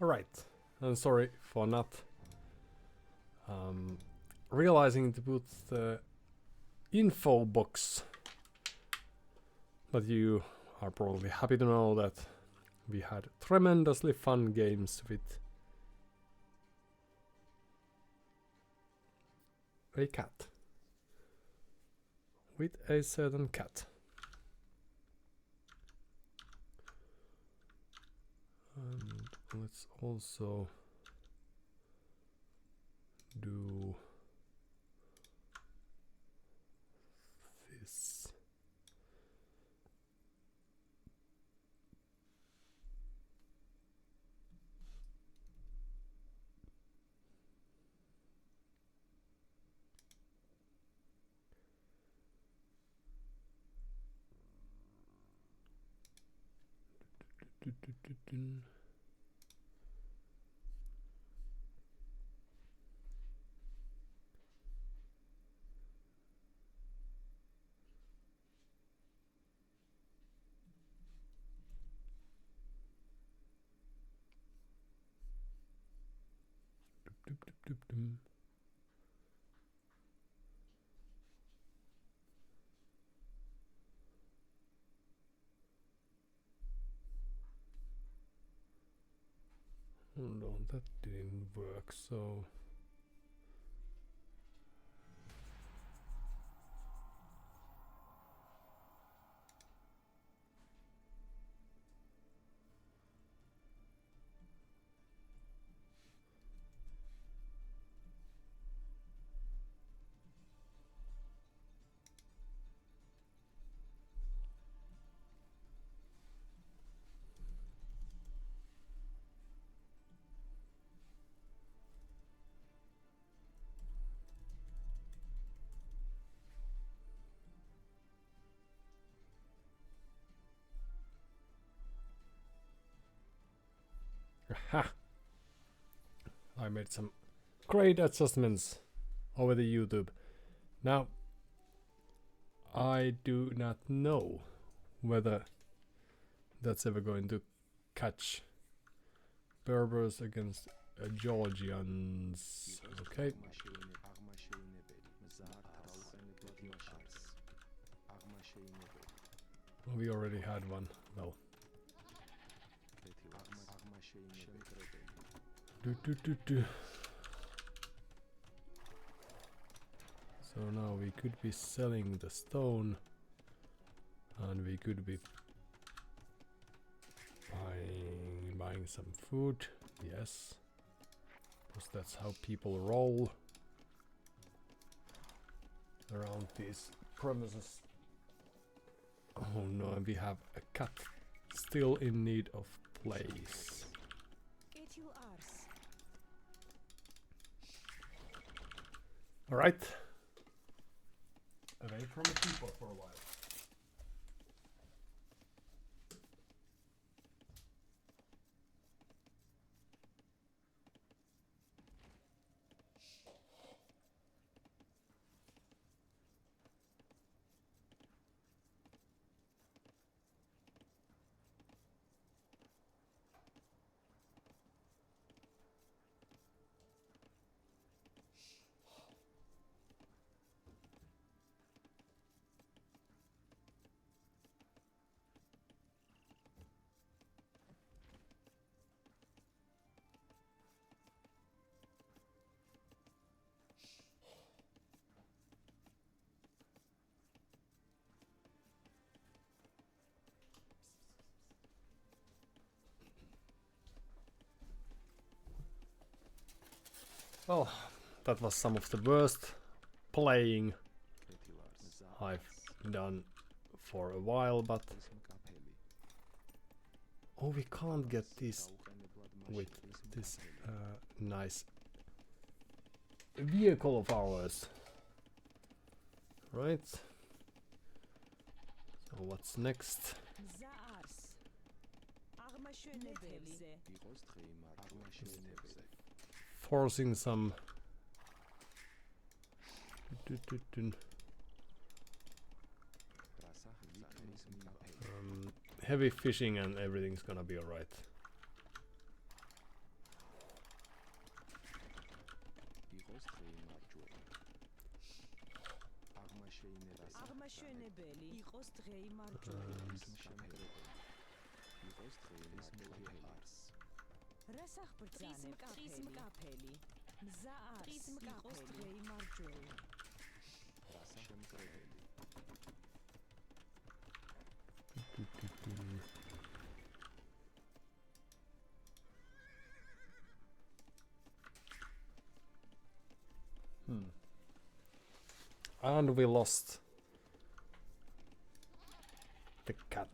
Alright, I'm sorry for not realizing to put the info box, but you are probably happy to know that we had tremendously fun games with a cat. With a certain cat. And let's also do this. Hold on, that didn't work, so aha! I made some great adjustments over the YouTube. Now, I do not know whether that's ever going to catch Berbers against Georgians. Okay. We already had one. Well. So now we could be selling the stone, and we could be buying some food. Yes, because that's how people roll around these premises. Oh no, and we have a cat still in need of place. Alright. Away from the people for a while. Well, that was some of the worst playing I've done for a while, but oh, we can't get this with this nice vehicle of ours, right? So what's next? Forcing some heavy fishing and everything's gonna be alright. And we lost the cat.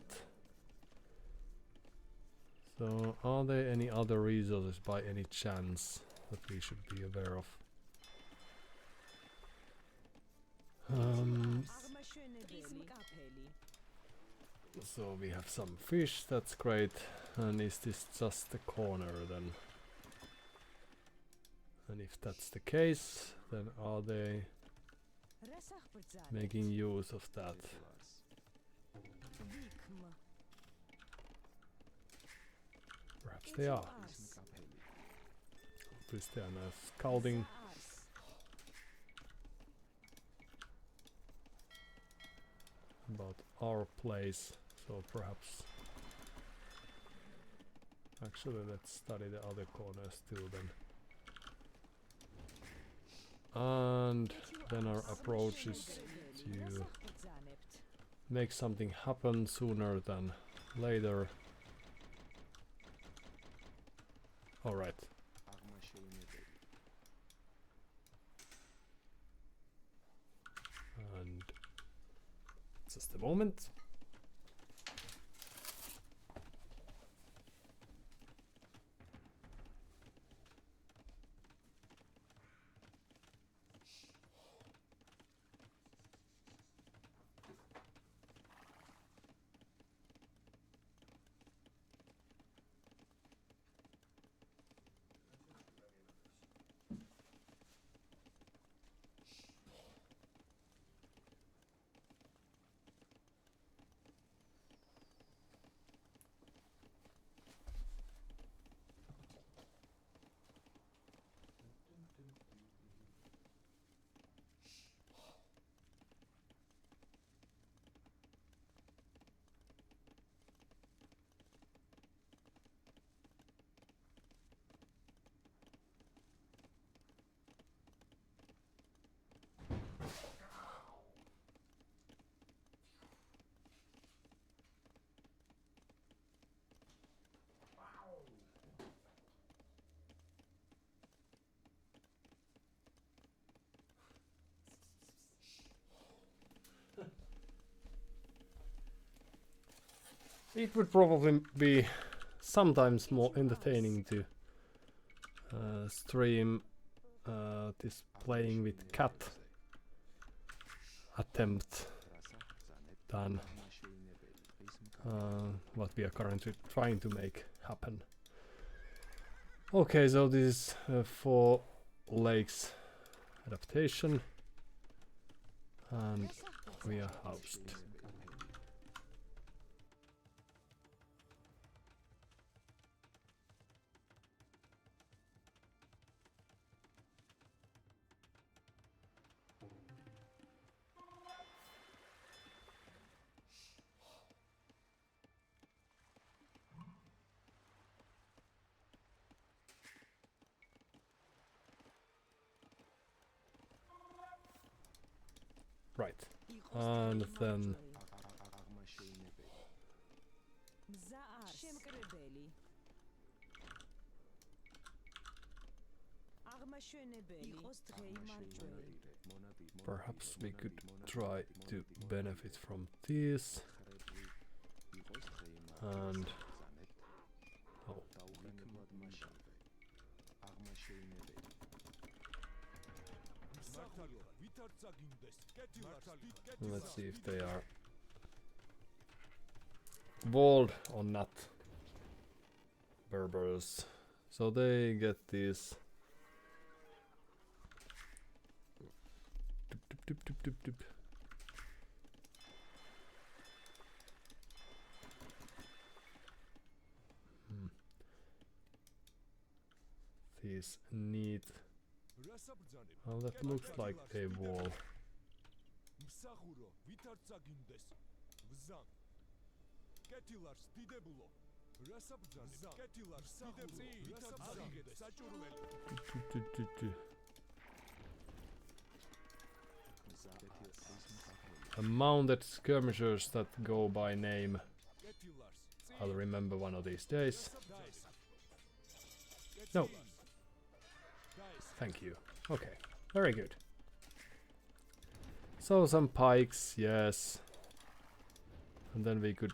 So, are there any other resources by any chance that we should be aware of? So we have some fish, that's great. And is this just the corner then? And if that's the case, then are they making use of that? Perhaps they are. At least they are now scouting. About our place, so perhaps actually let's study the other corners too then. And then our approach is to make something happen sooner than later. Alright. And just a moment. It would probably be sometimes more entertaining to stream this playing with cat attempt than what we are currently trying to make happen. Okay, so this is 4 lakes adaptation, and we are housed. Right, and then perhaps we could try to benefit from this. And oh. Let's see if they are walled or not. Berbers. So they get these doop, doop, doop, doop. These neat. Well, that looks like a wall. Mounted skirmishers that go by name. I'll remember one of these days. No. Thank you. Okay, very good. So some pikes, yes. And then we could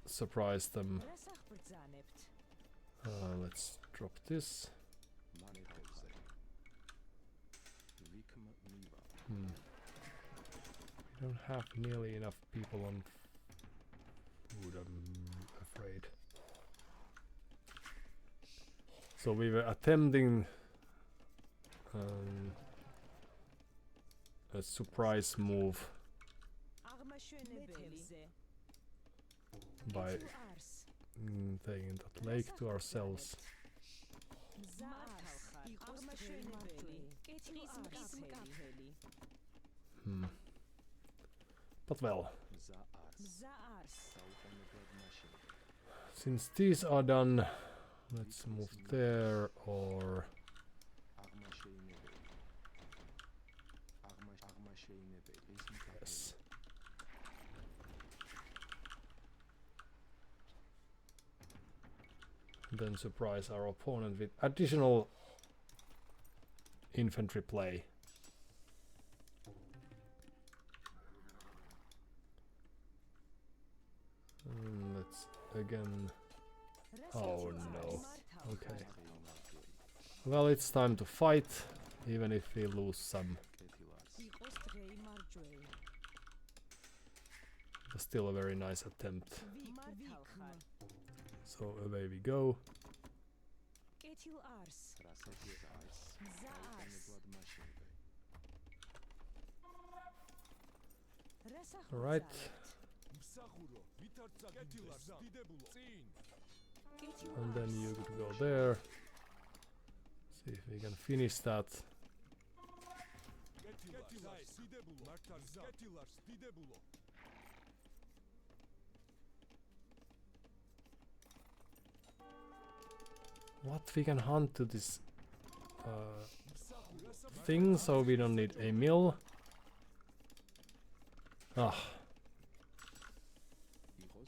surprise them. Let's drop this. We don't have nearly enough people on food, I'm afraid. So we were attempting a surprise move by taking that lake to ourselves. But well, since these are done, let's move there, or yes. Then surprise our opponent with additional infantry play. Let's again. Oh no. Okay. Well, it's time to fight, even if we lose some. But still a very nice attempt. So away we go. Alright. And then you could go there. See if we can finish that. What, we can hunt to this thing, so we don't need a mill. Ah,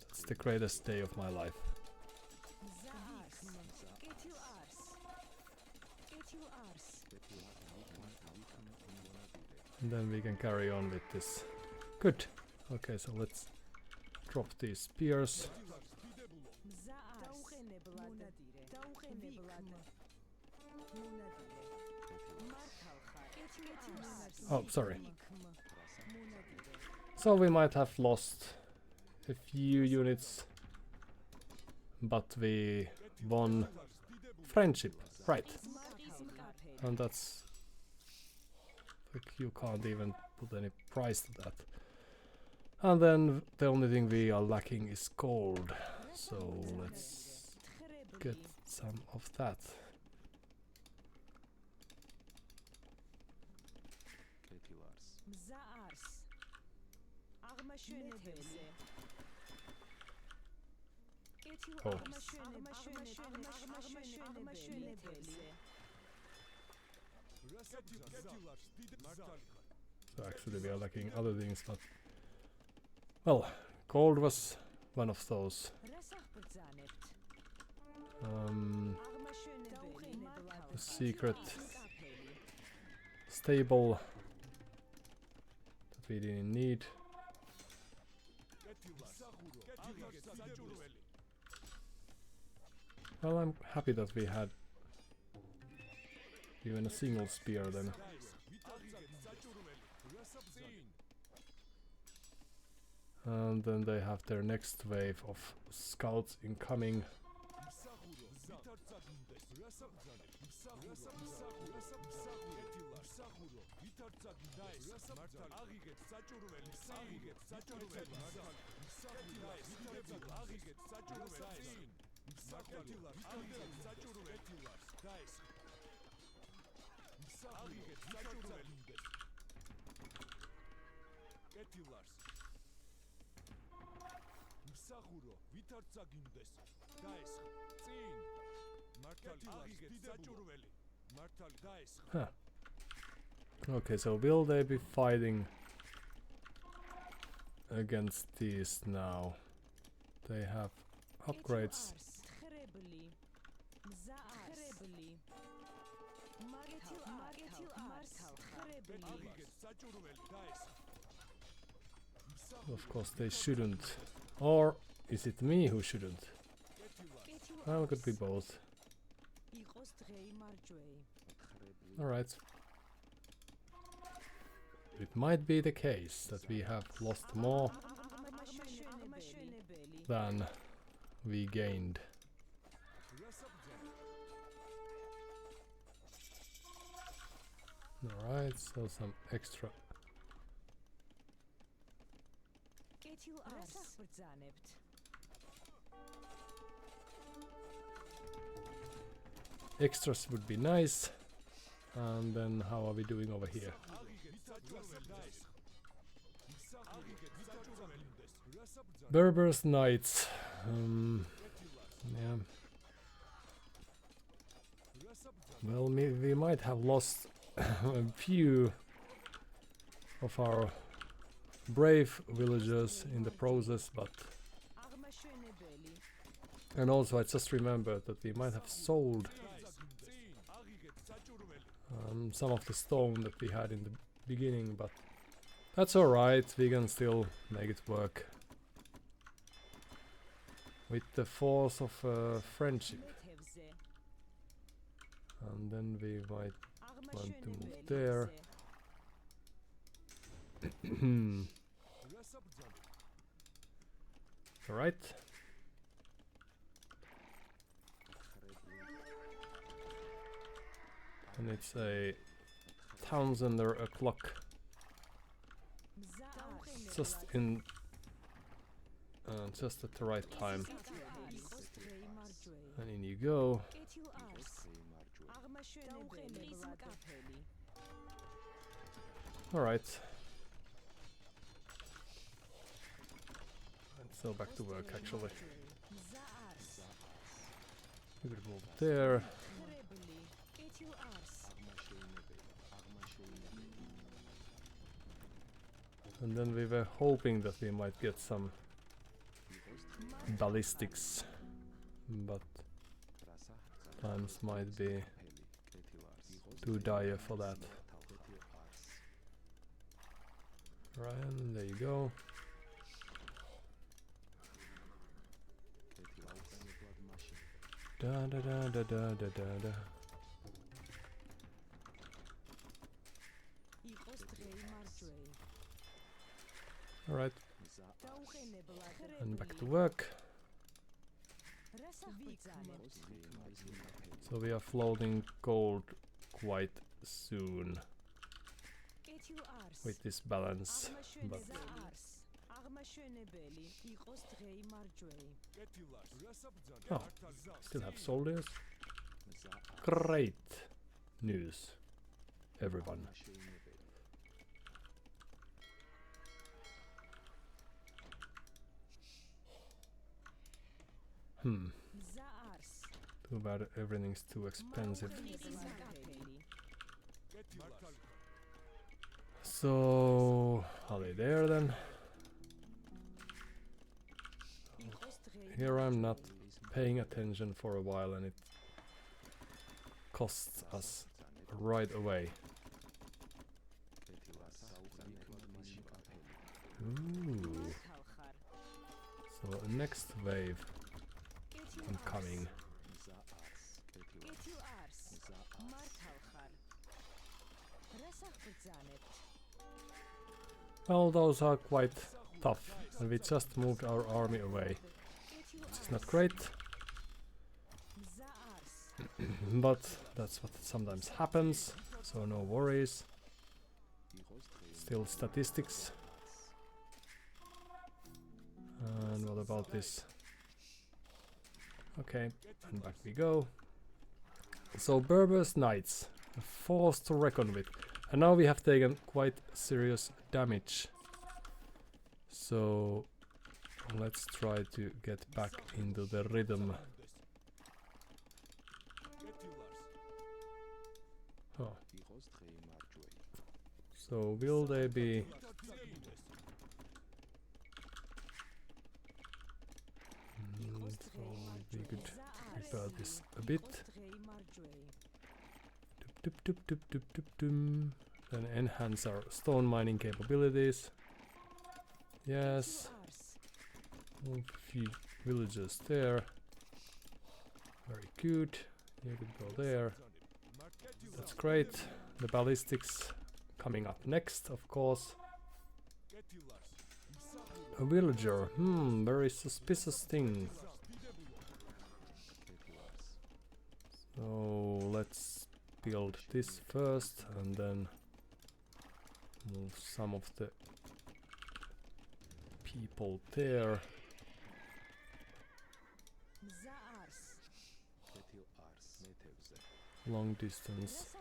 that's the greatest day of my life. And then we can carry on with this. Good. Okay, so let's drop these spears. Oh, sorry. So we might have lost a few units, but we won friendship, right? And that's like, you can't even put any price to that. And then the only thing we are lacking is gold, so let's get some of that. Oh. So actually we are lacking other things, but well, gold was one of those. The secret stable that we didn't need. Well, I'm happy that we had even a single spear then. And then they have their next wave of scouts incoming. Huh. Okay, so will they be fighting against these now? They have upgrades. Of course they shouldn't. Or is it me who shouldn't? Well, it could be both. Alright. It might be the case that we have lost more than we gained. Alright, so some extra. Extras would be nice. And then how are we doing over here? Berber's Knights. Yeah. Well, we might have lost a few of our brave villagers in the process, but... And also I just remembered that we might have sold some of the stone that we had in the beginning, but that's alright, we can still make it work. With the force of friendship. And then we might want to move there. Alright. And it's a Townsender o'clock. Just in... just at the right time. And in you go. Alright. And so back to work actually. We could move there. And then we were hoping that we might get some ballistics, but times might be too dire for that. Ryan, there you go. Da da da da da da da da. Alright. And back to work. So we are floating gold quite soon with this balance, but oh, still have soldiers. Great news, everyone. Too bad everything's too expensive. So, are they there then? Here I'm not paying attention for a while and it costs us right away. Ooh. So next wave incoming. Well, those are quite tough, and we just moved our army away, which is not great. But that's what sometimes happens, so no worries. Still statistics. And what about this? Okay, and back we go. So Berber's Knights, a force to reckon with. And now we have taken quite serious damage So let's try to get back into the rhythm. Oh. So will they be... so we could repair this a bit. Then enhance our stone mining capabilities. Yes. Move a few villagers there. Very good. You could go there. That's great. The ballistics coming up next, of course. A villager. Very suspicious thing. So let's build this first and then move some of the people there. Long distance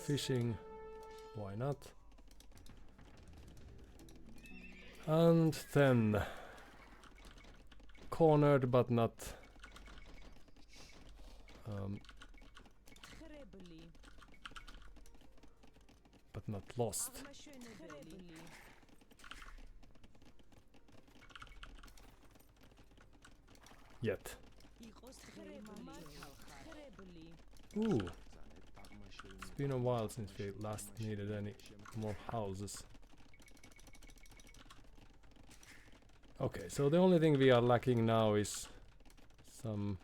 fishing, why not? And then cornered but not lost. Yet. Ooh. It's been a while since we last needed any more houses. Okay, so the only thing we are lacking now is some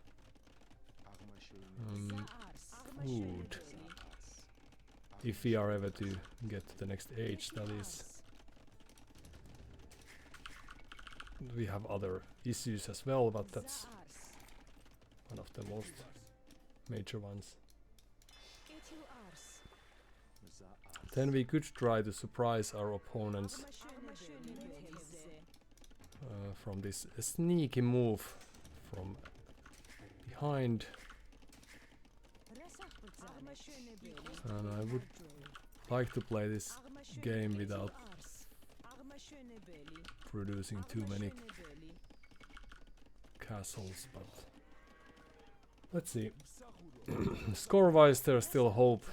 food. If we are ever to get to the next age, that is. We have other issues as well, but that's one of the most major ones. Then we could try to surprise our opponents from this sneaky move from behind. And I would like to play this game without producing too many castles, but let's see. Score-wise, there's still hope.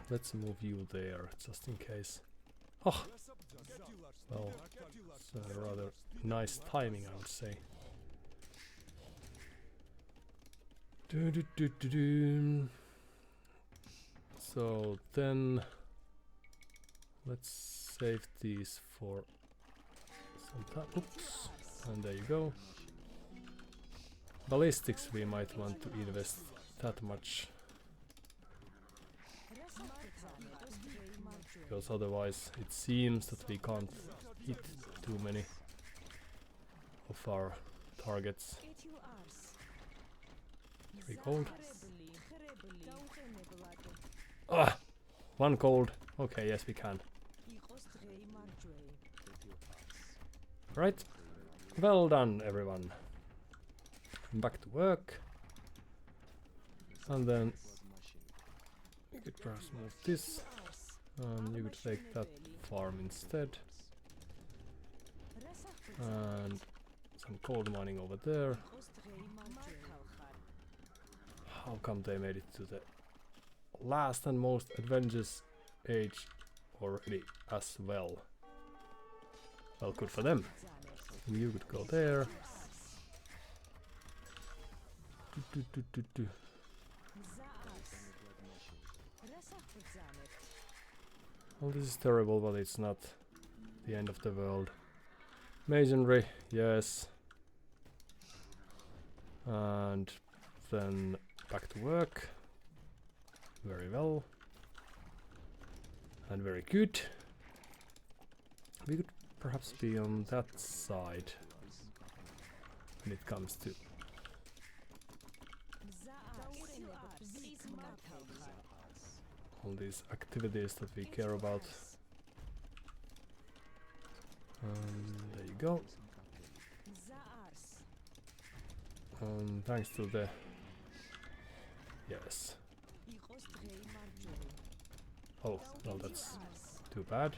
Let's move you there, just in case. Oh! Well, it's rather nice timing, I would say. So then let's save these for some time. Oops, and there you go. Ballistics we might want to invest that much, because otherwise it seems that we can't hit too many of our targets. 3 gold. Ah! 1 gold. Okay, yes we can. Right. Well done, everyone. Back to work. And then you could perhaps move this. And you could take that farm instead. And some gold mining over there. How come they made it to the last and most adventurous age already as well? Well, good for them. You could go there. Well, this is terrible, but it's not the end of the world. Masonry, yes. And then back to work. Very well. And very good. We could perhaps be on that side when it comes to all these activities that we care about. There you go. Thanks to the... Yes. Oh, well, that's too bad.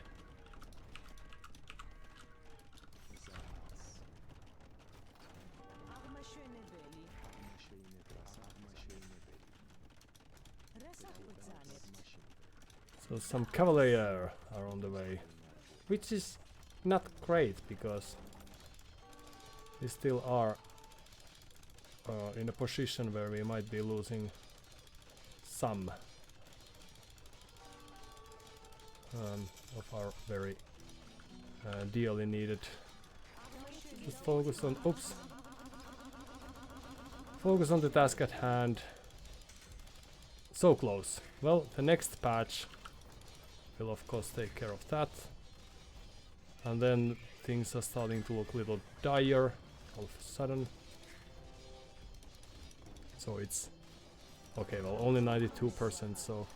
So some cavalier are on the way, which is not great because we still are in a position where we might be losing some of our very dearly needed. Just focus on, oops. Focus on the task at hand. So close. Well, the next patch will of course take care of that. And then things are starting to look a little dire all of a sudden. So it's okay, well, only 92%, so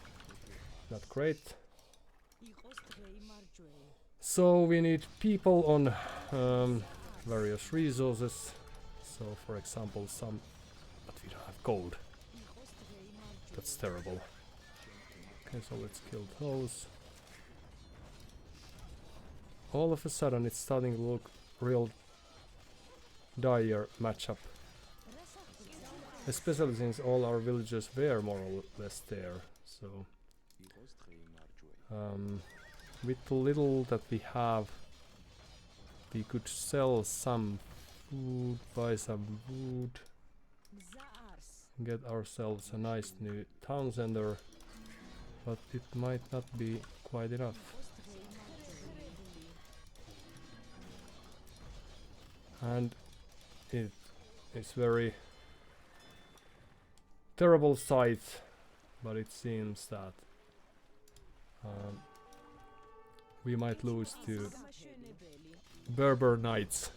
not great. So we need people on various resources. So for example some, but we don't have gold. That's terrible. Okay, so let's kill those. All of a sudden it's starting to look real dire matchup. Especially since all our villagers were more or less there. So with the little that we have, we could sell some food, buy some wood, get ourselves a nice new town center, but it might not be quite enough. And it is very terrible sight, but it seems that we might lose to Berber Knights.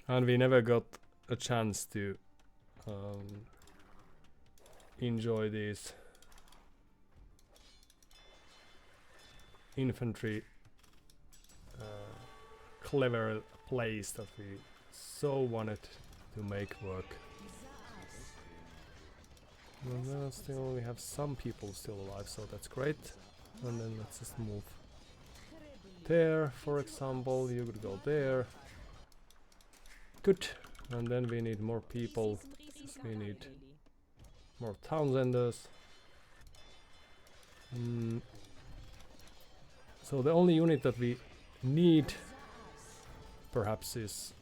And we never got a chance to enjoy these infantry clever plays that we so wanted to make work. Well, still we have some people still alive, so that's great. And then let's just move there, for example. You could go there. Good. And then we need more people. We need more town centers. So the only unit that we need perhaps is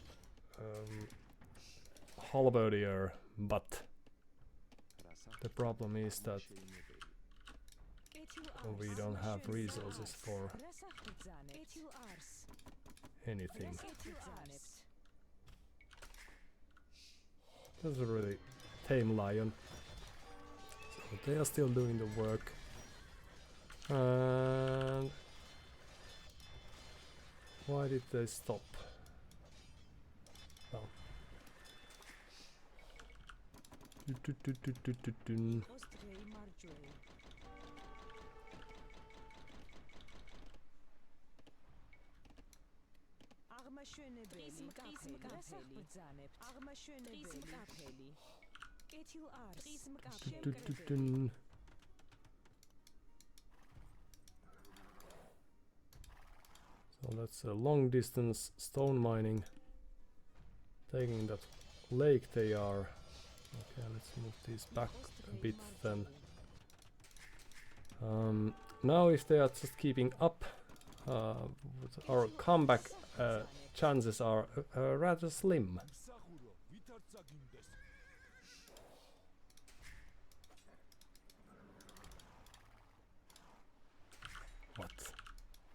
halberdier, but the problem is that we don't have resources for anything. That's a really tame lion. So they are still doing the work. And why did they stop? Well. So that's a long distance stone mining. Taking that lake they are. Okay, let's move these back a bit then. Now if they are just keeping up, our comeback chances are rather slim. What?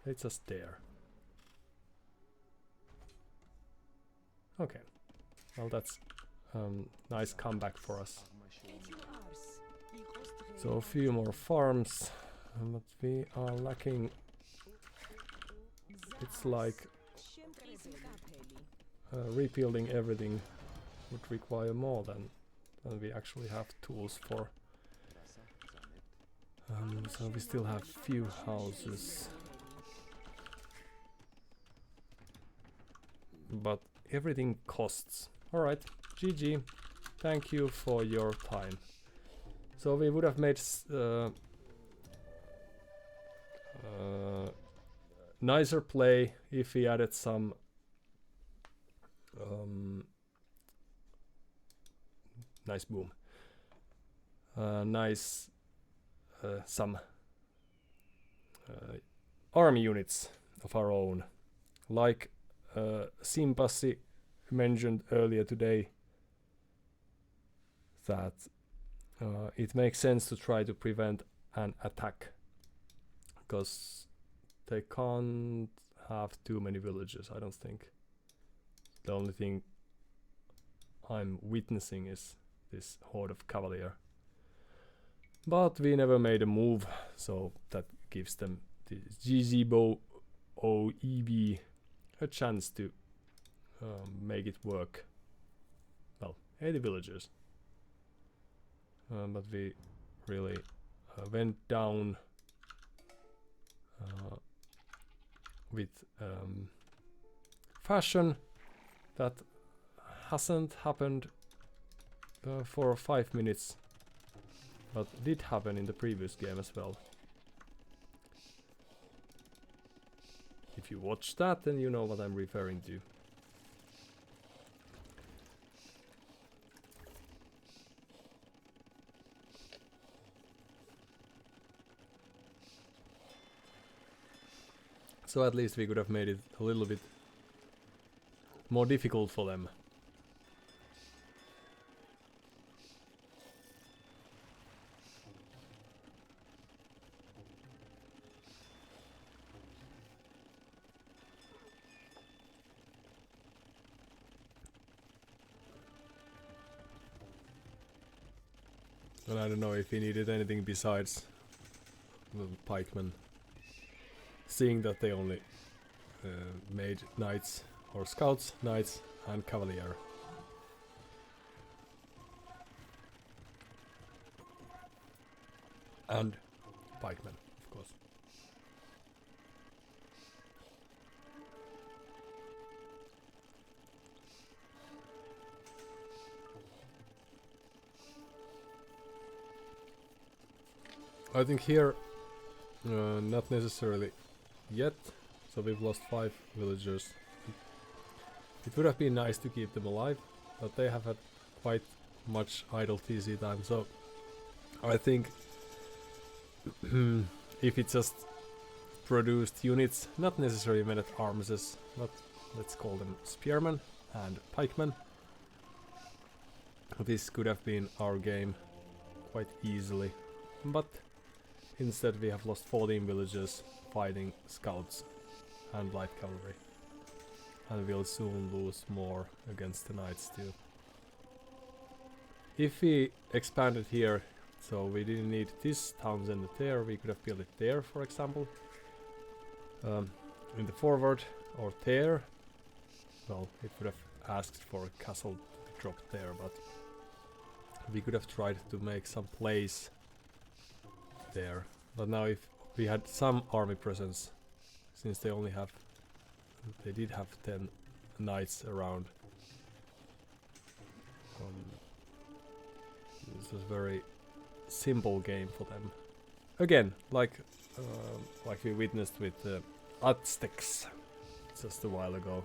They just dare. Okay, well that's nice comeback for us. So a few more farms, but we are lacking. It's like rebuilding everything would require more than we actually have tools for. So we still have few houses, but everything costs. Alright, GG. Thank you for your time. So we would have made nicer play if we added some Nice boom. Nice some army units of our own. Like Simpassi mentioned earlier today, that it makes sense to try to prevent an attack, because they can't have too many villages, I don't think. The only thing I'm witnessing is this horde of cavalier. But we never made a move, so that gives them the gzebo OEB a chance to make it work. Well, 80 villagers. But we really went down with fashion that hasn't happened for 5 minutes, but did happen in the previous game as well. If you watch that, then you know what I'm referring to. So at least we could have made it a little bit more difficult for them. And I don't know if he needed anything besides the pikemen. Seeing that they only made knights or scouts, knights and cavalier. And pikemen, of course. I think here, not necessarily yet, so we've lost 5 villagers. It would have been nice to keep them alive, but they have had quite much idle TC time, so I think if it just produced units, not necessarily men at arms, but let's call them spearmen and pikemen, this could have been our game quite easily, but instead we have lost 14 villagers fighting scouts and light cavalry, and we'll soon lose more against the knights too. If we expanded here, so we didn't need this townsend there, we could have built it there, for example, in the forward or there. Well, it would have asked for a castle to drop there, but we could have tried to make some place there. But now if we had some army presence, since they did have 10 knights around, this was very simple game for them. Again, like we witnessed with the Aztecs just a while ago.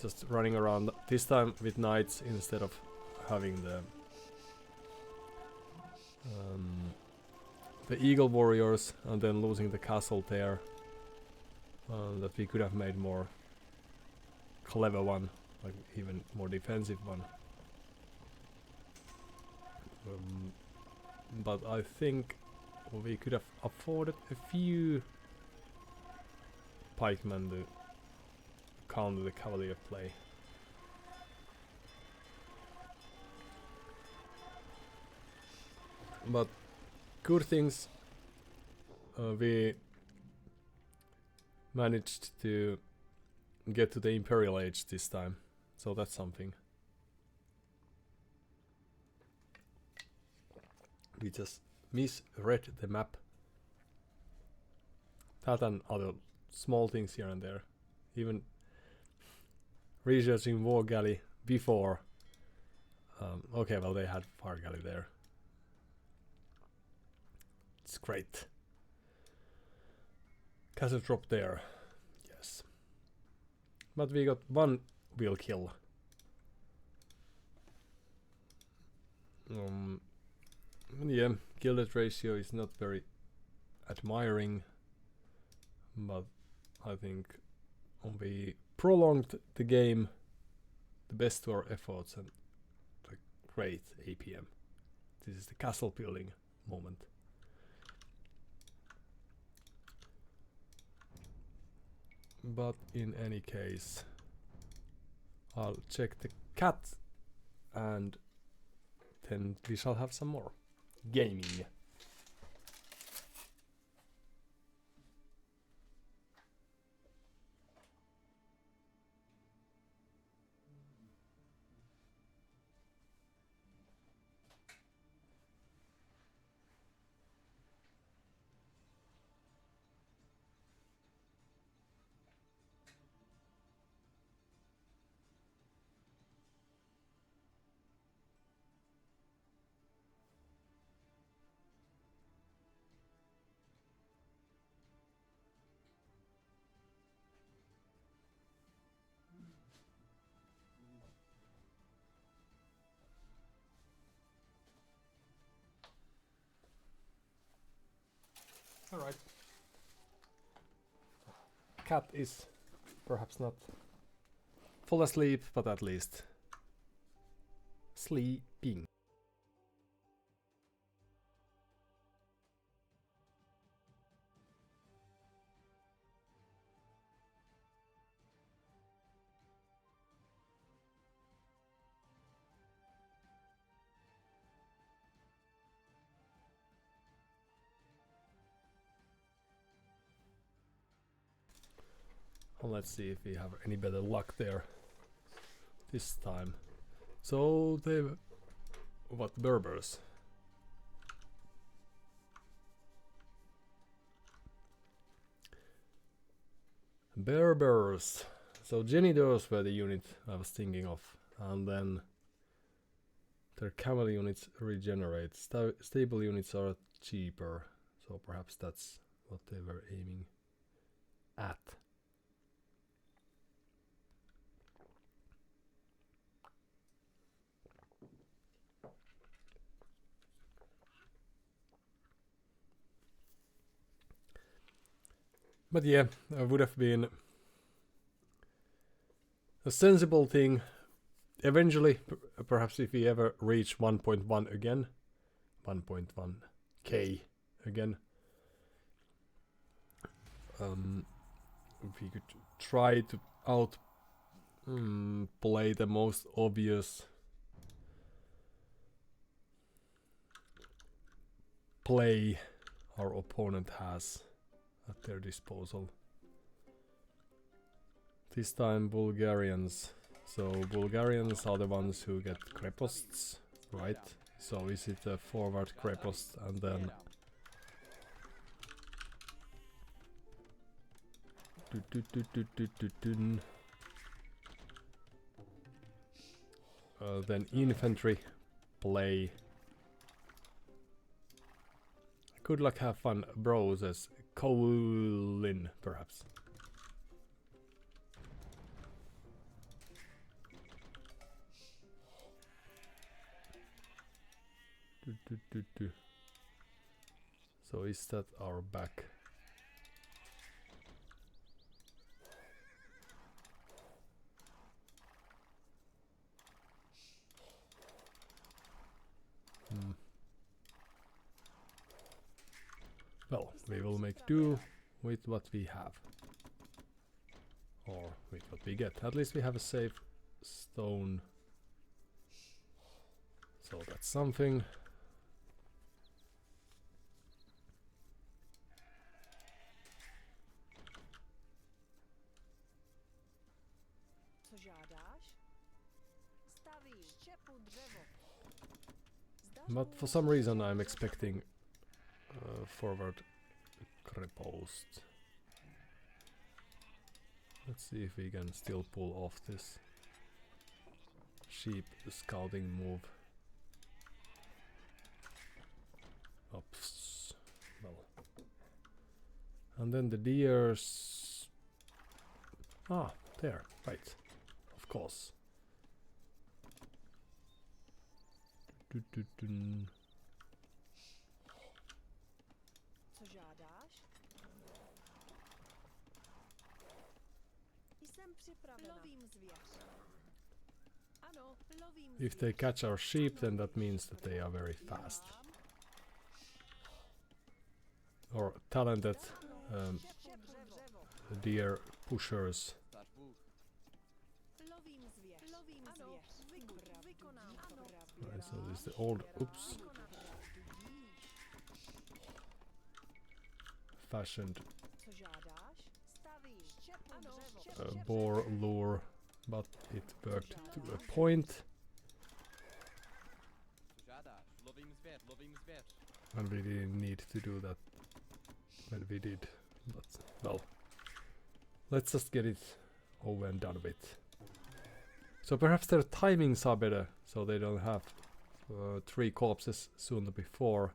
Just running around, this time with knights instead of having the eagle warriors, and then losing the castle there. That we could have made more clever one, like even more defensive one. But I think we could have afforded a few pikemen to counter the cavalier play. But good things, we managed to get to the Imperial Age this time, so that's something. We just misread the map. That and other small things here and there. Even researching War Galley before. Okay, well, they had Fire Galley there. It's great. Castle drop there. Yes. But we got one wheel kill. Yeah, gilded ratio is not very admiring, but I think we prolonged the game the best to our efforts and a great APM. This is the castle building moment. But in any case, I'll check the cat and then we shall have some more gaming. Alright. Cat is perhaps not full asleep, but at least sleeping. Well, let's see if we have any better luck there this time. So they, what, Berbers? Berbers. So Janitors were the unit I was thinking of, and then their camel units regenerate. Stable units are cheaper, so perhaps that's what they were aiming at. But yeah, it would have been a sensible thing. Eventually, perhaps if we ever reach 1.1 again, 1.1k again, if we could try to play the most obvious play our opponent has at their disposal. This time Bulgarians. So Bulgarians are the ones who get creposts, right? So is it a forward crepost and then then infantry play. Good luck, have fun, bros, as Colin, perhaps. So is that our back? Well, we will make do with what we have. Or with what we get. At least we have a safe stone. So that's something. But for some reason I'm expecting forward crepost. Let's see if we can still pull off this sheep scouting move. Oops. Well. And then the deers. Ah, there, right. Of course. Co žádáš? Jsem připravena. Lovím zvěř. Ano, lovím zvěř. If they catch our sheep, then that means that they are very fast. Or talented deer pushers. Lovím zvěř. Lovím zvěř. Vykonám to. Right, so this is the old, oops, fashioned Co žádáš? Stavím. boar lure, but it worked to a point. And we didn't need to do that when we did, but well, let's just get it over and done with. So perhaps their timings are better, so they don't have 3 corpses soon before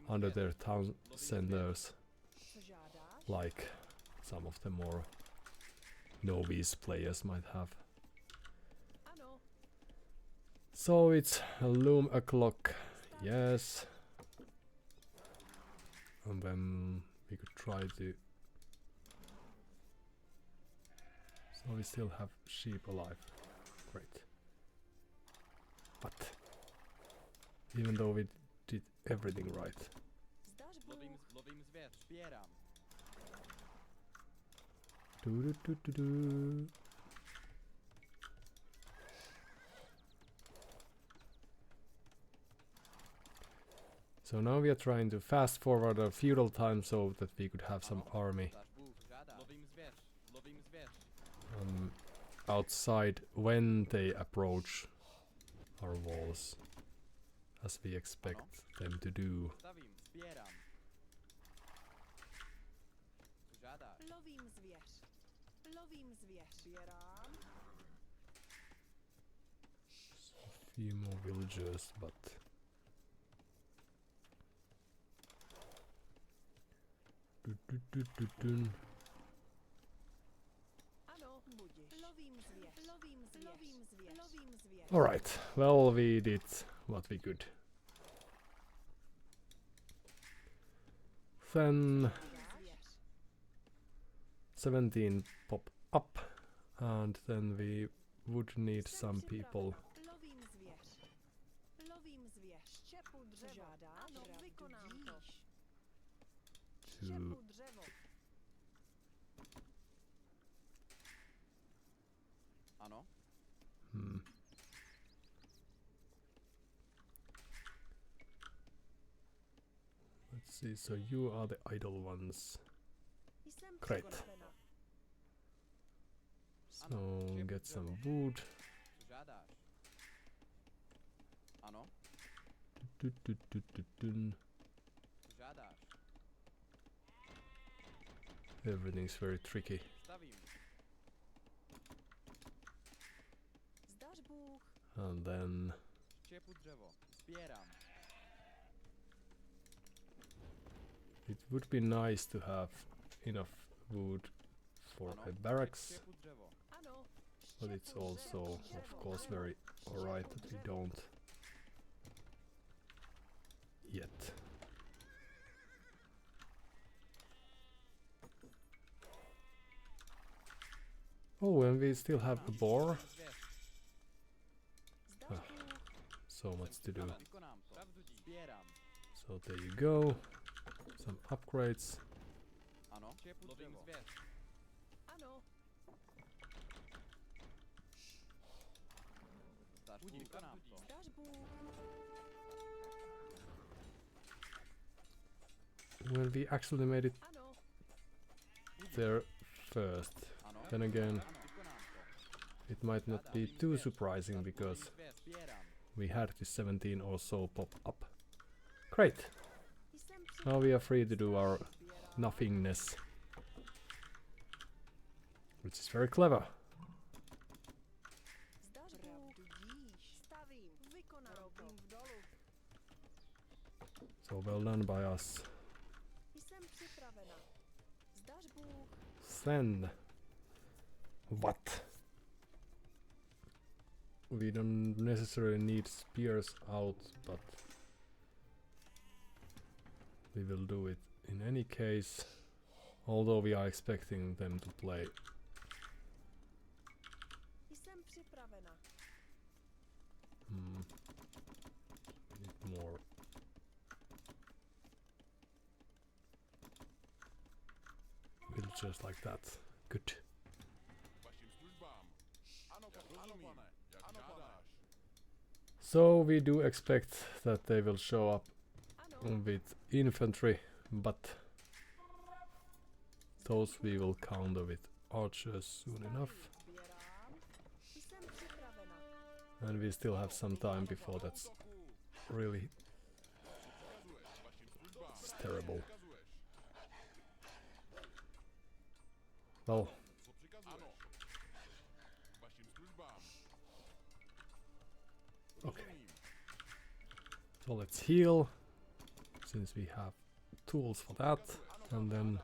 under their town centers, like some of the more novice players might have. So it's loom o'clock, yes. And then we could try to... So we still have sheep alive. Great. But even though we did everything right. Do. So now we are trying to fast forward our feudal time so that we could have some army outside when they approach our walls, as we expect them to do. Lovím zvěř. Lovím zvěř. A few more villagers, but alright, well, we did what we could. Then 17 pop up, and then we would need some people to let's see, so you are the idle ones. Great. So get some wood. Everything's very tricky. And then it would be nice to have enough wood for a barracks, but it's also of course very alright that we don't yet. Oh, and we still have a boar. Ah, so much to do. So there you go. Some upgrades. Well, we actually made it there first. Then again, it might not be too surprising because we had the 17 or so pop up. Great! Now we are free to do our nothingness, which is very clever. So well done by us. Then what? we don't necessarily need spears out, but we will do it in any case, although we are expecting them to play. Jsem připravena. Need more. Villagers like that. Good. So we do expect that they will show up with infantry, but those we will counter with archers soon enough. Jsem připravena. And we still have some time before that's really it's terrible. Well, okay. So let's heal, since we have tools for that, and then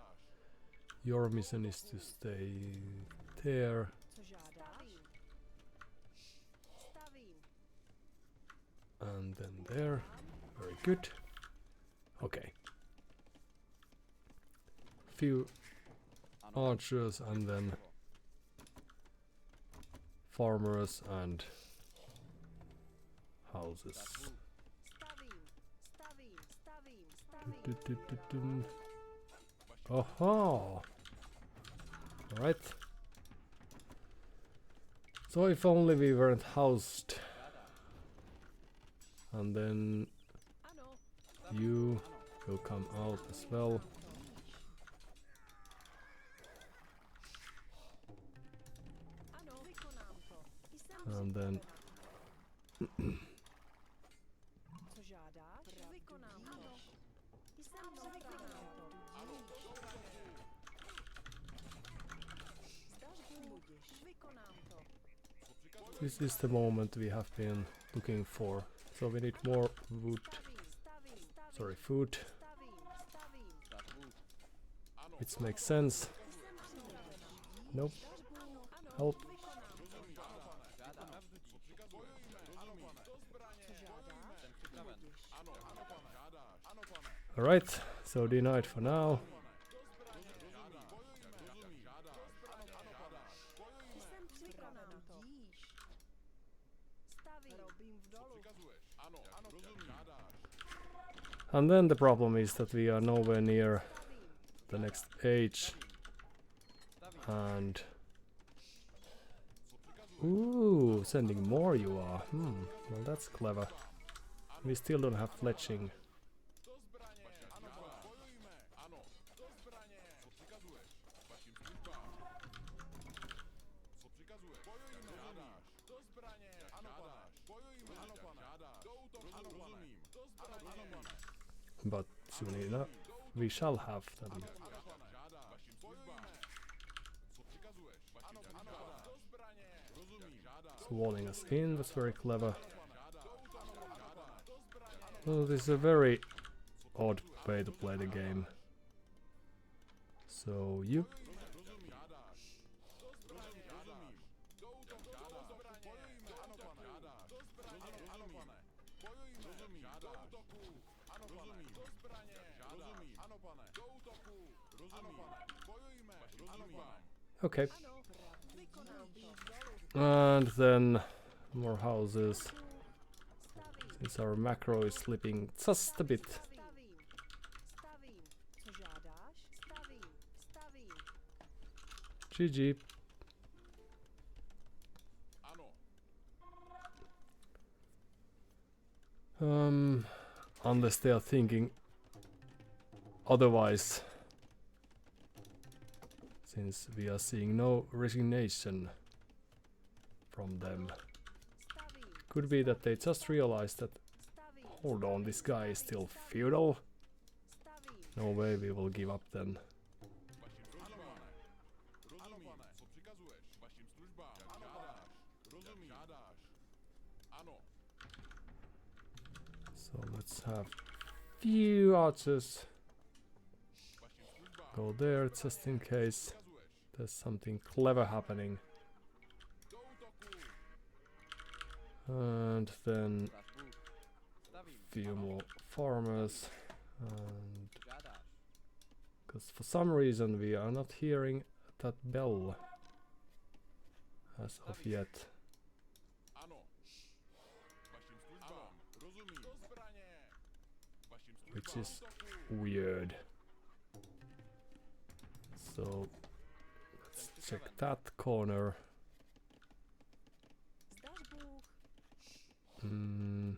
your mission is to stay there. Co žádáš? Stavím. And then there. Very good. Okay. Few archers and then farmers and houses. Stavím. Stavím. Stavím. Stavím. Du-du-du-du-dum. Aha! Alright. So if only we weren't housed. And then Ano. you will come out as well. Ano. Vykonám to. Jsem And then Co žádáš? Vykonám to. Jsem připravena. Zdař budeš. Vykonám to. this is the moment we have been looking for. So we need more wood, Stavím. Stavím. Stavím. sorry, food, Stavím. Stavím. which makes sense. Jsem připravena. Nope, Ano. Ano. help. Vykonám to. Co žádáš? Budeš. Alright, so denied for now. Jsem připravena. Stavím. Robím v dolu. And then the problem is that we are nowhere near the next age. And ooh, sending more you are. Well that's clever. We still don't have fletching. But soon enough we shall have them. Walling us in, that's very clever. Well, this is a very odd way to play the game. So you okay. And then more houses. Since our macro is slipping just a bit. Stavím. Stavím. Co žádáš? Stavím. Stavím. GG. Unless they are thinking otherwise. Since we are seeing no resignation from them. Stavím. Could be that they just realized that, Stavím. hold on, this guy is still feudal. Stavím. No way we will give up then. So let's have few archers go there just in case there's something clever happening. And then few more farmers. And because for some reason we are not hearing that bell as of yet. Which is weird. So let's check that corner. Mm,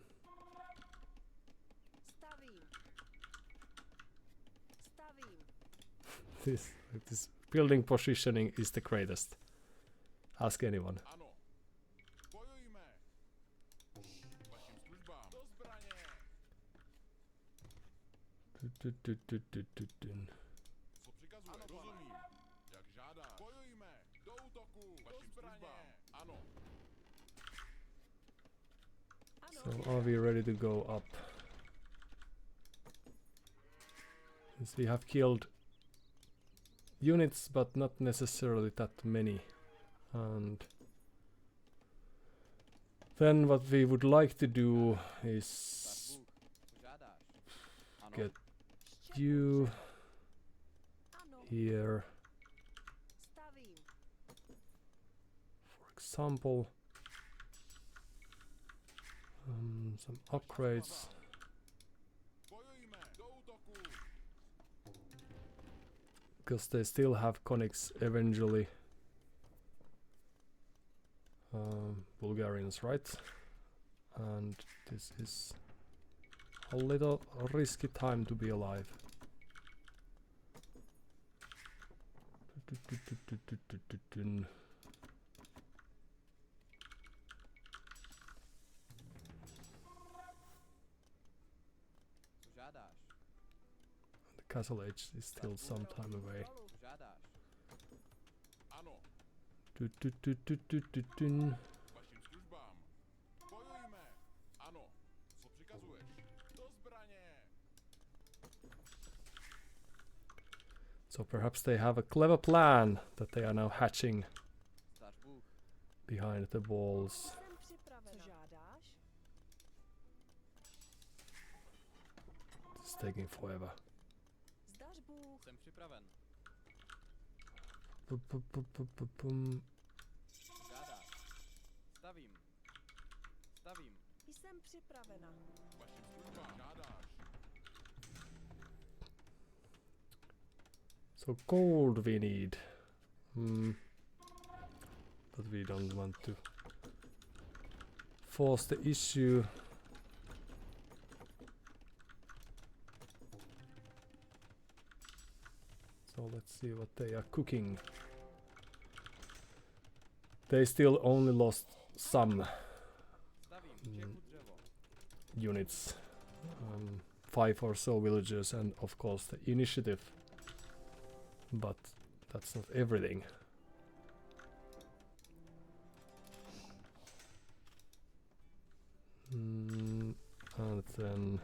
this building positioning is the greatest. Ask anyone. So are we ready to go up? Yes, we have killed units, but not necessarily that many. And then what we would like to do is get you here, for example. Some upgrades. Because they still have conics eventually. Bulgarians, right? And this is a little risky time to be alive. The castle age is still some time away. So perhaps they have a clever plan that they are now hatching behind the walls. It's taking forever. So gold we need. But we don't want to force the issue. So let's see what they are cooking. They still only lost some units. 5 or so villagers and of course the initiative. But that's not everything. And then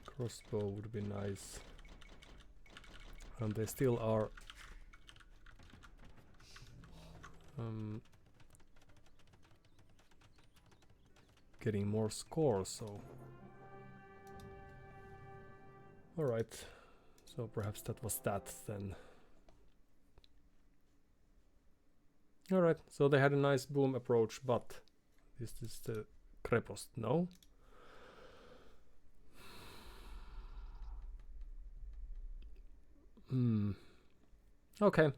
crossbow would be nice. And they still are getting more scores, so alright, so perhaps that was that then. Alright, so they had a nice boom approach, but is this the Krepost? No. Okay.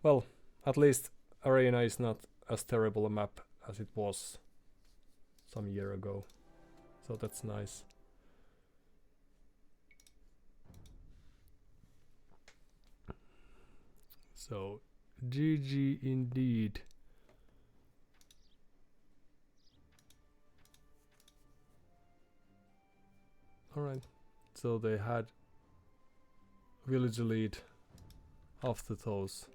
Well, at least Arena is not as terrible a map as it was some year ago. So that's nice. So GG indeed. Alright, so they had village lead after those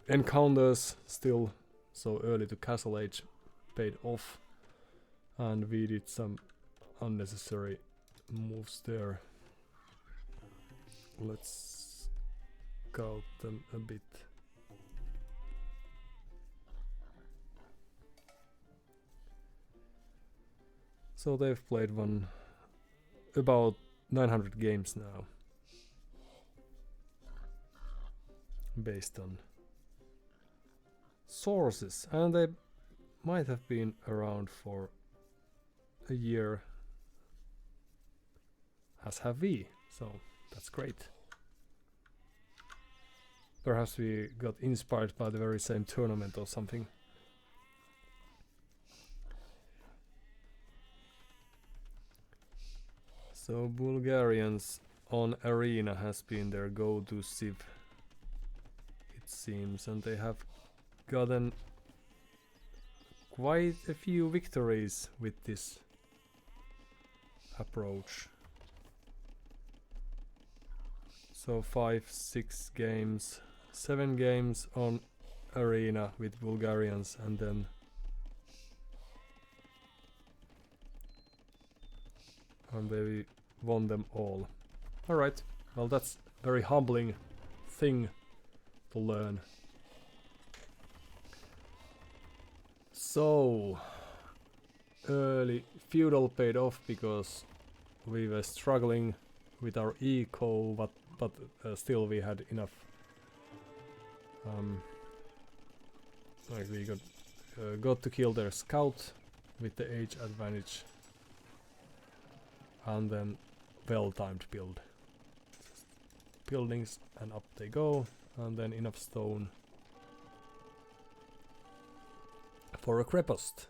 encounters still so early to castle age paid off, and we did some unnecessary moves there. Let's out them a bit. So they've played about 900 games now, based on sources, and they might have been around for a year, as have we, so that's great. Perhaps we got inspired by the very same tournament or something. So Bulgarians on Arena has been their go-to civ, it seems, and they have gotten quite a few victories with this approach. So 5, 6 games, 7 games on Arena with Bulgarians, and then they won them all. Alright, well that's a very humbling thing to learn. So, early feudal paid off because we were struggling with our eco, but still we had enough. Like we got to kill their scout with the age advantage, and then well-timed build. Buildings, and up they go, and then enough stone for a crepost.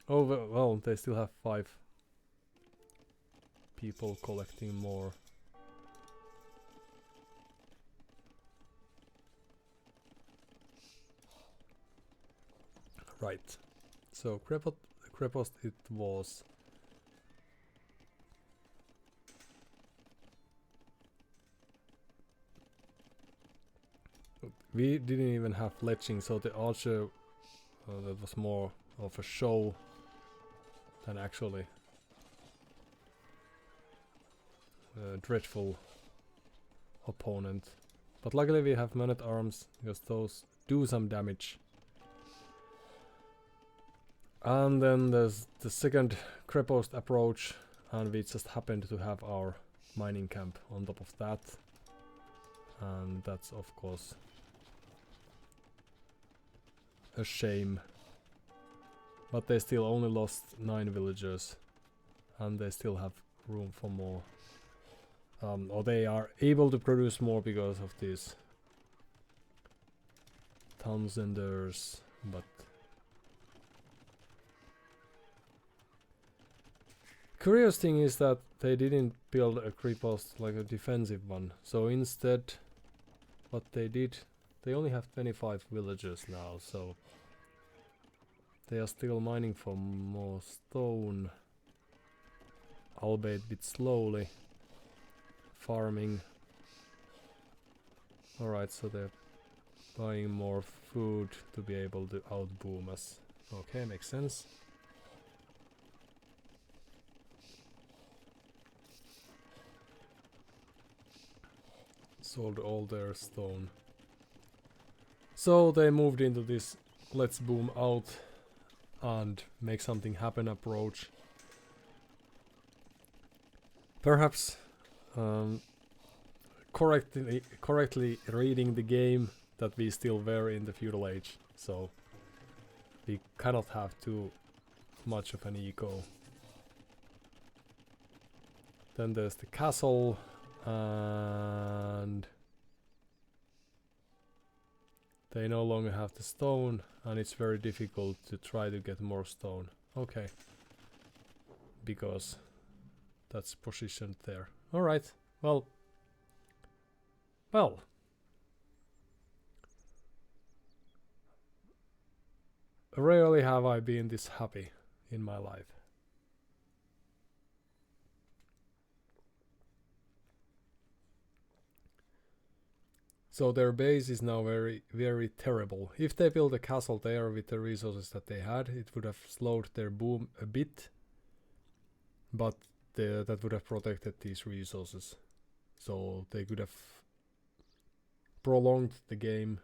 Oh well, they still have 5 people collecting more. Right, so crepost it was. We didn't even have fletching, so the archer that was more of a show than actually a dreadful opponent. But luckily we have men-at-arms, because those do some damage. And then there's the second crepost approach, and we just happened to have our mining camp on top of that. And that's of course a shame. But they still only lost 9 villagers, and they still have room for more. Or they are able to produce more because of these Townsenders, but curious thing is that they didn't build a creepost like a defensive one. So instead, what they did, they only have 25 villagers now, so they are still mining for more stone, albeit a bit slowly. Farming. Alright, so they're buying more food to be able to outboom us. Okay, makes sense. Sold all their stone. So they moved into this let's boom out and make something happen approach. Perhaps correctly reading the game that we still were in the feudal age, so we cannot have too much of an eco. Then there's the castle, and they no longer have the stone, and it's very difficult to try to get more stone. Okay, because that's positioned there. Alright, well, rarely have I been this happy in my life. So their base is now very, very terrible. If they build a castle there with the resources that they had, it would have slowed their boom a bit, but that would have protected these resources. So they could have prolonged the game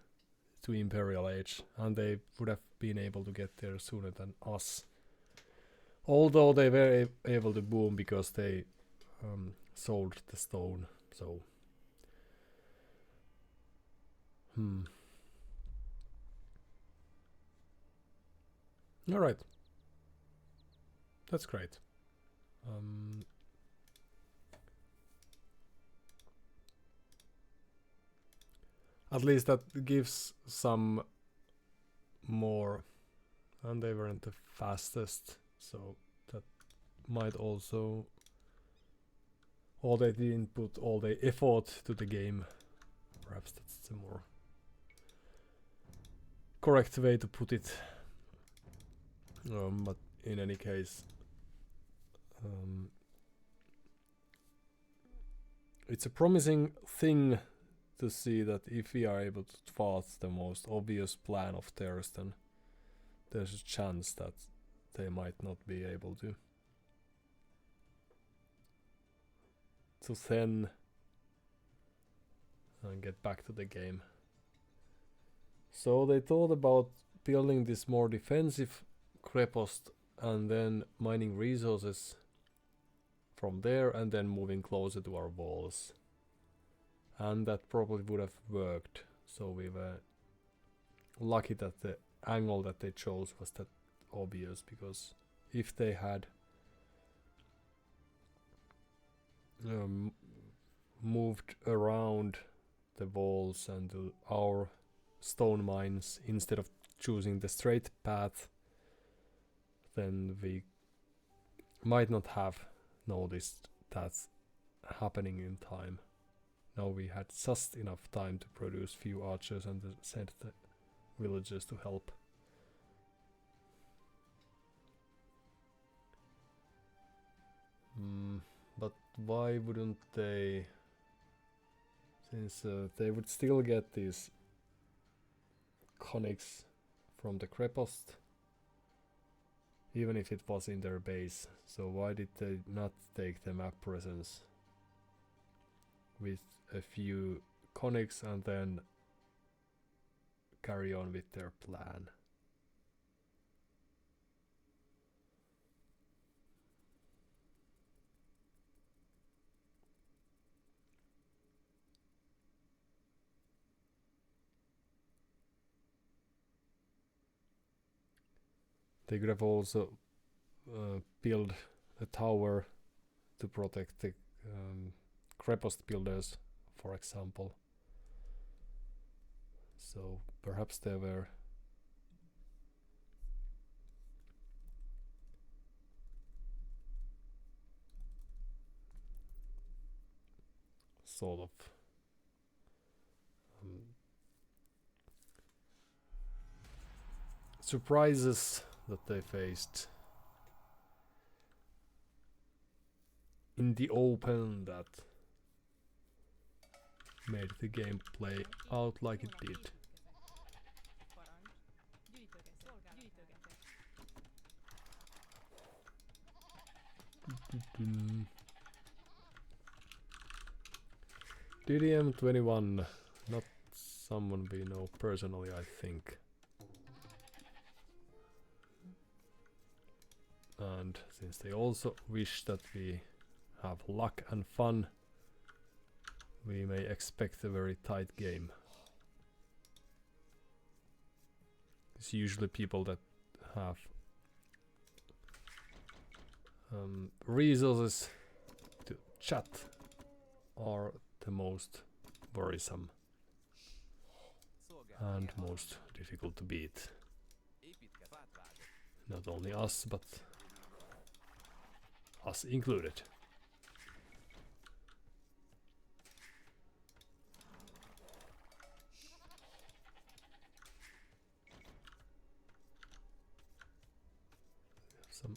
to Imperial Age, and they would have been able to get there sooner than us. Although they were able to boom because they sold the stone, so Alright. That's great. At least that gives some more, and they weren't the fastest, so that might also, or they didn't put all the effort to the game. Perhaps that's the more correct way to put it. But in any case, it's a promising thing to see that if we are able to thwart the most obvious plan of theirs, then there's a chance that they might not be able to. To then get back to the game. So they thought about building this more defensive crepost and then mining resources from there and then moving closer to our walls. And that probably would have worked. So we were lucky that the angle that they chose was that obvious, because if they had moved around the walls and to our stone mines instead of choosing the straight path, then we might not have noticed that happening in time. Now we had just enough time to produce few archers and send the villagers to help. But why wouldn't they? Since they would still get these conics from the crepost, even if it was in their base. So why did they not take the map presence with a few conics and then carry on with their plan? They could have also built a tower to protect the crepost builders, for example. So perhaps they were sort of surprises that they faced in the open that made the game play out like it did. DDM21, not someone we know personally, I think. And since they also wish that we have luck and fun, we may expect a very tight game. It's usually people that have resources to chat are the most worrisome and most difficult to beat. Not only us, but us included. Some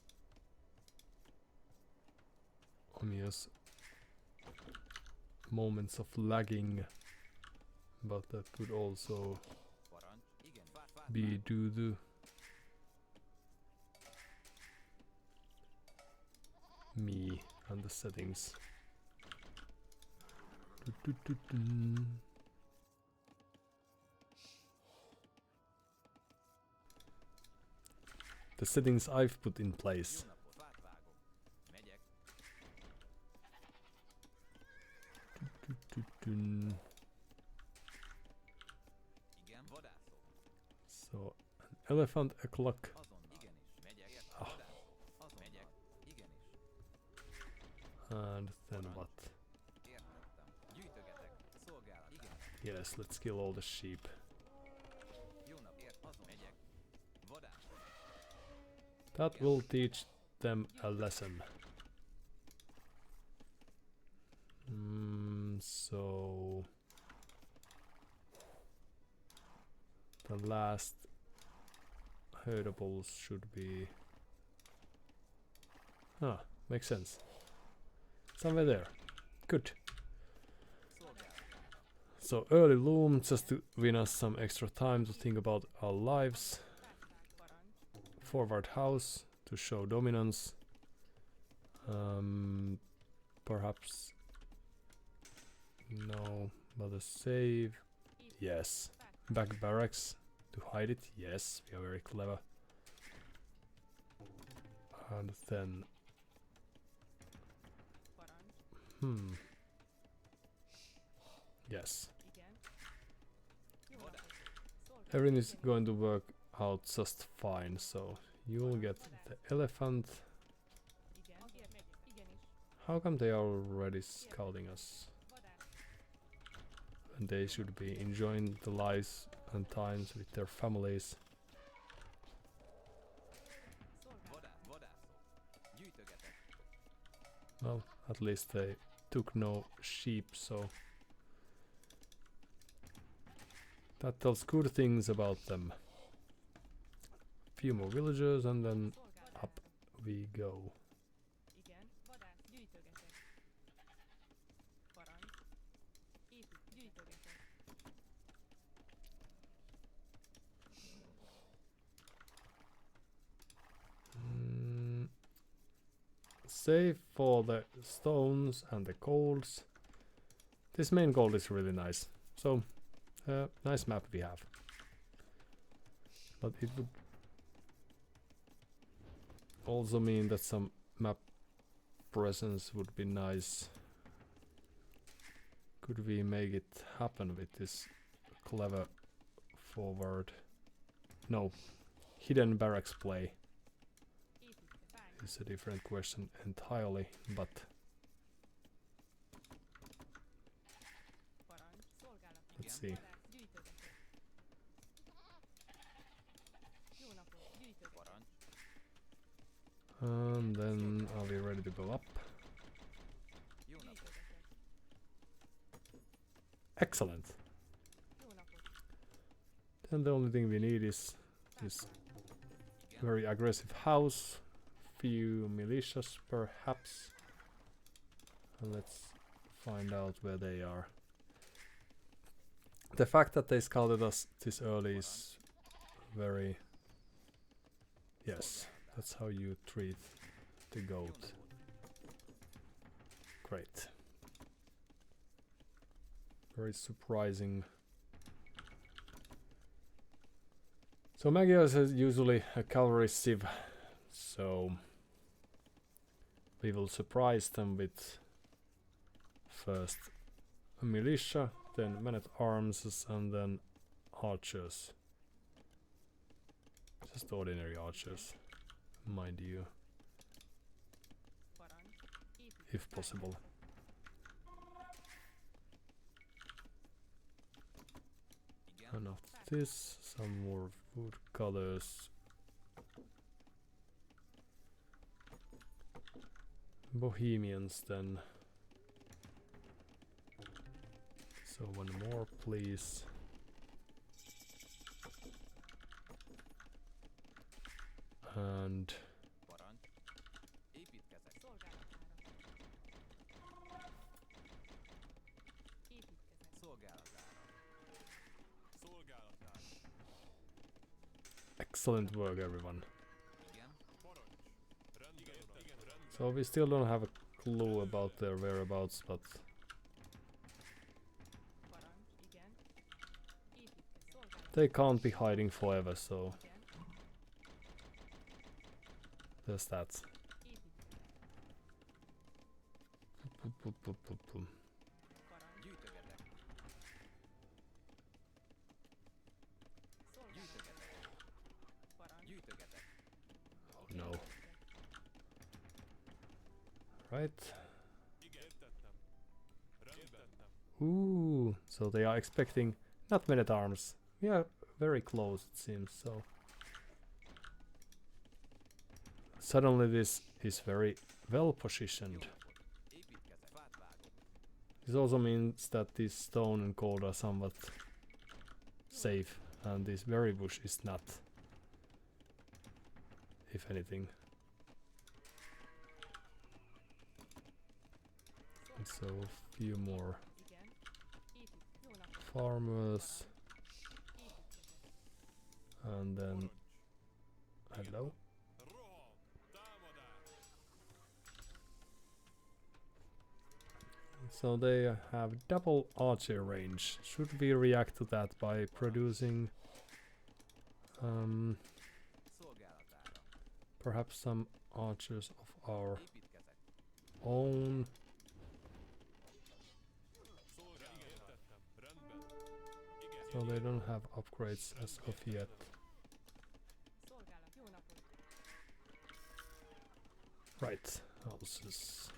obvious moments of lagging, but that could also be due to me and the settings. the settings I've put in place. So, an elephant, a clock. Ah. And then what? Yes, let's kill all the sheep. That will teach them a lesson. So the last herdables should be... Ah, makes sense. Somewhere there. Good. So early loom, just to win us some extra time to think about our lives. Forward house to show dominance. Perhaps no, but a save. Yes. Back barracks to hide it. Yes, we are very clever. And then yes. Everything is going to work out just fine, so you'll get the elephant. How come they are already scouting us? And they should be enjoying the lives and times with their families. Well, at least they took no sheep, so that tells good things about them. Few more villagers and then up we go. Save for the stones and the golds. This main gold is really nice. So, nice map we have. But it would also mean that some map presence would be nice. Could we make it happen with this clever forward? No, hidden barracks play. It's a different question entirely, but let's see. And then are we ready to go up? Excellent. Then the only thing we need is this very aggressive house. Few militias perhaps, and let's find out where they are. The fact that they scouted us this early is very... Yes, that's how you treat the goat. Great. Very surprising. So Magios is usually a cavalry civ, so we will surprise them with first a militia, then men-at-arms, and then archers. Just ordinary archers, mind you, if possible. And after this, some more wood colors. Bohemians then. So one more please. And excellent work everyone. So we still don't have a clue about their whereabouts, but they can't be hiding forever, so the stats. Oh no. Right. Ooh, so they are expecting not men at arms. We are very close, it seems, so. Suddenly this is very well positioned. This also means that this stone and gold are somewhat safe, and this berry bush is not, if anything. And so a few more farmers, and then hello. So they have double archer range. Should we react to that by producing perhaps some archers of our own? So they don't have upgrades as of yet. Right, houses.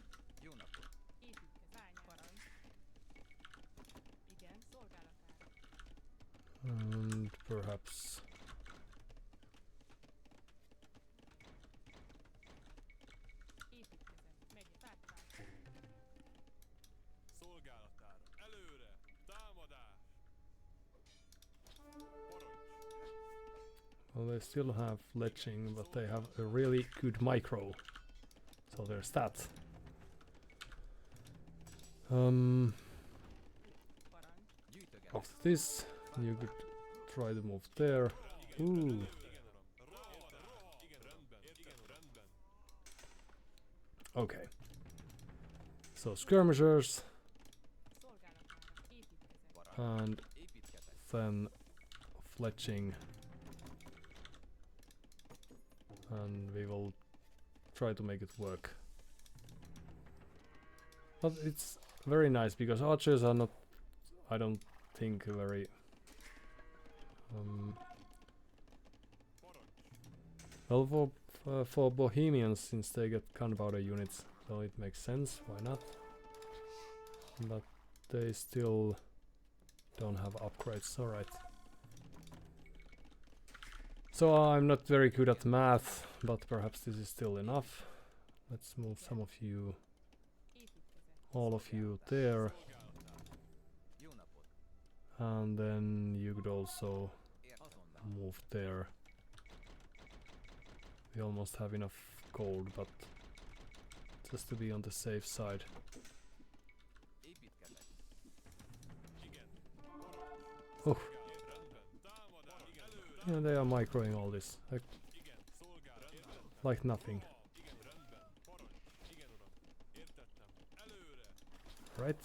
And perhaps well, they still have fletching, but they have a really good micro. So there's that. After this, you could try to move there. Ooh. Okay. So skirmishers. And then fletching. And we will try to make it work. But it's very nice because archers are not, I don't think, very well for Bohemians, since they get gunpowder units, so it makes sense, why not? But they still don't have upgrades, alright. So I'm not very good at math, but perhaps this is still enough. Let's move some of you, all of you there. And then you could also move there. We almost have enough gold, but just to be on the safe side. Oh. Yeah, they are microing all this. Like nothing. Right?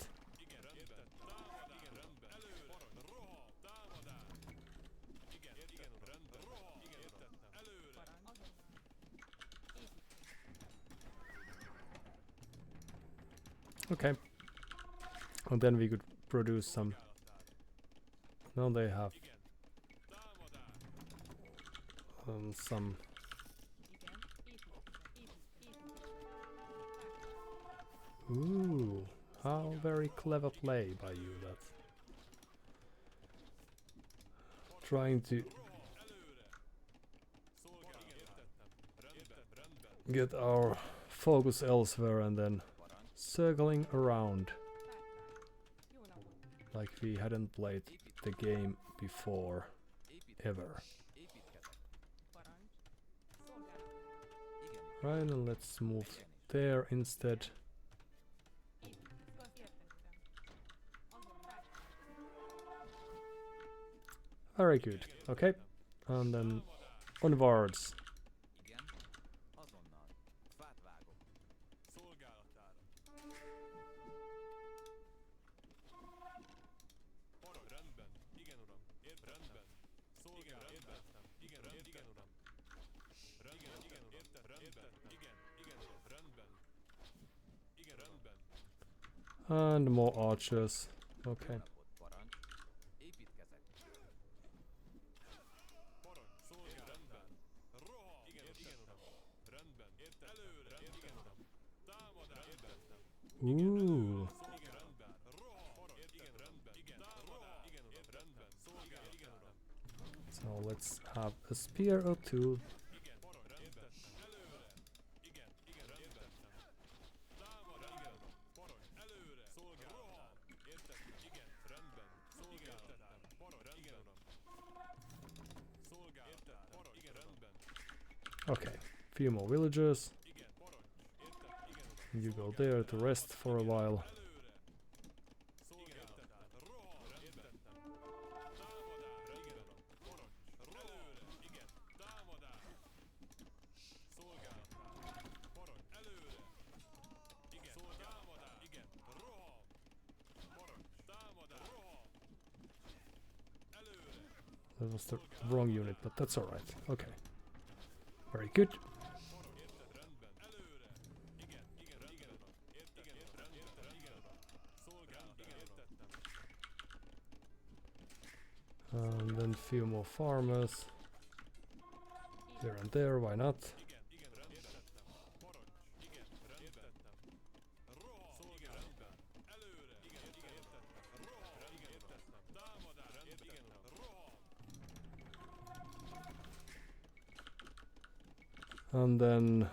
Okay. And then we could produce some. Now they have some. Ooh, how very clever play by you, that. Trying to get our focus elsewhere and then circling around like we hadn't played the game before ever. Right, and let's move there instead. Very good. Okay, and then onwards. And more archers. Okay. Ooh. So let's have a spear or two. Okay, few more villagers. You go there to rest for a while. That was the wrong unit, but that's alright. Okay. Very good. And then few more farmers. Here and there, why not? And then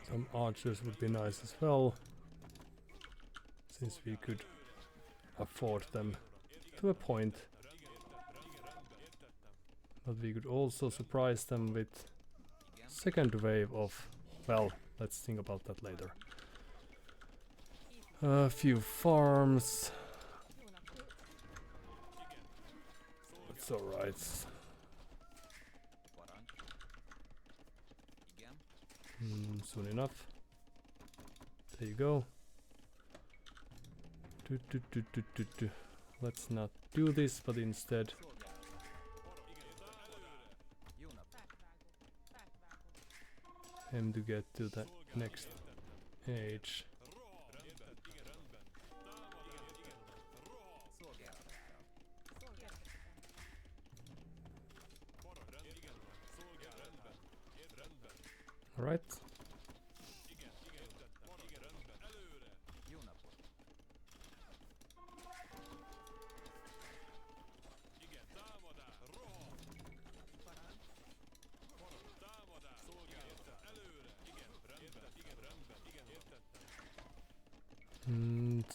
some archers would be nice as well, since we could afford them to a point. But we could also surprise them with second wave of, well, let's think about that later. A few farms. It's alright. Soon enough. There you go. Let's not do this, but instead aim to get to the next age. All right.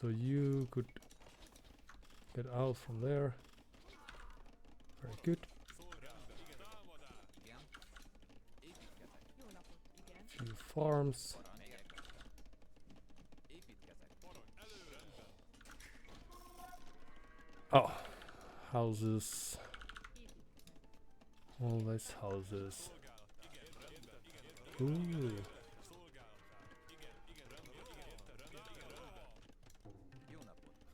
So you could get out from there. Very good. Few farms. Oh, houses. Always houses. Ooh.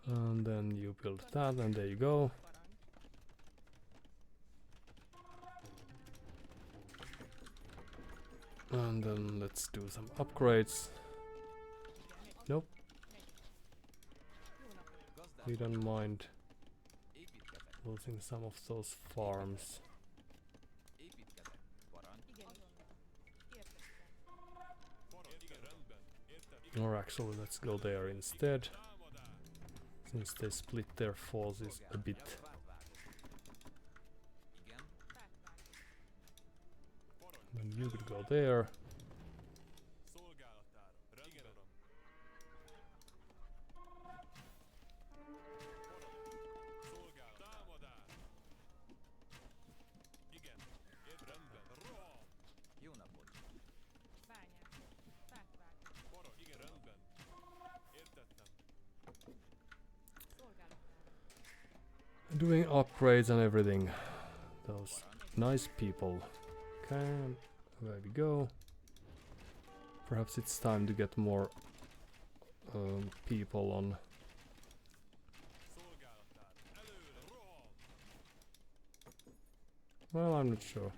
And then you build that, and there you go. And then let's do some upgrades. Nope. We don't mind losing some of those farms. Or actually, let's go there instead, since they split their forces a bit. And you could go there. Doing upgrades and everything. Those nice people. Okay, there we go. Perhaps it's time to get more people on. Well, I'm not sure.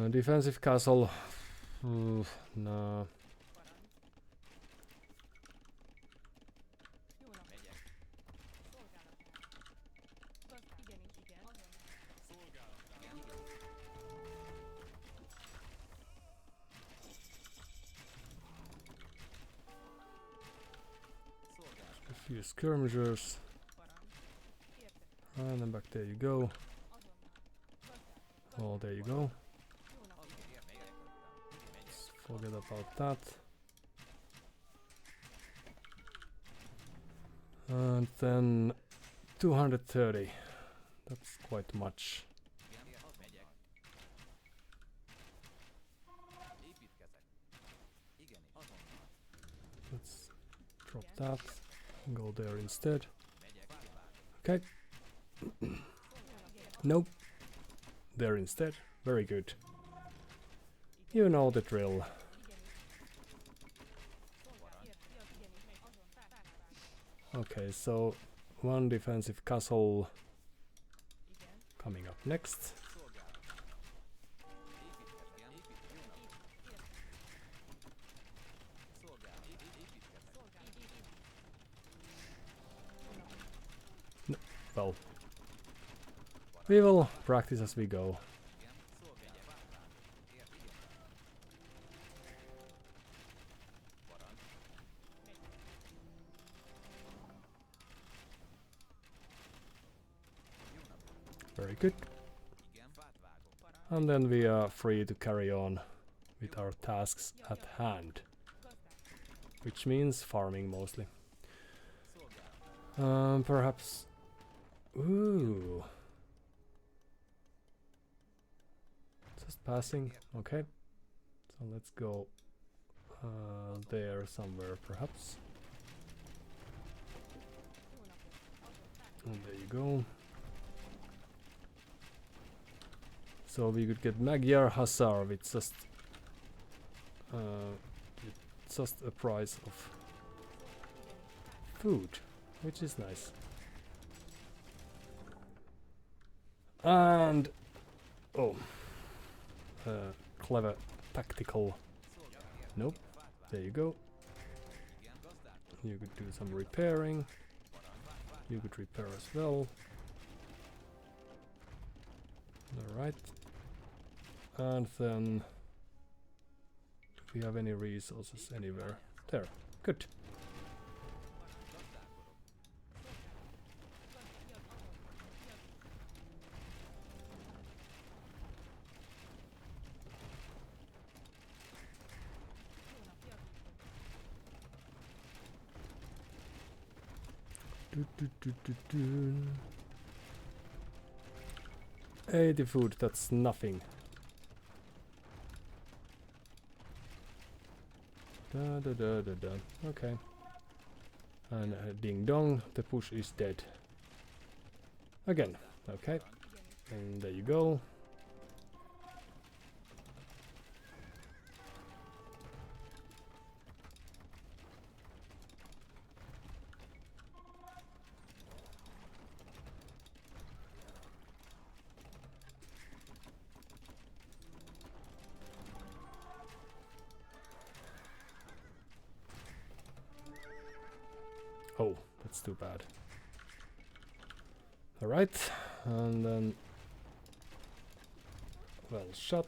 Defensive castle. Nah. few skirmishers. And then back there you go. Oh, there you go. Let's forget about that. And then 230. That's quite much. Let's drop that. Go there instead. Okay. Nope. There instead. Very good. You know the drill. Okay, so one defensive castle coming up next. No, well, we will practice as we go. Very good. And then we are free to carry on with our tasks at hand. Which means farming mostly. Perhaps... Ooh. Just passing, okay. So let's go there somewhere perhaps. And there you go. So we could get Magyar Hussar with just a price of food, which is nice. And oh, clever tactical. Nope. There you go. You could do some repairing. You could repair as well. Alright. And then do we have any resources anywhere? There. Good. Do. 80 food, that's nothing. Okay. And ding dong, the push is dead. Again, okay. And there you go. Oh, that's too bad. Alright, and then... Well shot.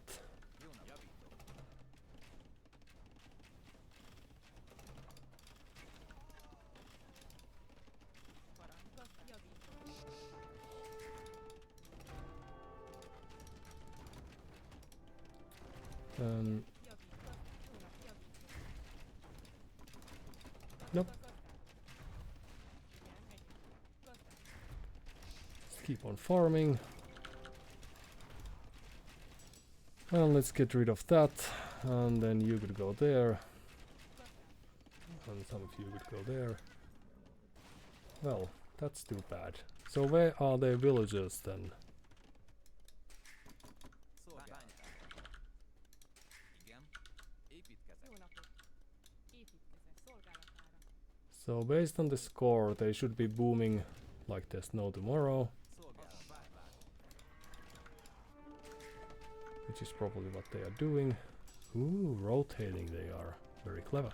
Nope. Keep on farming. Well, let's get rid of that, and then you could go there, and some of you could go there. Well, that's too bad. So where are the villagers then? So based on the score, they should be booming like there's no tomorrow. Which is probably what they are doing. Ooh, rotating they are. Very clever.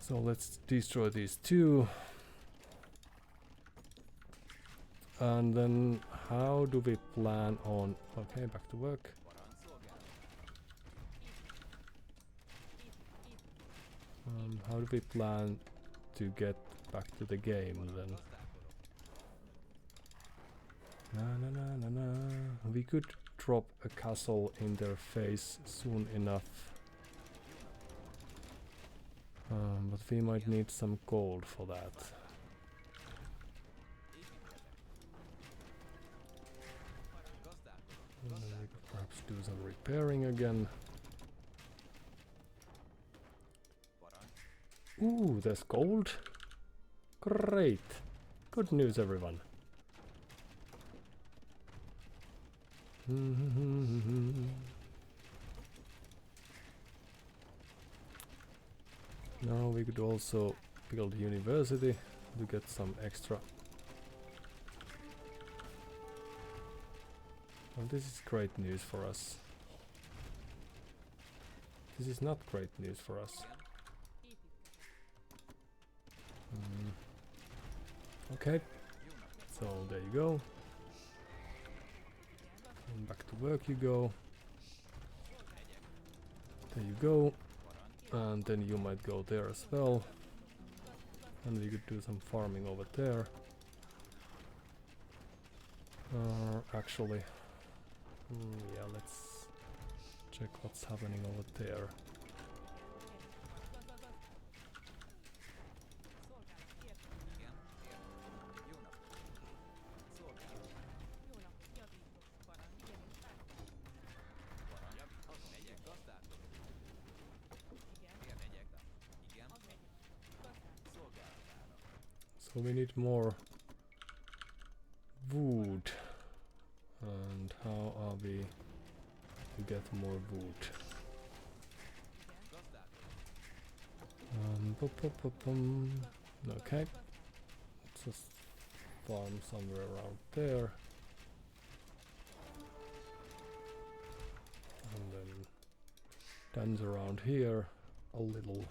So let's destroy these two. And then how do we plan on... Okay, back to work. How do we plan to get back to the game then. Na na na na na. We could drop a castle in their face soon enough. But we might need some gold for that. And then we could perhaps do some repairing again. Ooh, there's gold. Great. Good news, everyone. Now we could also build university to get some extra. Well, this is great news for us. This is not great news for us. Okay, so there you go. And back to work you go. There you go. And then you might go there as well. And we could do some farming over there. Actually, yeah, let's check what's happening over there. So we need more wood. And how are we to get more wood? Okay. Let's just farm somewhere around there. And then dance around here a little.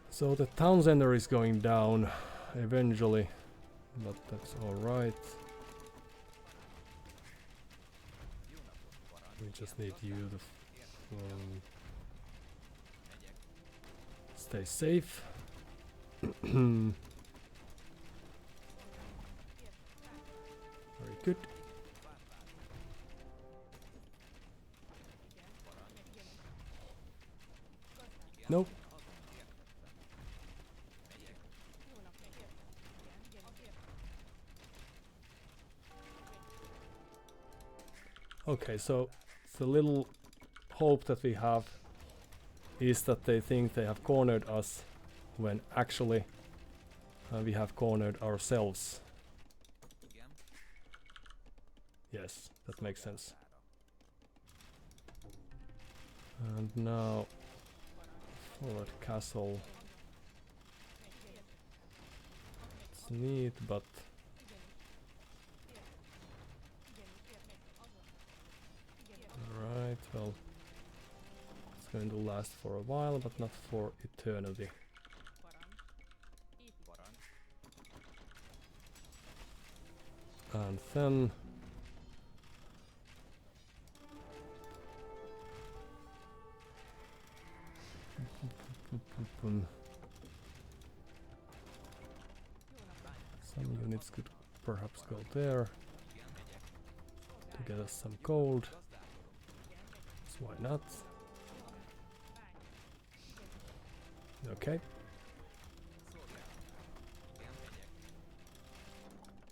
So the town center is going down eventually, but that's alright. We just need you to stay safe. Very good. Nope. Okay, so the little hope that we have is that they think they have cornered us when actually we have cornered ourselves. Yes, that makes sense. And now forward castle. It's neat, but alright, well, it's going to last for a while, but not for eternity. And then some units could perhaps go there to get us some gold. So why not? Okay.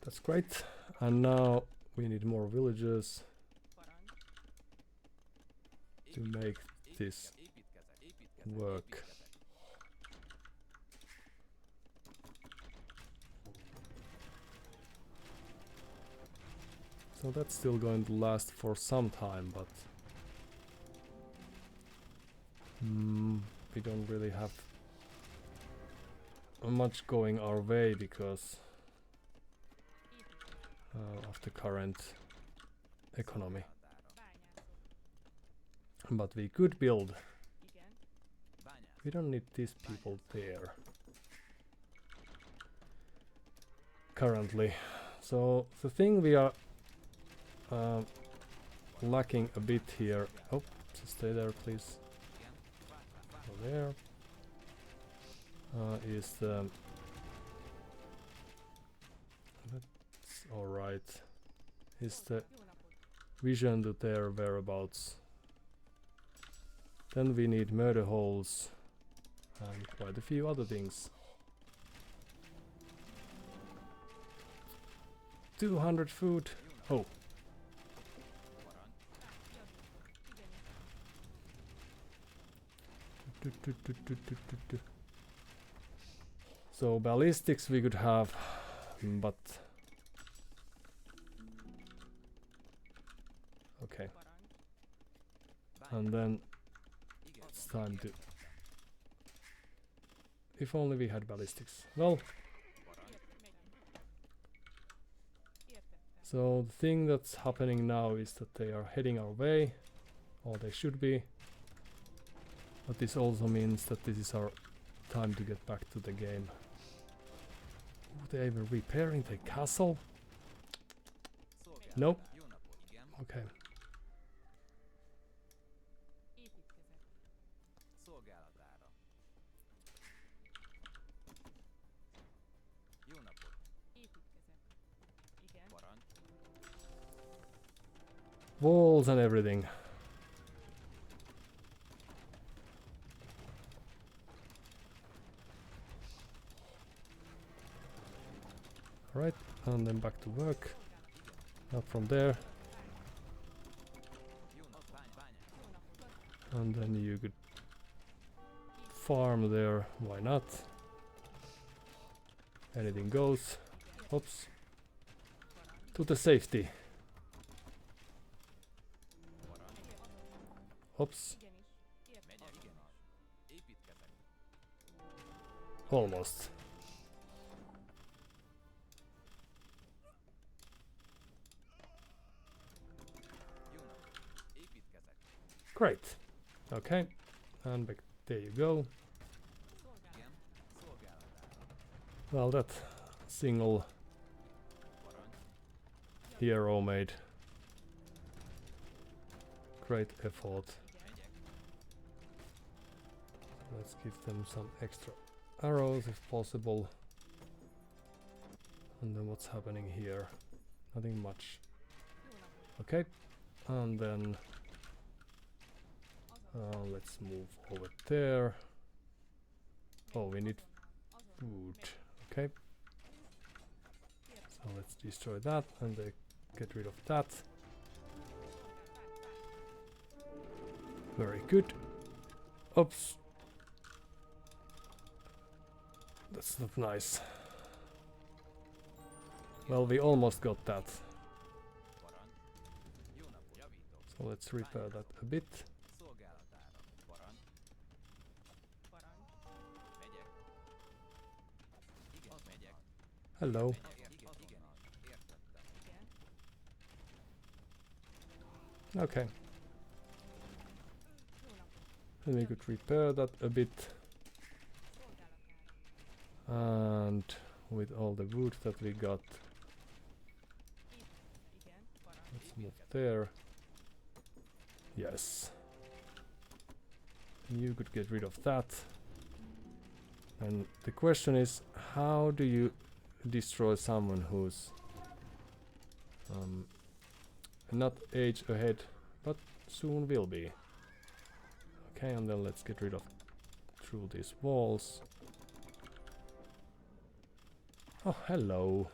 That's great. And now we need more villagers to make this work. So that's still going to last for some time, but we don't really have much going our way because of the current economy. But we could build. We don't need these people there currently. So the thing we are lacking a bit here. Oh, so stay there, please. Go there. is the... That's alright. Is the vision to their whereabouts. Then we need murder holes and quite a few other things. 200 food. Oh. So ballistics we could have, but okay. And then it's time to... If only we had ballistics. Well, so the thing that's happening now is that they are heading our way, or they should be. But this also means that this is our time to get back to the game. Oh, they were repairing the castle? Nope. Okay. Walls and everything. Right, and then back to work. Not from there. And then you could farm there, why not? Anything goes. Oops. To the safety. Oops. Almost. Great. Okay. And back there you go. Well, that single hero made great effort. Let's give them some extra arrows if possible. And then what's happening here? Nothing much. Okay. And then let's move over there. Oh, we need food. Okay. So let's destroy that and get rid of that. Very good. Oops. That's not nice. Well, we almost got that. So let's repair that a bit. Hello. Okay. And we could repair that a bit. And with all the wood that we got, let's move there. Yes. You could get rid of that. And the question is, how do you destroy someone who's not age ahead, but soon will be? Okay, and then let's get rid of through these walls. Oh, hello.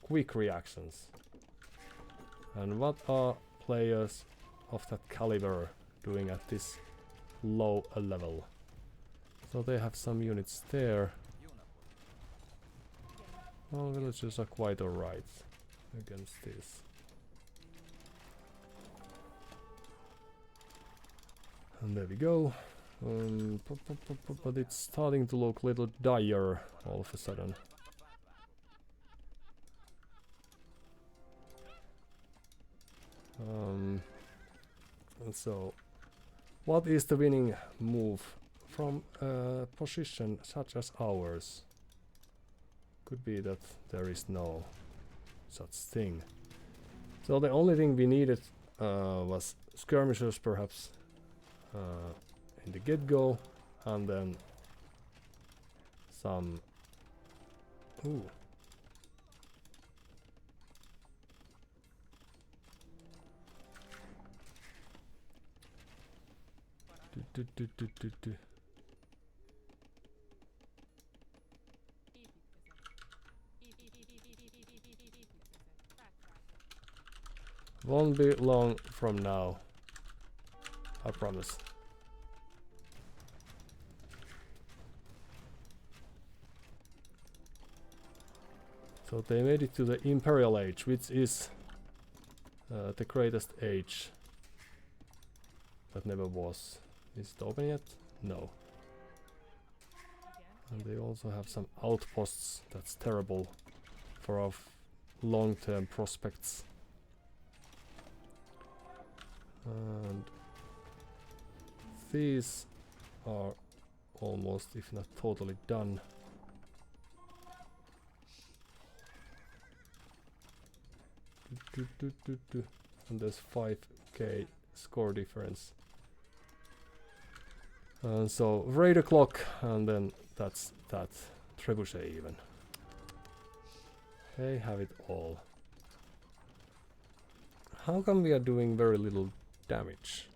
Quick reactions. And what are players of that caliber doing at this low a level? So they have some units there. Well, villagers are quite alright against this. And there we go. But it's starting to look a little dire all of a sudden. And so, what is the winning move from a position such as ours? Could be that there is no such thing. So the only thing we needed was skirmishers, perhaps, in the get-go, and then some... Ooh. Do. Won't be long from now, I promise. So they made it to the Imperial Age, which is the greatest age that never was. Is it open yet? No. And they also have some outposts. That's terrible for our long-term prospects. And these are almost, if not totally, done. And there's 5k score difference. And so raid o'clock, and then that's that. Trebuchet even. They have it all. How come we are doing very little damage?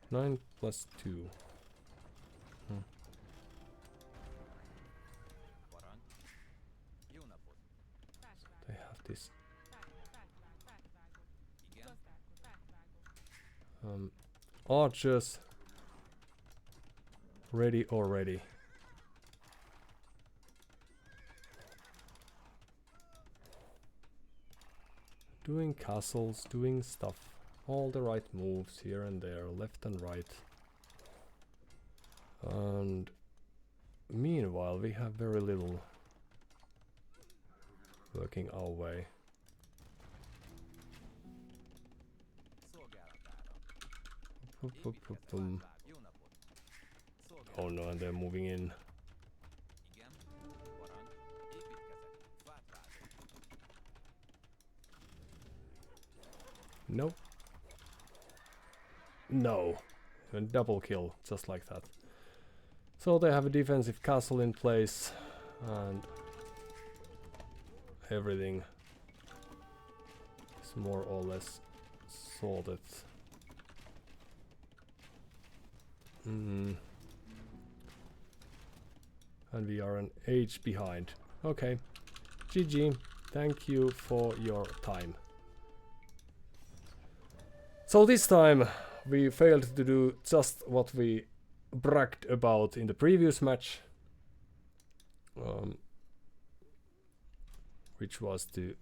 9 plus 2. They have this. Archers ready already. Doing castles, doing stuff. All the right moves here and there, left and right. And meanwhile we have very little working our way. Oh no, and they're moving in. Nope. No. A double kill, just like that. So they have a defensive castle in place, and everything is more or less sorted. And we are an age behind. Okay. GG. Thank you for your time. So this time we failed to do just what we bragged about in the previous match. Which was to...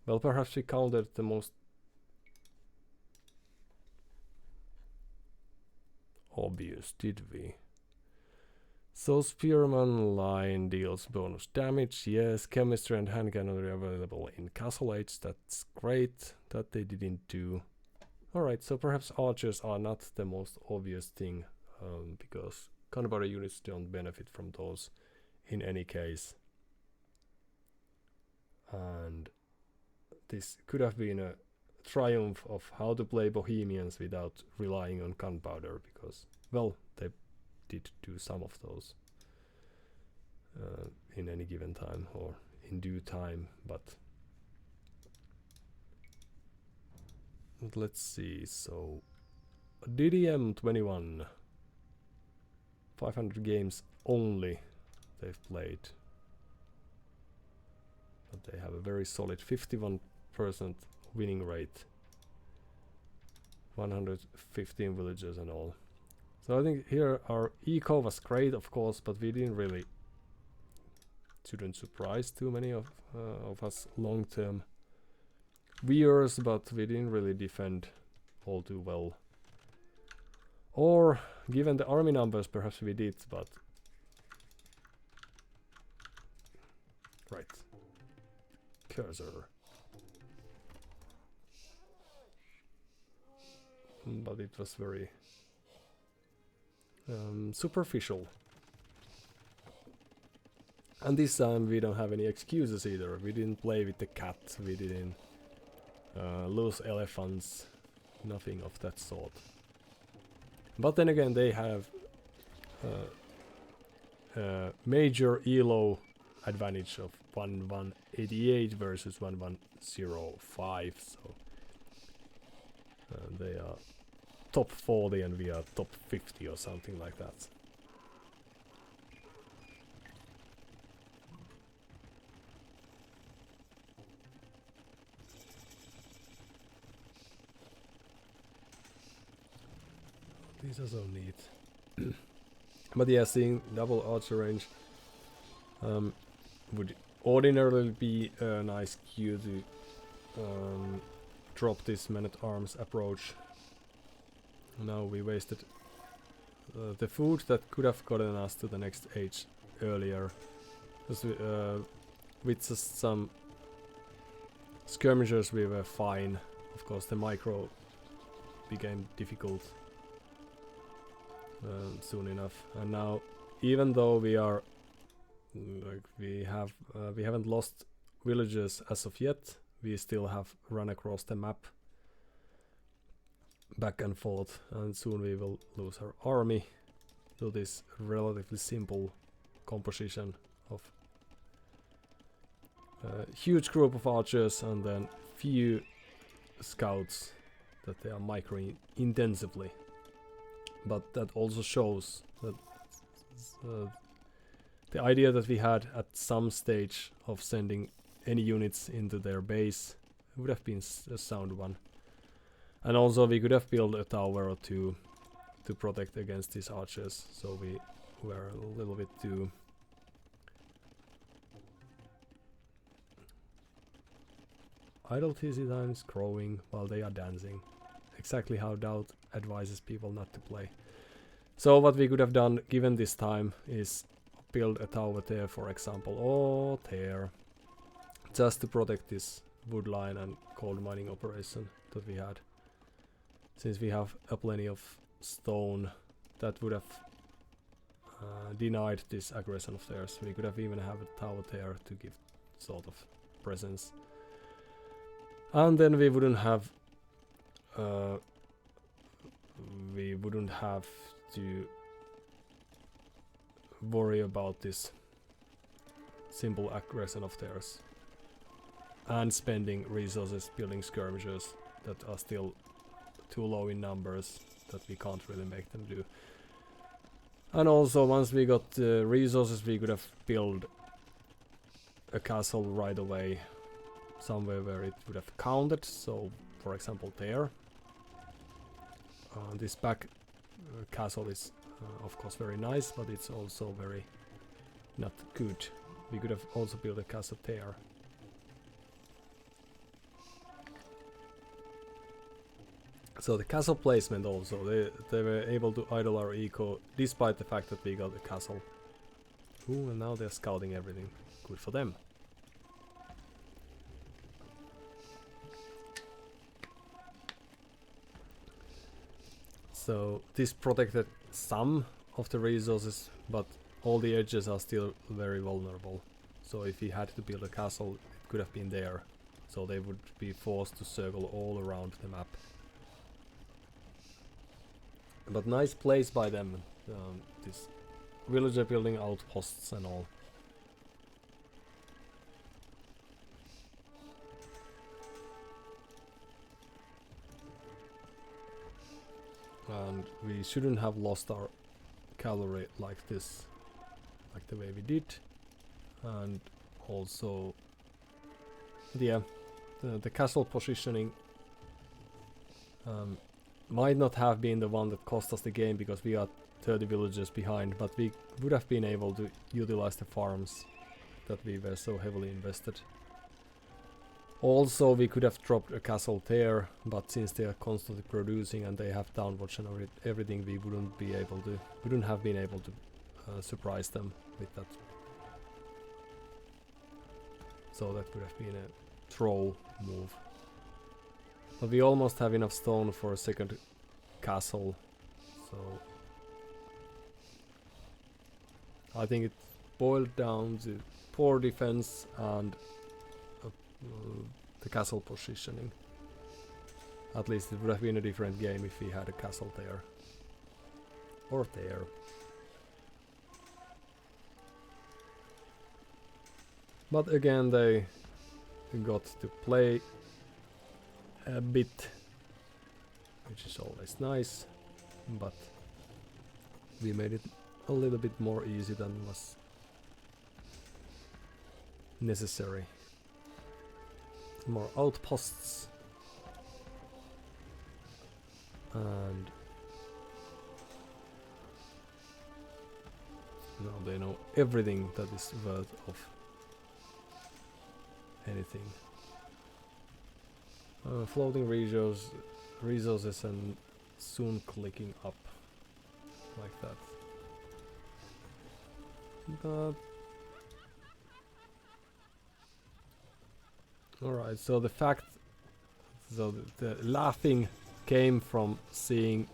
well, perhaps we countered the most obvious, did we? So Spearman line deals bonus damage, yes. Chemistry and hand cannon are available in Castle Age, that's great. That they didn't do. Alright, so perhaps archers are not the most obvious thing, because Canberra units don't benefit from those in any case. And this could have been a triumph of how to play Bohemians without relying on gunpowder, because, well, they did do some of those in any given time or in due time, but let's see. So DDM 21, 500 games only they've played, but they have a very solid 51% winning rate, 115 villagers and all. So I think here our eco was great, of course, but we didn't really, shouldn't surprise too many of us long-term viewers, but we didn't really defend all too well. Or, given the army numbers, perhaps we did, but... Right. Cursor. But it was very... superficial. And this time we don't have any excuses either. We didn't play with the cat, we didn't lose elephants, nothing of that sort. But then again, they have major elo advantage of 1188 versus 1105. So they are top 40 and we are top 50 or something like that. These are so neat. But yeah, seeing double archer range would ordinarily be a nice cue to drop this man-at-arms approach. Now we wasted the food that could have gotten us to the next age earlier. With just some skirmishers we were fine. Of course the micro became difficult soon enough, and now even though we are we haven't lost villages as of yet, we still have run across the map back and forth, and soon we will lose our army to this relatively simple composition of a huge group of archers and then few scouts that they are microing intensively. But that also shows that the idea that we had at some stage of sending any units into their base would have been a sound one. And also we could have built a tower or two to protect against these archers, so we were a little bit too idle TC times growing while they are dancing. Exactly how Doubt advises people not to play. So what we could have done given this time is build a tower there, for example, or there, just to protect this wood line and coal mining operation that we had. Since we have a plenty of stone, that would have denied this aggression of theirs. We could have even have a tower there to give sort of presence. And then we wouldn't have to worry about this simple aggression of theirs and spending resources building skirmishers that are still too low in numbers that we can't really make them do. And also once we got the resources, we could have built a castle right away somewhere where it would have counted. So for example there. This back castle is of course very nice, but it's also very not good. We could have also built a castle there. So the castle placement also, they were able to idle our eco despite the fact that we got a castle. Ooh, and now they're scouting everything. Good for them. So this protected some of the resources, but all the edges are still very vulnerable. So if we had to build a castle, it could have been there. So they would be forced to circle all around the map. But nice place by them, this villager building outposts and all. And we shouldn't have lost our cavalry like this, like the way we did. And also, yeah, the castle positioning might not have been the one that cost us the game because we are 30 villages behind, but we would have been able to utilize the farms that we were so heavily invested. Also, we could have dropped a castle there, but since they are constantly producing and they have downwatch and everything, we wouldn't have been able to surprise them with that. So that would have been a throw move. But we almost have enough stone for a second castle, so I think it boiled down to poor defense and the castle positioning. At least it would have been a different game if we had a castle there. Or there. But again, they got to play a bit, which is always nice, but we made it a little bit more easy than was necessary. More outposts, and now they know everything that is worth of anything. Floating resources and soon clicking up like that. But alright, so the fact, so the laughing came from seeing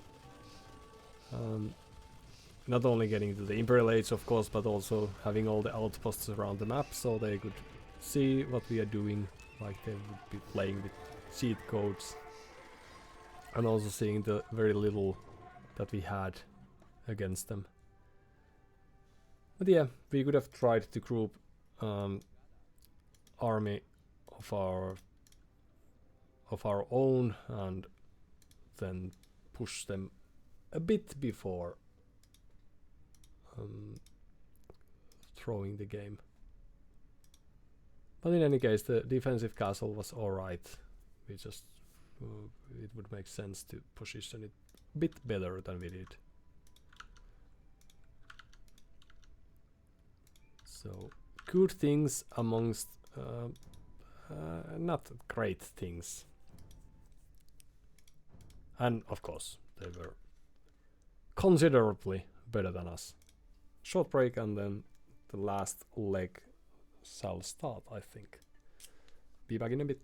not only getting to the Imperial Age, of course, but also having all the outposts around the map, so they could see what we are doing, like they would be playing with cheat codes, and also seeing the very little that we had against them. But yeah, we could have tried to group army of our own and then push them a bit before throwing the game. But in any case, the defensive castle was alright. We just it would make sense to position it a bit better than we did. So good things amongst not great things. And of course, they were considerably better than us. Short break and then the last leg shall start, I think. Be back in a bit.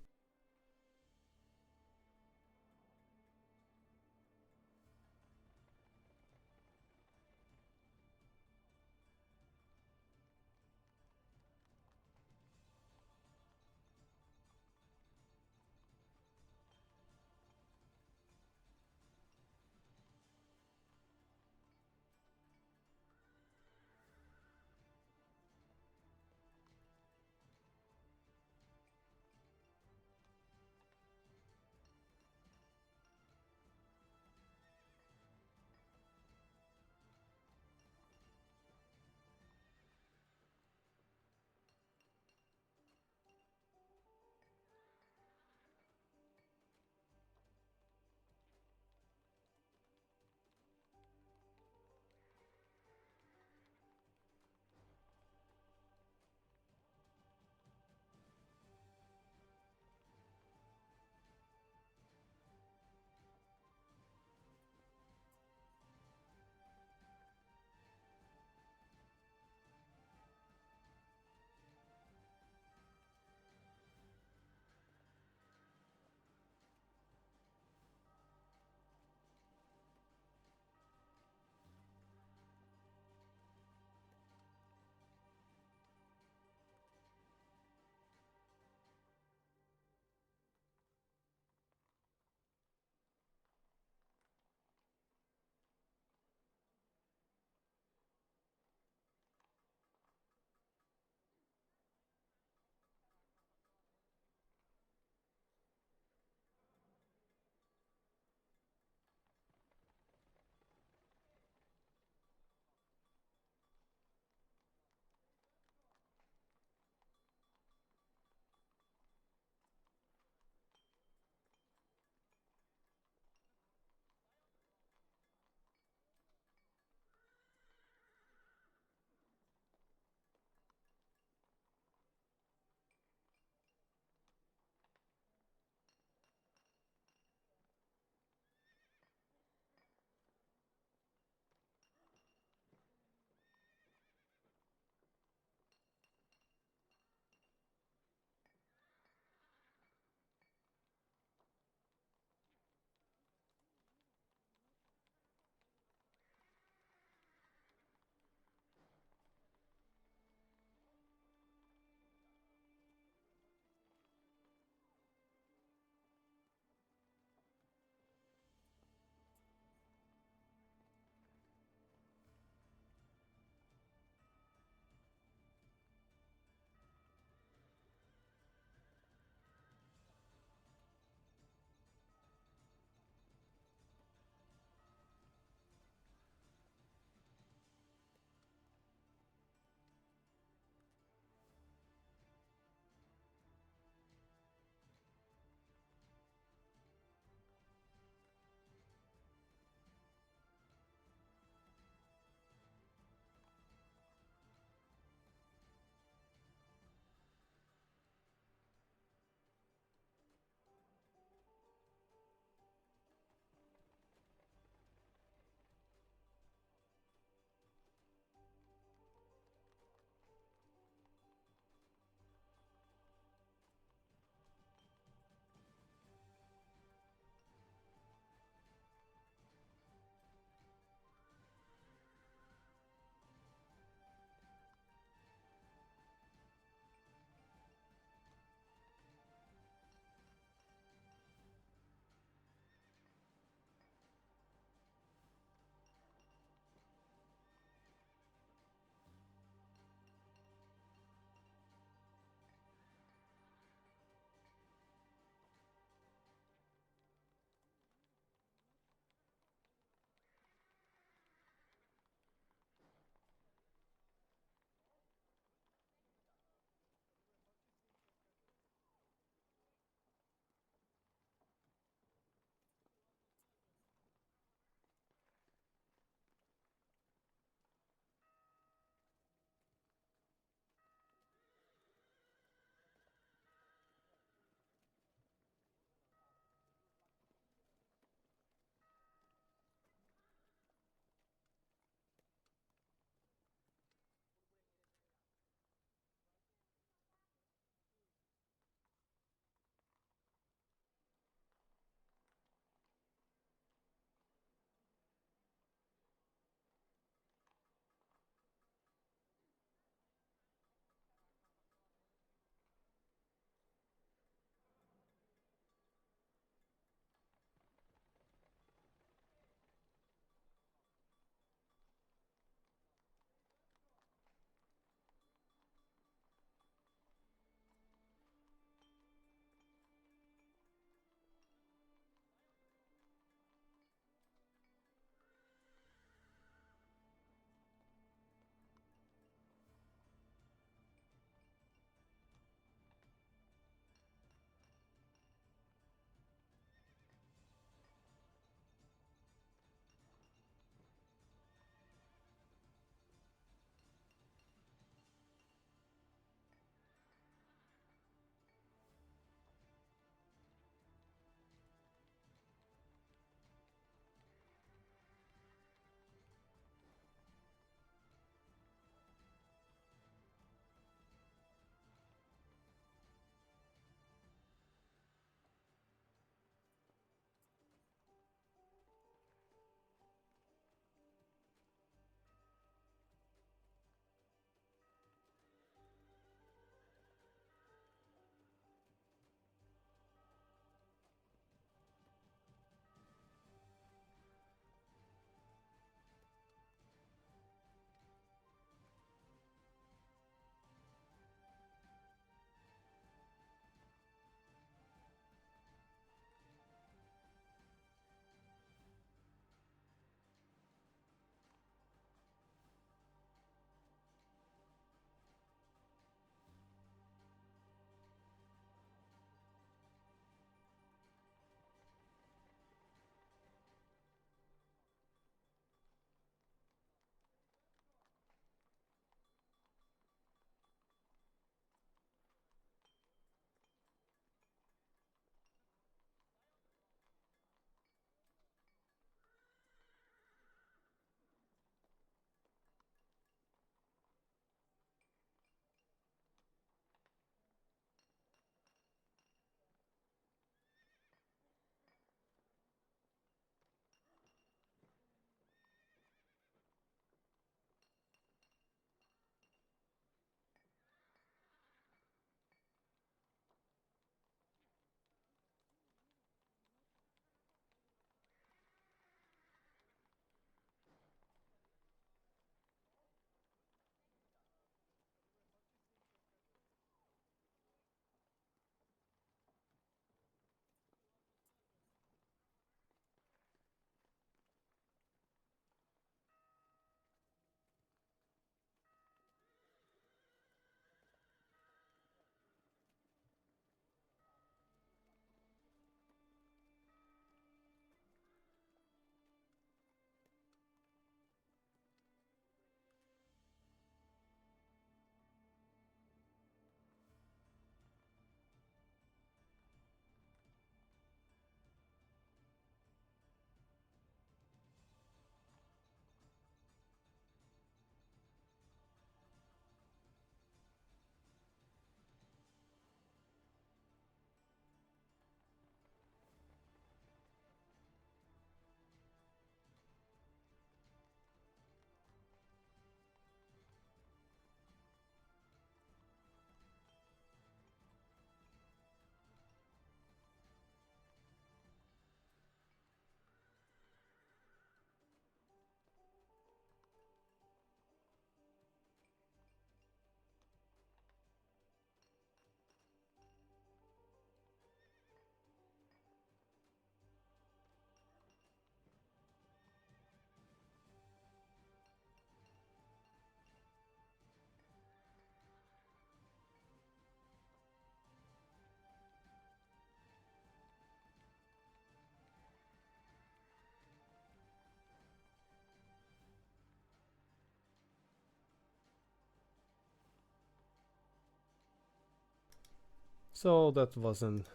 So that wasn't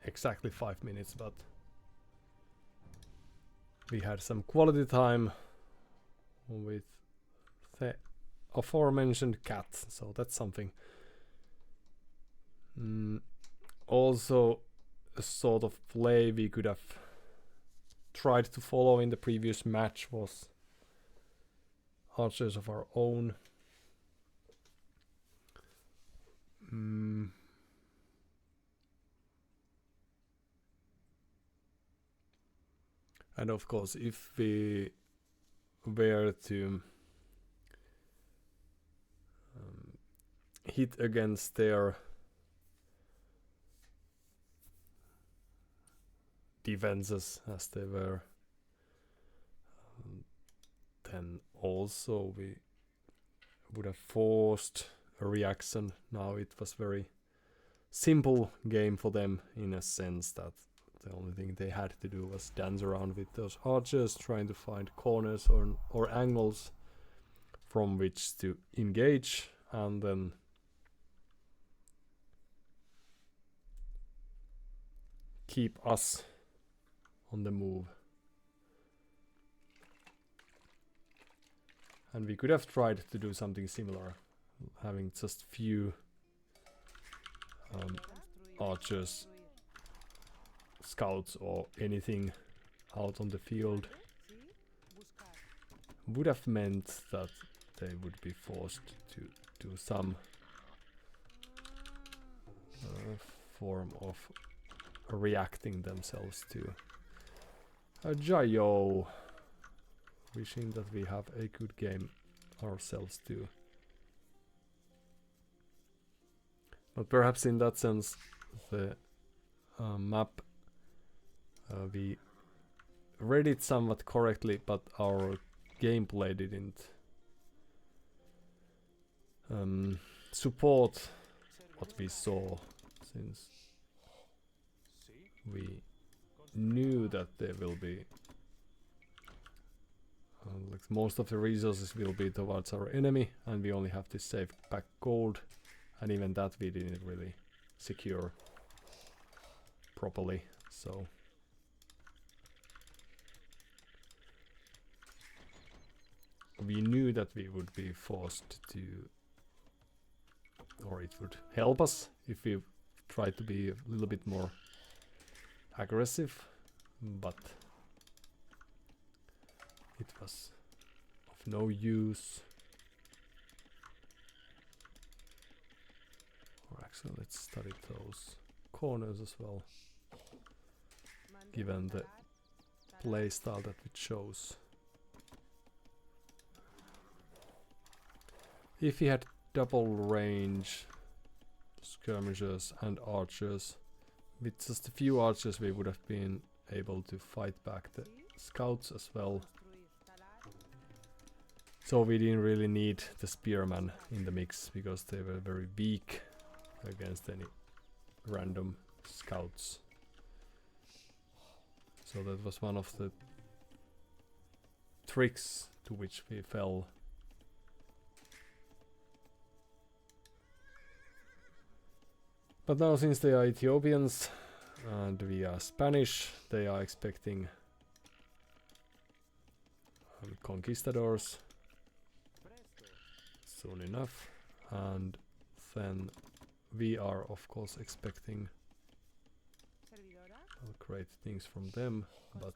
exactly 5 minutes, but we had some quality time with the aforementioned cat, so that's something. Also, a sort of play we could have tried to follow in the previous match was archers of our own. And of course, if we were to hit against their defenses as they were, then also we would have forced a reaction. Now it was very simple game for them in a sense that the only thing they had to do was dance around with those archers, trying to find corners or angles from which to engage, and then keep us on the move. And we could have tried to do something similar, having just few archers, scouts or anything out on the field. Would have meant that they would be forced to do some form of reacting themselves to a Jayo. Wishing that we have a good game ourselves too. But perhaps in that sense, the map, we read it somewhat correctly, but our gameplay didn't support what we saw, since we knew that there will be like most of the resources will be towards our enemy, and we only have to save back gold, and even that we didn't really secure properly, so we knew that we would be forced to, or it would help us if we try to be a little bit more aggressive, but it was of no use. Or actually, let's study those corners as well, given the playstyle that we chose. If we had double range skirmishers and archers, with just a few archers we would have been able to fight back the scouts as well. So we didn't really need the spearmen in the mix, because they were very weak against any random scouts. So that was one of the tricks to which we fell. But now, since they are Ethiopians and we are Spanish, they are expecting conquistadors soon enough, and then we are of course expecting great things from them, but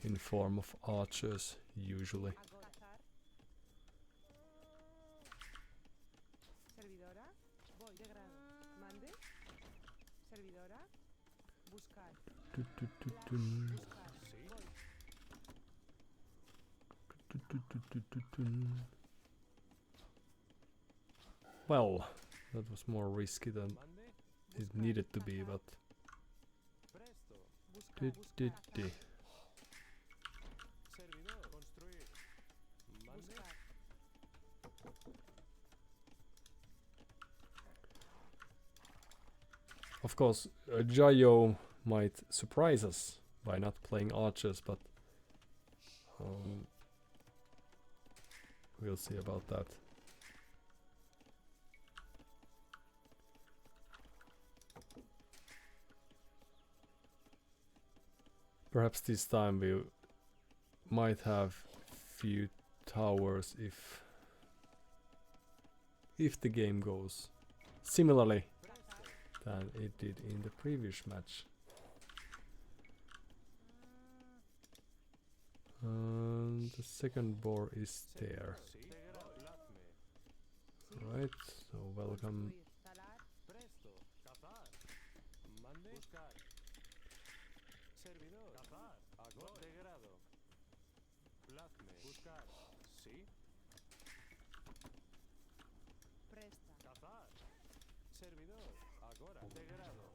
in form of archers usually. Well, that was more risky than it needed to be, but of course, Jayo might surprise us by not playing archers, but we'll see about that. Perhaps this time we might have few towers if the game goes similarly than it did in the previous match. And the second boar is there. Right, so welcome.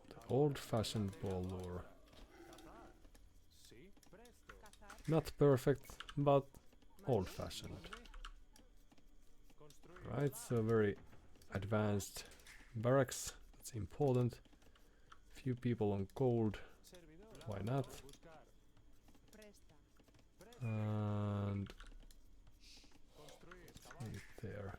The old-fashioned ball lure. Not perfect, but old-fashioned. Right, so very advanced barracks. That's important. Few people on gold. Why not? And leave it there.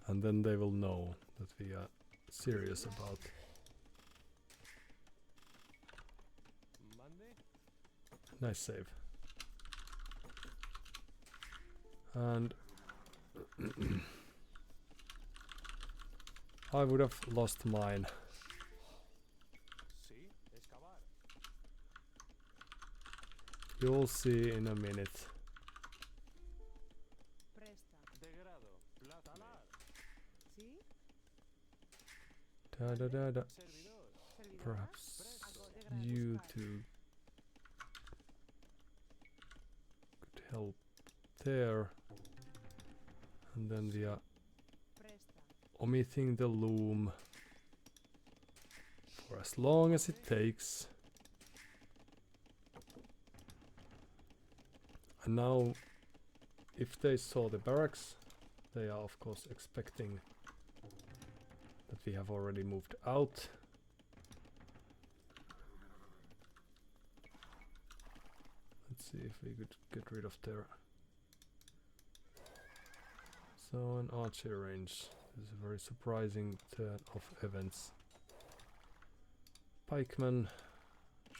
And then they will know that we are serious about. Nice save. And I would have lost mine. You'll see in a minute. Da da da da. Perhaps you two could help there. And then we are omitting the loom for as long as it takes. And now, if they saw the barracks, they are of course expecting that we have already moved out. Let's see if we could get rid of their... So an archer range. This is a very surprising turn of events. Pikeman.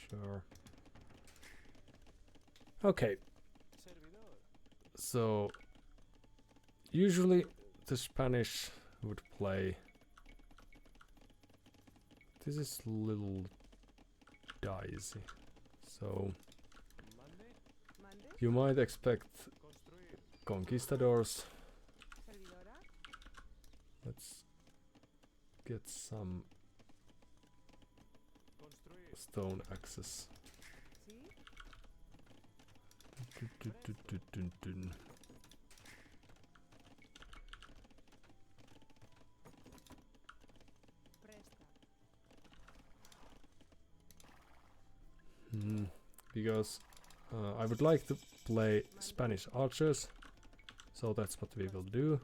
Sure. Okay. So usually the Spanish would play. This is a little dicey. So you might expect conquistadors. Let's get some stone axes. Because I would like to play Spanish archers, so that's what we will do.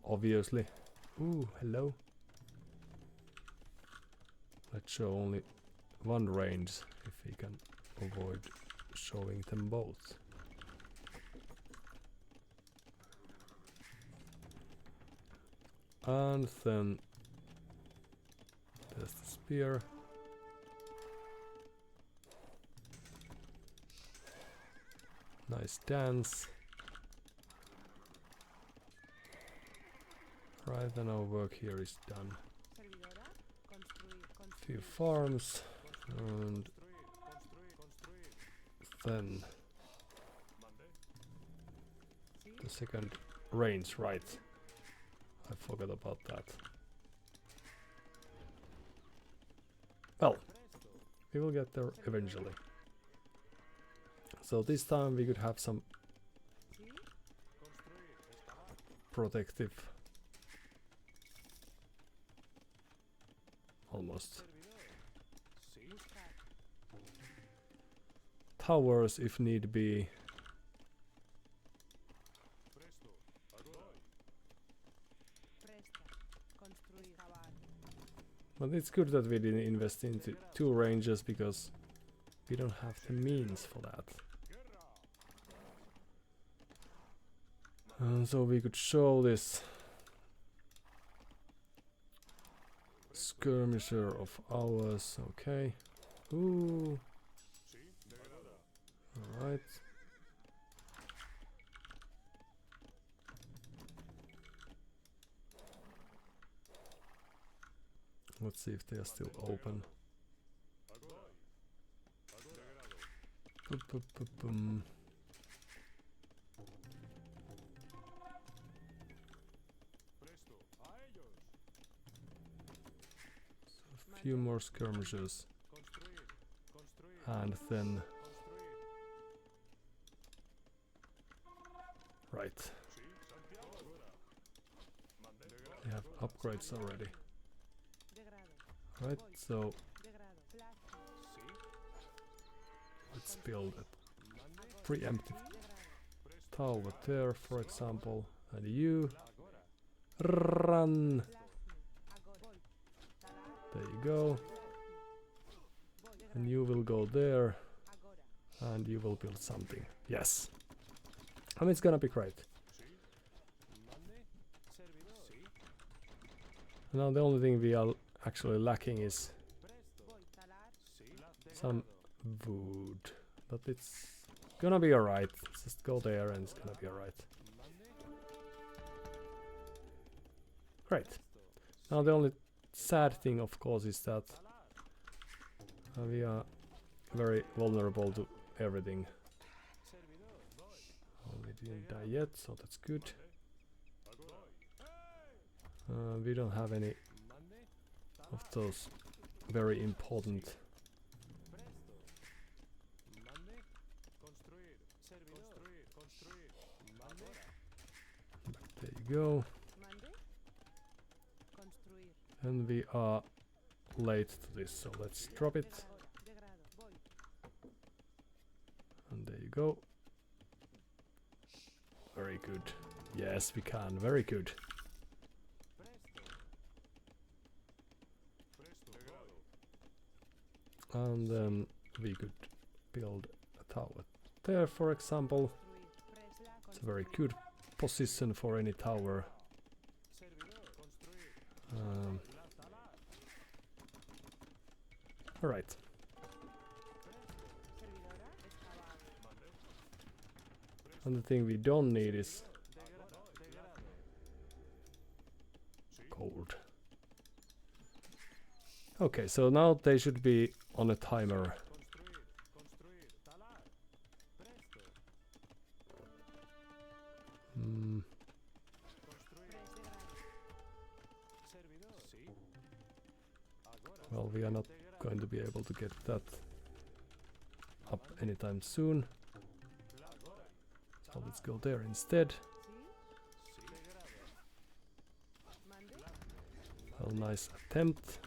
Obviously. Ooh, hello. Let's show only one range if we can avoid showing them both. And then there's the spear. Nice dance. Right, then our work here is done. Few farms and then the second range, right. I forgot about that. Well, we will get there eventually. So this time we could have some protective, almost, towers if need be. But it's good that we didn't invest into 2 ranges because we don't have the means for that. So we could show this skirmisher of ours. Okay. Ooh. Alright. Let's see if they are still open. Boom. So a few more skirmishes. And then... Right. We have upgrades already. Right, so let's build a preemptive tower there, for example, and you run. There you go. And you will go there, and you will build something. Yes. I mean, it's gonna be great. Now the only thing we are actually lacking is some wood, but it's gonna be alright. Just go there and it's gonna be alright. Great. Now the only sad thing, of course, is that we are very vulnerable to everything. We didn't die yet, so that's good. We don't have any of those very important there you go. And we are late to this, so let's drop it. And there you go. Very good. Yes, we can. Very good. And then we could build a tower there, for example. It's a very good position for any tower. Alright. And the thing we don't need is gold. Okay, so now they should be on a timer. Well, we are not going to be able to get that up anytime soon. So let's go there instead. Well, nice attempt.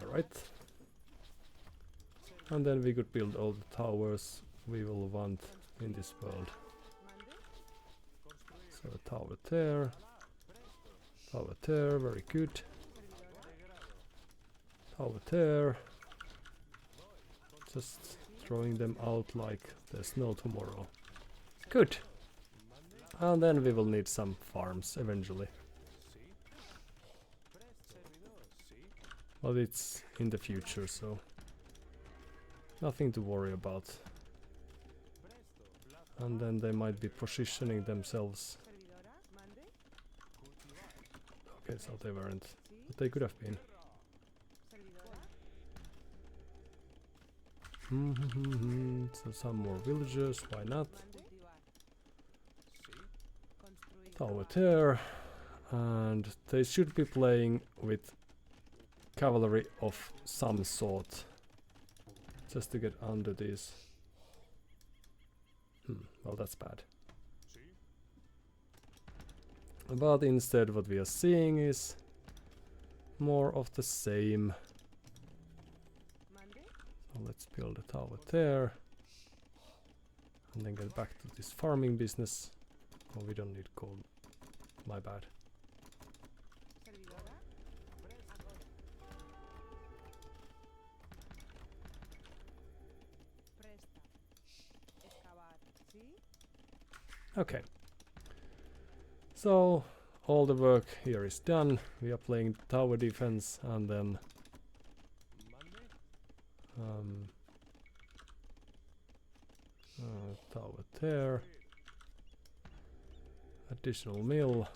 Alright. And then we could build all the towers we will want in this world. So a tower there. Tower there, very good. Tower there. Just throwing them out like there's no tomorrow. Good. And then we will need some farms eventually. But it's in the future, so nothing to worry about. And then they might be positioning themselves. Okay, so they weren't, but they could have been. So some more villagers, why not? Tower there, and they should be playing with cavalry of some sort, just to get under these. Well, that's bad. But instead what we are seeing is more of the same. So let's build a tower there. And then get back to this farming business. Oh, we don't need coal. My bad. Okay. So all the work here is done. We are playing tower defense and then tower there. Additional mill.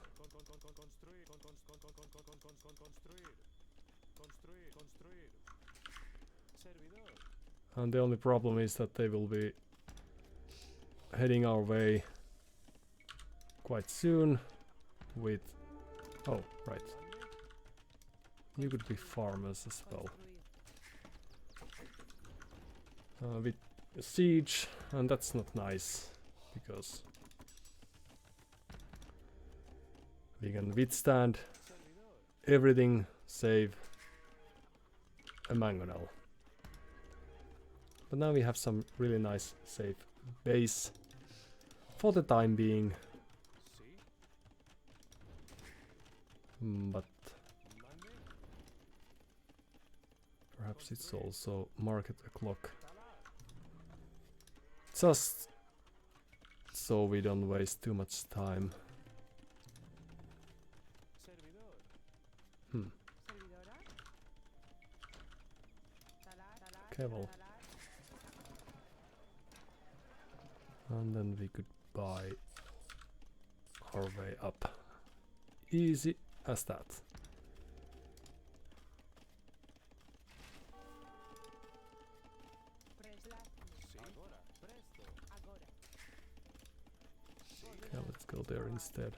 And the only problem is that they will be heading our way quite soon with... Oh, right. You could be farmers as well. With a siege, and that's not nice, because we can withstand everything save a mangonel. But now we have some really nice safe base for the time being. But perhaps it's also market o'clock. Just so we don't waste too much time. Kevel. And then we could buy our way up. Easy as that. Okay, let's go there instead.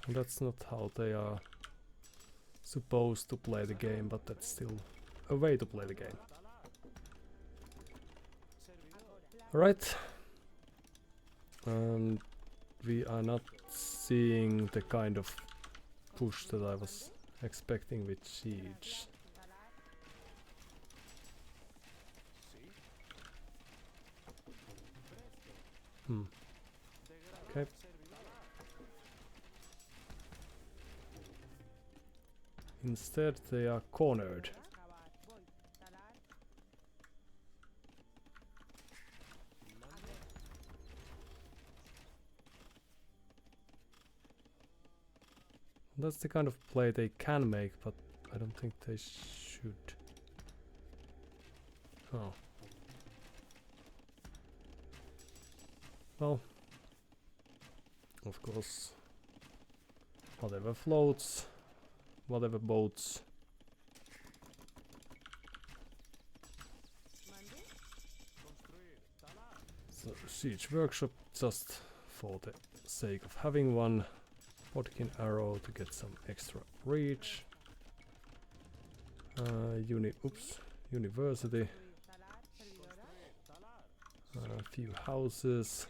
That's not how they are supposed to play the game, but that's still a way to play the game. Alright. And we are not seeing the kind of push that I was expecting with siege. Okay. Instead, they are cornered. That's the kind of play they can make, but I don't think they should. Oh. Well, of course, whatever floats, whatever boats. So siege workshop just for the sake of having one. Bodkin arrow to get some extra reach. University. A few houses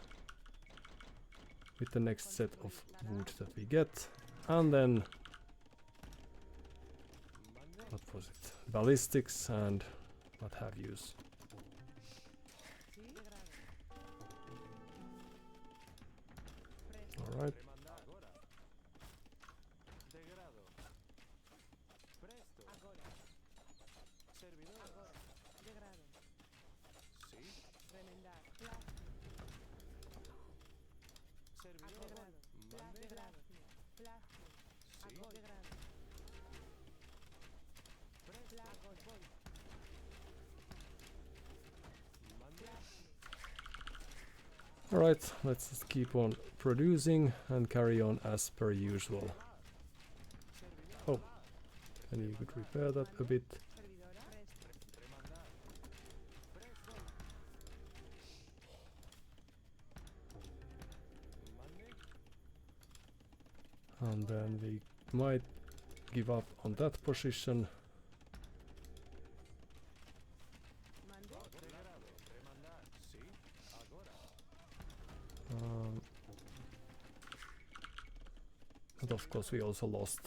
with the next set of wood that we get, and then what was it? Ballistics and what have yous. All right. Alright, let's just keep on producing and carry on as per usual. Oh, and you could repair that a bit. And then we might give up on that position. But of course we also lost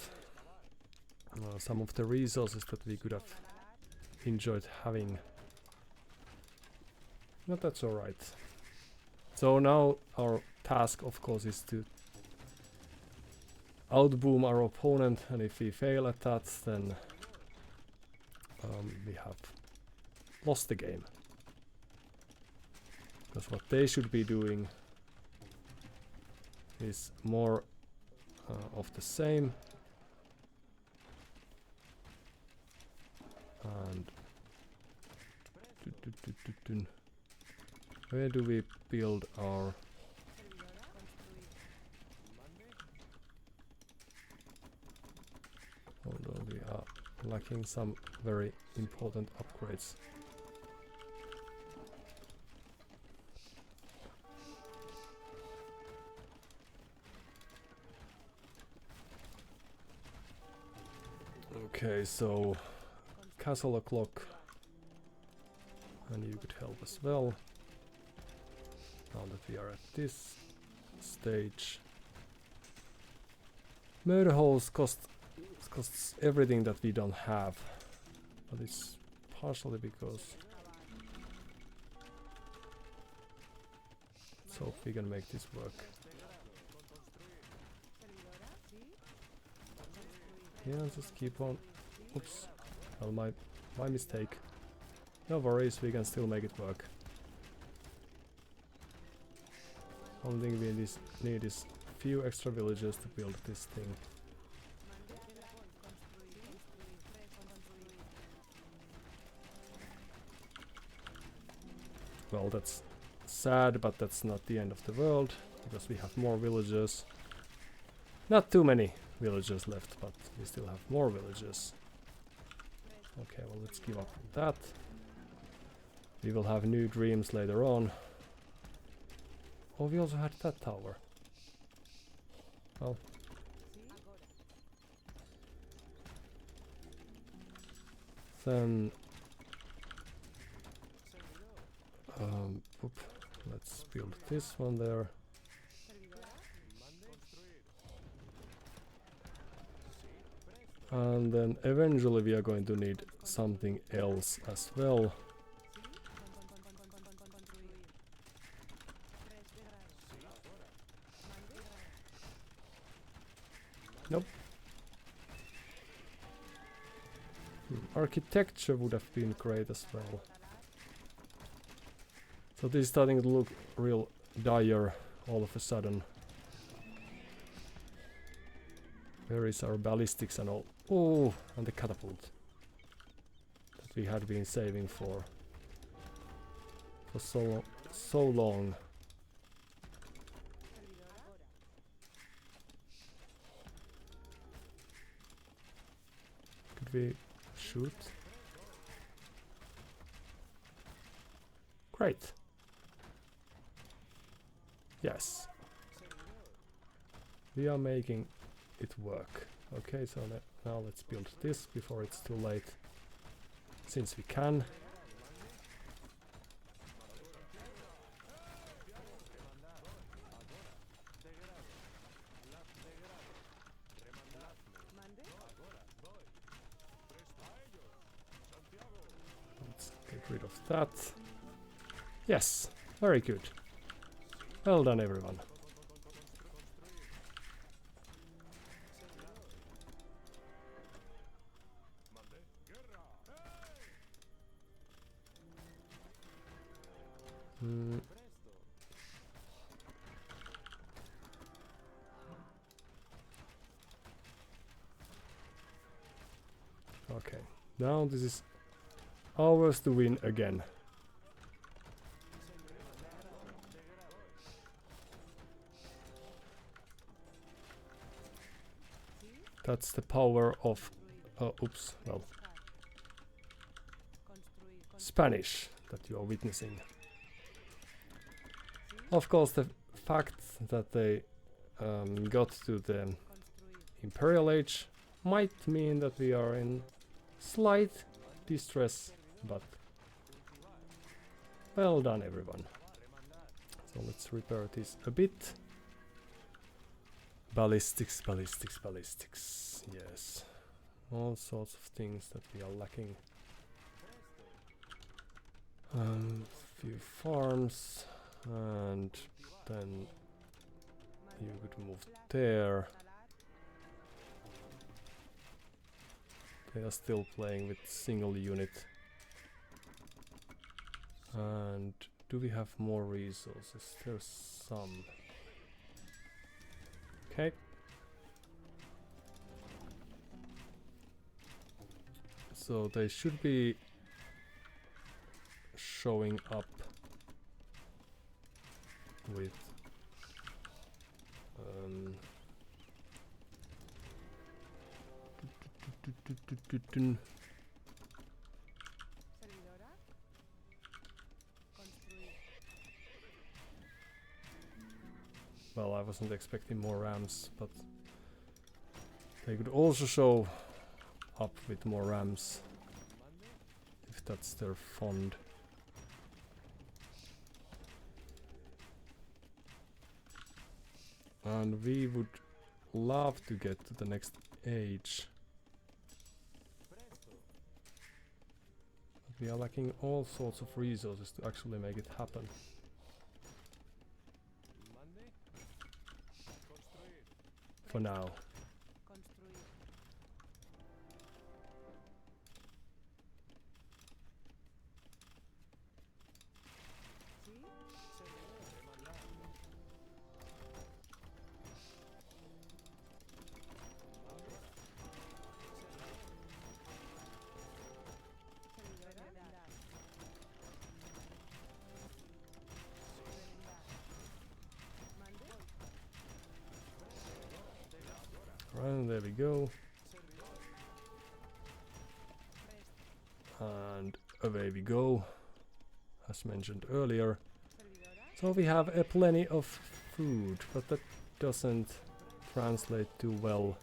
some of the resources that we could have enjoyed having. But that's alright. So now our task of course is to outboom our opponent, and if we fail at that, then we have lost the game. Because what they should be doing is more of the same. And where do we build our... Although we are lacking some very important upgrades. Okay, so castle o'clock, and you could help as well. Now that we are at this stage, murder holes costs everything that we don't have, but it's partially because. Let's hope we can make this work. Yeah, just keep on. Oops. Well, my mistake. No worries, we can still make it work. Only thing we need is a few extra villagers to build this thing. Well, that's sad, but that's not the end of the world, because we have more villagers. Not too many villagers left, but we still have more villagers. Okay, well, let's give up on that. We will have new dreams later on. Oh, we also had that tower. Well. Then... Whoop. Let's build this one there. And then eventually we are going to need something else as well. Nope. Architecture would have been great as well. So this is starting to look real dire all of a sudden. Where is our ballistics and all? Oh, and the catapult that we had been saving for so long. Could we shoot? Great. Yes. We are making it work. Okay, so now let's build this before it's too late. Since we can. Let's get rid of that. Yes, very good. Well done, everyone. Okay, now this is ours to win again. That's the power of, oops, well, Spanish that you are witnessing. Of course, the fact that they got to the Imperial Age might mean that we are in slight distress, but well done, everyone. So let's repair this a bit. Ballistics, ballistics, ballistics. Yes. All sorts of things that we are lacking. Few farms, and then you could move there. They are still playing with single unit. And do we have more resources? There's some. Okay. So they should be showing up with Servidora. Construir. well, I wasn't expecting more rams, but they could also show up with more rams if that's their fond. And we would love to get to the next age. But we are lacking all sorts of resources to actually make it happen. For now. Construir. Sí. Servidora. Mande. And there we go. And away we go, as mentioned earlier. Servidora. So we have a plenty of food, but that doesn't translate too well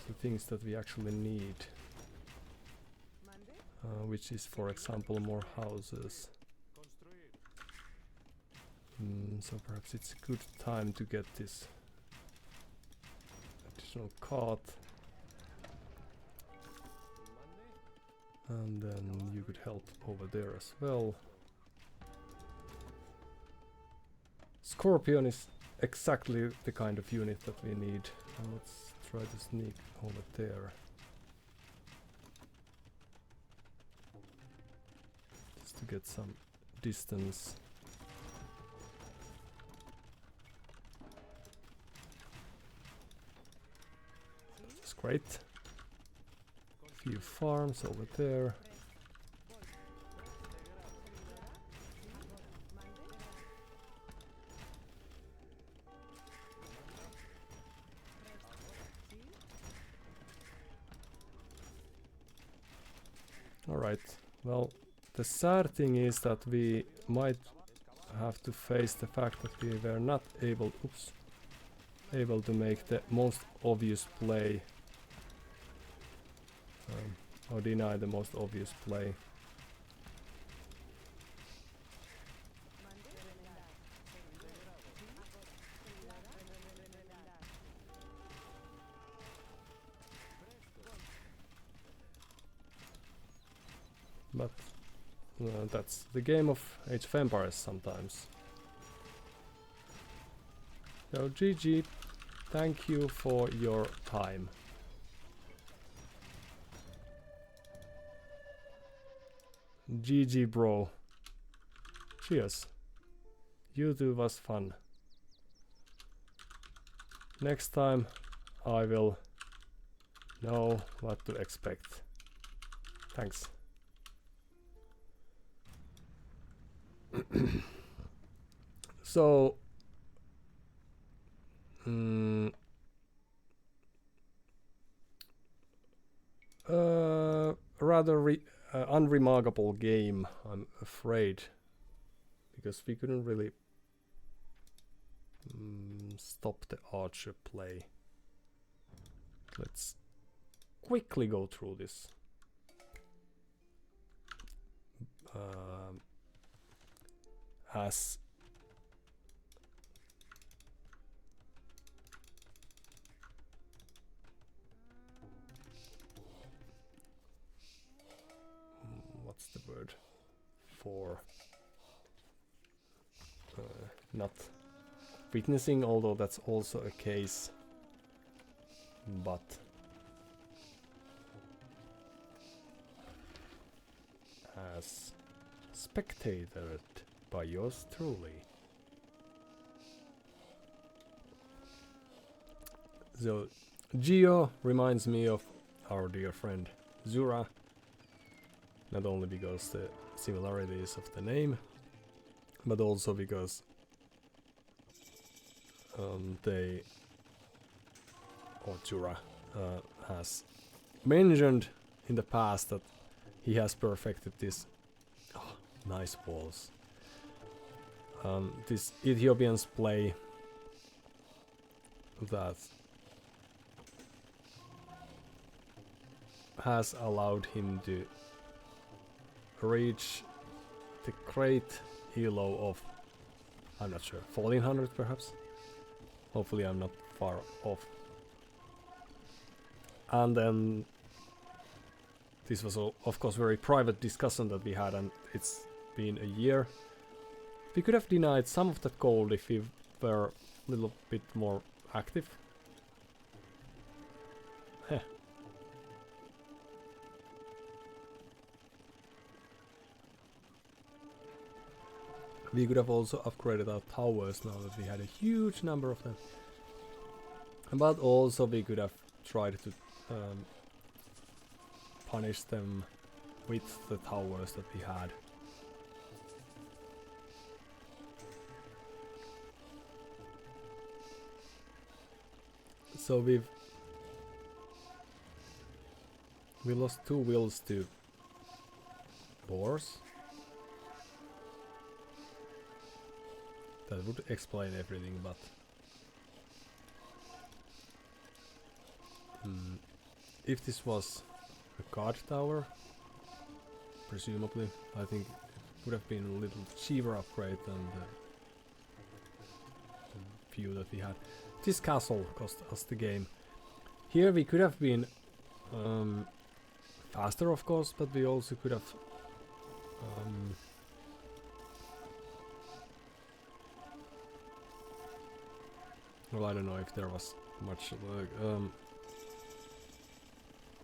to things that we actually need, Mande. which is, for example, more houses. So perhaps it's a good time to get this additional cart. And then you could help over there as well. Scorpion is exactly the kind of unit that we need. And let's try to sneak over there. Just to get some distance. That's great. Few farms over there. Alright, well, the sad thing is that we might have to face the fact that we were not able, able to make the most obvious play, or deny the most obvious play. But that's the game of Age of Empires sometimes. So GG, thank you for your time. GG bro. Cheers. YouTube was fun. Next time I will know what to expect. Thanks. So rather unremarkable game, I'm afraid, because we couldn't really stop the archer play. Let's quickly go through this. As for not witnessing, although that's also a case, but as spectated by yours truly. So Geo reminds me of our dear friend Zura, not only because the similarities of the name, but also because Zura has mentioned in the past that he has perfected this nice walls. This Ethiopian's play that has allowed him to reach the great elo of, I'm not sure, 1400 perhaps? Hopefully I'm not far off. And then this was of course very private discussion that we had, and it's been a year. We could have denied some of that gold if we were a little bit more active. Heh. We could have also upgraded our towers now that we had a huge number of them. But also we could have tried to punish them with the towers that we had. So we lost 2 wills to boars. That would explain everything, but if this was a guard tower, presumably, I think it would have been a little cheaper upgrade than the few that we had. This castle cost us the game. Here we could have been faster, of course, but we also could have well, I don't know if there was much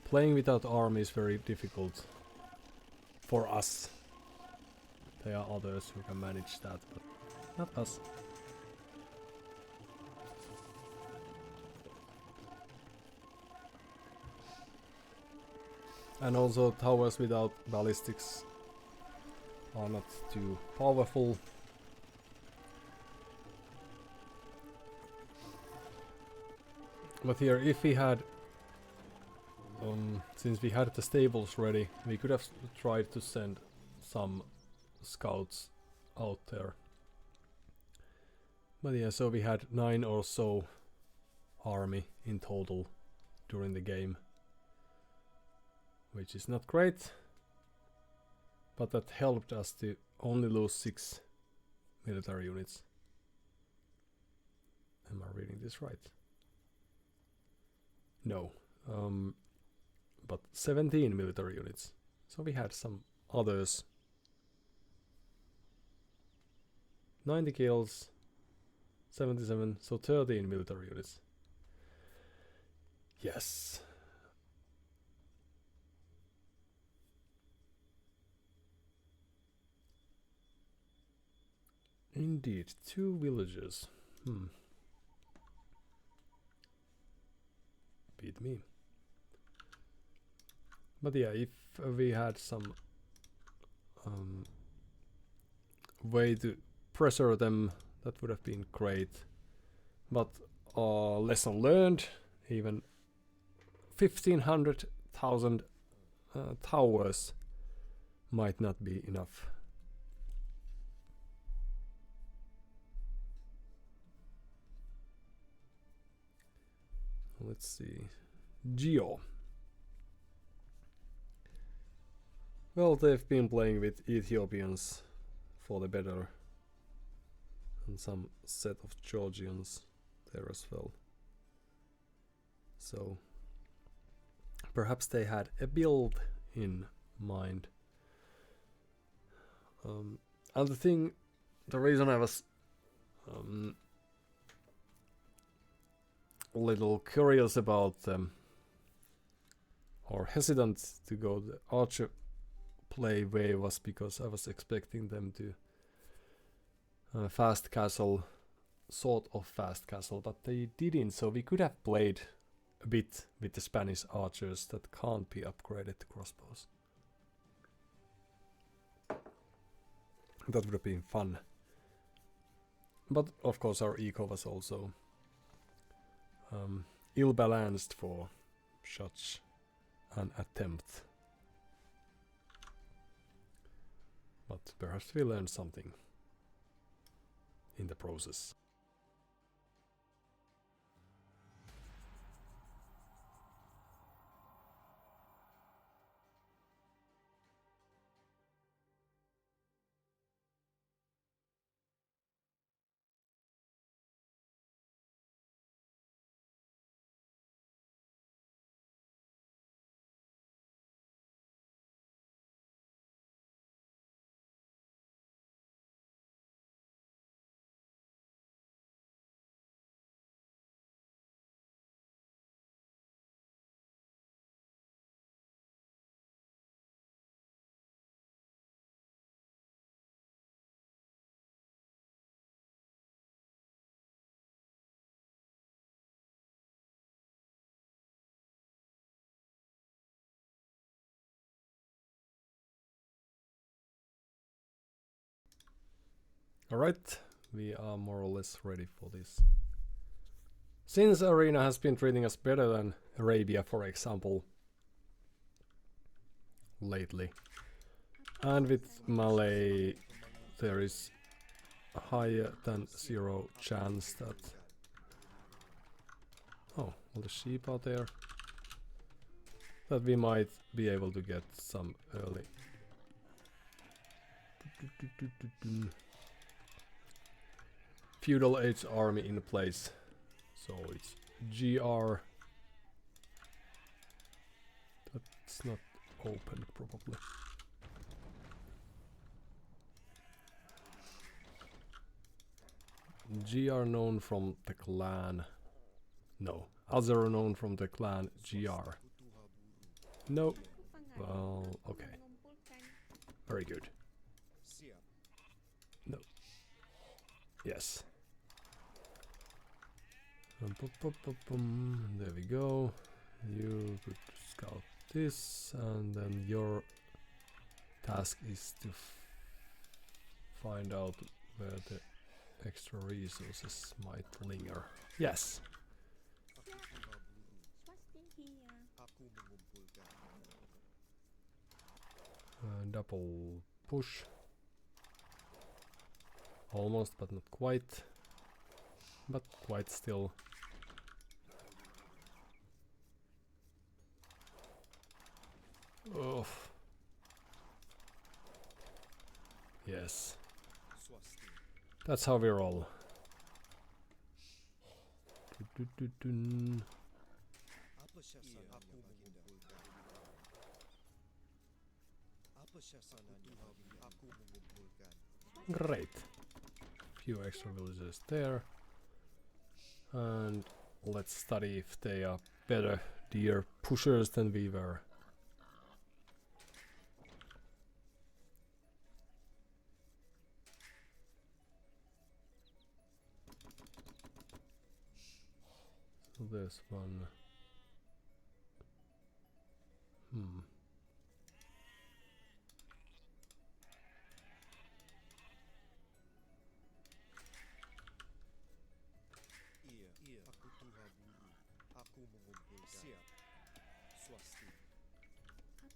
playing without army is very difficult for us. There are others who can manage that, but not us. And also towers without ballistics are not too powerful. But here, if we had, since we had the stables ready, we could have tried to send some scouts out there. But yeah, so we had 9 or so army in total during the game, which is not great, but that helped us to only lose 6 military units. Am I reading this right? No, but 17 military units. So we had some others. 90 kills, 77, so 13 military units. Yes. Indeed, 2 villages. Beat me. But yeah, if we had some way to pressure them, that would have been great. But lesson learned, even 1,500,000 towers might not be enough. Let's see. Geo. Well, they've been playing with Ethiopians for the better, and some set of Georgians there as well. So perhaps they had a build in mind. And the reason I was a little curious about or hesitant to go the archer play way was because I was expecting them to fast castle, sort of fast castle, but they didn't, so we could have played a bit with the Spanish archers that can't be upgraded to crossbows. That would have been fun. But of course our eco was also ill-balanced for such an attempt. But perhaps we learned something in the process. Alright, we are more or less ready for this. Since Arena has been treating us better than Arabia, for example, lately, and with Malay there is a higher than 0 chance that... Oh, all the sheep are there. That we might be able to get some early... feudal age army in place. So it's GR. That's not open probably. GR known from the clan. No. Other known from the clan GR. No. Well, okay. Very good. No. Yes. There we go. You could scout this, and then your task is to find out where the extra resources might linger. Yes. Double push. Almost, but not quite. But quite still. Oh. Yes. That's how we roll. Great. Few extra villagers there. And let's study if they are better deer pushers than we were. So there's one.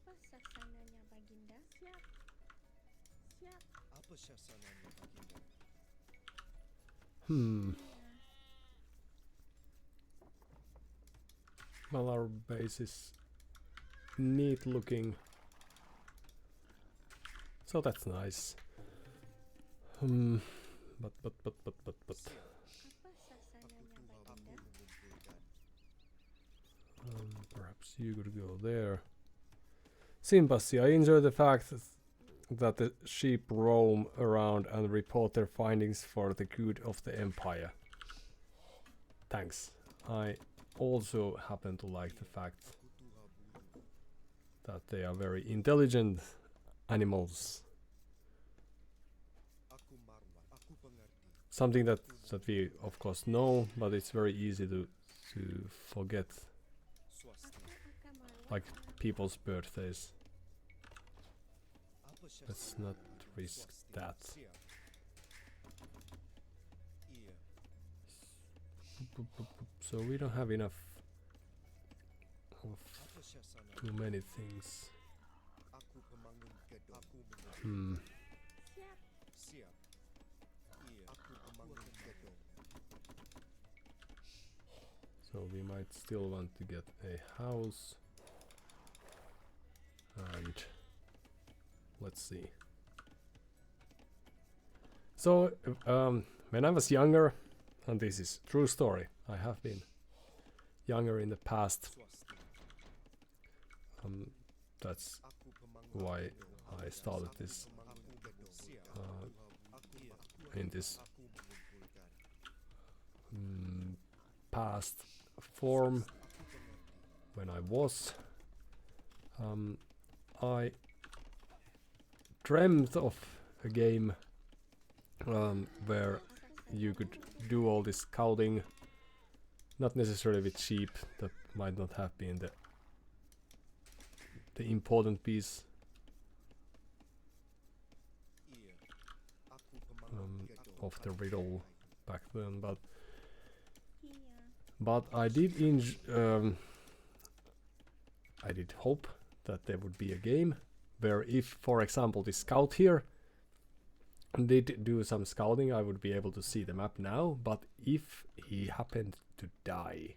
Apa sasananya Baginda? Siap. Siap. Apa sasananya Baginda? Well, our base is neat looking. So that's nice. But. Apa sasananya Baginda? Perhaps you could go there. Sympathy. I enjoy the fact that that the sheep roam around and report their findings for the good of the Empire. Thanks. I also happen to like the fact that they are very intelligent animals. Something that we of course know, but it's very easy to forget, like people's birthdays. Let's not risk that. So we don't have enough of too many things. So we might still want to get a house. And let's see. So when I was younger, and this is true story, I have been younger in the past. That's why I started this in this past form. When I was, I dreamt of a game where you could do all this scouting, not necessarily with sheep, that might not have been the important piece of the riddle back then, but I did I did hope that there would be a game where, if for example the scout here did do some scouting, I would be able to see the map now, but if he happened to die,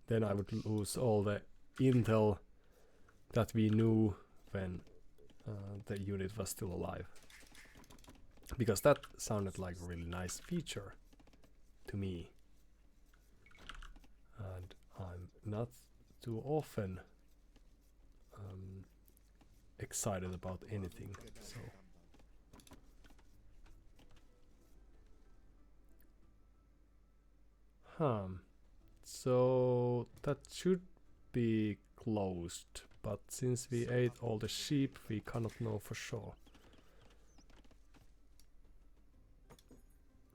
then I would lose all the intel that we knew when the unit was still alive. Because that sounded like a really nice feature to me. And I'm not too often excited about anything, so so that should be closed, but since we ate all the sheep, we cannot know for sure.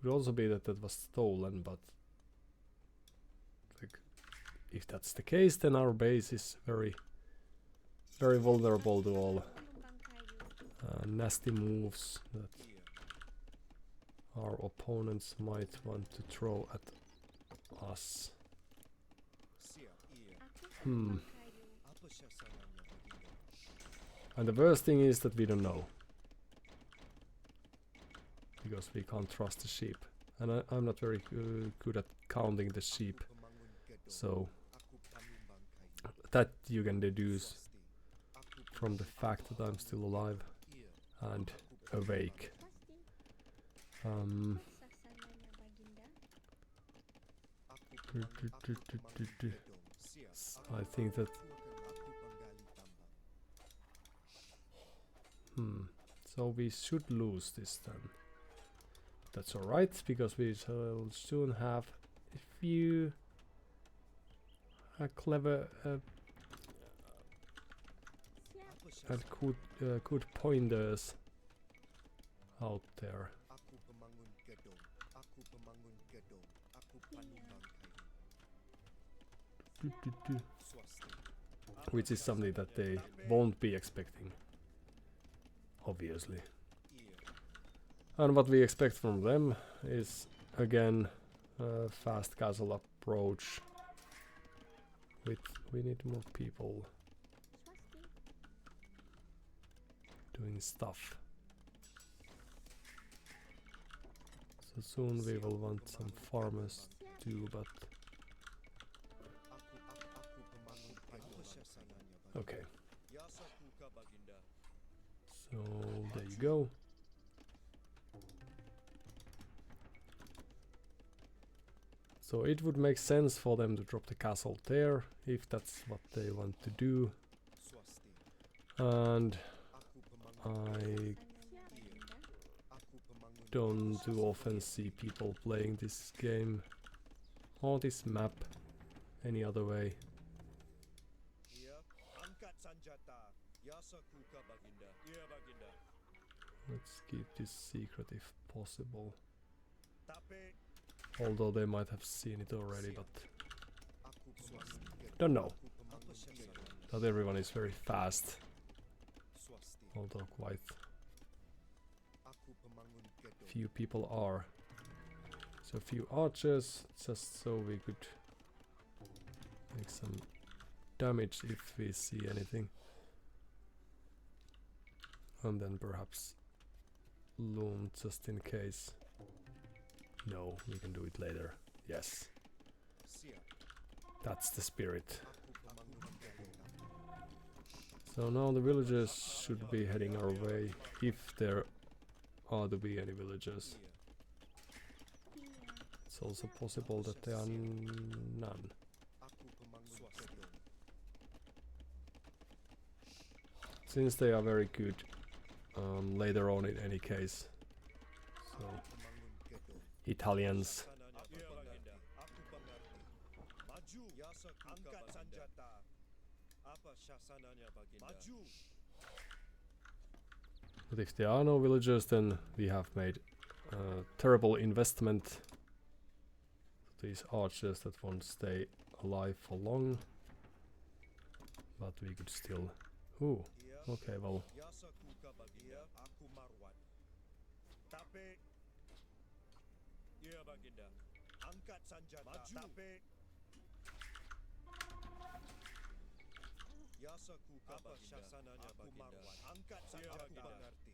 Could also be that that was stolen, but like, if that's the case, then our base is very vulnerable to all nasty moves that our opponents might want to throw at us. And the worst thing is that we don't know, because we can't trust the sheep, and I'm not very good at counting the sheep, so that you can deduce from the fact that I'm still alive and awake. I think that so we should lose this then. That's alright, because we shall soon have a few clever and good pointers out there. Which is something that they won't be expecting, obviously. And what we expect from them is again fast castle approach. We need more people doing stuff. So soon we will want some farmers too, but okay. So there you go. So it would make sense for them to drop the castle there, if that's what they want to do. And I don't too often see people playing this game or this map any other way. Iya, angkat senjata. Yasa kuka baginda. Iya baginda. Let's keep this secret if possible. Tapi Although they might have seen it already, but aku swasti. don't know. Aku pembangun gedung. Not everyone is very fast, Swasti. although quite Aku pembangun gedung. few people are. So few archers, just so we could make some damage if we see anything. And then perhaps loom just in case. No, we can do it later. Yes, Siap. that's the spirit. Aku pembangun gedung. So now the villagers should be heading our way, if there are to be any villagers. Iya. It's also possible that there are none. Aku pembangun gedung. Since they are very good later on in any case. So Pembangun gedung. Italians. Iya baginda. Aku pengerti. Maju. Yasa kuka angkat senjata. Apa syasananya baginda? Maju. But if there are no villagers, then we have made a terrible investment. These archers that won't stay alive for long. But we could still... Ooh, Iya. okay, well, Yasa kuka baginda. Aku marwat. Tapi iya baginda. Angkat senjata. Maju. Tapi Yasa kuka apa syasananya baginda. Angkat senjata. Aku mengerti.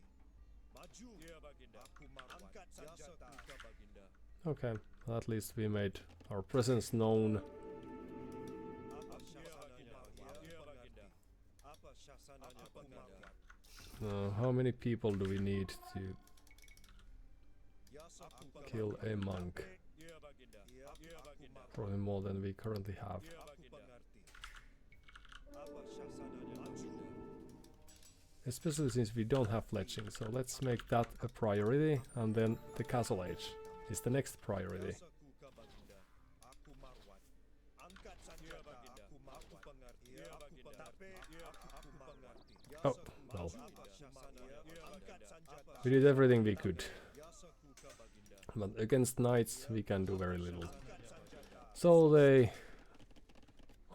Maju. Iya baginda. Aku marwat. Angkat senjata. Yasa kuka baginda. okay. At least we made our presence known. Apa syasananya baginda. Iya baginda. Apa syasananya baginda. How many people do we need to Yasa kuka kill a monk? Iya baginda. Iya baginda. Probably more than we currently have. Iya baginda. Apa syasananya maju. Especially since we don't have fletching, so let's make that a priority, and then the castle age is the next priority. Yasa kuka baginda. Aku marwat. Angkat senjata. Baginda. Aku marwat. Aku pengerti. Aku pengerti. Aku mengerti. Oh, well. Apa syasananya? Angkat senjata. We did everything we could, Yasa kuka baginda. but against knights we can do very little. Angkat senjata. So they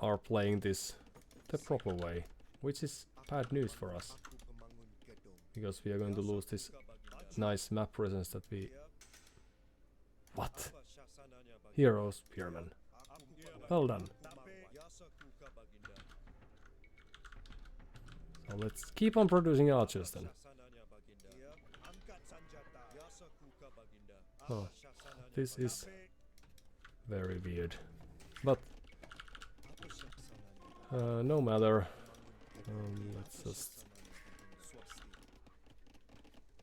are playing this the proper way, which is bad news for us, Aku pembangun gedung. because we are going to lose this nice map presence that we... What? Apa syasananya baginda. Heroes, Spearman. Aku pembangun. Well done. Tapi Yasa kuka baginda. So let's keep on producing archers then. Syasananya baginda. Iya. Angkat senjata. Yasa kuka baginda. Oh, Apa syasananya this is Tapi very weird. But apa syasananya? no matter. Let's just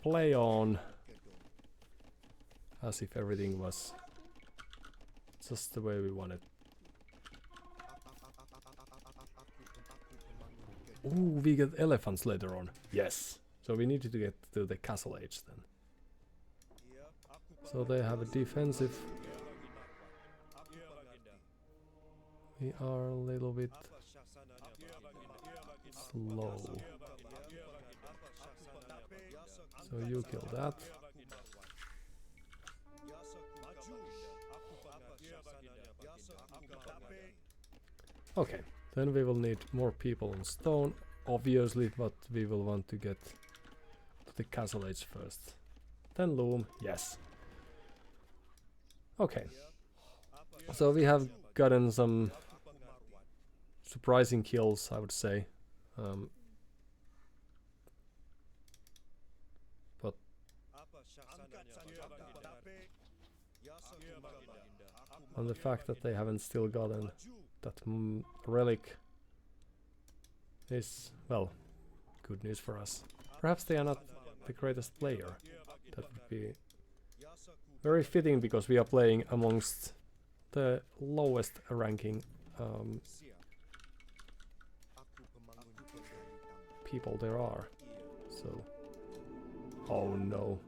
play on as if everything was just the way we wanted. Ooh, we get elephants later on. Yes. So we need to get to the castle age then. So they have a defensive. We are a little bit slow. So you kill that. Okay, then we will need more people on stone, obviously, but we will want to get to the castle age first. Then loom, yes. Okay, so we have gotten some surprising kills, I would say. But on the fact that they haven't still gotten that relic is, well, good news for us. Perhaps they are not the greatest player. That would be very fitting, because we are playing amongst the lowest ranking people there are. So, oh no.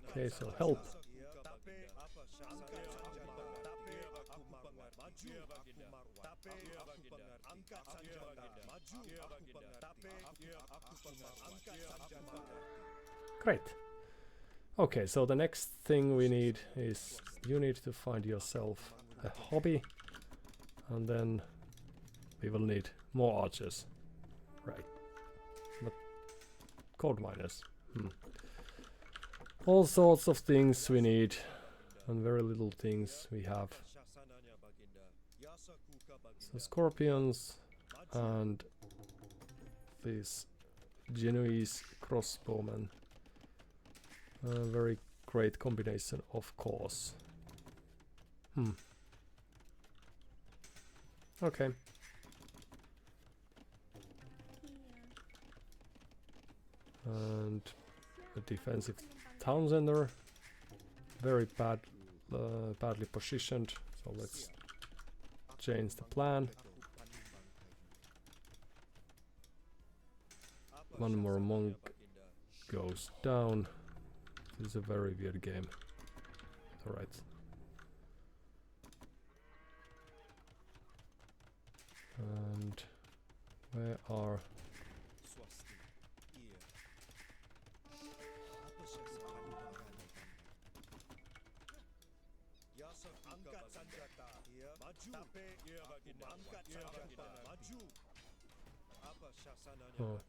Okay, so help. Great. Okay, so the next thing we need is you need to find yourself a hobby, and then we will need more archers. Right. But gold miners. All sorts of things we need, and very little things we have. So scorpions and these Genoese crossbowmen. A very great combination, of course. Okay. And a defensive town center. Very badly positioned. So let's change the plan. One more monk goes down. This is a very weird game. Alright. And where are... Oh.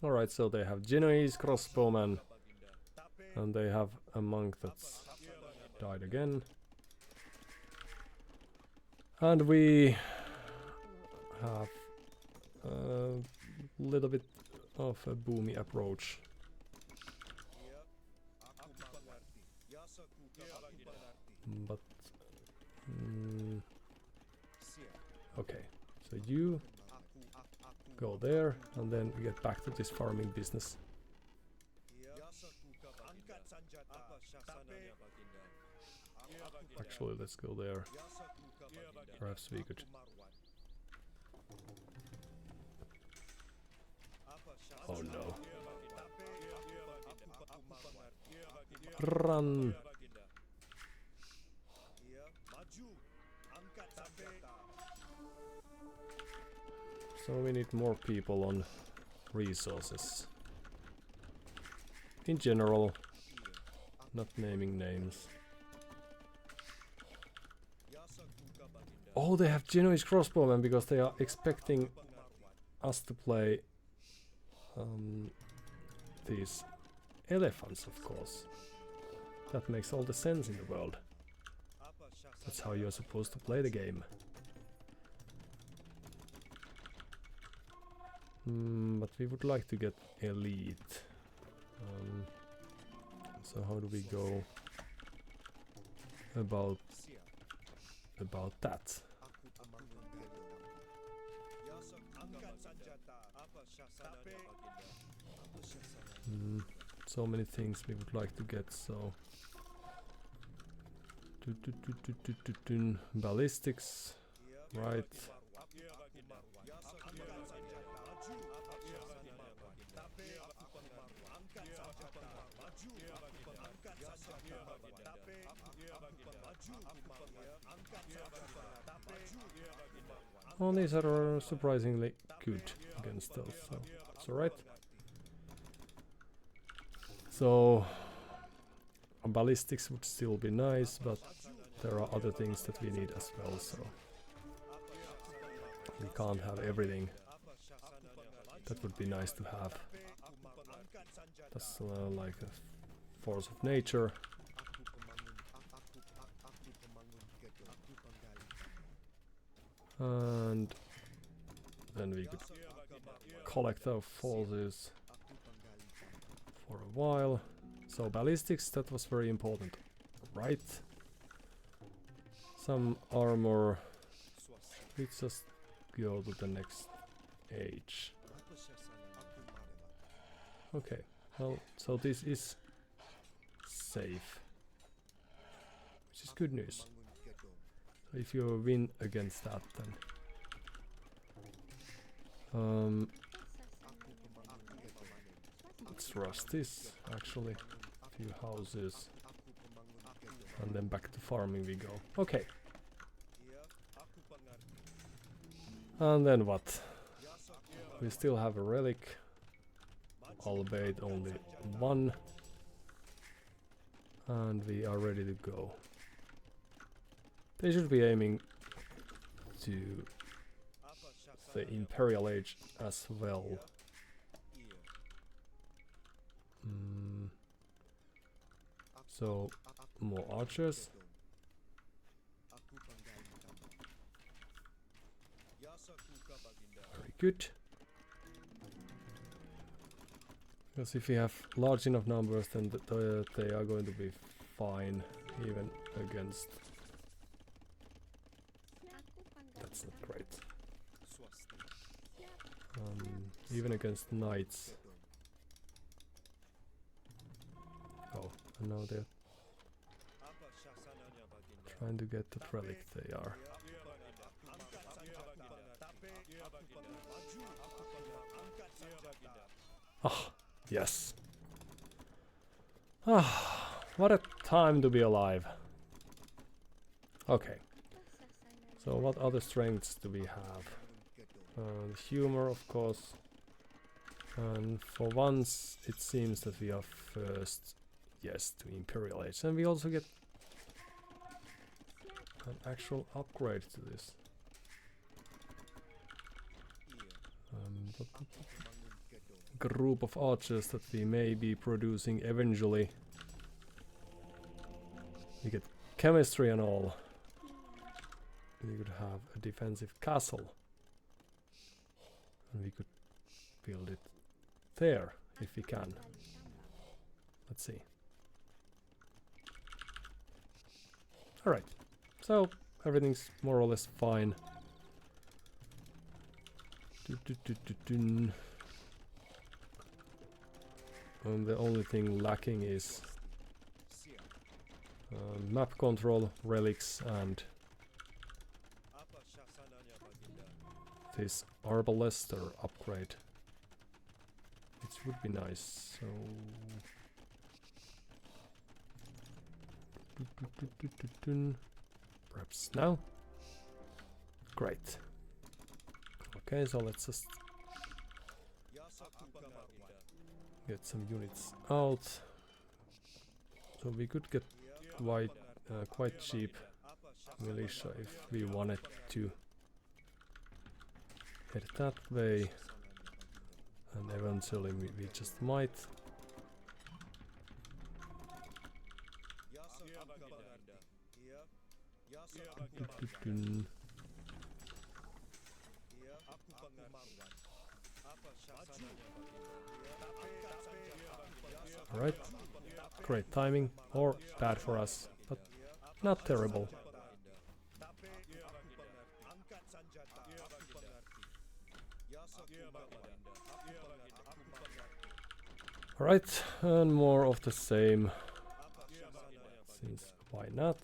Alright, so they have Genoese crossbowman, and they have a monk that's died again. And we have a little bit of a boomy approach. But okay, so you go there, and then we get back to this farming business. Actually, let's go there. Perhaps we could... Oh no. Run! So we need more people on resources. In general, not naming names. Oh, they have Genoese crossbowmen because they are expecting us to play these elephants, of course. That makes all the sense in the world. That's how you're supposed to play the game. But we would like to get elite. So how do we go about that? So many things we would like to get, so ballistics, right? Oh, these are surprisingly good against those, so that's alright. So ballistics would still be nice, but there are other things that we need as well, so we can't have everything. That would be nice to have. That's like a force of nature. And then we could collect our forces for a while. So ballistics, that was very important, right? Some armor. Let's just go to the next age. Okay, well, so this is safe, which is good news. So if you win against that, then let's rush this actually. Few houses. And then back to farming we go. Okay. And then what? We still have a relic. Albeit only one. And we are ready to go. They should be aiming to the Imperial Age as well. So, more archers. Very good. Because if we have large enough numbers, then they are going to be fine, even against... That's not great. Even against knights. Oh, and now they're trying to get that relic. They are. Ah, yes. Ah, what a time to be alive. Okay. So what other strengths do we have? Humor, of course. And for once, it seems that we are first, yes, to Imperial Age. And we also get an actual upgrade to this. Group of archers that we may be producing eventually. We get chemistry and all. We could have a defensive castle. And we could build it there, if we can. Let's see. Alright, so everything's more or less fine. And the only thing lacking is map control, relics, and this Arbalester upgrade. Which would be nice, so... Perhaps now? Great. Okay, so let's just get some units out. So we could get quite cheap militia if we wanted to head that way, and eventually we just might. Alright, great timing, or bad for us, but not terrible. Alright, and more of the same, since why not?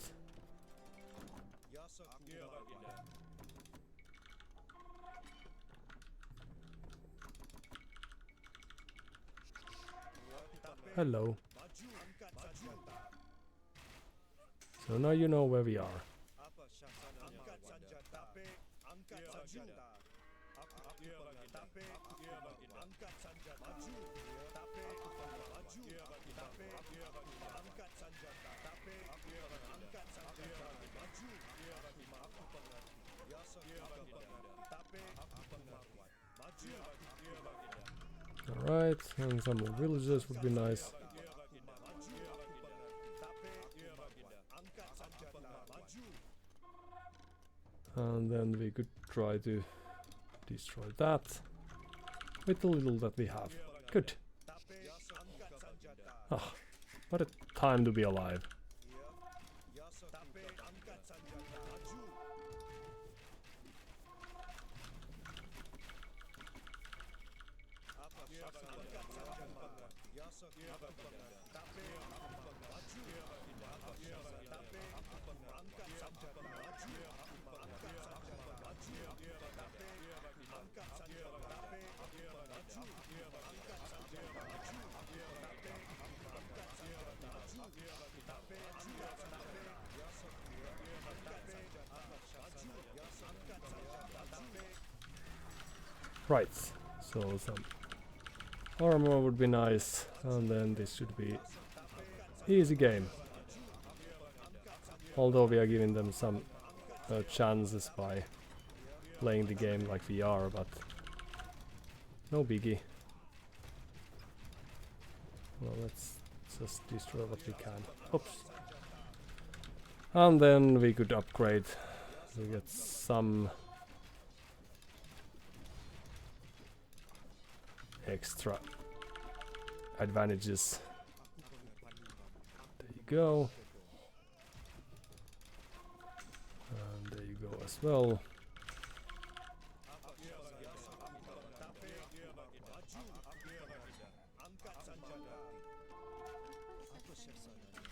Hello. So now you know where we are. Alright, and some more villages would be nice. And then we could try to destroy that with the little that we have. Good. Ah, what a time to be alive. Right, so some armor would be nice, and then this should be easy game. Although we are giving them some chances by playing the game like we are, but no biggie. Well, let's just destroy what we can. Oops. And then we could upgrade to get some extra advantages. There you go. And there you go as well.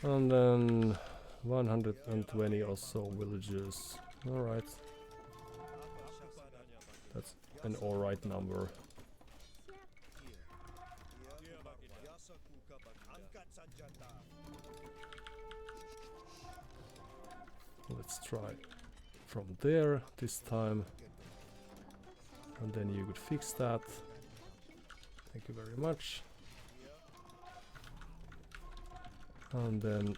And then 120 or so villagers. Alright. That's an alright number. Let's try from there this time. And then you could fix that. Thank you very much. And then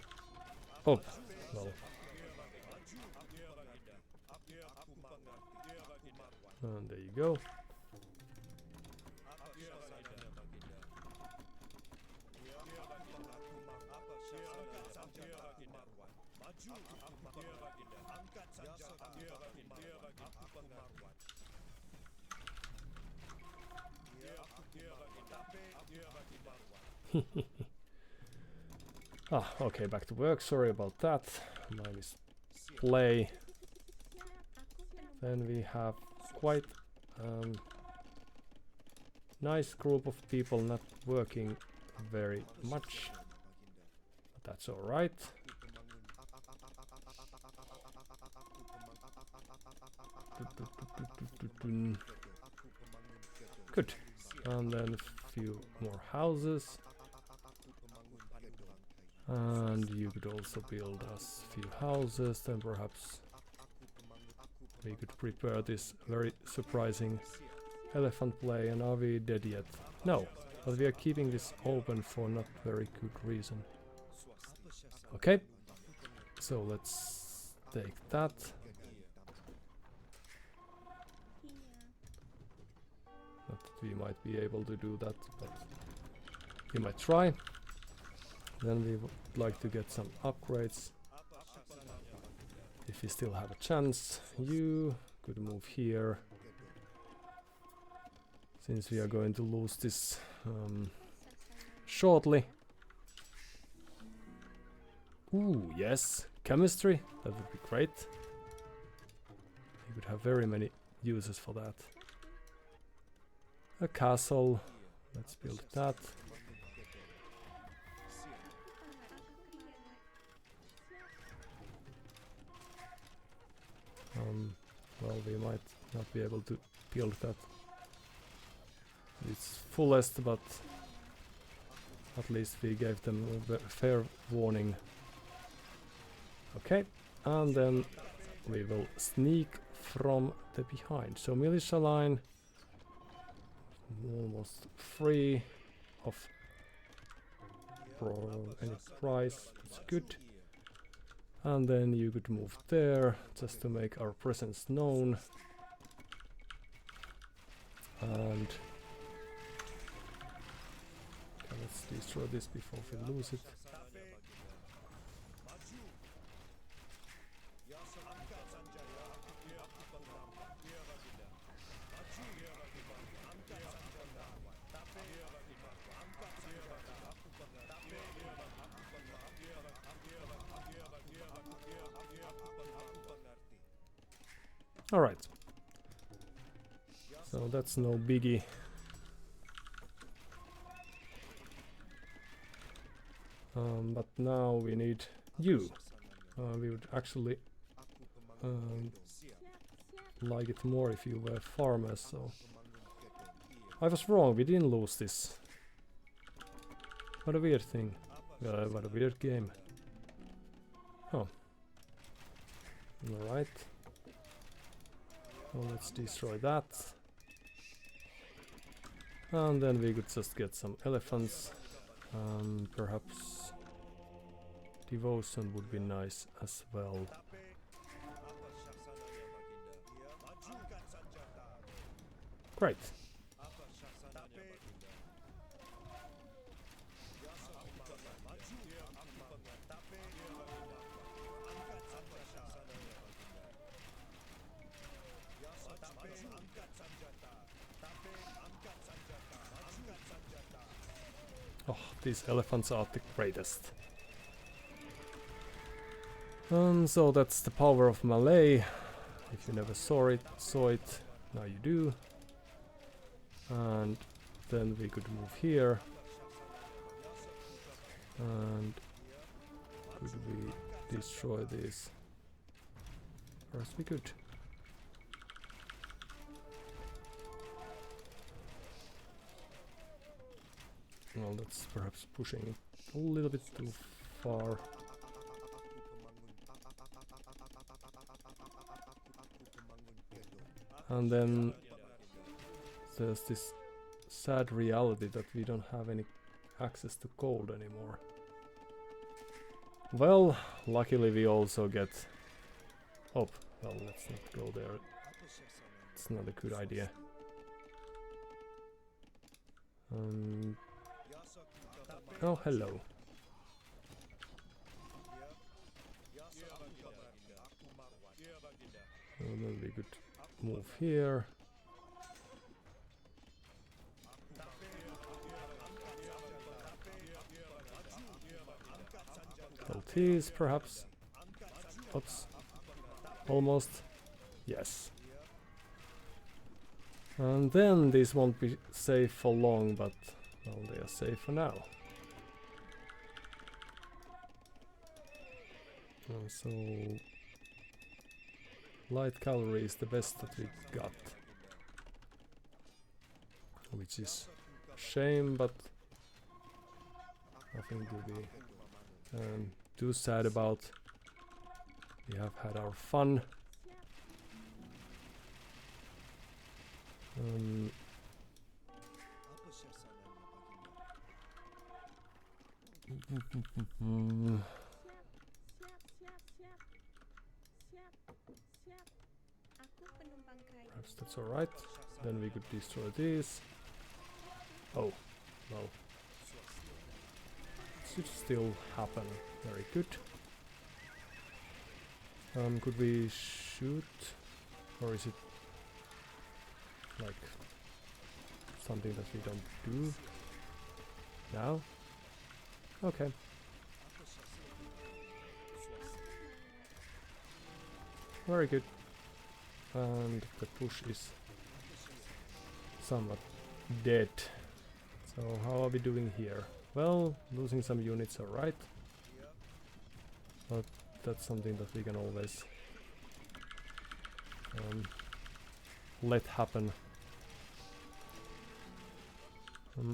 oh, well. And there you go. Ah, okay, back to work. Sorry about that. Mine is play. Then we have quite nice group of people not working very much, but that's all right. Good. And then a few more houses. And you could also build us a few houses, then perhaps we could prepare this very surprising elephant play. And are we dead yet? No, but we are keeping this open for not very good reason. Okay, so let's take that. Not that we might be able to do that, but we might try. Then we would like to get some upgrades. If we still have a chance, you could move here. Since we are going to lose this shortly. Ooh, yes, chemistry, that would be great. You could have very many uses for that. A castle, let's build that. Well, we might not be able to build that its fullest, but at least we gave them a fair warning. Okay, and then we will sneak from the behind. So militia line almost free of any price. That's good. And then you could move there just to make our presence known. And okay, let's destroy this before we lose it. Alright, so that's no biggie. But now we need you. We would actually like it more if you were farmers, so... I was wrong, we didn't lose this. What a weird thing. What a weird game. Oh. Alright. Well, let's destroy that. And then we could just get some elephants. Perhaps devotion would be nice as well. Great. Oh, these elephants are the greatest. So that's the power of Malay. If you never saw it, now you do. And then we could move here. And could we destroy these? First we could. Well, that's perhaps pushing it a little bit too far. And then there's this sad reality that we don't have any access to gold anymore. Well, luckily we also get... Oh, well, let's not go there. It's not a good idea. Oh, hello. And then we could move here. LTs, perhaps. Oops. Almost. Yes. And then these won't be safe for long, but well, they are safe for now. So light cavalry is the best that we got, which is a shame, but nothing to be too sad about. We have had our fun. Perhaps that's alright. Then we could destroy these. Oh, no. It should still happen. Very good. Could we shoot? Or is it like something that we don't do now? Okay. Very good. And the push is somewhat dead. So how are we doing here? Well, losing some units, alright. But that's something that we can always let happen.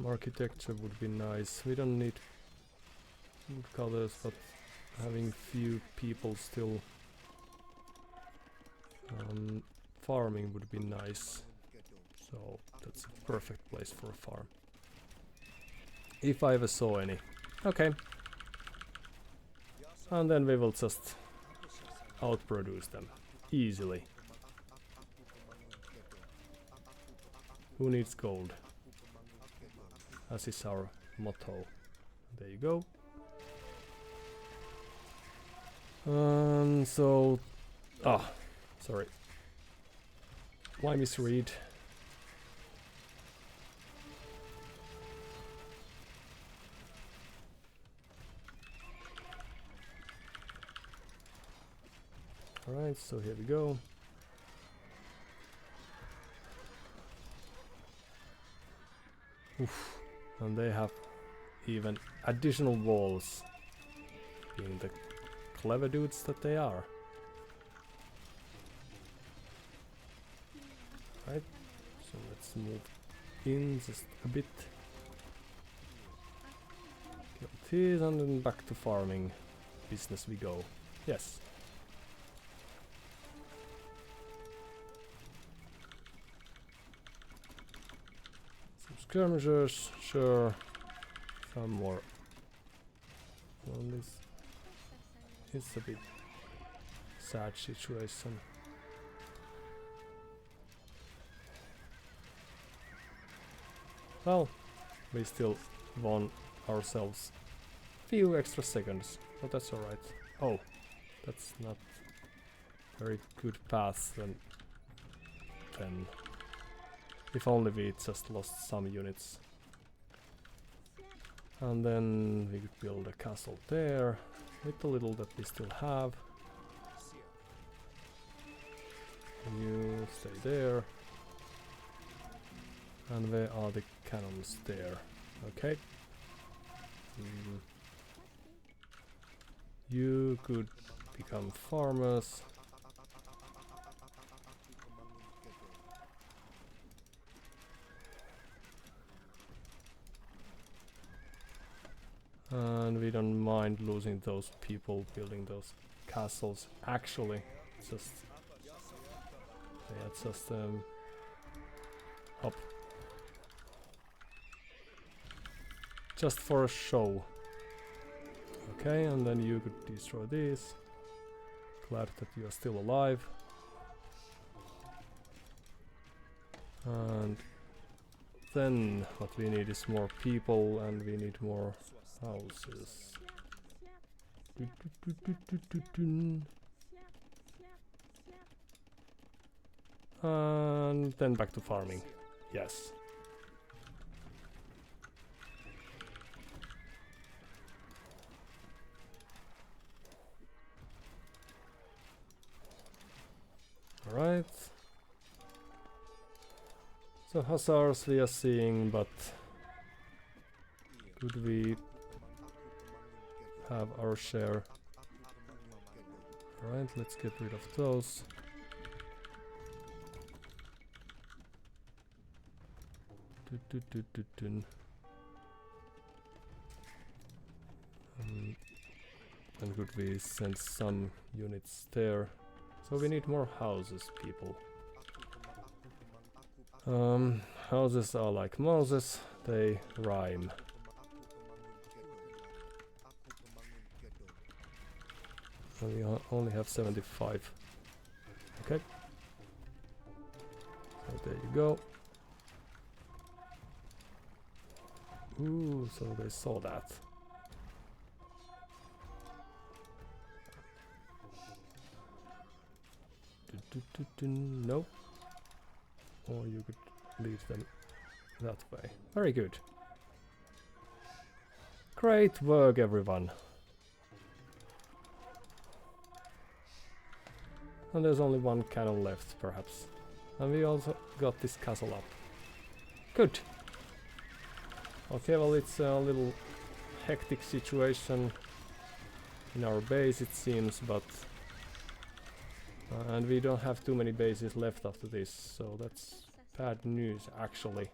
Architecture would be nice. We don't need good colors, but having few people still farming would be nice. So that's a perfect place for a farm. If I ever saw any. Okay. And then we will just outproduce them easily. Who needs gold? As is our motto. There you go. So... Ah, sorry. Why misread? Alright, so here we go. Oof. And they have even additional walls, being the clever dudes that they are. Right, so let's move in just a bit. Kill these and then back to farming business we go. Yes. skirmishers, sure. Some more. Well, this is a bit sad situation. Well, we still won ourselves few extra seconds, but that's alright. Oh, that's not very good path then. If only we just lost some units. And then we could build a castle there, with the little that we still have. You stay there. And where are the cannons there? Okay. You could become farmers. And we don't mind losing those people building those castles. Actually, just yeah, just up. Just for a show. Okay, and then you could destroy these. Glad that you are still alive. And then what we need is more people, and we need more houses. And then back to farming. Yes. Alright. So hussars we are seeing, but could we have our share? Alright, let's get rid of those. And could we send some units there? So we need more houses, people. Houses are like Moses, they rhyme. So we only have 75. Okay. So there you go. Ooh, so they saw that. Nope. Or you could leave them that way. Very good. Great work, everyone. And there's only one cannon left, perhaps. And we also got this castle up. Good. Okay, well, it's a little hectic situation in our base, it seems, but and we don't have too many bases left after this, so that's bad news, actually.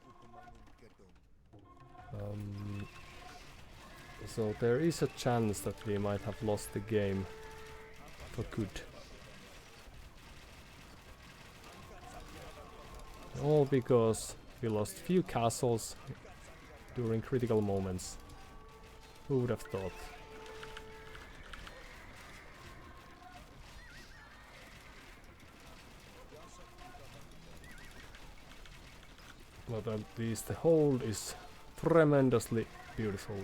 So there is a chance that we might have lost the game for good. All because we lost few castles during critical moments. Who would have thought? But at least the hold is tremendously beautiful.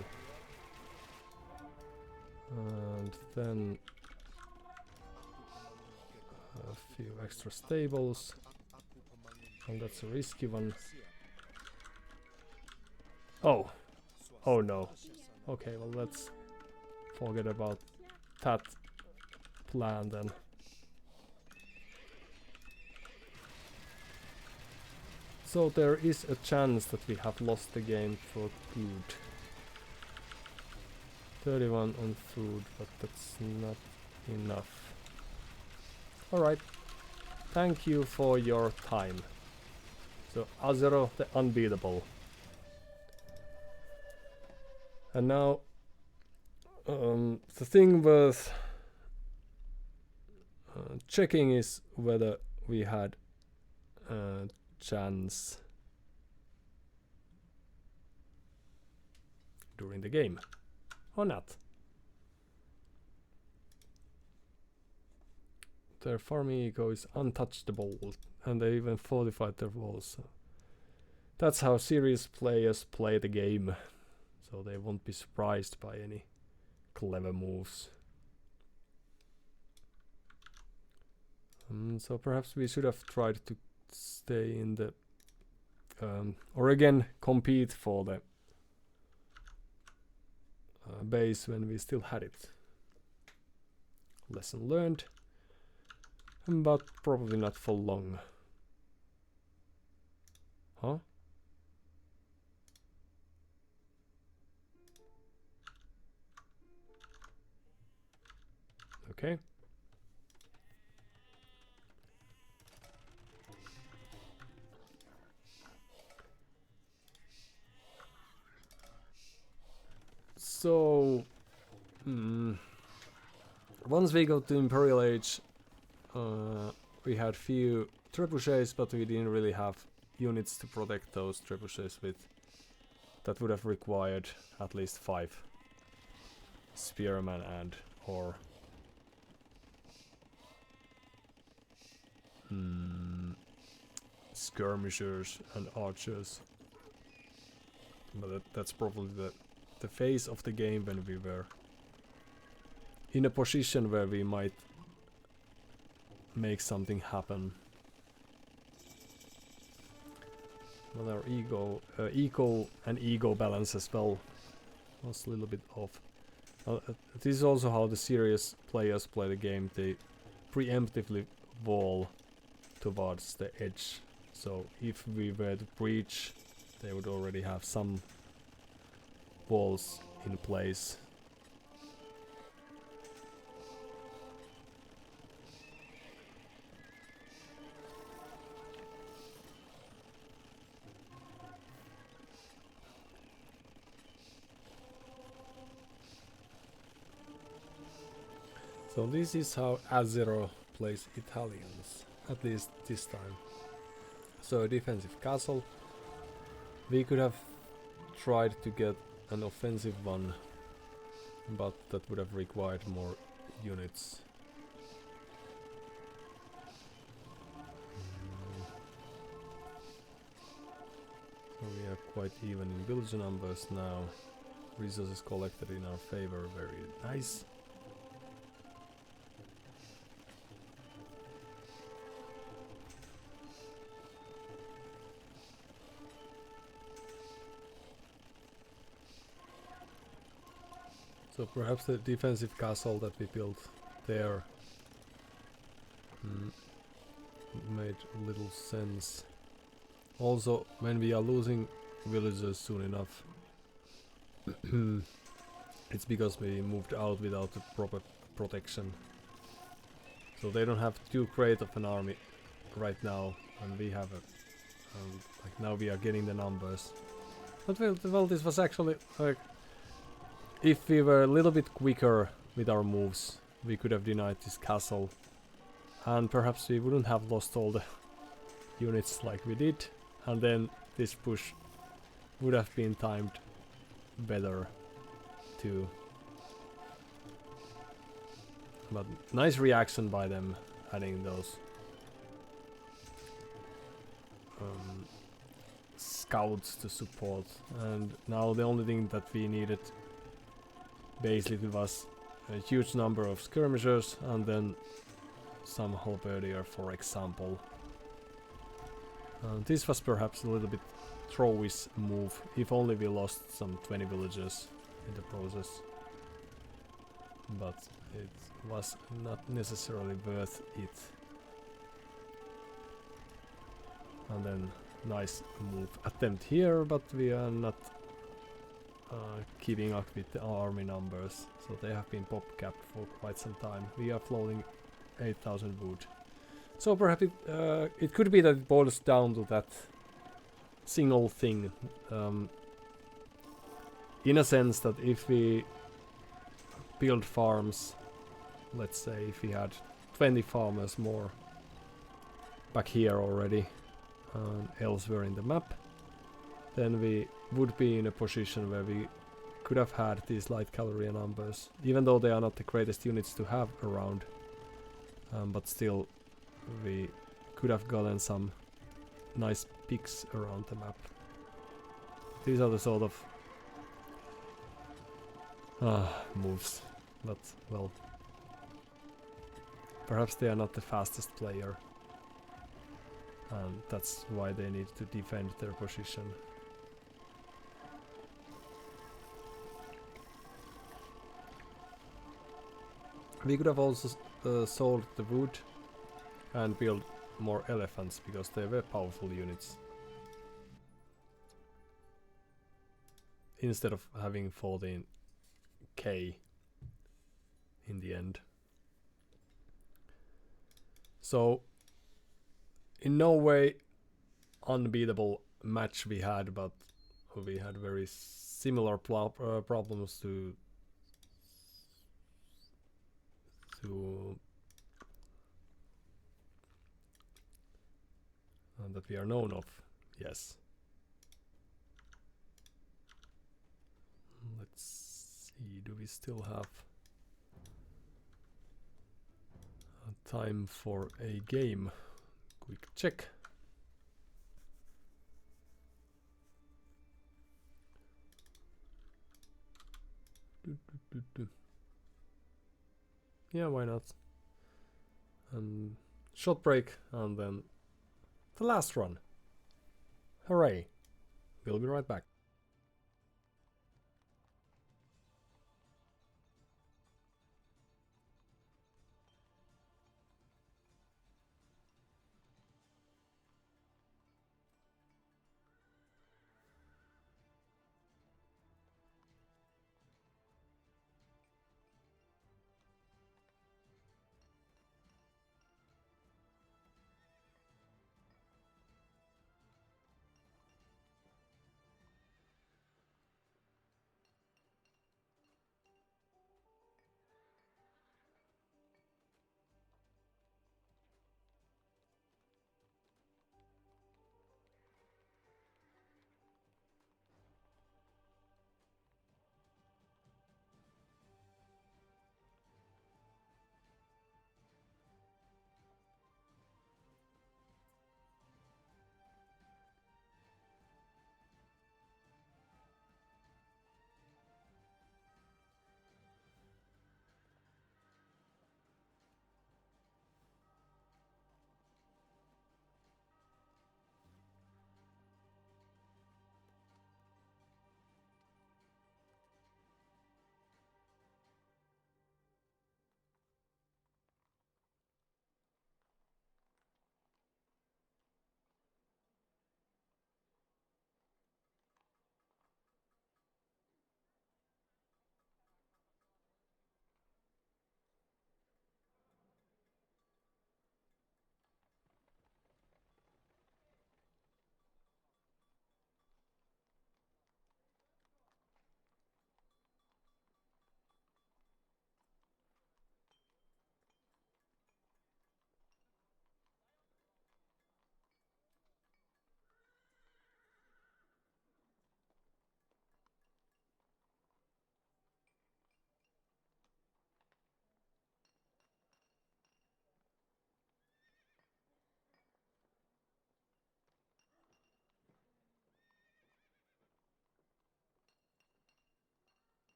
And then a few extra stables. And that's a risky one. Oh! Oh no. Okay, well, let's forget about that plan then. So there is a chance that we have lost the game for good. 31 on food, but that's not enough. Alright. Thank you for your time. So Azero the Unbeatable. And now the thing worth checking is whether we had a chance during the game. Or not. Their farming eco is untouchable, and they even fortified their walls. So that's how serious players play the game, so they won't be surprised by any clever moves. So perhaps we should have tried to stay in the or again compete for the base when we still had it. Lesson learned, but probably not for long. Huh? Okay. So, once we got to Imperial Age, we had few trebuchets, but we didn't really have units to protect those trebuchets with. That would have required at least 5 spearmen and or skirmishers and archers. But that's probably the phase of the game when we were in a position where we might make something happen. Well, our eco and ego balance as well was a little bit off. This is also how the serious players play the game. They preemptively wall towards the edge. So if we were to breach, they would already have some walls in place. So this is how Azero plays Italians, at least this time. So a defensive castle. We could have tried to get an offensive one, but that would have required more units. So we are quite even in villager numbers now. Resources collected in our favor, very nice. So perhaps the defensive castle that we built there made little sense. Also, when we are losing villagers soon enough, it's because we moved out without the proper protection. So they don't have too great of an army right now, and we have a like now we are getting the numbers. But well, this was actually like, if we were a little bit quicker with our moves, we could have denied this castle, and perhaps we wouldn't have lost all the units like we did, and then this push would have been timed better too. But nice reaction by them, adding those scouts to support, and now the only thing that we needed basically was a huge number of skirmishers and then some halberdier, for example. This was perhaps a little bit throwish move, if only we lost some 20 villagers in the process. But it was not necessarily worth it. And then nice move attempt here, but we are not keeping up with the army numbers, so they have been pop capped for quite some time. We are floating 8,000 wood. So perhaps it could be that it boils down to that single thing, in a sense that if we build farms, let's say if we had 20 farmers more back here already elsewhere in the map, then we would be in a position where we could have had these light cavalry numbers, even though they are not the greatest units to have around. But still, we could have gotten some nice picks around the map. These are the sort of moves, but well, perhaps they are not the fastest player, and that's why they need to defend their position. We could have also sold the wood and build more elephants, because they were powerful units, instead of having 14k in the end. So in no way unbeatable match we had, but we had very similar problems to that we are known of. Yes. Let's see, do we still have time for a game? Quick check. Yeah, why not? Short break and then the last run. Hooray! We'll be right back.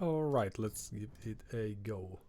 Alright, let's give it a go.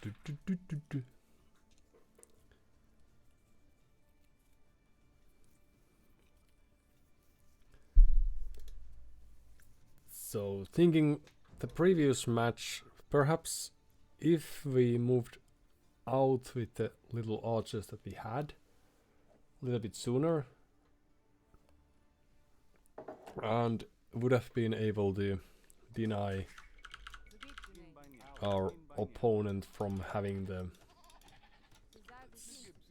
Du, du, du, du, du. So thinking the previous match, perhaps if we moved out with the little archers that we had a little bit sooner and would have been able to deny our opponent from having the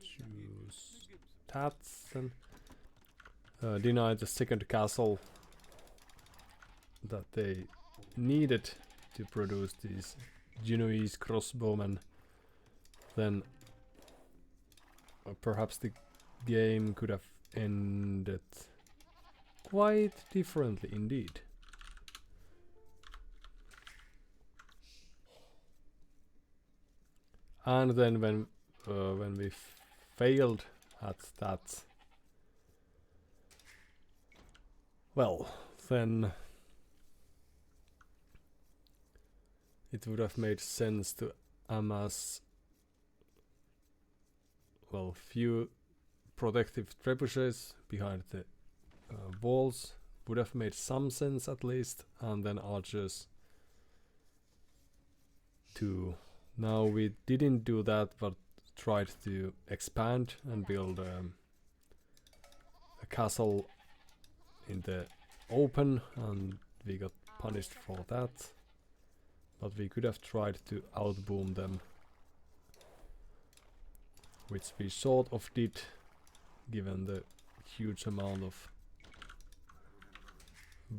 choose tats and deny the second castle that they needed to produce these Genoese crossbowmen, then perhaps the game could have ended quite differently indeed. And then when we failed at that, well, then it would have made sense to amass, well, few protective trebuchets behind the walls. Would have made some sense at least, and then archers too. Now we didn't do that, but tried to expand and build a castle in the open, and we got punished for that. But we could have tried to outboom them, which we sort of did, given the huge amount of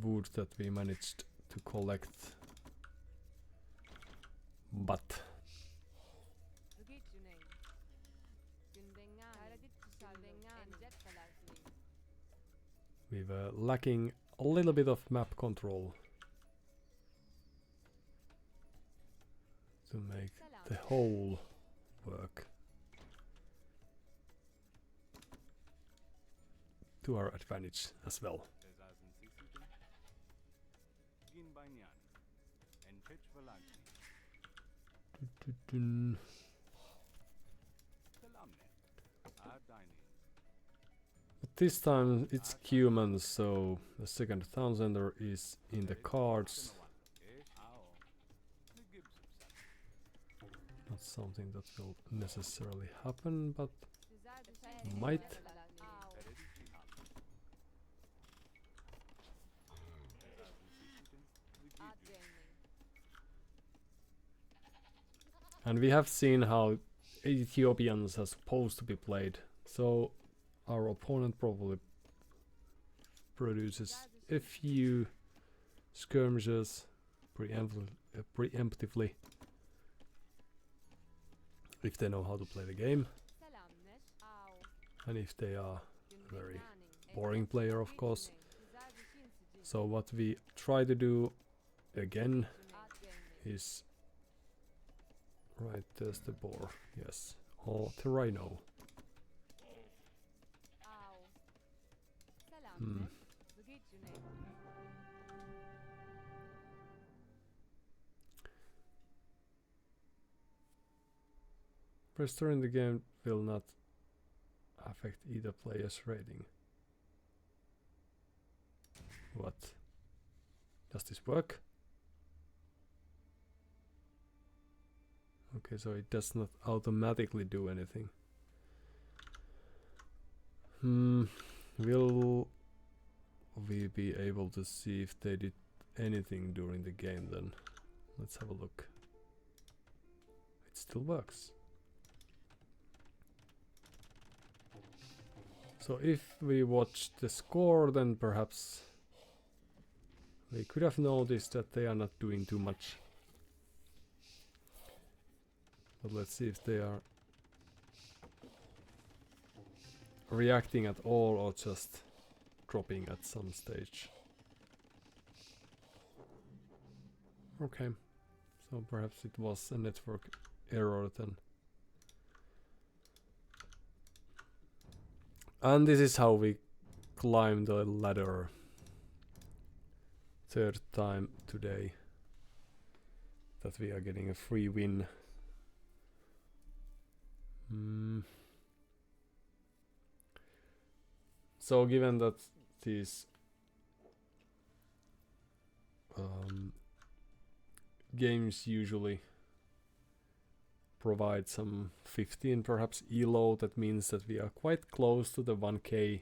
wood that we managed to collect. But we were lacking a little bit of map control to make the whole work to our advantage as well. But this time it's humans, so the second Townsender is in the cards. Not something that will necessarily happen, but might. And we have seen how Ethiopians are supposed to be played, so our opponent probably produces a few skirmishes preemptively, if they know how to play the game, and if they are a very boring player, of course. So what we try to do again is, right, there's the boar, yes, or the rhino. Restoring the game will not affect either player's rating. What? Does this work? Okay, so it does not automatically do anything. Will we be able to see if they did anything during the game then? Let's have a look. It still works. So if we watch the score, then perhaps we could have noticed that they are not doing too much. But let's see if they are reacting at all or just dropping at some stage. Okay, so perhaps it was a network error then. And this is how we climb the ladder. Third time today that we are getting a free win. So given that these games usually provide some 15 perhaps elo, that means that we are quite close to the 1k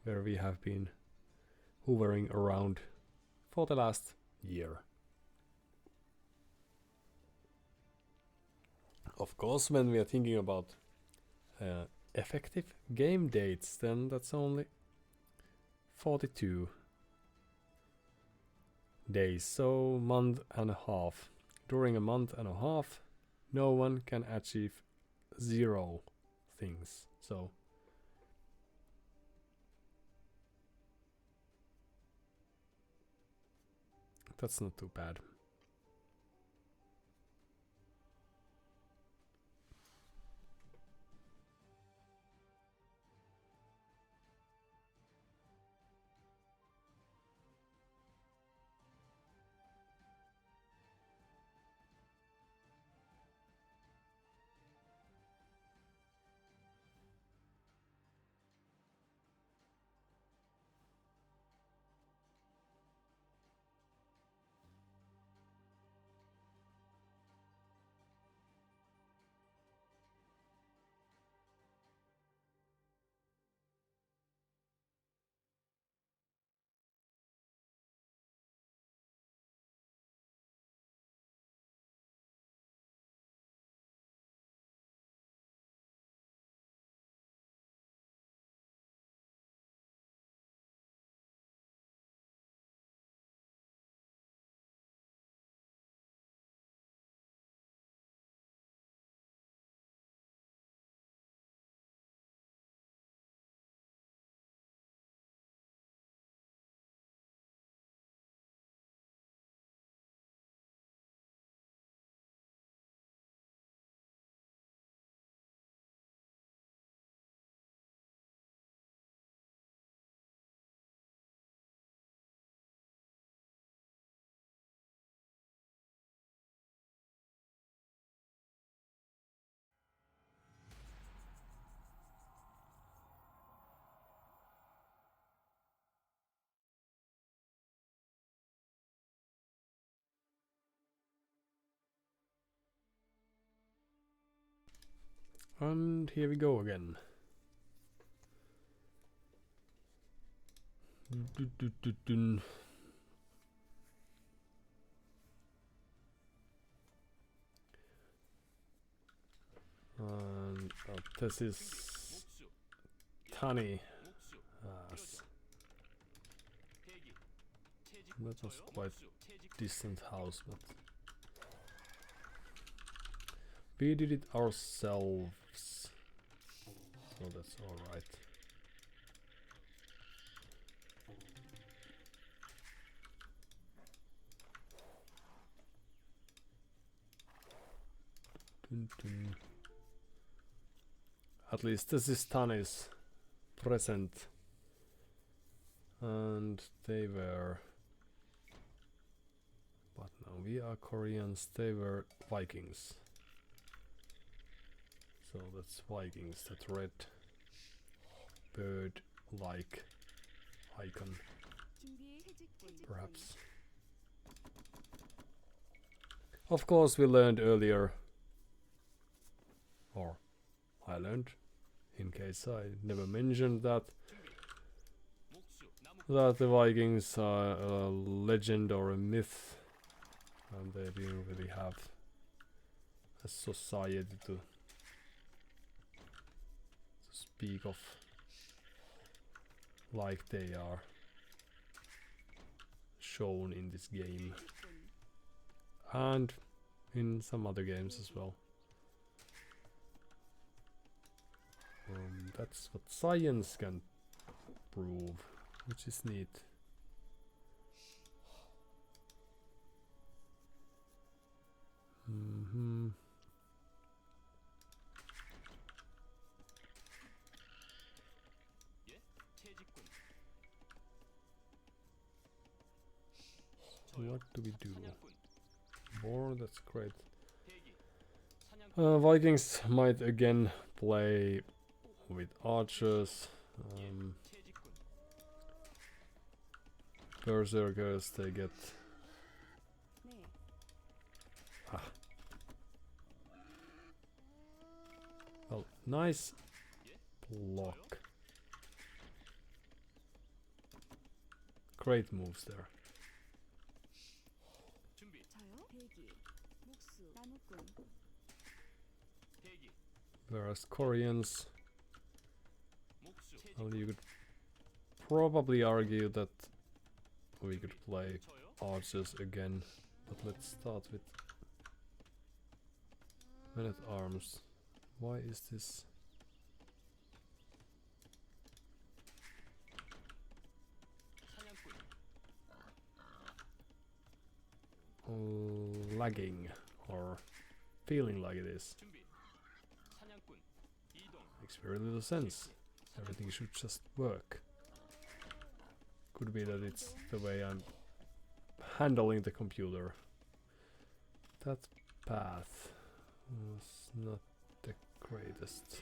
where we have been hovering around for the last year. Of course, when we are thinking about effective game dates, then that's only 42 days, so month and a half. During a month and a half, no one can achieve 0 things. So that's not too bad. And here we go again. And this is Tani. That was quite decent house, but we did it ourselves, so that's alright. At least this is Tani's present, and they were, but now we are Koreans, they were Vikings. So that's Vikings, that red bird-like icon, 준비 퇴직군. perhaps. Of course, we learned earlier, or I learned, in case I never mentioned that, that the Vikings are a legend or a myth, and they didn't really have a society to speak of like they are shown in this game and in some other games as well. That's what science can prove, which is neat. What do we do? More, that's great. Vikings might again play with archers. Berserkers, they get... 네. Well, nice block. Great moves there. 저요? 대기. 목수. 나무꾼. Whereas Koreans, well, you could probably argue that we could play archers again, but let's start with men at arms. Why is this? Lagging or feeling like it is. Makes very little sense. Everything should just work. Could be that it's the way I'm handling the computer. That path was not the greatest.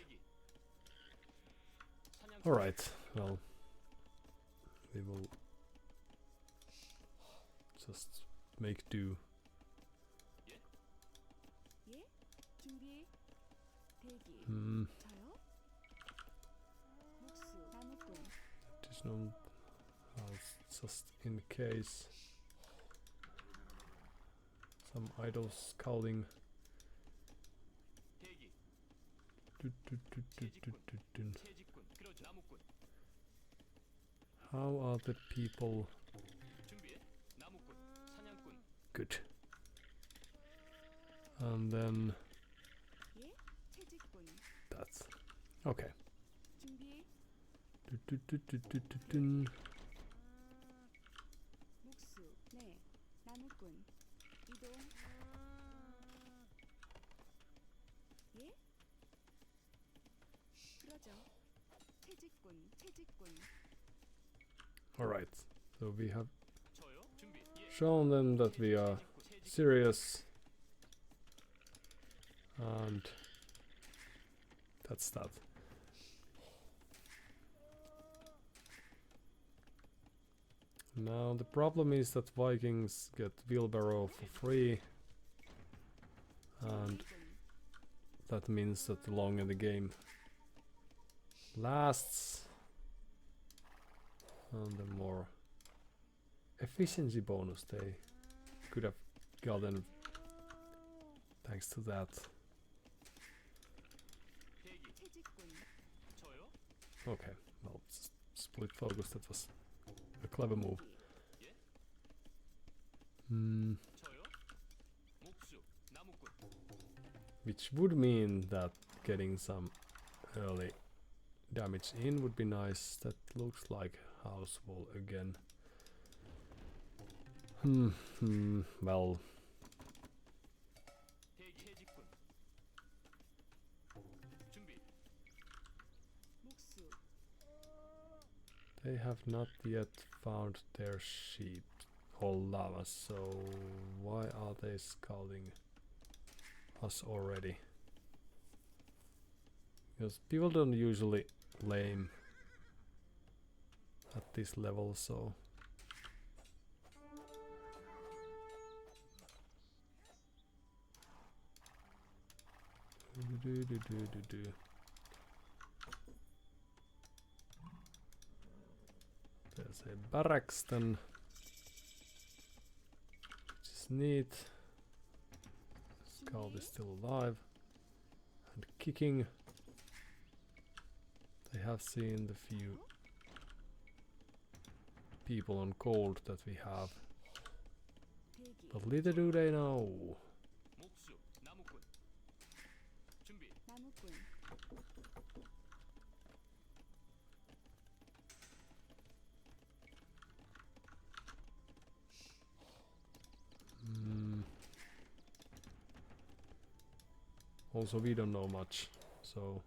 Alright, well, we will just make do. 예? 준비. 대기. Hmm, 저요? 목수. 나무꾼. there's no... just in case. Some idle scouting. How are the people? Good. And then 예? 퇴직군. that's okay. 준비. 목수. 네. 나무꾼. 이동. 예? 그러죠. 퇴직군. 퇴직군. Alright, so we have shown them that we are serious, and that's that. Now the problem is that Vikings get wheelbarrow for free, and that means that the longer the game lasts, and the more efficiency bonus they could have gotten thanks to that. 퇴직군. Okay, well, split focus, that was a clever move. Which would mean that getting some early damage in would be nice. That looks like house wall again. Well, 목수. they have not yet found their sheep or lava, so why are they scouting us already? Because people don't usually claim this level, so there's a barracks then, which is neat. Scout is still alive and kicking. They have seen the few people on gold that we have, but little do they know. 나무꾼. Also, we don't know much, so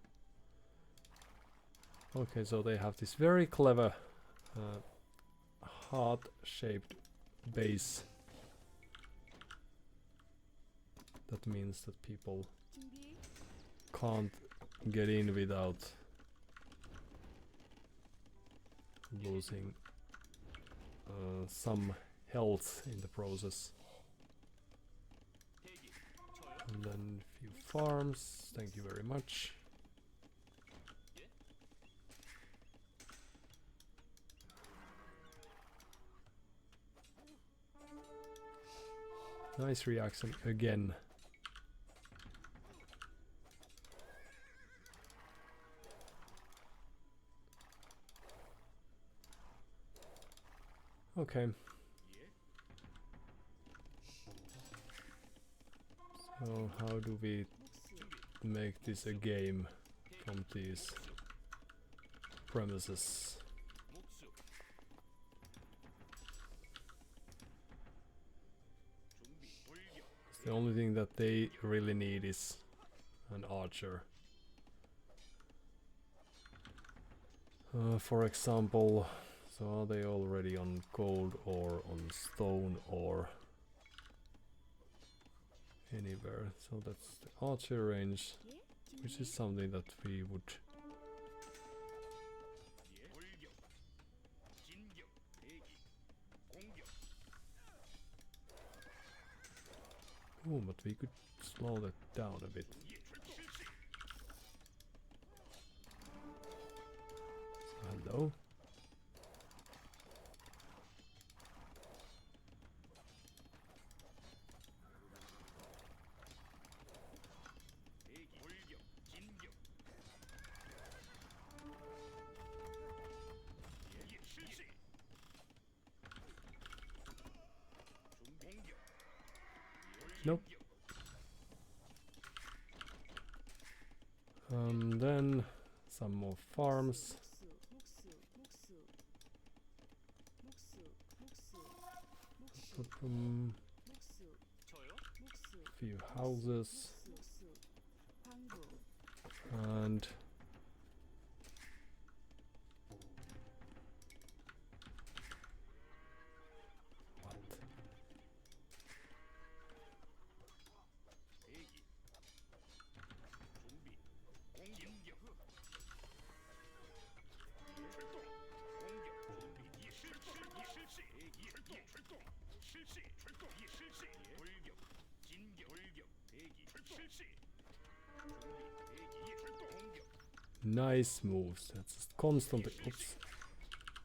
okay, so they have this very clever heart-shaped base. That means that people 준비. can't get in without losing some health in the process. And then a few farms, thank you very much. Nice reaction again. Okay. So how do we make this a game from these premises? The only thing that they really need is an archer. For example, so are they already on gold or on stone or anywhere? So that's the archer range, which is something that we would but we could slow that down a bit. So, hello. Nope. Then some more farms. Few houses. And nice moves. That's just constantly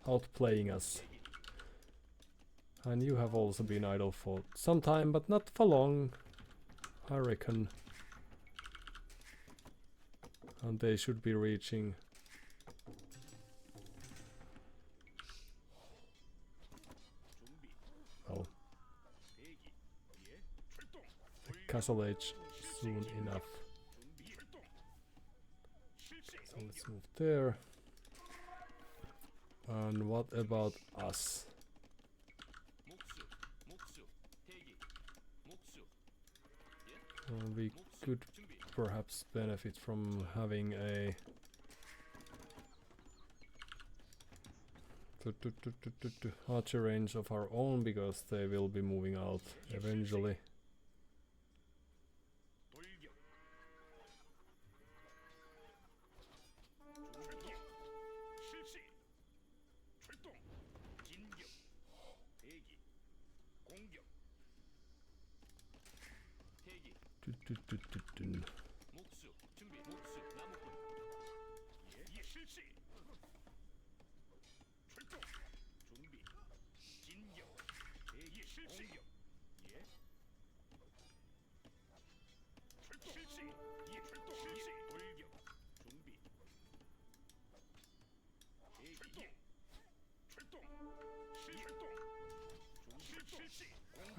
outplaying us. And you have also been idle for some time, but not for long, I reckon. And they should be reaching. Well, the castle age soon enough. So let's move there. And what about us? We could perhaps benefit from having a archer range of our own, because they will be moving out eventually.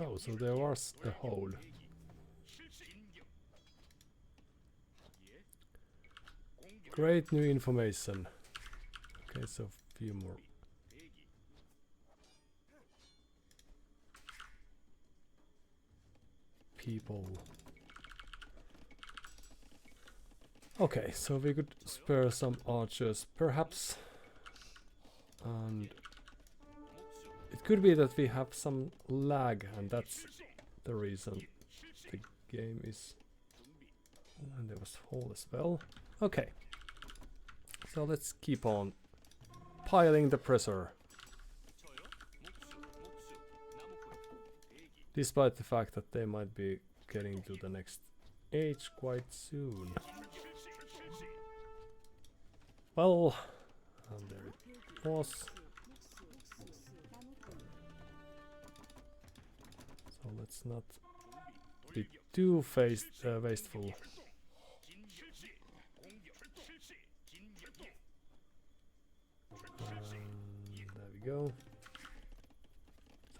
Oh, so there was a hole. Great new information. Okay, so few more. People. Okay, so we could spare some archers, perhaps. And it could be that we have some lag, and that's the reason the game is... And there was hole as well. Okay. So let's keep on piling the pressure. Despite the fact that they might be getting to the next age quite soon. Well, and there it was. So let's not be too wasteful. There we go.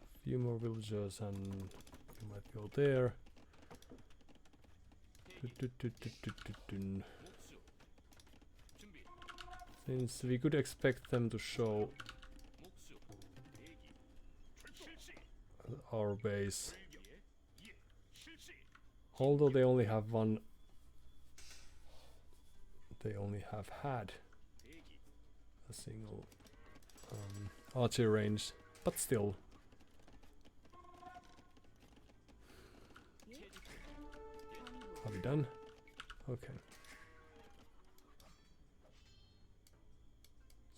A few more villagers and we might go there. Since we could expect them to show our base. Although they only have one, they only have had a single archery range, but still. Are we done? Okay.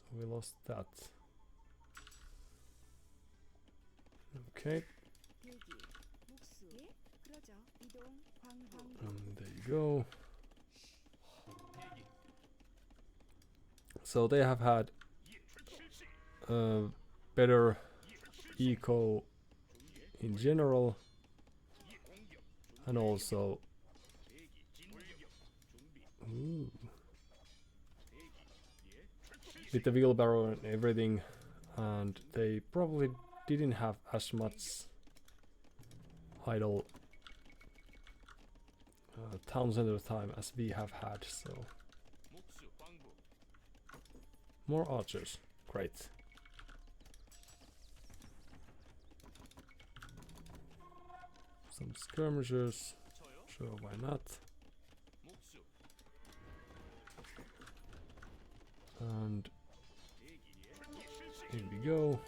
So we lost that. Okay. There you go. So they have had better eco in general, and also with the wheelbarrow and everything, and they probably didn't have as much idle town center time as we have had, so more archers, great. Some skirmishers, sure, why not? And here we go.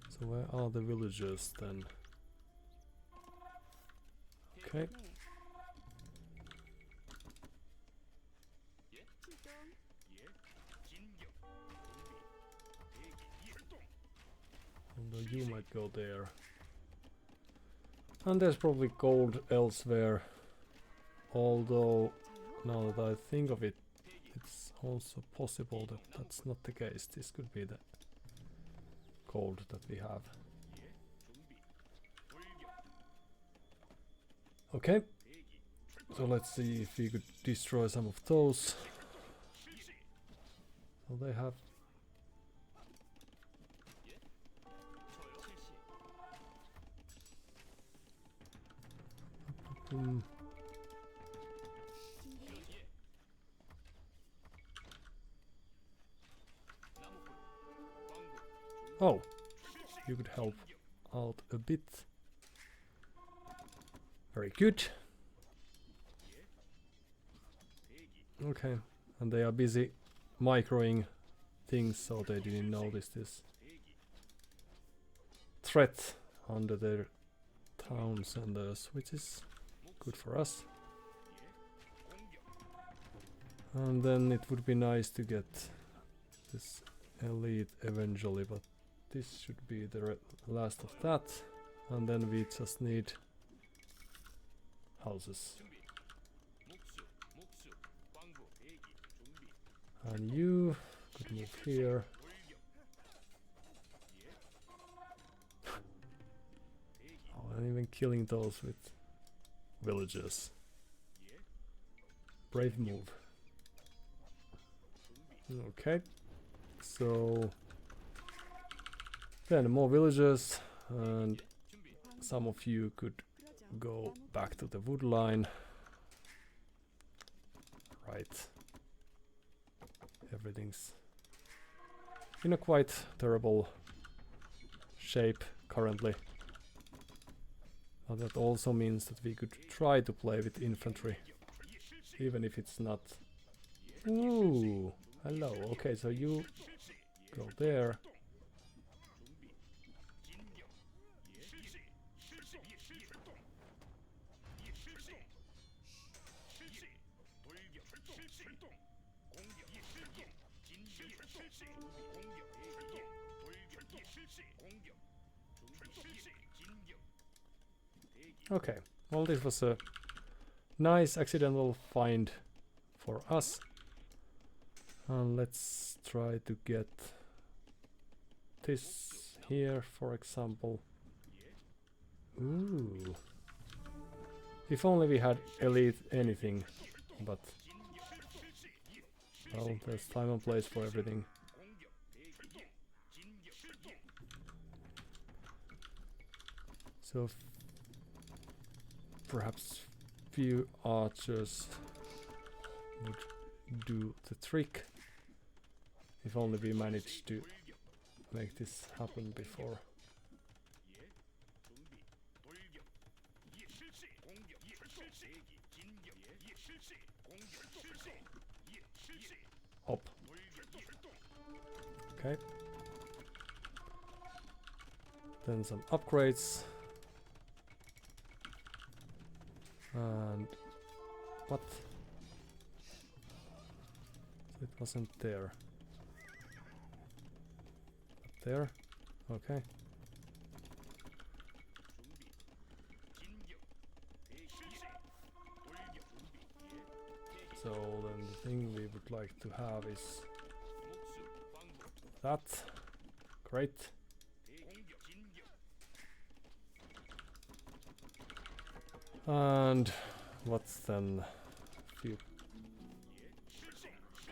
So where are the villagers then? Okay. Although you might go there. And there's probably gold elsewhere. Although, now that I think of it, it's also possible that that's not the case. This could be the gold that we have. Okay. So let's see if we could destroy some of those. So they have... Oh, you could help out a bit. Very good. Okay, and they are busy microing things, so they didn't notice this threat under their town centers, which is good for us. And then it would be nice to get this elite eventually, but this should be the last of that. And then we just need houses. And you could move here. Oh, and even killing those with villagers. Brave move. Okay. So then more villagers, and some of you could go back to the wood line. Right. Everything's in a quite terrible shape currently. But that also means that we could try to play with infantry, even if it's not... Ooh, hello. Okay, so you go there. Okay, well, this was a nice accidental find for us. And let's try to get this here, for example. Ooh. If only we had elite anything, but well, there's time and place for everything. So perhaps few archers would do the trick. If only we managed to make this happen before. Up. Okay. Then some upgrades. And what? It wasn't there. Up there? Okay. So then the thing we would like to have is that. Great. And what's then a few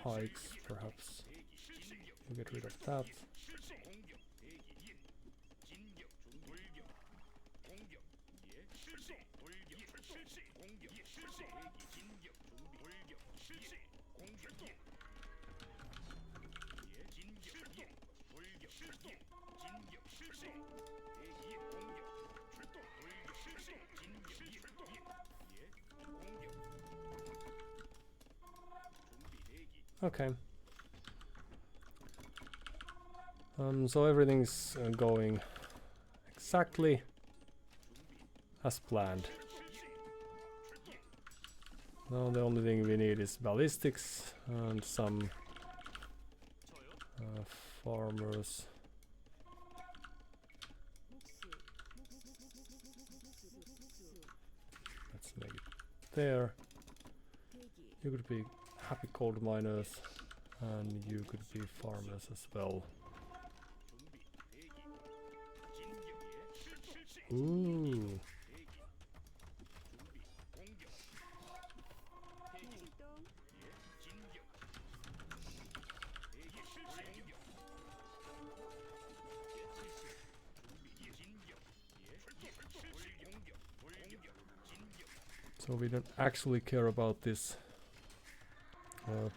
pikes, perhaps. We'll get rid of that. Okay. So everything's going exactly as planned. Now the only thing we need is ballistics and some farmers. Let's make it there. You could be happy gold miners, and you could be farmers as well. Ooh. So we don't actually care about this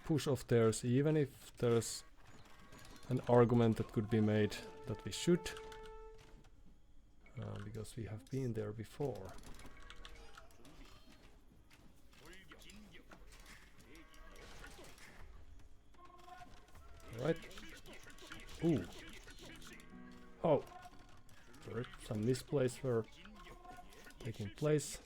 push of theirs, even if there's an argument that could be made that we should, because we have been there before. Alright. Ooh. Oh. Sorry, some misplays were taking place.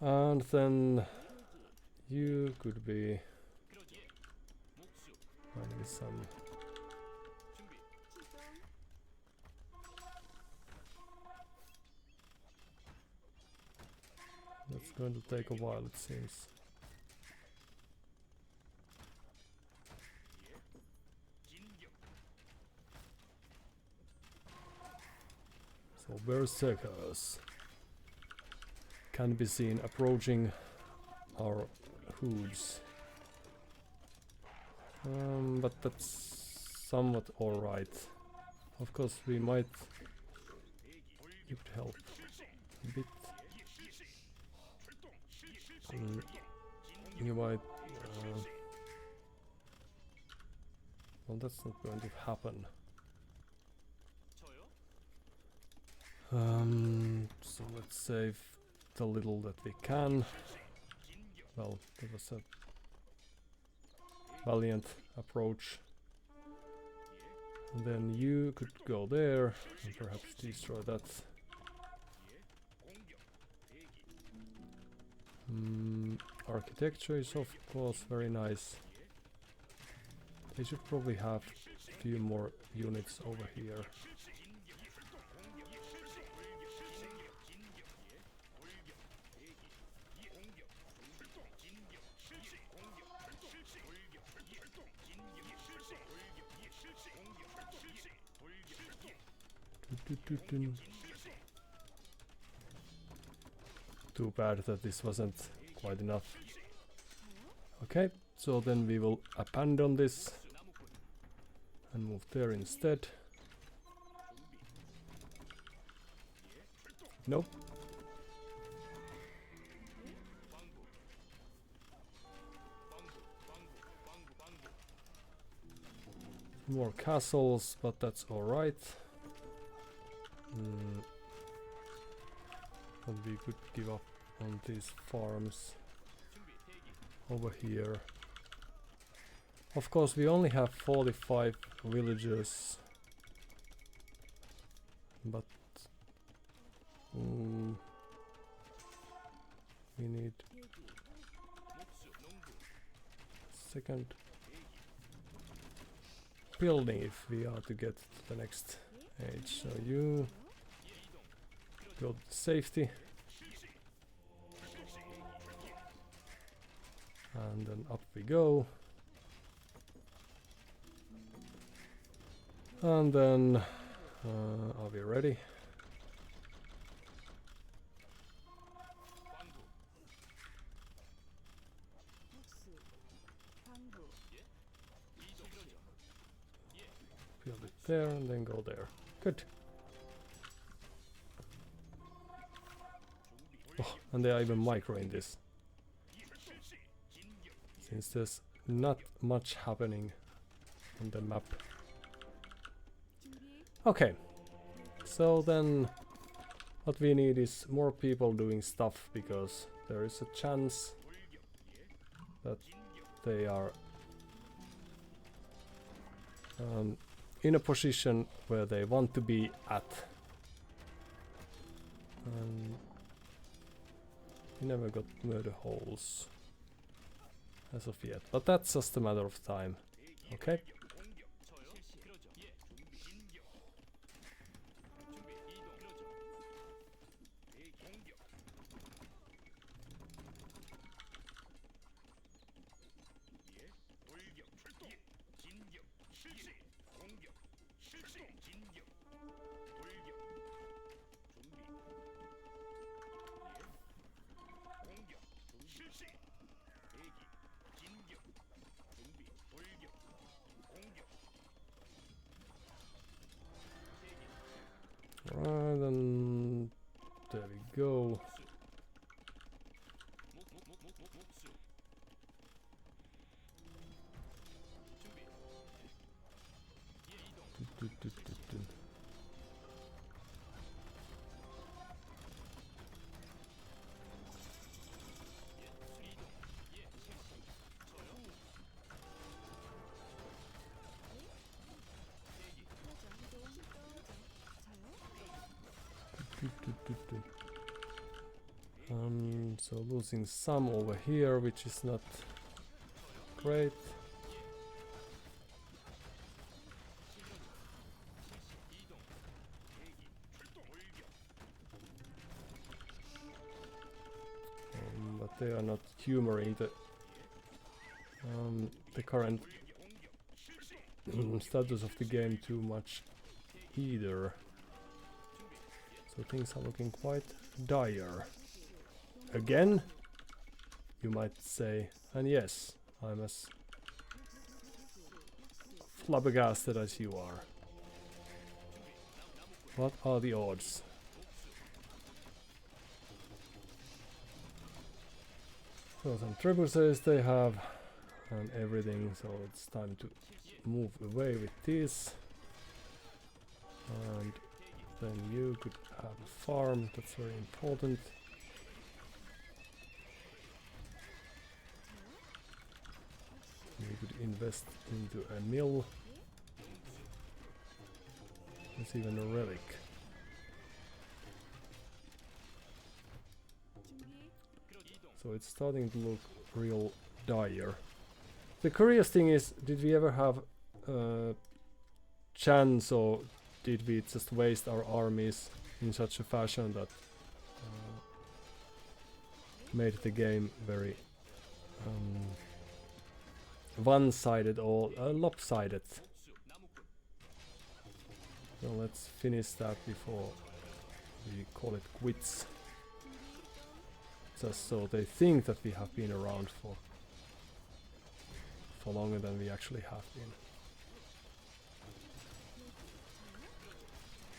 And then you could be finally some. That's going to take a while, it seems. So berserkers can be seen approaching our hoods. But that's somewhat alright. Of course we might need help a bit. You might... well, that's not going to happen. So let's save the little that we can. Well, that was a valiant approach. And then you could go there and perhaps destroy that. Architecture is of course very nice. They should probably have a few more units over here. Too bad that this wasn't quite enough. Okay, so then we will abandon this and move there instead. Nope. More castles, but that's alright. And we could give up on these farms over here. Of course we only have 45 villagers, but we need second building if we are to get to the next age. So you go to safety and then up we go, and then are we ready? Build it there and then go there. Good. Oh, and they are even microing this, since there's not much happening on the map. Okay, so then what we need is more people doing stuff, because there is a chance that they are in a position where they want to be at. We never got murder holes as of yet, but that's just a matter of time. Okay. Then there we go. So losing some over here, which is not great. But they are not humoring the current status of the game too much either. So things are looking quite dire. Again, you might say, and yes, I'm as flabbergasted as you are. What are the odds? So some trebuchets they have and everything, so it's time to move away with this. And then you could have a farm, that's very important. You could invest into a mill. There's even a relic. So it's starting to look real dire. The curious thing is, did we ever have chance, or did we just waste our armies in such a fashion that made the game very one-sided or lopsided? So let's finish that before we call it quits. Just so they think that we have been around for longer than we actually have been.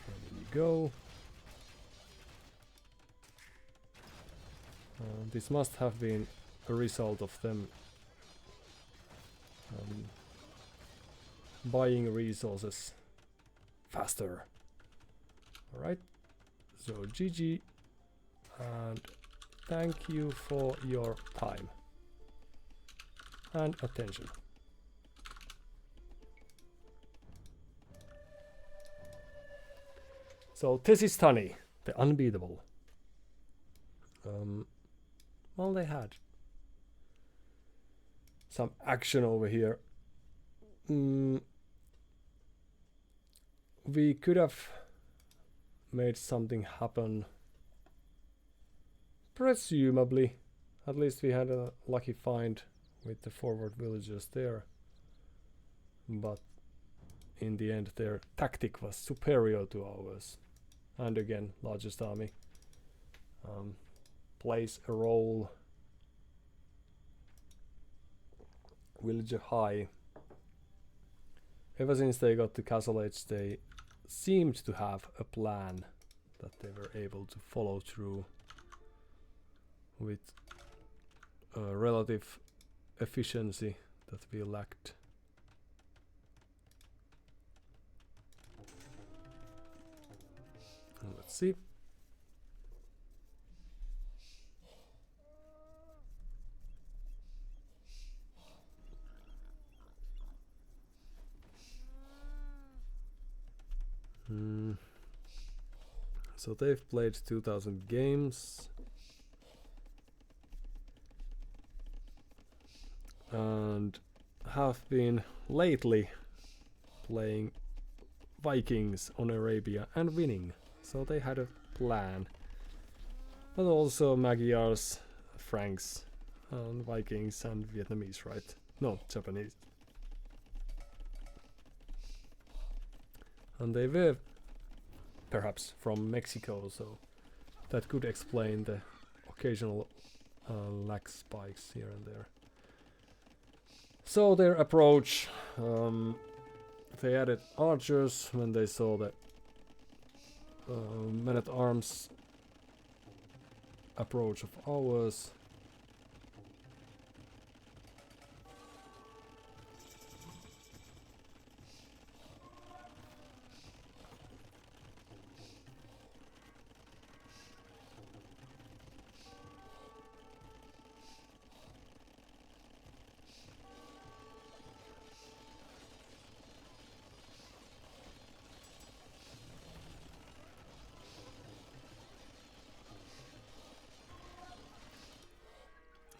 There you go. This must have been a result of them buying resources faster. Alright, so GG, and thank you for your time and attention. So this is Tani, the unbeatable. Well, they had some action over here. We could have made something happen. Presumably. At least we had a lucky find with the forward villagers there. But in the end their tactic was superior to ours. And again, largest army plays a role. Villager high. Ever since they got to Castle Age, they seemed to have a plan that they were able to follow through with relative efficiency that we lacked. Let's see. So they've played 2000 games. And have been lately playing Vikings on Arabia and winning. So they had a plan. But also Magyars, Franks, and Vikings and Vietnamese, right? No, Japanese. And they were perhaps from Mexico, so that could explain the occasional lag spikes here and there. So their approach, they added archers when they saw the men-at-arms approach of ours.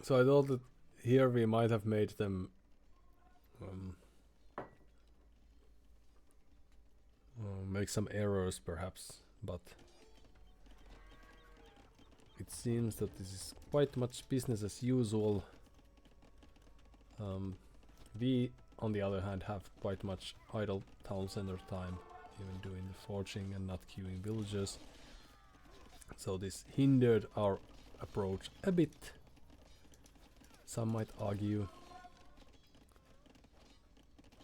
So I thought that here we might have made them make some errors perhaps, but it seems that this is quite much business as usual. We, on the other hand, have quite much idle town center time, even doing the forging and not queuing villagers. So this hindered our approach a bit, some might argue.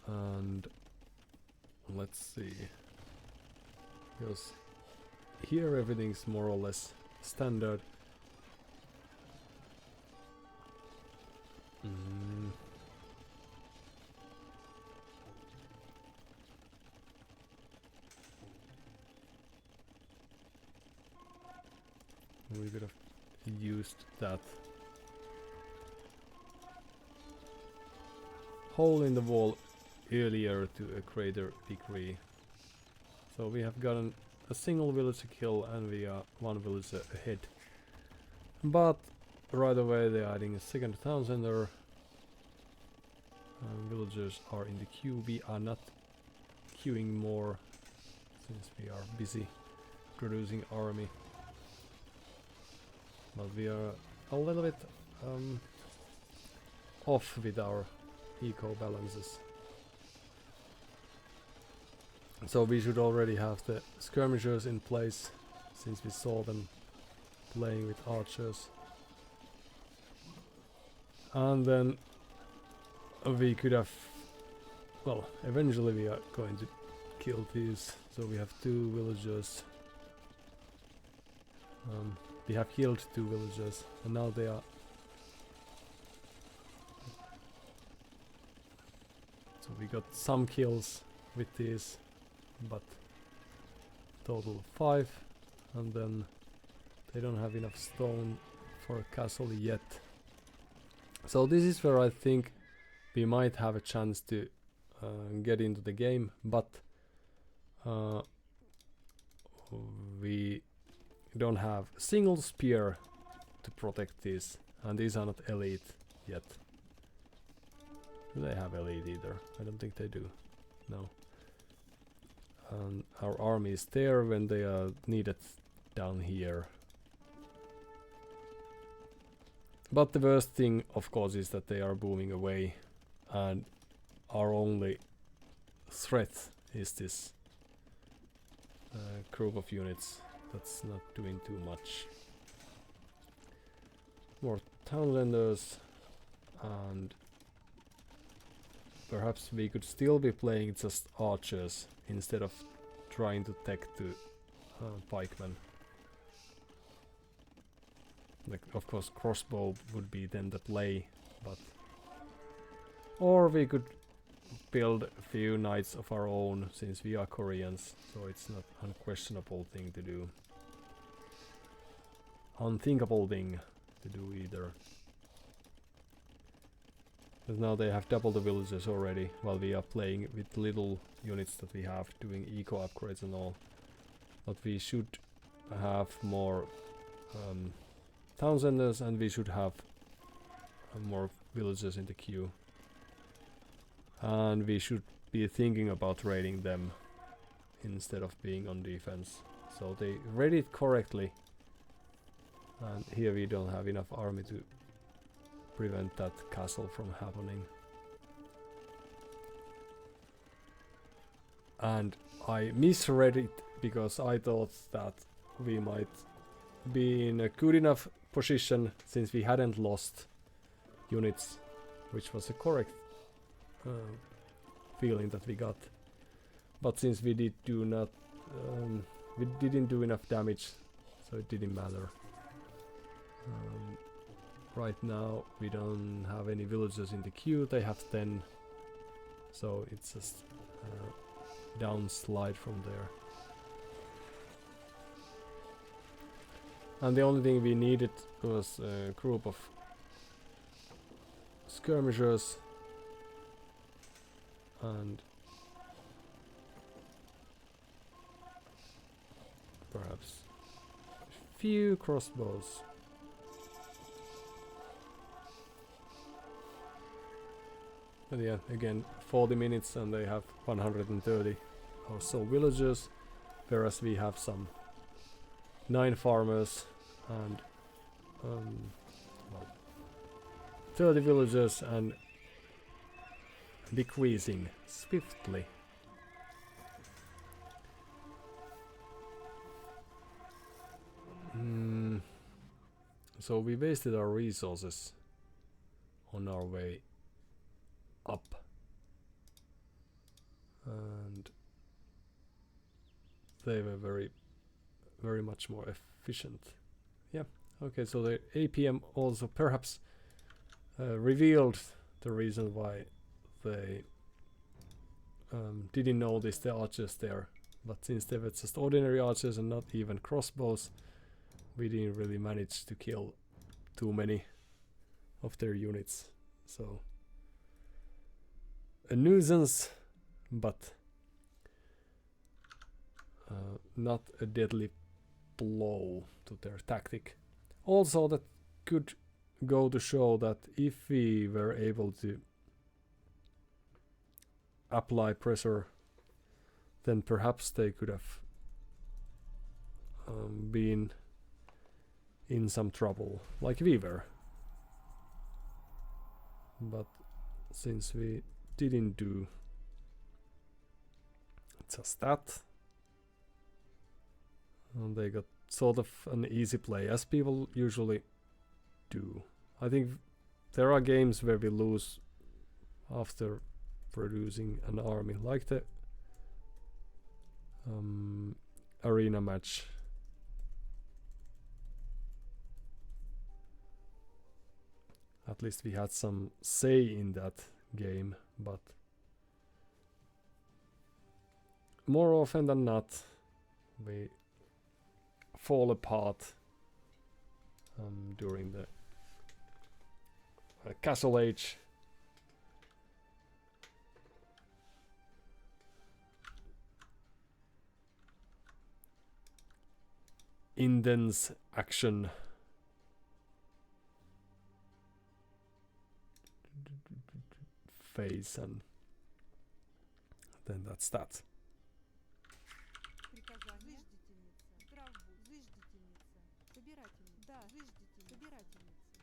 And let's see, because here everything's more or less standard. We could have used that hole in the wall earlier to a greater degree. So we have gotten a single villager kill and we are one villager ahead. But right away they're adding a second town center. Villagers are in the queue. We are not queuing more since we are busy producing army. But we are a little bit off with our eco balances. So we should already have the skirmishers in place, since we saw them playing with archers. And then we could have, well, eventually we are going to kill these. So we have 2 villagers. We have killed 2 villagers and now they are. So we got some kills with these, but total 5, and then they don't have enough stone for a castle yet. So this is where I think we might have a chance to get into the game, but we don't have a single spear to protect these, and these are not elite yet. Do they have elite either? I don't think they do. No. And our army is there when they are needed down here. But the worst thing, of course, is that they are booming away, and our only threat is this group of units that's not doing too much. More townlanders, and perhaps we could still be playing just archers instead of trying to tech to pikemen. Like, of course, crossbow would be then the play, but or we could build a few knights of our own, since we are Koreans, so it's not unquestionable thing to do. Unthinkable thing to do either. Because now they have double the villages already, while we are playing with little units that we have, doing eco upgrades and all. But we should have more town centers, and we should have more villages in the queue. And we should be thinking about raiding them instead of being on defense. So they raid it correctly, and here we don't have enough army to prevent that castle from happening. And I misread it because I thought that we might be in a good enough position since we hadn't lost units, which was a correct feeling that we got. But since we didn't do enough damage, so it didn't matter. Right now we don't have any villagers in the queue. They have 10, so it's just downslide from there. And the only thing we needed was a group of skirmishers and perhaps a few crossbows. But yeah, again, 40 minutes and they have 130 or so villagers, whereas we have some 9 farmers and well, 30 villagers and decreasing swiftly. So we wasted our resources on our way up, and they were very much more efficient. Yeah, okay, so the APM also perhaps revealed the reason why they didn't notice the archers there, but since they were just ordinary archers and not even crossbows, we didn't really manage to kill too many of their units. So a nuisance, but not a deadly blow to their tactic. Also, that could go to show that if we were able to apply pressure, then perhaps they could have been in some trouble, like we were. But since we didn't do just that, they got sort of an easy play, as people usually do. I think there are games where we lose after producing an army, like the arena match. At least we had some say in that game, but more often than not we fall apart during the Castle Age. Intense action. Phase, and then that's that. Приказание. Зыждительница. Травбу. Зыждительница. Собирательница. Да. Зыждительница. Собирательница.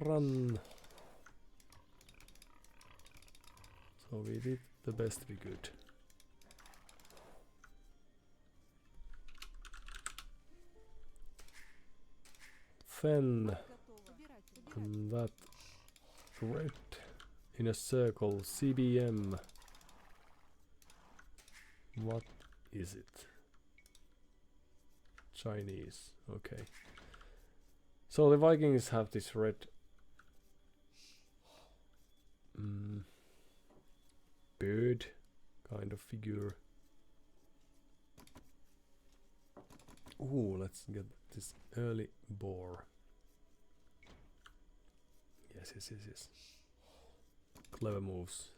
Run. So we did the best we could. Then that red in a circle, CBM. What is it? Chinese, okay. So the Vikings have this red bird kind of figure. Ooh, let's get this early boar. Yes. Clever moves.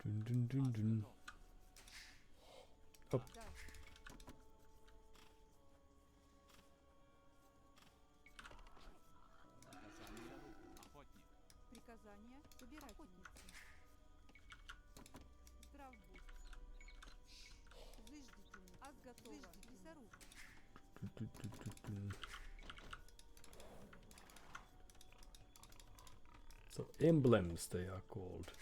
Dun dun dun dun. Up. Приказание. Собирательница. Травбу. Зыждительница. Ас готова. Лесоруб. So emblems they are called.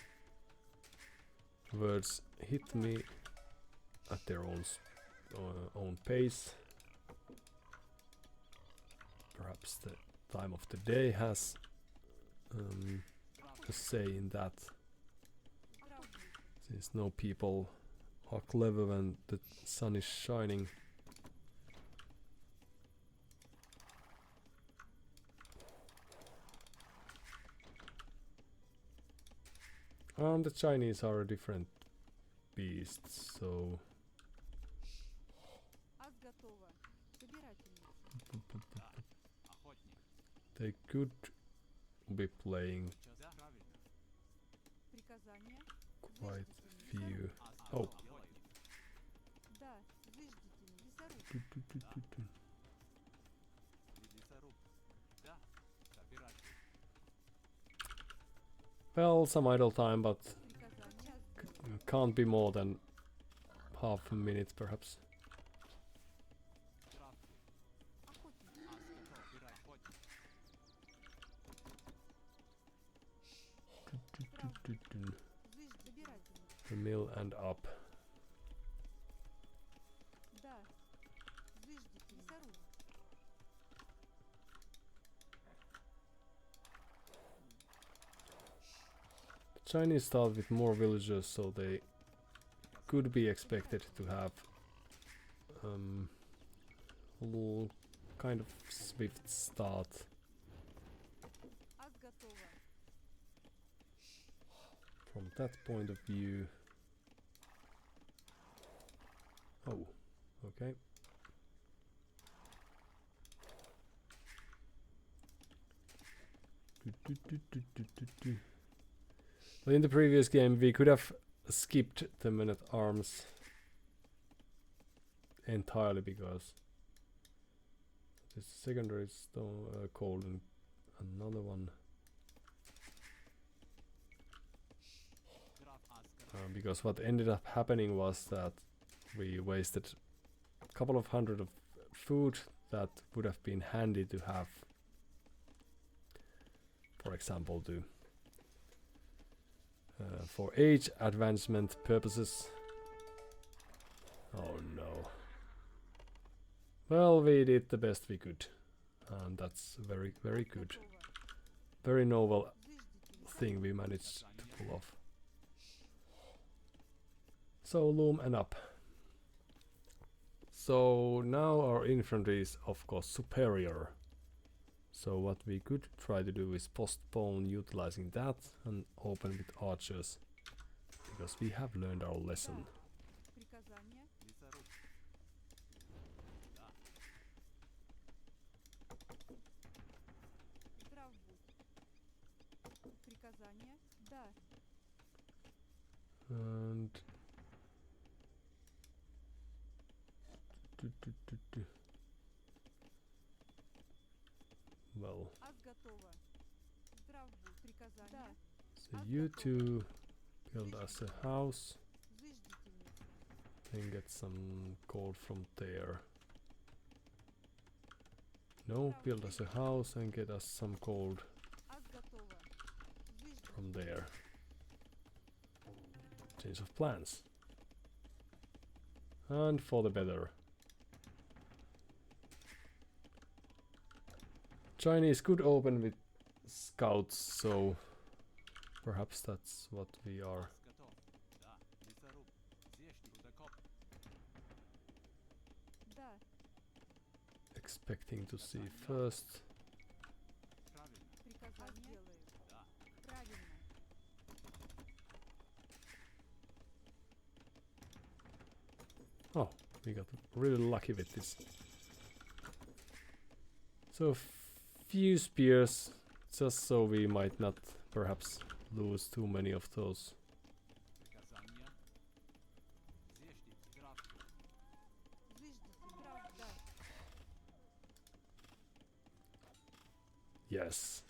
Words hit me at their own pace. Perhaps the time of the day has a say in that, since no people are clever when the sun is shining. The Chinese are a different beast, so Ас готова. Собирательница. they could be playing Приказание. quite few. Oh. Да, зыждите. Лесоруб. Tu. Well, some idle time, but Приказание. can't be more than half a minute, perhaps. Охотник. Зыждите. Собирательный. The mill and up. Да. Зыждите. Лесоруб. The Chinese start with more villagers, so they could be expected to have kind of swift start. Ас готово. From that point of view. Oh, okay. Well, in the previous game we could have skipped the men-at-arms entirely because this secondary stone cold and another one. Because what ended up happening was that we wasted a couple of hundred of food that would have been handy to have, for example, to for age advancement purposes. Oh no. Well, we did the best we could, and that's very, very good. Готово. Very noble Зыждите. thing we managed to pull off. So loom and up. So now our infantry is of course superior. So what we could try to do is postpone utilizing that and open with archers, because we have learned our lesson. Приказание. Здрав будь. Приказание. Да. And well, Ас готово. Здрав будь. Приказание. Да. so you two build us a house Зыждительница. and get some gold from there. No, build us a house and get us some gold Ас готово. Зыждите. from there. Change of plans. And for the better. Chinese could open with scouts, so perhaps that's what we are Да. expecting to see first. Приказание. Правильно. Oh, we got really lucky with this. So few spears, just so we might not perhaps lose too many of those. Зыждите. Здрав. Да. Yes.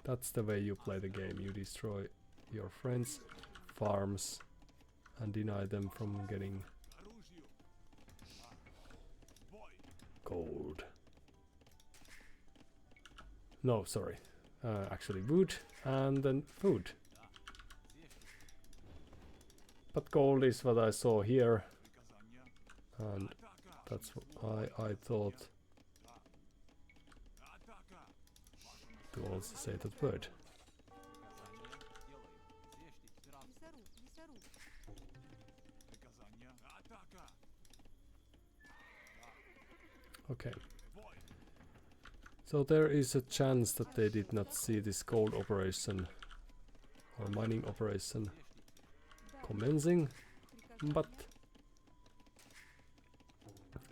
That's the way you play the game. You destroy your friends' farms and deny them from getting gold. No, sorry. Actually wood and then food. But gold is what I saw here. And that's why I thought to also say that word. Лесоруб. Лесоруб. Okay. So there is a chance that they did not see this gold operation or mining operation Да. commencing, but Приказание.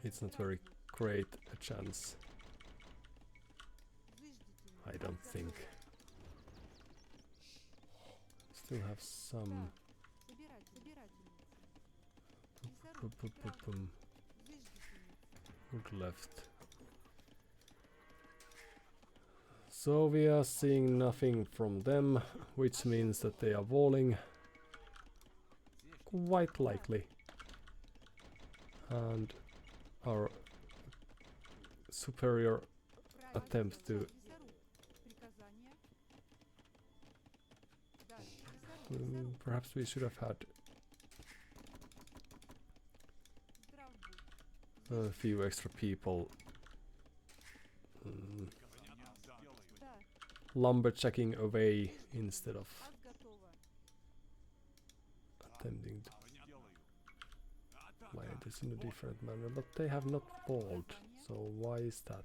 it's not very great a chance. Зыждите. I don't think. Still have some. Good left. So we are seeing nothing from them, which means that they are walling. Quite likely. And our superior attempt to perhaps we should have had a few extra people lumberjacking away instead of attempting to play this in a different manner, but they have not walled, so why is that?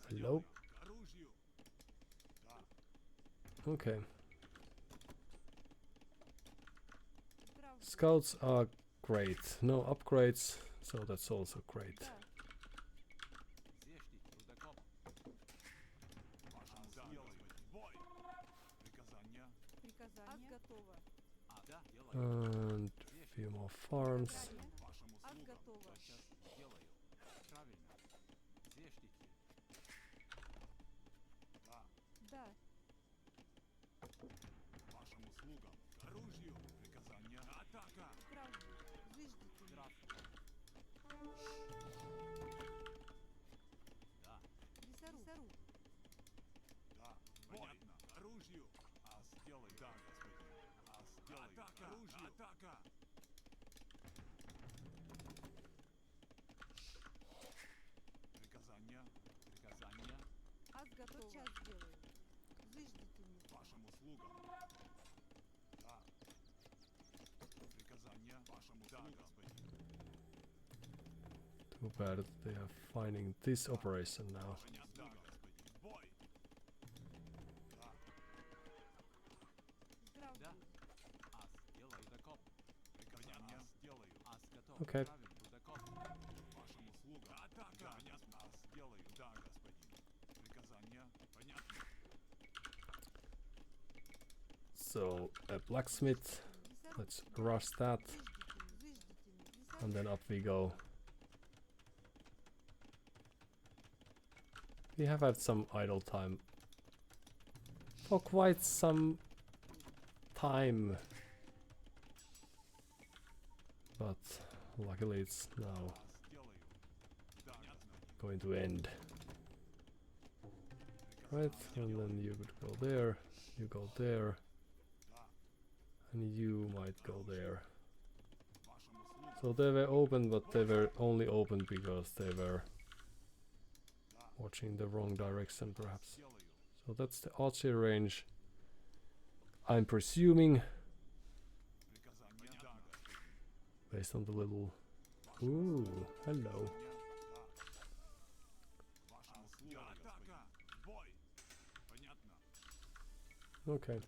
Hello? Okay. Scouts are great. No upgrades, so that's also great. And a few more farms. Too bad that they are finding this operation now. Okay. So a blacksmith, let's rush that, and then up we go. We have had some idle time for quite some time, but luckily it's now going to end. Right, and then you would go there, you go there, and you might go there. So they were open, but they were only open because they were watching the wrong direction perhaps. So that's the archery range, I'm presuming, based on the little... Ooh, hello. Okay.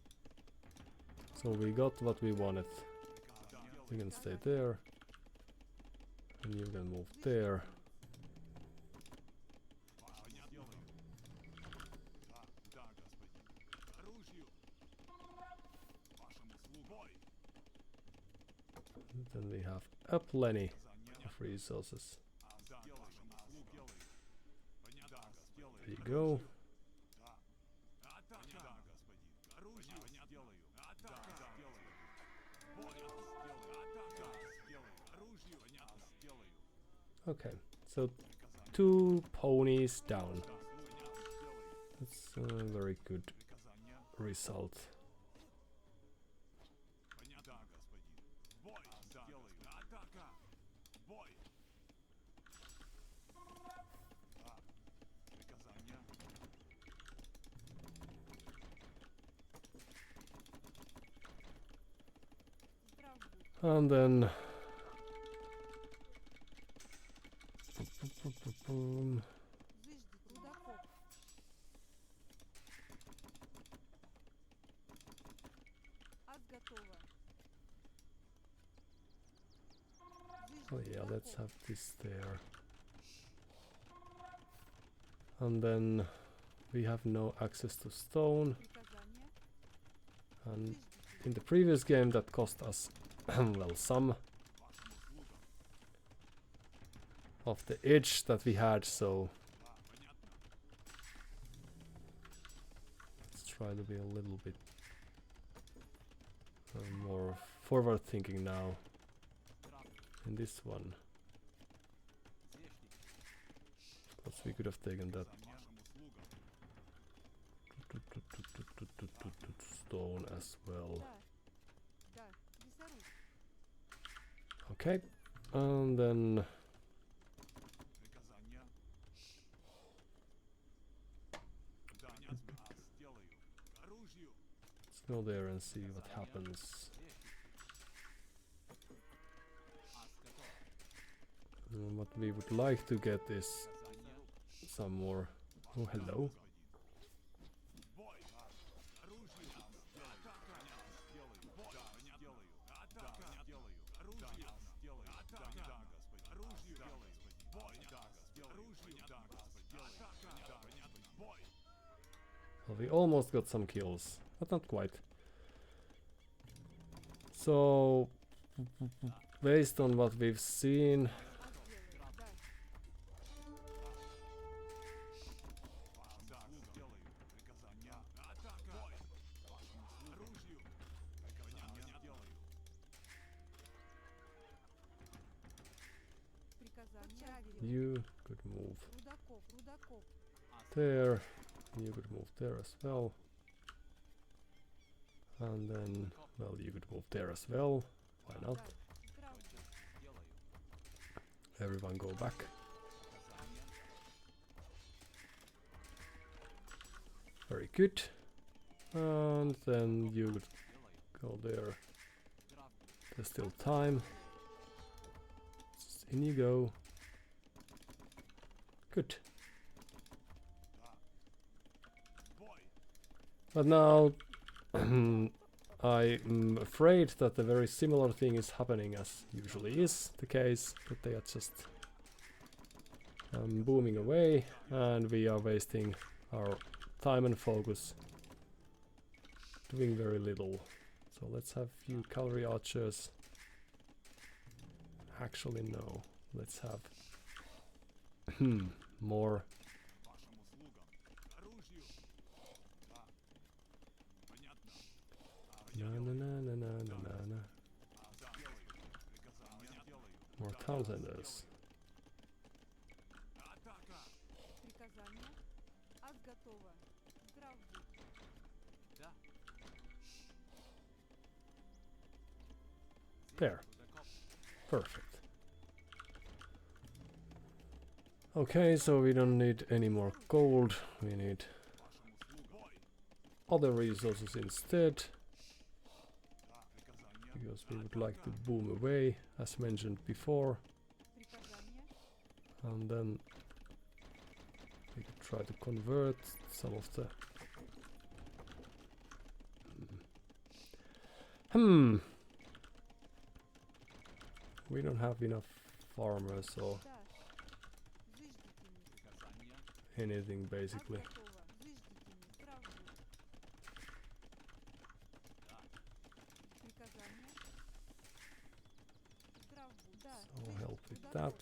So we got what we wanted. You can stay there. And you can move there. Then we have a plenty of resources. There you go. Okay, so 2 ponies down. That's a very good result. And then oh yeah, let's have this there. And then we have no access to stone. Приказание. And Заждите. in the previous game that cost us well some of the edge that we had, so let's try to be a little bit more forward thinking now in this one. Because we could have taken that stone as well. Да. Да. Лесоруб. Okay, and then let's go there and see what happens. What we would like to get is some more. Oh, hello. Well, we almost got some kills, but not quite. So, based on what we've seen, Приказание. you could move Рудокоп. Рудокоп. there, you could move there as well. And then, well, you could move there as well. Why not? Да. Здравствуй. Everyone go back. Very good. And then you could go there. There's still time. In you go. Good. But now I'm afraid that a very similar thing is happening as usually is the case, that they are just booming away and we are wasting our time and focus doing very little. So let's have few cavalry archers. Actually no, let's have more. Na na na na na na na na. More Townsenders. Приказание. Ас готово. Здравствуй. There. Perfect. Okay, so we don't need any more gold. We need other resources instead. Because we would like to boom away, as mentioned before. Приказание. And then we could try to convert some of the... We don't have enough farmers or Да. Заждите меня. anything Ас basically. готово. Заждите меня. Здравствуй. Приказание. Здравствуй. Да. So help with Рудокоп. that.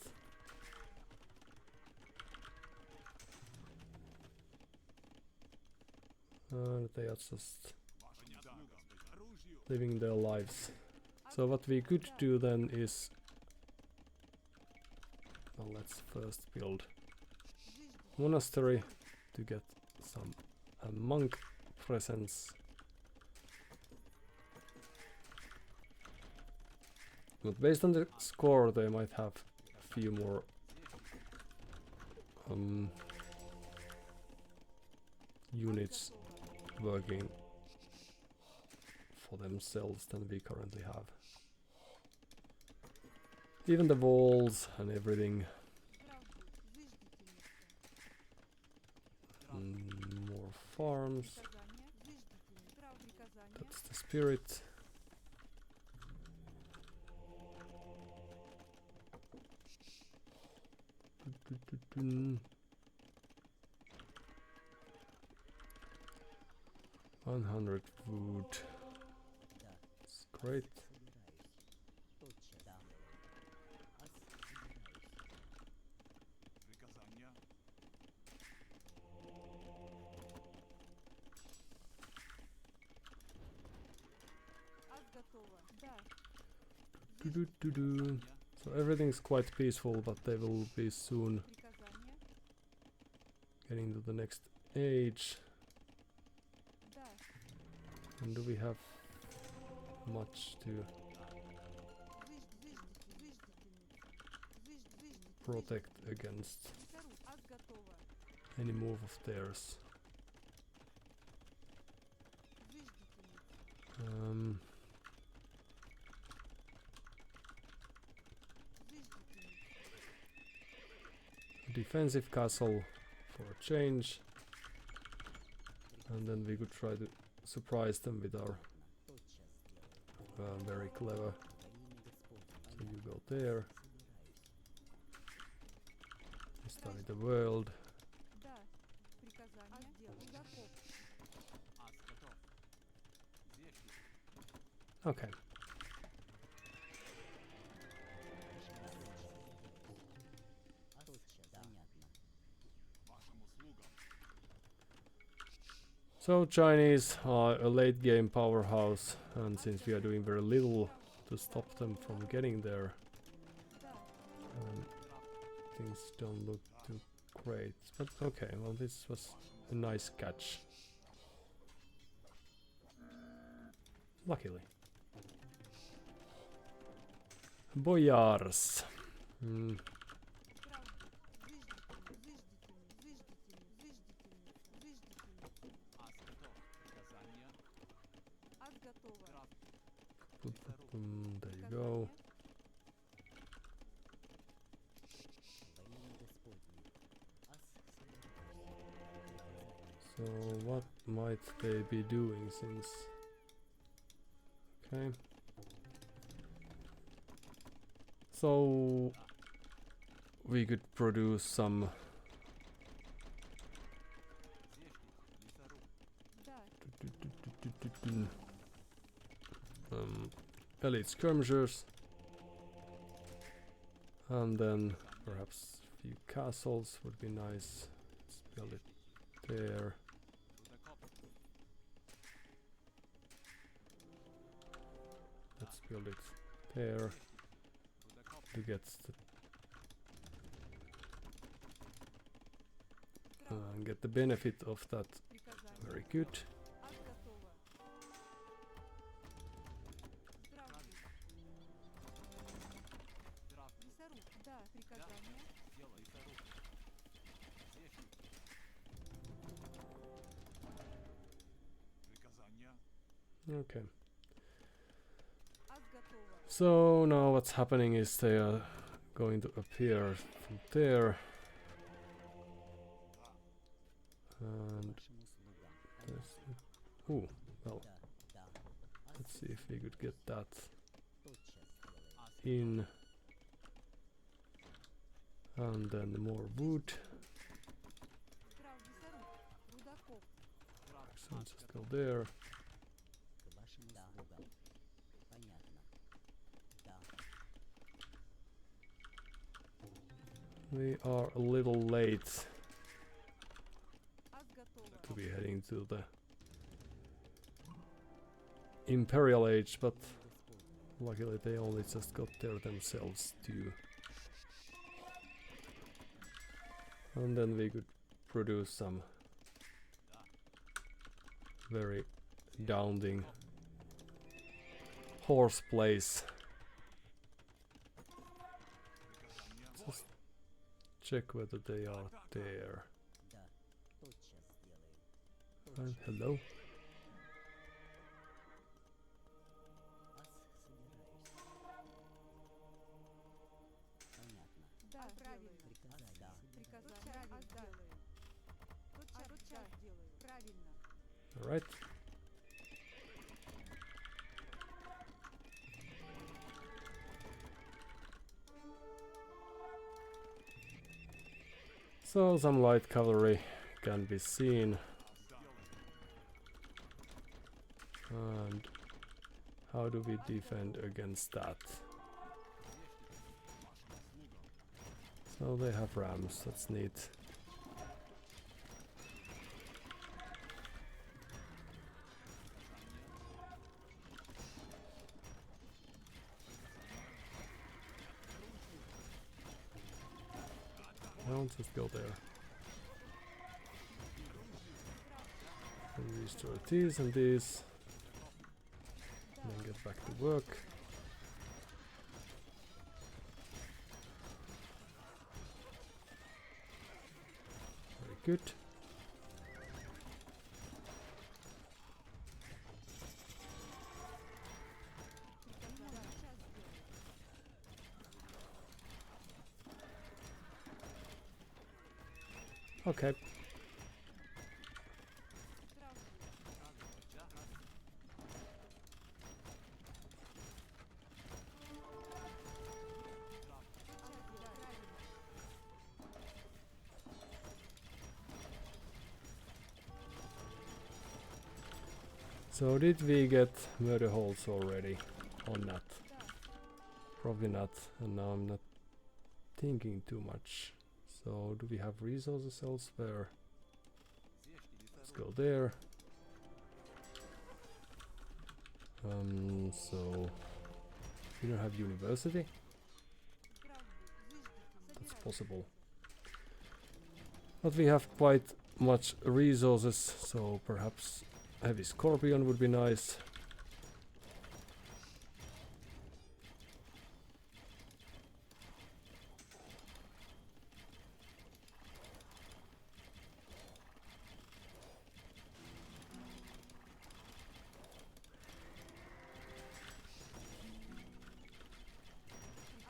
And they are just living their lives. So what we could do then is, well, let's first build Заждите. monastery to get some monk presence. But based on the score, they might have a few more units working for themselves than we currently have. Even the walls and everything. Здравствуй. Заждите меня. More farms. Приказание. Заждите меня. Здравствуй. Приказание. That's the spirit. 100 wood. It's great. Ас готова. Да. Do-do-do-do. So everything's quite peaceful, but they will be soon Приказание. getting to the next age. Да. And do we have much to protect against Ас готова. any move of theirs? Um, defensive castle for a change, and then we could try to surprise them with our very clever. So you go there. Study the world. Да. Приказание. Рудокоп. Okay. So Chinese are a late game powerhouse, and since we are doing very little to stop them from getting there, Да. things don't look too great. But okay, well, this was a nice catch. Luckily. Boyars. Mm, Ас готова. there you go. So what might they be doing since... Okay. So we could produce some Да. elite skirmishers, and then perhaps a few castles would be nice. Let's build it there. Let's build it there to get the benefit of that. Приказание. Very good. Ас готова. Здравствуй. Лесоруб. Да. Приказание. Okay. Ас готова. So now what's happening is they are going to appear from there. And there's... Ooh, well, let's see if we could get that in. And then more wood. Лесоруб. Рудокоп. So let's just go there. We are a little late Ас готова. to be heading to the Imperial Age, but luckily they only just got there themselves too. And then we could produce some very daunting horseplays. Just check whether they are there. And hello. Да. Правильно. Приказание. Ас делаю. Тотчас делаю. Правильно. All right. So some light cavalry can be seen. How do we defend against that? So they have rams, that's neat. I'll just go there. And restore these and these. And then get back to work. Very good. Okay. So did we get murder holes already or not? Probably not, and now I'm not thinking too much. So do we have resources elsewhere? Let's go there. So we don't have university? That's possible. But we have quite much resources, so perhaps heavy scorpion would be nice.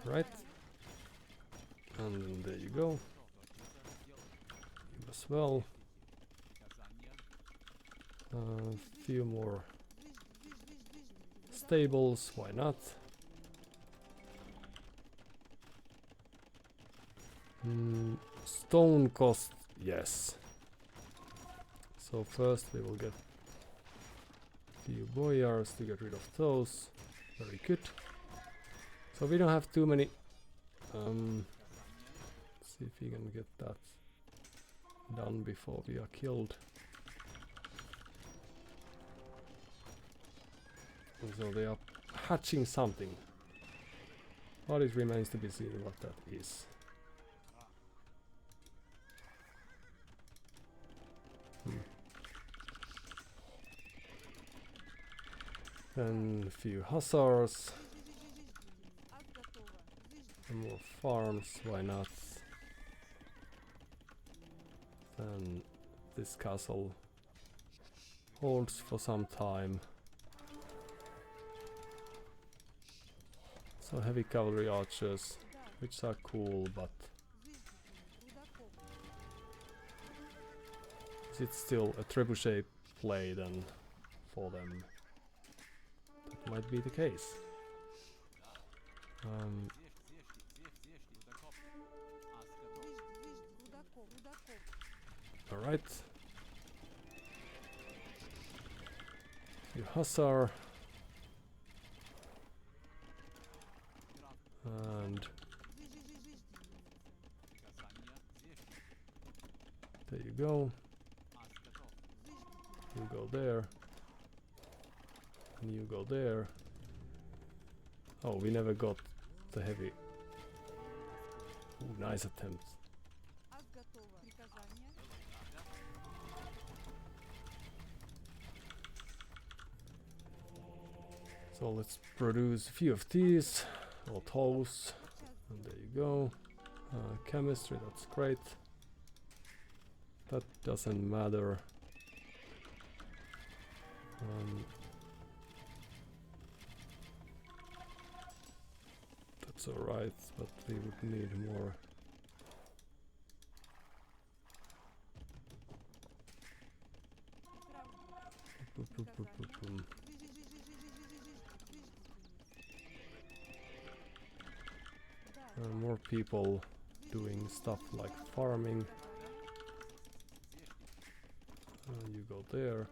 Right, and then there you go. You as well. A few more stables, why not? Stone cost, yes. So first we will get a few boyars to get rid of those. Very good. So we don't have too many. Let's see if we can get that done before we are killed. And so they are hatching something. But it remains to be seen what that is. Then a few hussars. And more farms, why not? Then this castle holds for some time. So heavy cavalry archers, which are cool, but is it still a trebuchet play then for them? That might be the case. Alright. You hussar. And there you go. You go there. And you go there. Oh, we never got the heavy. Ooh, nice attempt. So let's produce a few of these, or those, and there you go. Chemistry, that's great. That doesn't matter. That's alright, but we would need more. More people doing stuff like farming. You go there.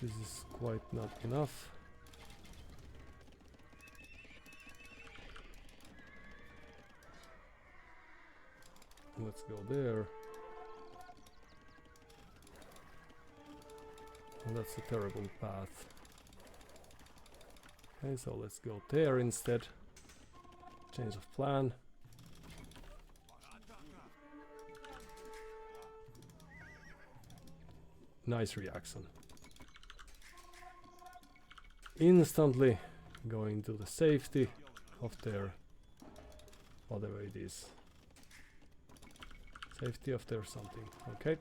This is quite not enough. Let's go there. Oh, that's a terrible path. Okay, so let's go there instead. Change of plan. Nice reaction. Instantly going to the safety of their whatever it is. Safety of their something. Okay.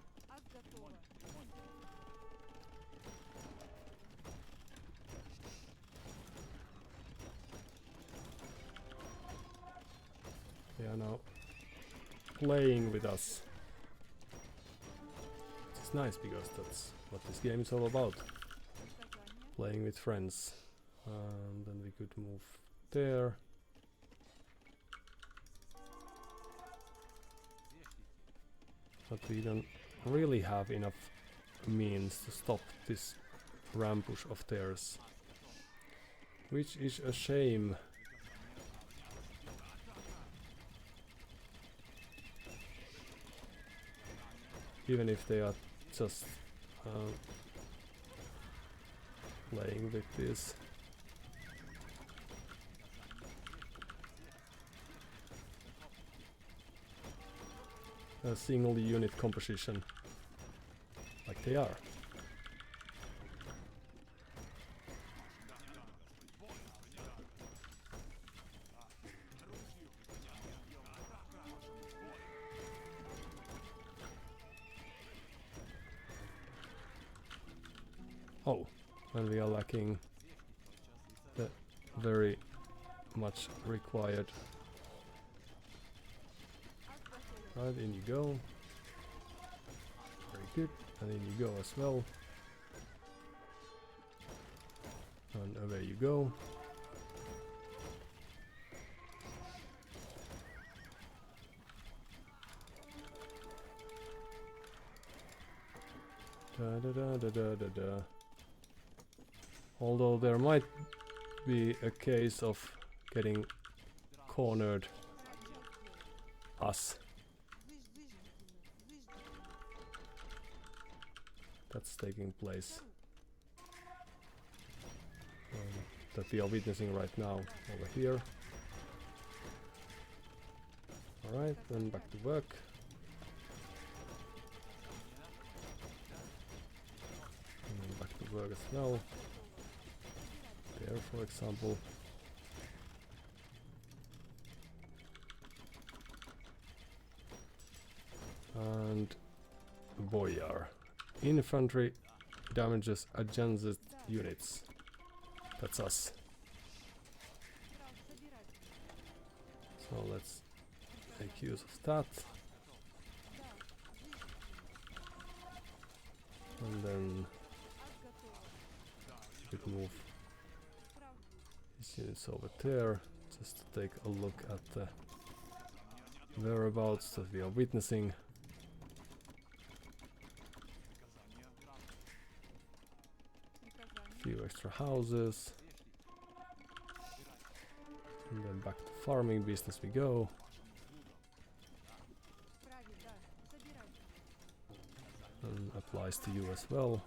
They are now playing with us. It's nice because that's what this game is all about. Playing with friends. And then we could move there. But we don't really have enough means to stop this rambush of theirs. Which is a shame. Even if they are just playing with this. A single unit composition, like they are. Oh, and we are lacking the very much required. Right, in you go. Very good. And in you go as well. And away you go. Da da da da da da da. Although there might be a case of getting cornered us. That's taking place. That we are witnessing right now over here. Alright, then back to work. And then back to work as well. There, for example. And Boyar. Infantry damages adjacent units. That's us. So let's make use of that. And then we could move these units over there just to take a look at the whereabouts that we are witnessing. Few extra houses, and then back to farming business we go. And applies to you as well.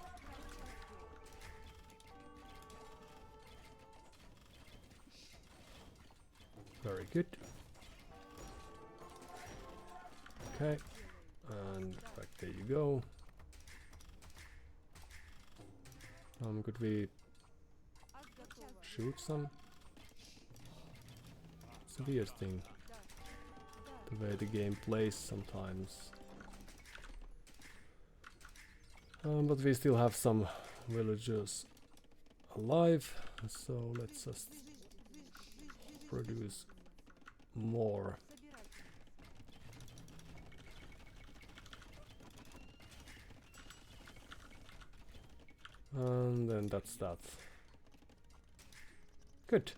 Very good. Okay, and back there you go. Could we shoot some? It's a weird thing, the way the game plays sometimes. But we still have some villagers alive, so let's just produce more. And then that's that. Good.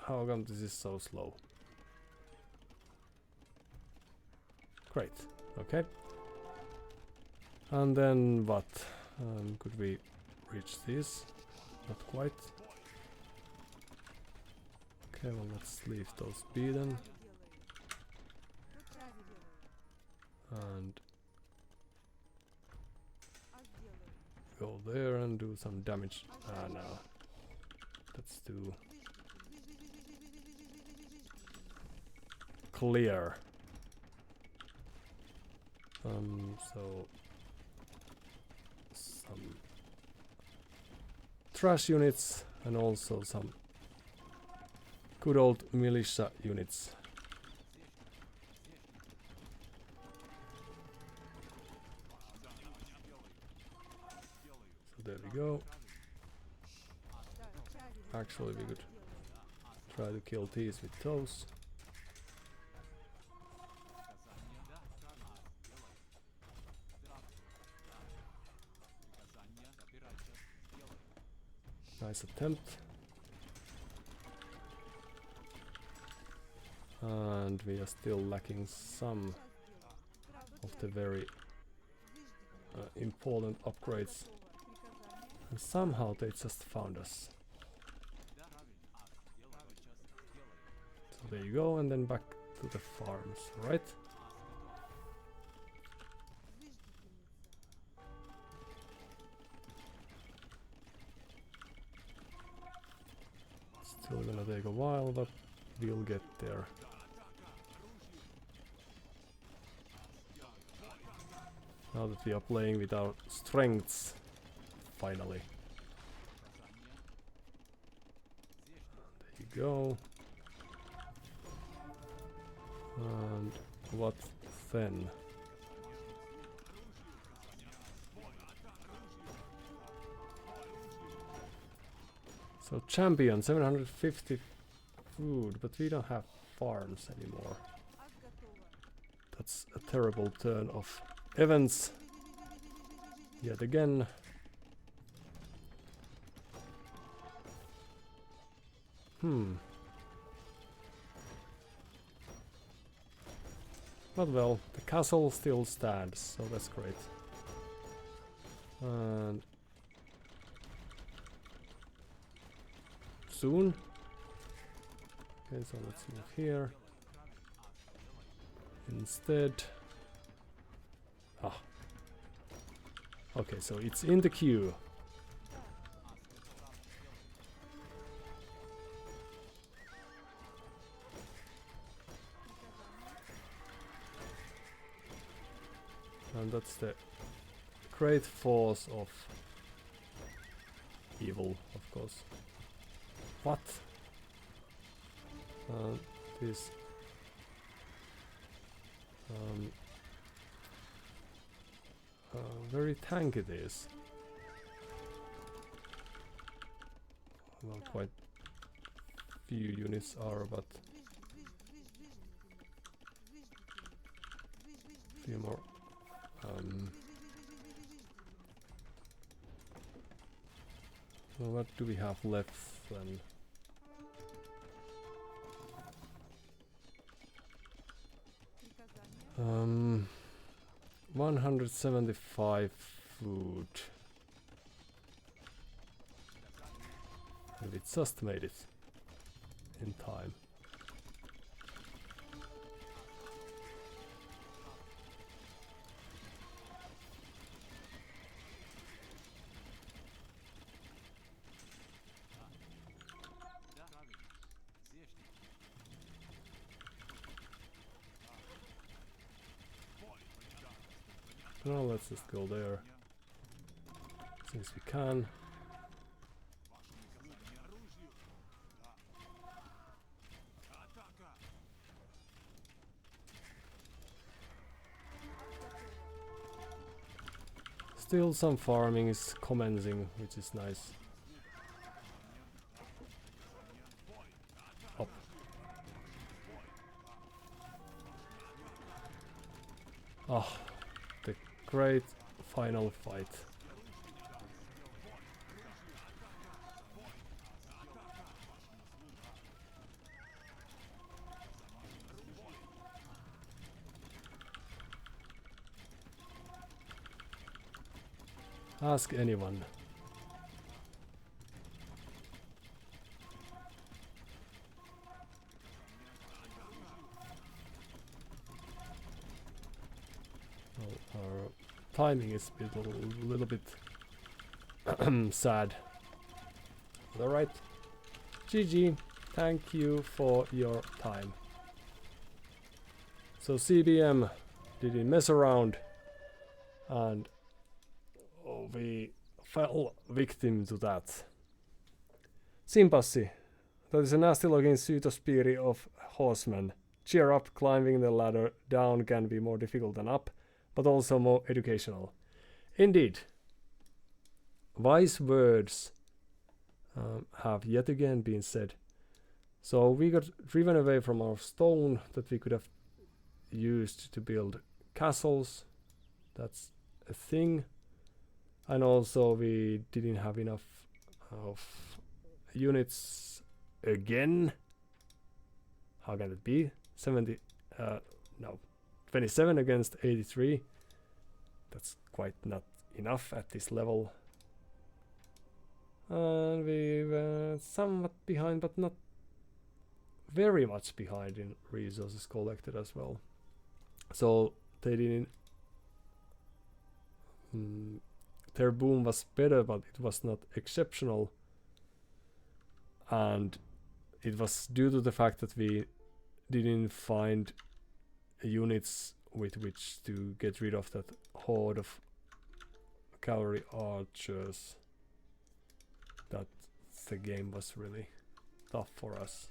How come this is so slow? Great. Okay. And then what? Could we reach this? Not quite. Okay, well let's leave those be then. And go there and do some damage. Ah, no. Let's do clear. So some trash units and also some good old militia units. So there we go. Actually we could try to kill these with those. Nice attempt. And we are still lacking some of the very important upgrades. And somehow they just found us. So there you go, and then back to the farms, right? Still gonna take a while, but we'll get there. Now that we are playing with our strengths, finally. There you go. And what then? So champion, 750 food, but we don't have farms anymore. That's a terrible turn of events. Yet again. But well, the castle still stands, so that's great. And soon. Okay, so let's move here. Instead. Ah. Okay, so it's in the queue. And that's the great force of evil, of course. What? This very tanky it is. Well, quite few units are, but few more. Well, what do we have left then? Um, 175 food. And we just made it in time. Now let's just go there, since we can. Still some farming is commencing, which is nice. Up. Ah, the great final fight. Ask anyone. Well, our timing is a little bit sad. Alright. GG. Thank you for your time. So CBM didn't mess around and we fell victim to that. Sympathy. That is a nasty looking pseudospiri of horsemen. Cheer up, climbing the ladder down can be more difficult than up, but also more educational. Indeed. Wise words have yet again been said. So we got driven away from our stone that we could have used to build castles. That's a thing. And also we didn't have enough of units again. How can it be? 27 against 83. That's quite not enough at this level. And we were somewhat behind, but not very much behind in resources collected as well. So they didn't... their boom was better, but it was not exceptional. And it was due to the fact that we didn't find units with which to get rid of that horde of cavalry archers that the game was really tough for us.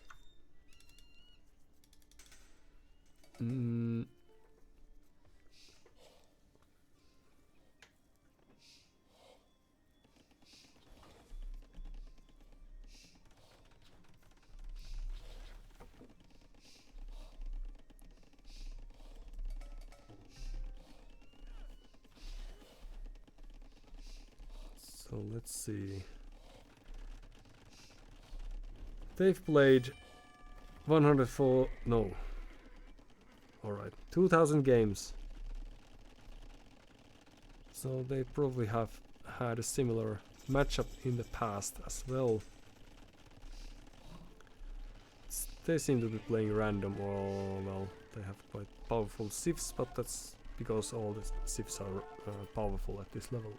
So let's see. They've played 104, no. Alright, 2000 games. So they probably have had a similar matchup in the past as well. They seem to be playing random, or well, they have quite powerful civs, but that's because all the civs are powerful at this level.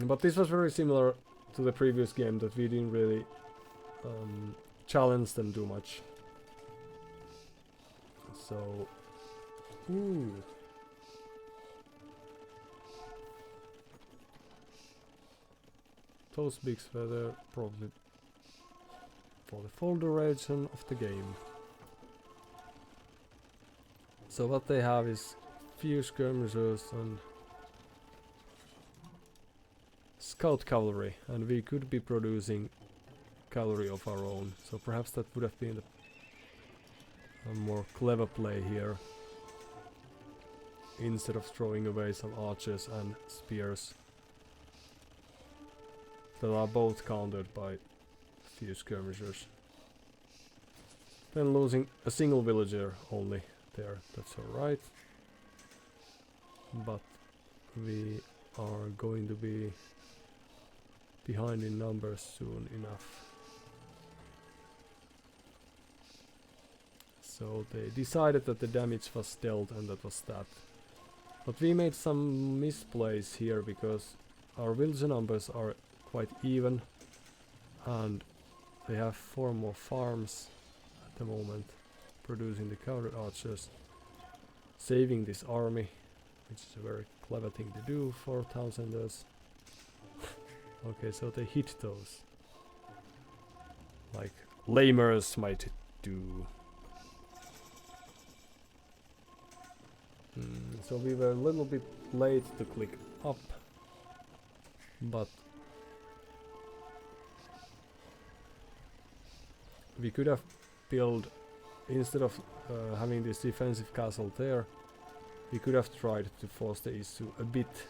But this was very similar to the previous game, that we didn't really challenge them too much. So, those bigs were there probably for the full duration of the game. So what they have is few skirmishers and scout cavalry, and we could be producing cavalry of our own, so perhaps that would have been a more clever play here, instead of throwing away some archers and spears that are both countered by few skirmishers. Then losing a single villager only there, that's alright, but we are going to be behind in numbers soon enough. So they decided that the damage was dealt, and that was that. But we made some misplays here because our villager numbers are quite even, and they have 4 more farms at the moment producing the cavalry archers, saving this army, which is a very clever thing to do for Townsenders. Okay, so they hit those like lamers might do. So we were a little bit late to click up, but we could have built, instead of having this defensive castle there, we could have tried to force the issue a bit,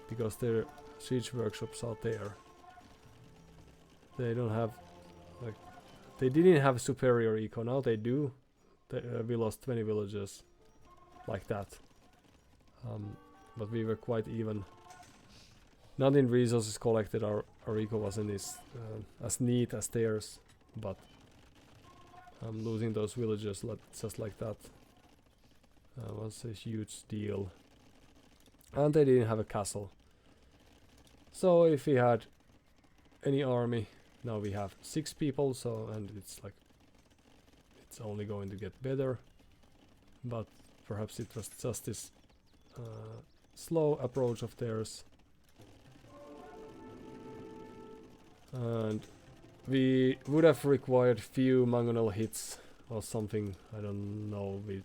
because their siege workshops are there. They don't have, like, they didn't have superior eco, now they do. We lost 20 villagers. like that. But we were quite even. Not in resources collected, our eco wasn't as neat as theirs, but losing those villagers just like that was a huge deal. And they didn't have a castle. So if we had any army, now we have 6 people, so, and it's like, it's only going to get better. But perhaps it was just this slow approach of theirs. And we would have required few mangonel hits or something. I don't know, we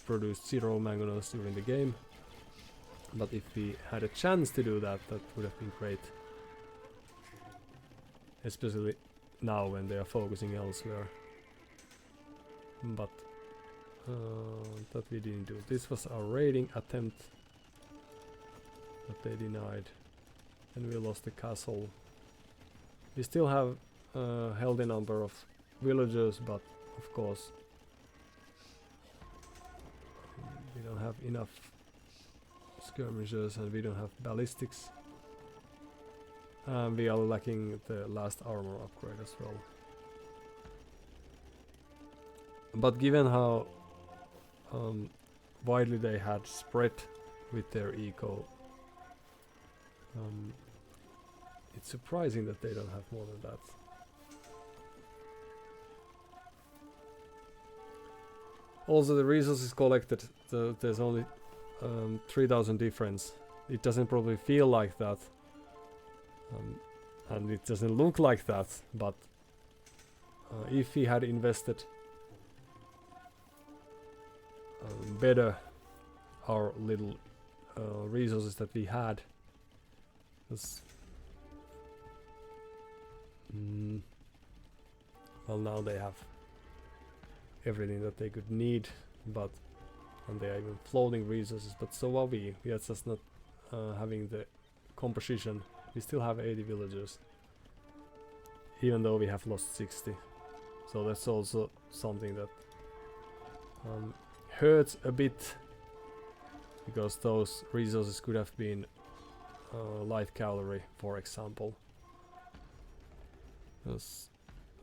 produced 0 mangonels during the game. But if we had a chance to do that, that would have been great. Especially now when they are focusing elsewhere. But that we didn't do. This was our raiding attempt that they denied. And we lost the castle. We still have a healthy number of villagers, but of course we don't have enough skirmishers and we don't have ballistics. We are lacking the last armor upgrade as well. But given how widely they had spread with their eco, it's surprising that they don't have more than that. Also, the resources collected, there's only 3000 difference. It doesn't probably feel like that, and it doesn't look like that, but if we had invested better our little resources that we had, well, now they have everything that they could need, but and they are even floating resources, but so are we. We are just not having the composition. We still have 80 villagers, even though we have lost 60. So that's also something that hurts a bit, because those resources could have been light cavalry, for example. Because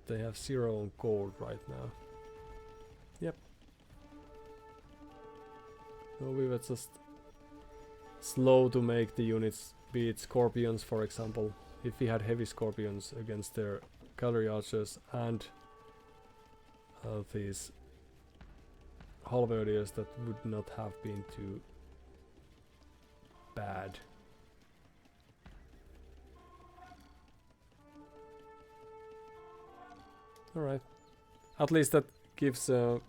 they have 0 on gold right now. Yep. So we were just slow to make the units beat scorpions, for example. If we had heavy scorpions against their cavalry archers and these halberdiers, that would not have been too bad. Alright. At least that gives the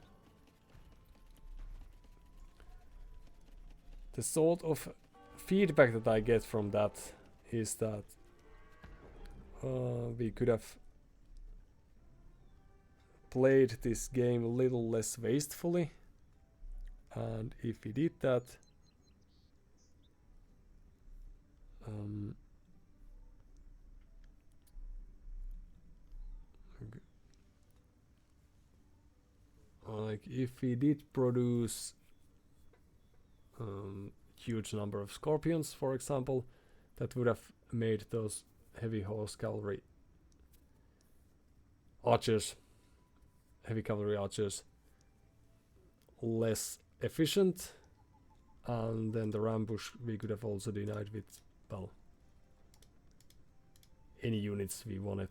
sort of feedback that I get from that is that we could have played this game a little less wastefully, and if we did that, like if we did produce huge number of scorpions, for example, that would have made those heavy horse cavalry archers, heavy cavalry archers, less efficient, and then the ambush we could have also denied with, well, any units we wanted.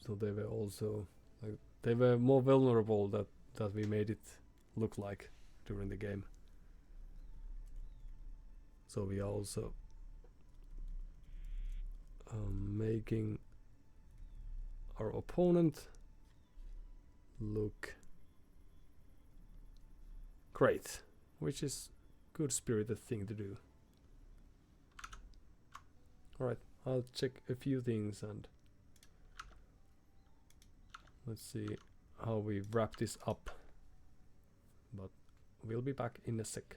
So they were also, like, they were more vulnerable that we made it look like during the game. So we are also making our opponent look great, which is good spirited thing to do. Alright, I'll check a few things and let's see how we wrap this up, but we'll be back in a sec.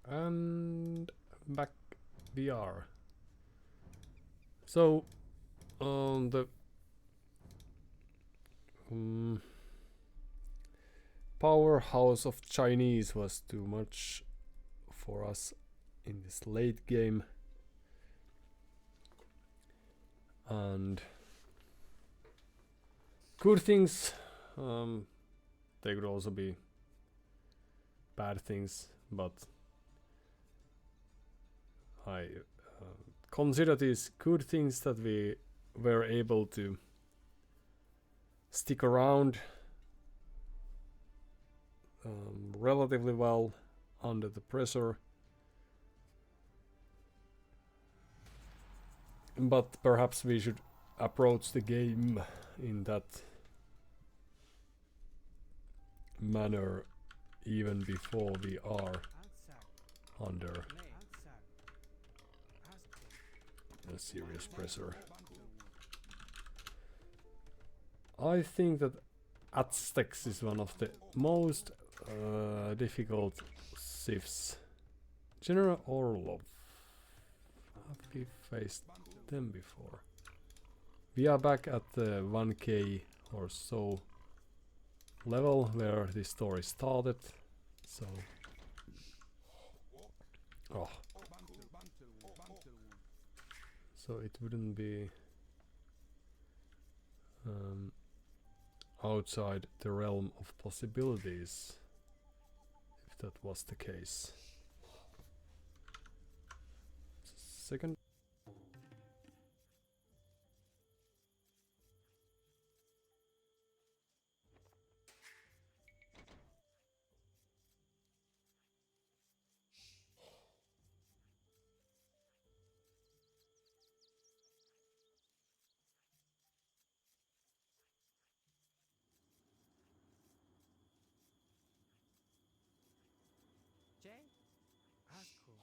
And back we are. So the powerhouse of Chinese was too much for us in this late game, and good things, they could also be bad things, but I consider these good things that we were able to stick around relatively well under the pressure. But perhaps we should approach the game in that manner even before we are under a serious pressure. I think that Aztecs is one of the most difficult civs. General Orlov. Have we faced them before? We are back at the 1k or so level where this story started, so so it wouldn't be outside the realm of possibilities if that was the case. Second. Jay? Asco.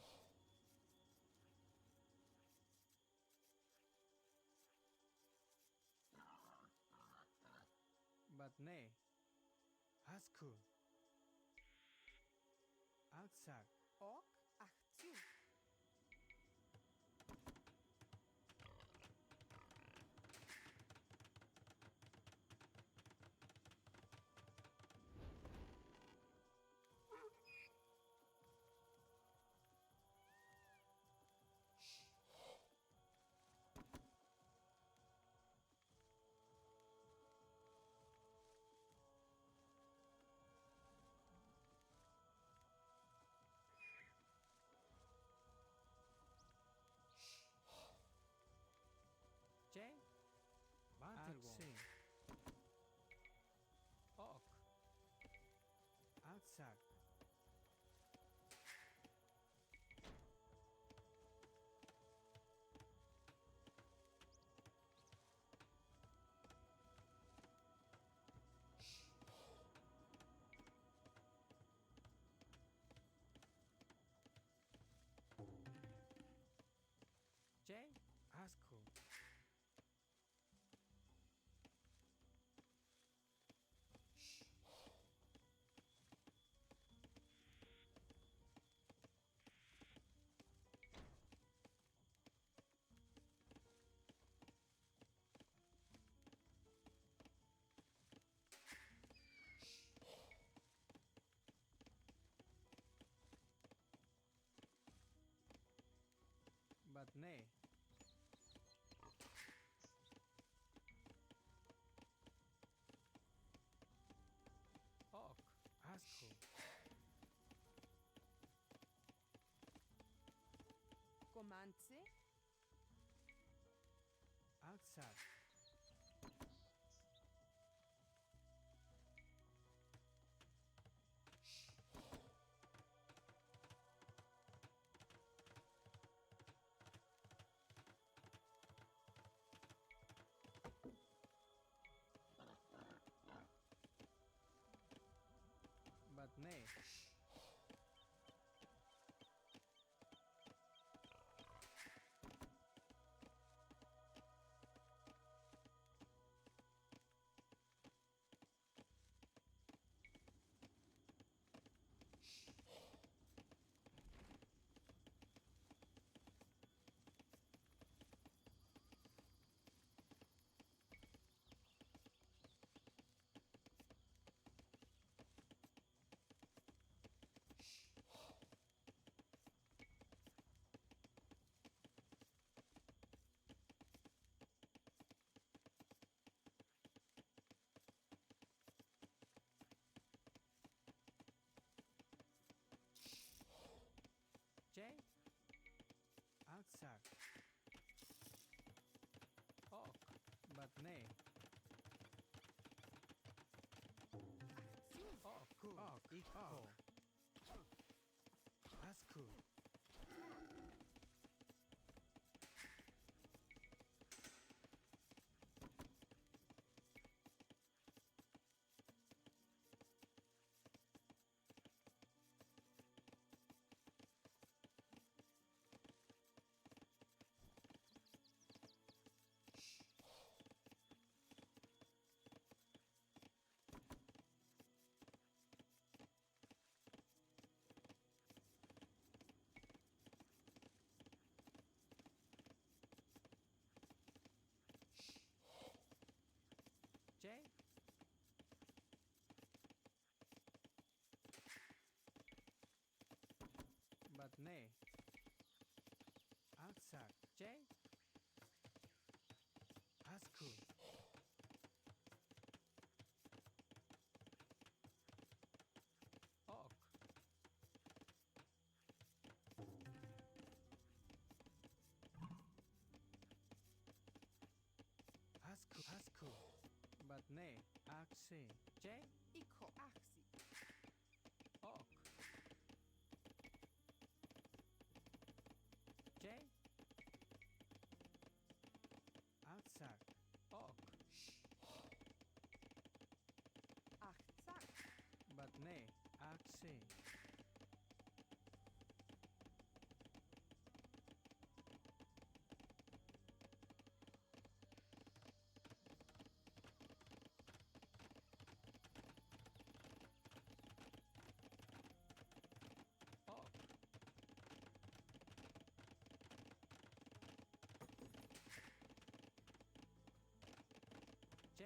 But nay. Asco. Outside. Ok, achtu. Jay? Outside. Ok. Outside. Jay? Asco. But nay. Ok. Asco. Comance. Outside. But nay. Aksak. Ok, but nay. Ok, ok, ikko. Asku. J. But nay. Aksak. J. Asku. Ok. Asku. But nay. Aksi. J. Ikko aksi. Ok. J. Aksak. Ok. Ahtsak. But nay. Aksi. Ok. J.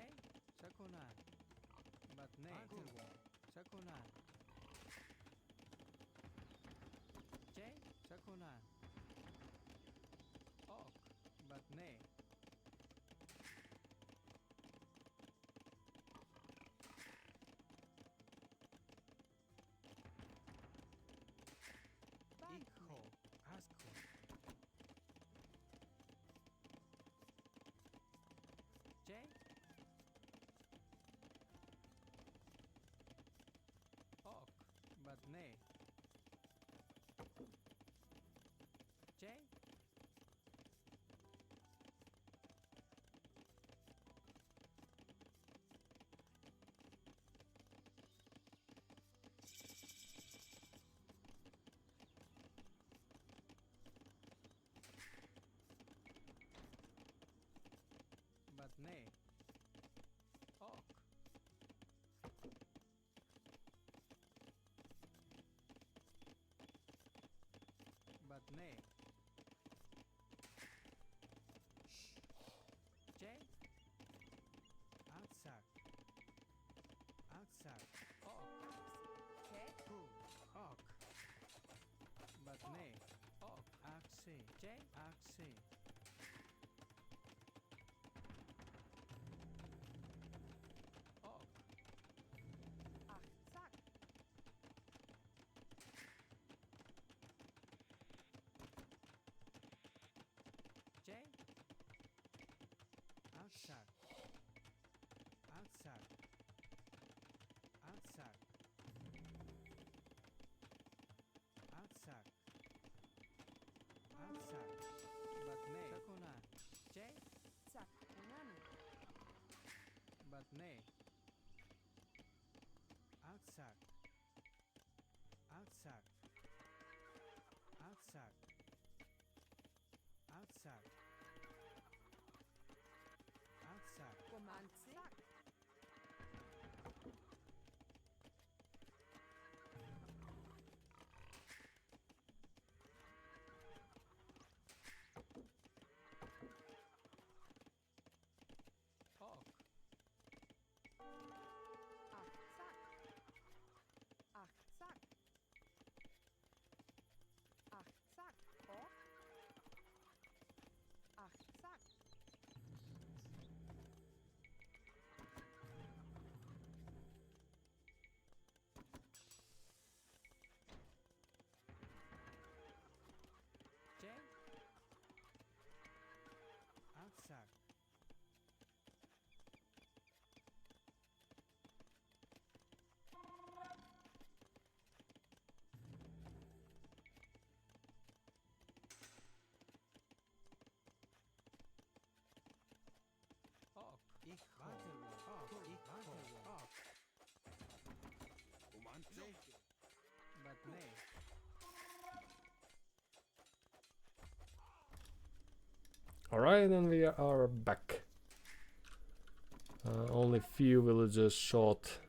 Sakunan. But nay. Sakunan. J. Sakunan. Ok. But nay. Ikko. Asku. J. Ok. But nay. J. But nay. Ok. But nay. J. Aksak. Aksak. Ok. Ke. Ku. Ok. But Ok. nay. Ok. Aksi. J. Aksi. Ok. Ahtsak. J. Aksak. Aksak. Aksak. Aksak. Aksak. But nay. Sakunan. J. Tsak. Unan. But nay. Aksak. Aksak. Aksak. Aksak. Aksak. Komantsi. Ok. Ahtsak. Ahtsak. Ahtsak. Ok. Ahtsak. But nay. Alright, and we are back. Only few villagers short,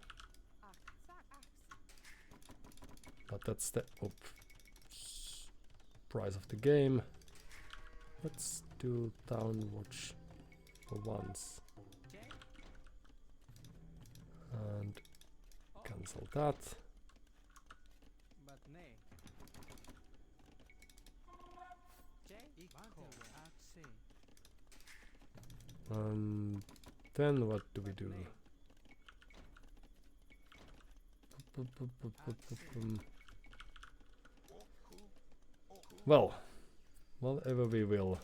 but that's the price of the game. Let's do town watch for once and cancel that. But nay. Then what do we do? Well, whatever we will.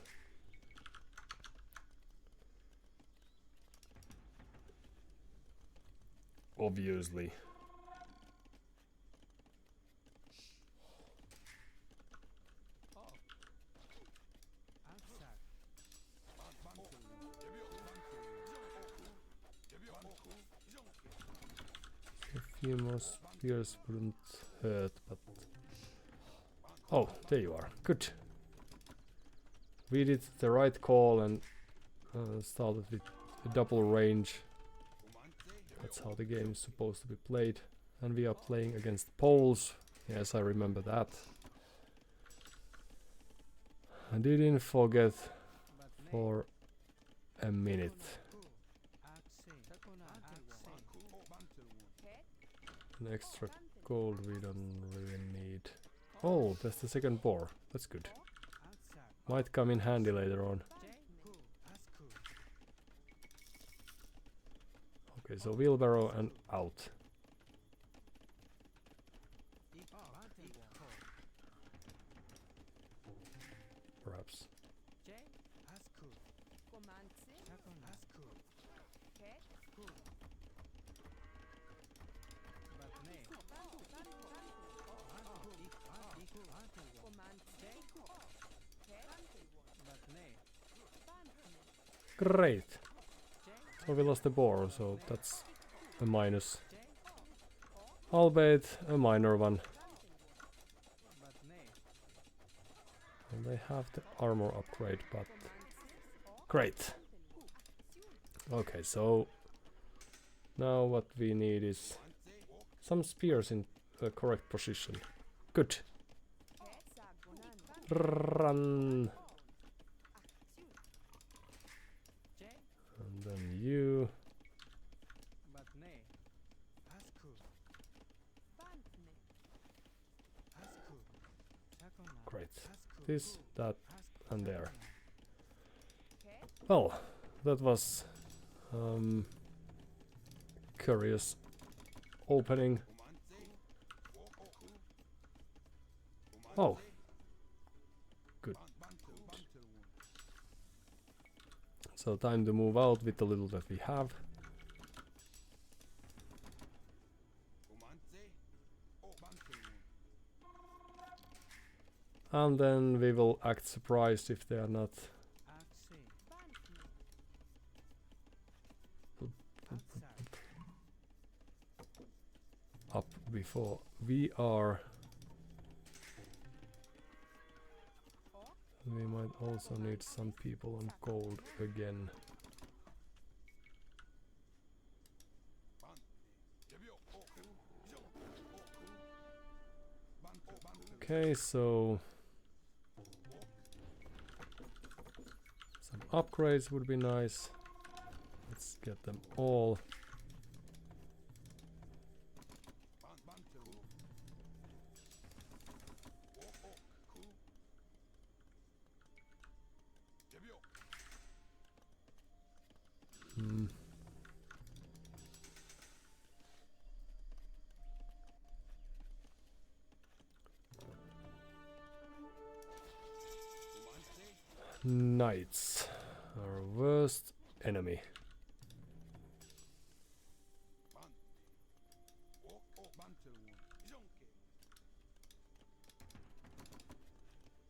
Obviously. A few more spears wouldn't hurt, but... Oh, there you are. Good. We did the right call and started with a double range. That's how the game is supposed to be played. And we are playing against Poles. Yes, I remember that. I didn't forget for a minute. An extra gold we don't really need. Oh, that's the second boar. That's good. Might come in handy later on. Okay, so wheelbarrow and out. Perhaps. Great. So we lost the boar, so that's a minus. Albeit a minor one. And they have the armor upgrade, but great. Okay, so now what we need is some spears in the correct position. Good. Run. And then you. Great. This, that, and there. Well, that was curious opening. Oh, good. So time to move out with the little that we have. And then we will act surprised if they are not up before we are. We might also need some people on gold again. Okay, so some upgrades would be nice. Let's get them all. Knights, our worst enemy.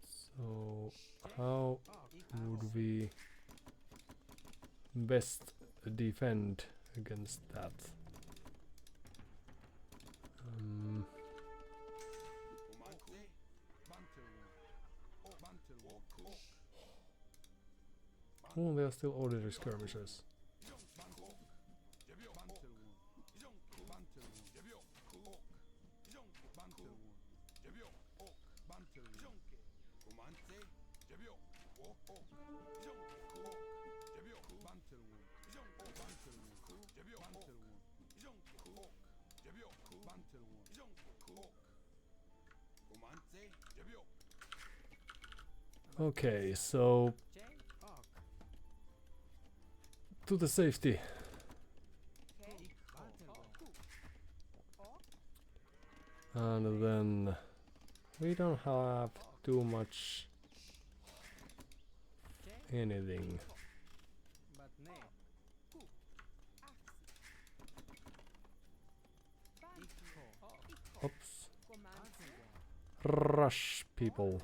So how would we best defend against that. Oh, they are still ordinary skirmishers. Okay, so to the safety. And then we don't have too much anything. Oops. Rush people.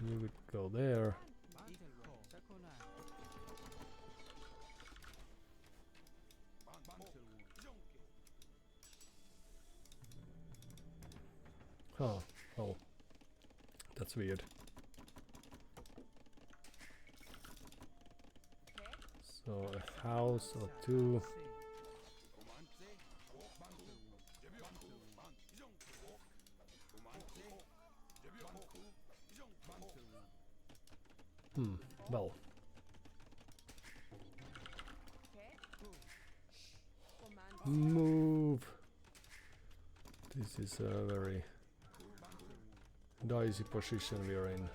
You would go there. Oh, well, that's weird. So a house or two. Well. Move. This is a very dicey position we are in.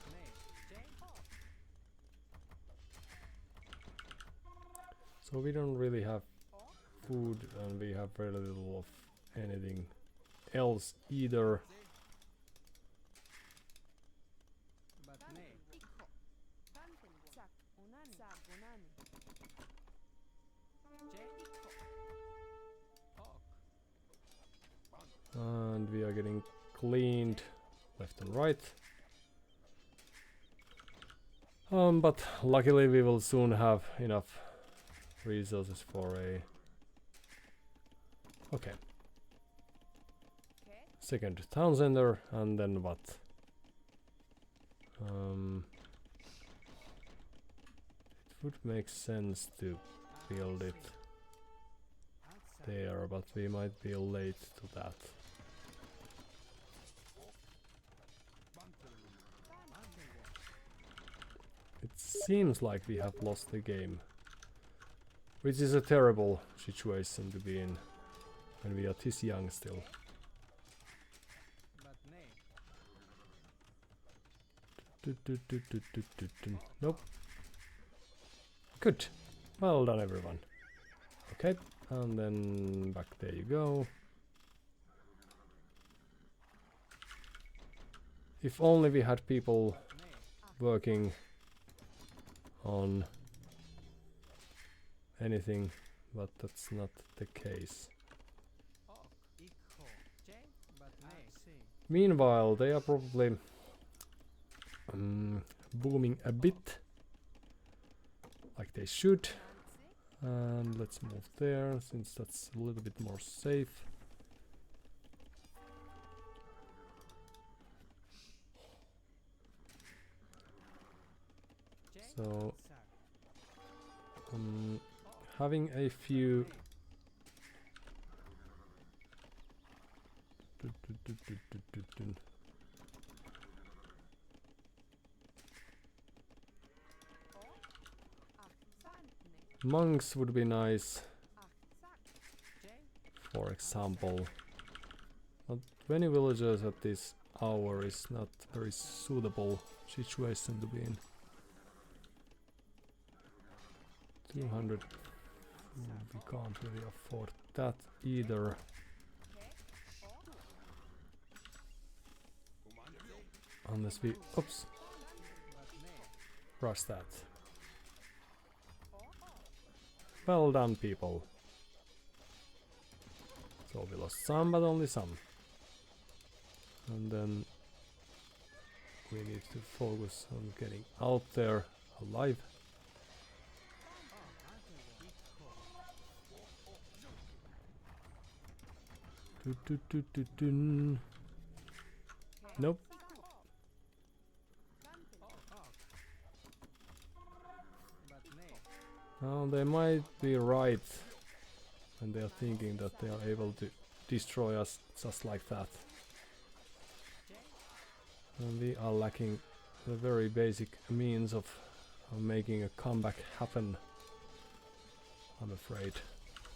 So we don't really have food and we have very little of anything else either. And we are getting cleaned left and right. But luckily we will soon have enough resources for a... Okay. Second town center, and then what? It would make sense to build it there, but we might be late to that. It seems like we have lost the game, which is a terrible situation to be in when we are this young still. Nope. Good. Well done, everyone. Okay, and then back there you go. If only we had people working on anything, but that's not the case. Meanwhile, they are probably booming a bit, like they should. And let's move there, since that's a little bit more safe. So, having a few monks would be nice, for example. But 20 villagers at this hour is not a very suitable situation to be in. 200. We can't really afford that either. Unless we, oops, rush that. Well done, people. So we lost some, but only some. And then we need to focus on getting out there alive. Dun. Nope. But nay. Now they might be right when they are thinking that they are able to destroy us just like that. And we are lacking the very basic means of making a comeback happen, I'm afraid.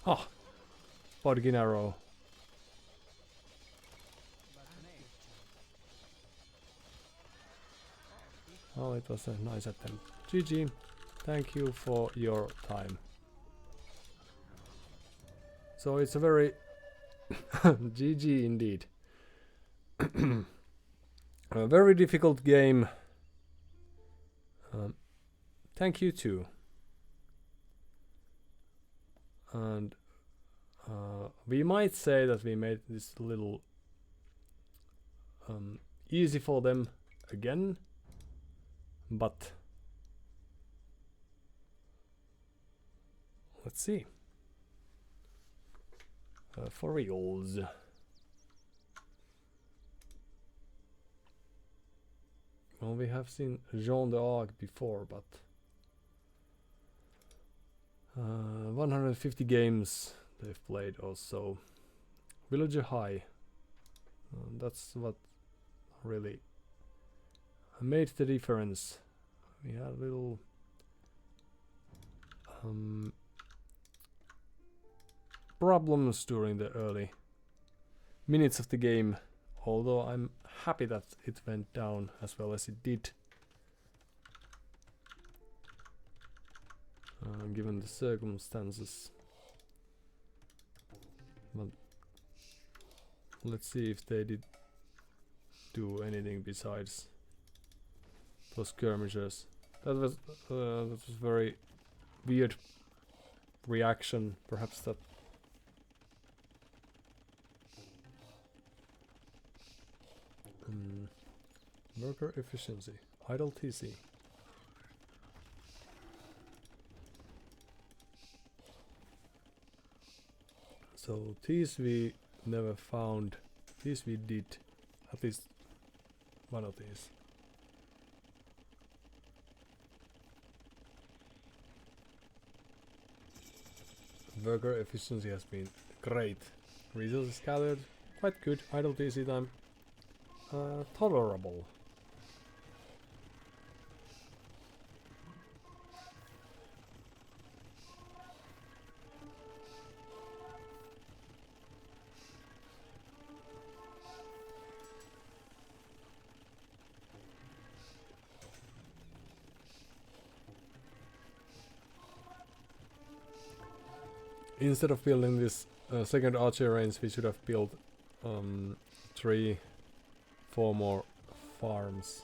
Ah! Bodkin arrow. But nay. Oh, it was a nice attempt. GG. Thank you for your time. So it's a very GG indeed. A very difficult game. Thank you too. And we might say that we made this a little easy for them again, but let's see. For reals. Well, we have seen Jean d'Arc before, but 150 games they've played also. Villager High. That's what really made the difference. We had little problems during the early minutes of the game, although I'm happy that it went down as well as it did, given the circumstances. But let's see if they did do anything besides those skirmishers. That was very weird reaction, perhaps that worker efficiency, idle TC. So these we never found, these we did, at least one of these. Worker efficiency has been great. Resources gathered, quite good. Idle TC time, tolerable. Instead of building this second archer range, we should have built 3-4 more farms.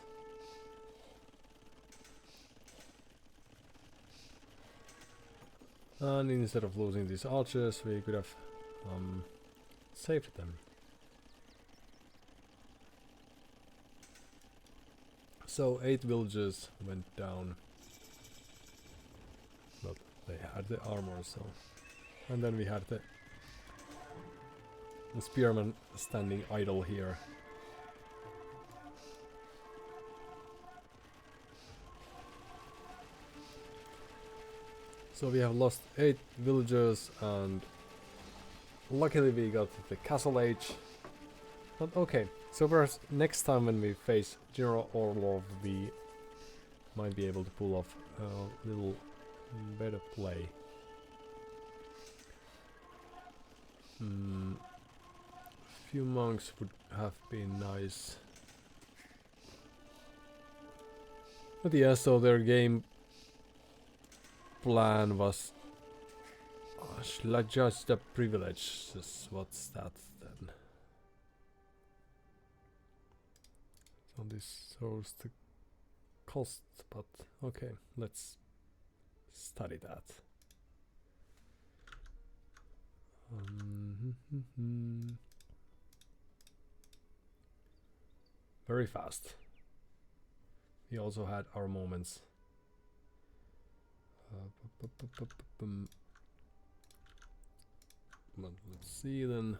And instead of losing these archers, we could have saved them. So 8 villagers went down, but they had the armor, so. And then we had the spearman standing idle here. So we have lost 8 villagers, and luckily we got the castle age. But okay, so perhaps next time when we face General Orlov, we might be able to pull off a little better play. Few monks would have been nice. But yeah, so their game plan was just a privilege. What's that then? So this shows the cost, but okay, let's study that. Very fast. we also had our moments. But let's see then.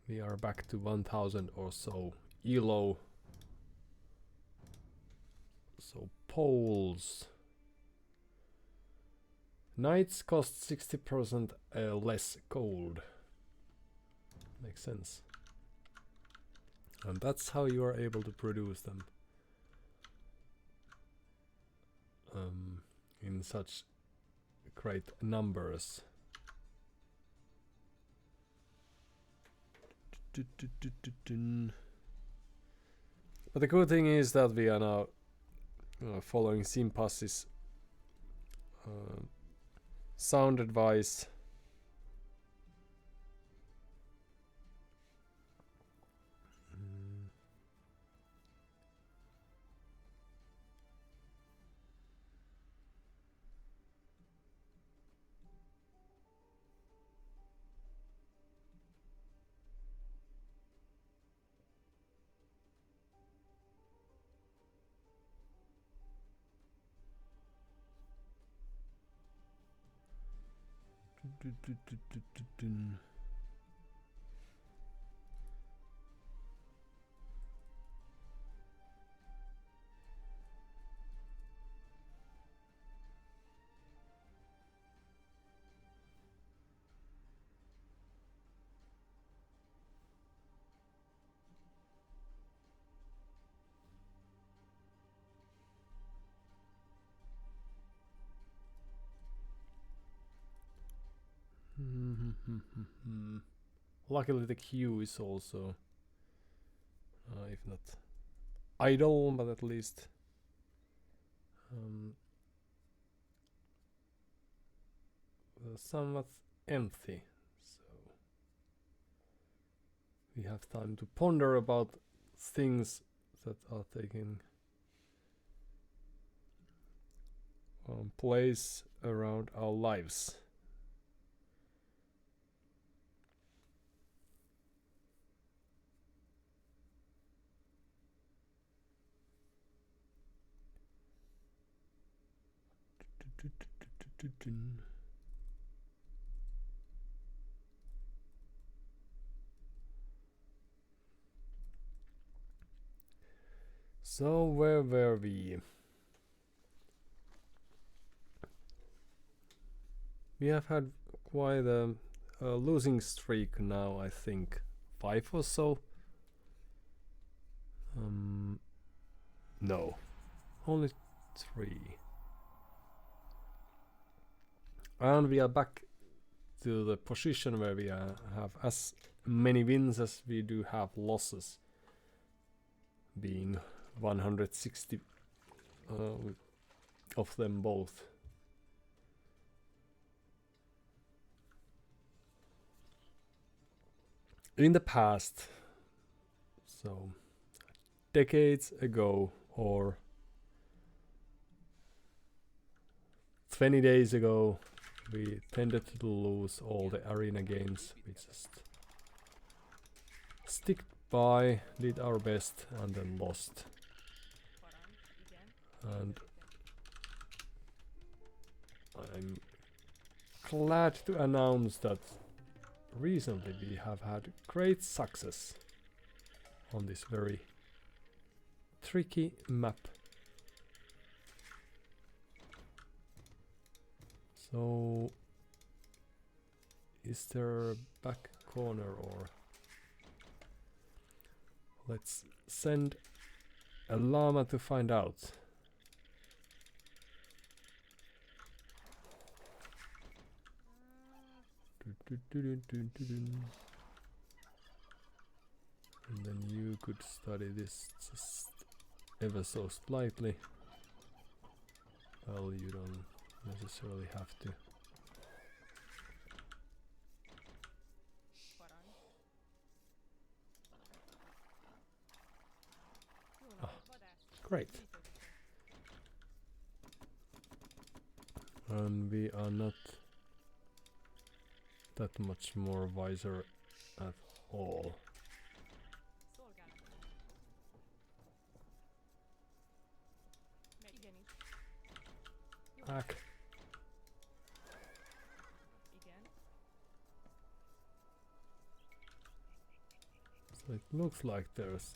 We are back to 1000 or so ELO. So poles. Knights cost 60% less gold. Makes sense. And that's how you are able to produce them. In such great numbers. But the good thing is that we are now following Simpas's sound advice. Luckily the queue is also, if not idle, but at least somewhat empty. So we have time to ponder about things that are taking place around our lives. So where were we? We have had quite a losing streak now, I think 5 or so. No, only 3. And we are back to the position where we have as many wins as we do have losses, being 160 of them both. In the past, so decades ago or 20 days ago, we tended to lose all the arena games. We just sticked by, did our best, and then lost. And I'm glad to announce that recently we have had great success on this very tricky map. So, is there a back corner, or let's send a llama to find out. And then you could study this just ever so slightly. Well, you don't necessarily have to. Ah, great. And we are not that much more wiser at all. Hack. Igen. So it looks like there's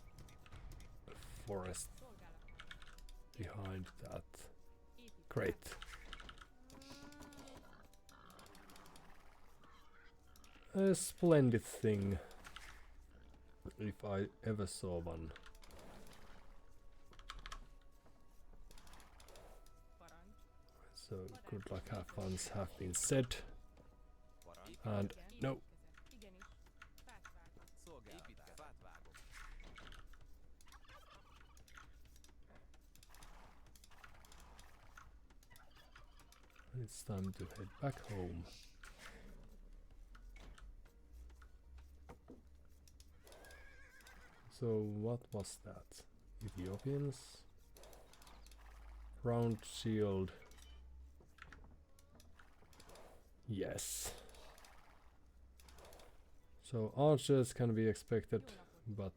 a forest Szolgálatára. behind that Épít. crate. A splendid thing, if I ever saw one. Parancs. So good luck, have funs have been said, and Igen. no. Építkezet. Igenis. Fát vágok. Szolgálatára. Fát vágok. It's time to head back home. So what was that? Ethiopians? Round shield. Yes. So archers can be expected, but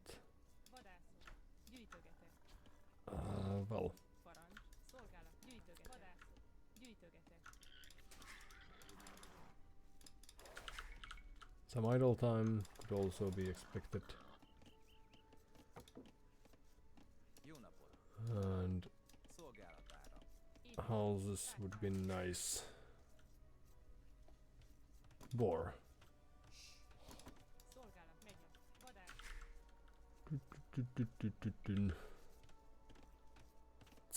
Vadászok. Gyűjtögetek. well, Parancs. Szolgálat. Gyűjtögetek. Vadászok. Gyűjtögetek. some idle time could also be expected, Jó napot. and Szolgálatára. Épít. houses would be nice. Boar. Szolgálat. Megyek. Vadász.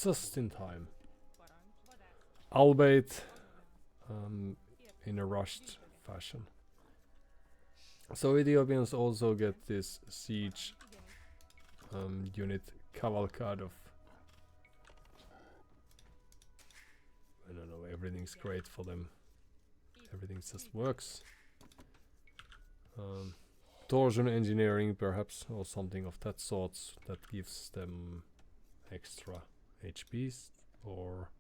Just in time, Parancs. Vadász. albeit Szolgálat. in a rushed fashion. So Ethiopians also get this siege Igenis. unit cavalcade of, I don't know, everything's great for them. Everything just works. Torsion engineering perhaps, or something of that sort, that gives them extra HPs, or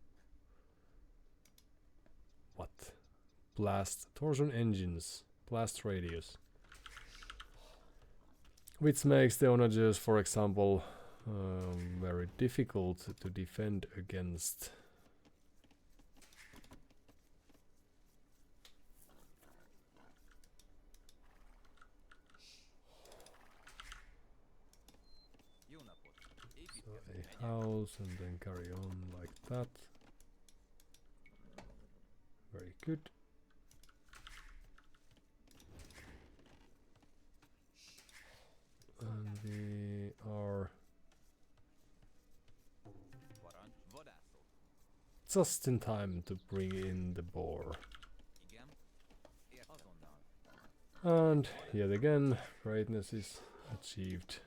what? Blast torsion engines, blast radius, which makes the onagers, for example, very difficult to defend against. Jó napot. So Építkezet. a Megyek. house and then carry on like that. Very good. And we are Parancs. Vadászok. just in time to bring in the boar. Igen. Azonnal. And yet again, greatness is achieved.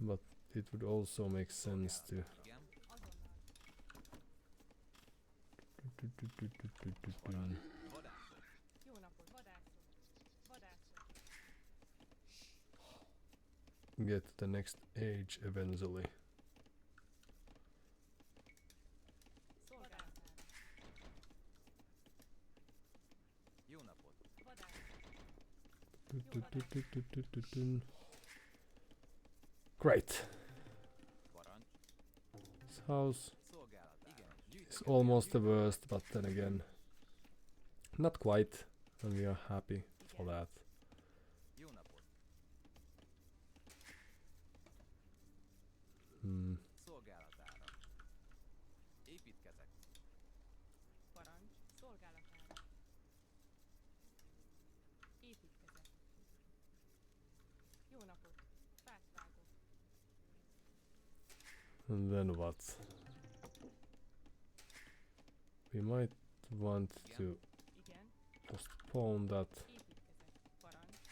But it would also make sense to Igen. Azonnal. Parancs. Vadászok. Jó napot. Vadászok. Vadászok. get the next age eventually. Szolgálatára. Jó napot. Vadász. Great. Parancs. This house Szolgálat. Igen. is Gyűjtögetek. almost the worst, but then again, not quite, and we are happy for that. Jó napot. Szolgálatára. Építkezek. Parancs. Szolgálatára. Építkezet. Jó napot. Fát vágok. And then what? We might want to Igen. postpone that. Építkezet. Parancs.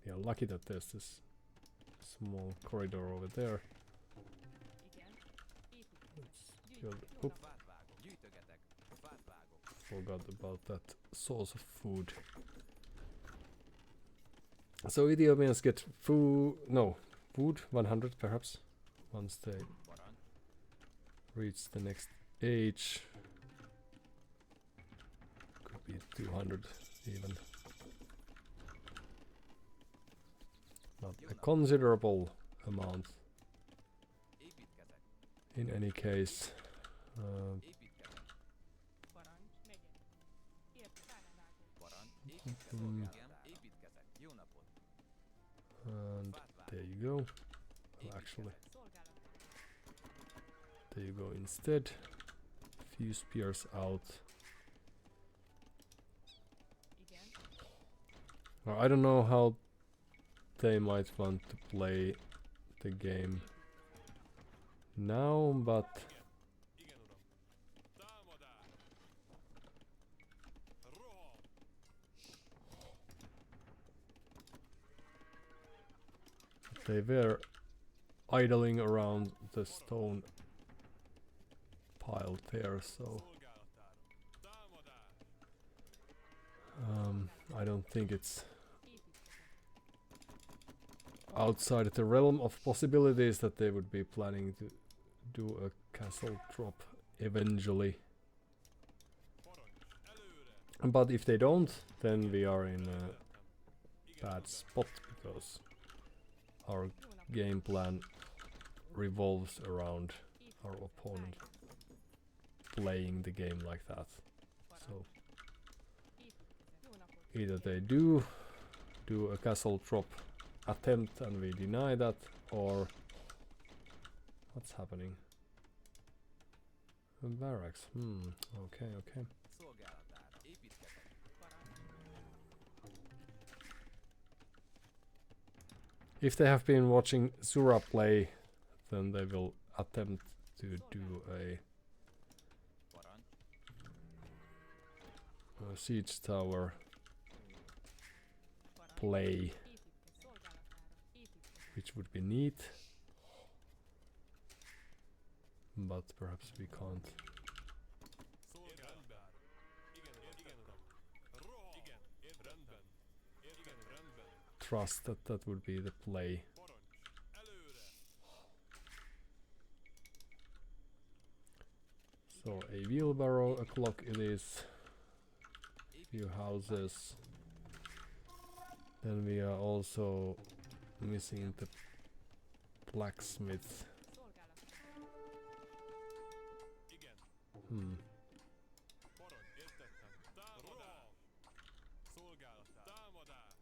We are lucky that there's this small corridor over there. Igen. Építkezet. Let's Gyűjt. go. Jó Oop, napot. Fát vágok. Gyűjtögetek. Fát vágok. forgot about that source of food. So Ethiopians get food 100 perhaps once they Parancs. reach the next age. Could be 200 even. a considerable amount. Építkezek. In any case, Építkezek. Parancs, megyek. Ért, pályavágó. Parancs. Építkezek. Mm. Igen. Építkezek. Jó napot. and Fát vágok. there you go. Well, actually, Szolgálat. there you go instead. Few spears out. Igen. Well, I don't know how they might want to play the game now, but Igen, uram. Támadás! Roham! they were idling around the stone pile there, so Szolgálatára. Támadás! I don't think it's Építkezek. outside the realm of possibilities that they would be planning to do a castle drop eventually. Parancs! Előre! But if they don't, then we are in a Területem. Igen, bad uram. spot because our Jó napot. game plan revolves around our Építkezek. opponent Pályavágó. playing the game like that. So Parancs. Építkezek. Jó napot. either they do a castle drop attempt and we deny that, or what's happening? A barracks. Okay, okay. Szolgálatára. Építkezek. Parancs. If they have been watching Zura play, then they will attempt to do Parancs. a siege tower Parancs. play, Építkezek. Szolgálatára. Építkezek. which would be neat. But perhaps we can't. Szolgálatára. Igen, uram. Roham! Igen, rendben. Igen, rendben. Trust that that would be the play. Parancs! Előre! So a wheelbarrow, a clock it is, few houses. Then we are also missing the blacksmith. Szolgálatára. Igen. Parancs! Értettem. Támadás! Szolgálatára. Támadás!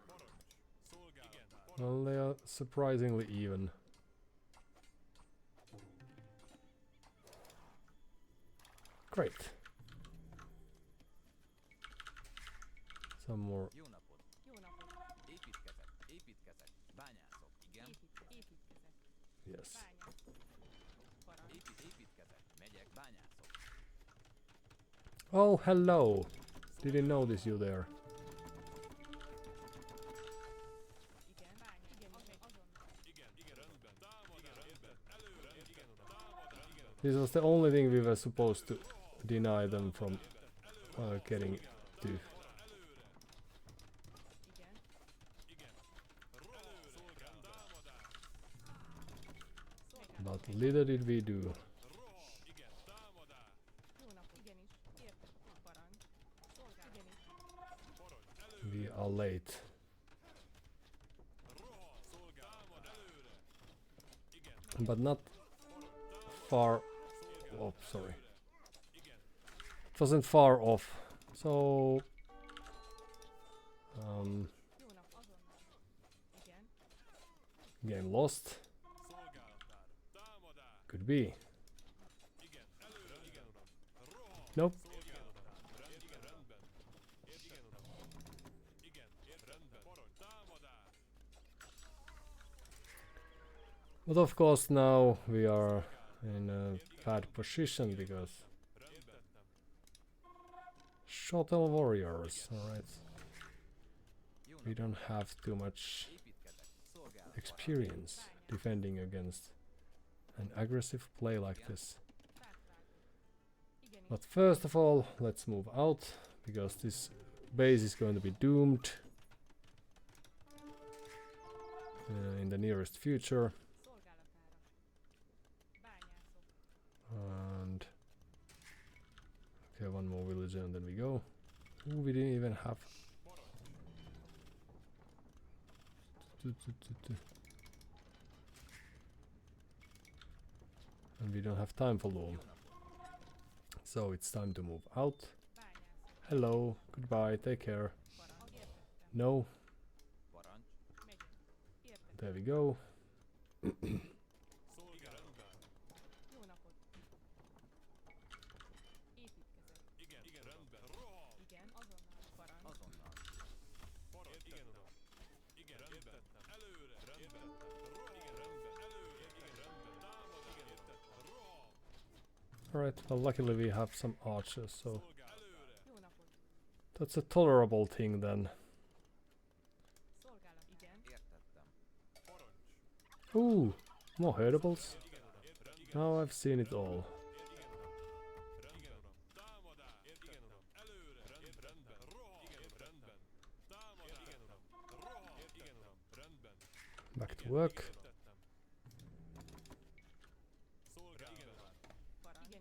Parancs! Szolgálatára. Well, they are surprisingly even. Great. Some more. Jó napot. Jó napot. Építkezek. Építkezek. Bányászok. Igen. Építkezek. Yes. Bányászok. Parancs. Építkezek. Megyek. Bányászok. Oh, hello. Didn't notice you there. Igen. Bányászok. Igen, azonnal. Igen, igen, rendben. Támadás! Rendben. Előre! Igen, uram. Támadás! Igen, uram. This was the only thing we were supposed to deny them from getting to. Igen. Igen. Roham! Szolgálat. Támadás! But little did we do. Roham! Igen. Támadás! Jó napot. Igenis. Értek. Parancs. Szolgálat. Igenis. Parancs! Előre! We are late. Roham! Szolgálat. Támad! Előre! Igen. But not far. Oh, sorry. Igen. It wasn't far off. So Jó nap. Azonnal. Igen. game lost. Szolgálatára. Támadás! Could be. Igen. Előre! Igen, uram. Roham! Nope. Szolgálatára. Igen, rendben. Igen, uram. Igen, rendben. Parancs! Támadás! But of course now we are in a bad position because Rendettem. shuttle warriors. Alright. Jó We napot. don't have too much Építkezek. Szolgálat. experience defending against an aggressive play like this. Fátvágó. Igenis. But first of all, let's move out because this base is going to be doomed in the nearest future. Szolgálatára. Bányászok. And okay, one more villager and then we go. Ooh, we didn't even have And we don't have time for loom. So it's time to move out. Bányászok. Hello, goodbye, take care. Parancs. Értettem. No, Parancs. Megyek. Értettem. there we go. Jó napot. Építkezek. Igen, azonnal. Parancs. Azonnal. Alright, well luckily we have some archers, so Jó napot. that's a tolerable thing then. Szolgálat. Igen. Értettem. Ooh, more herdables. Now I've seen it all. Back to work. Parancs.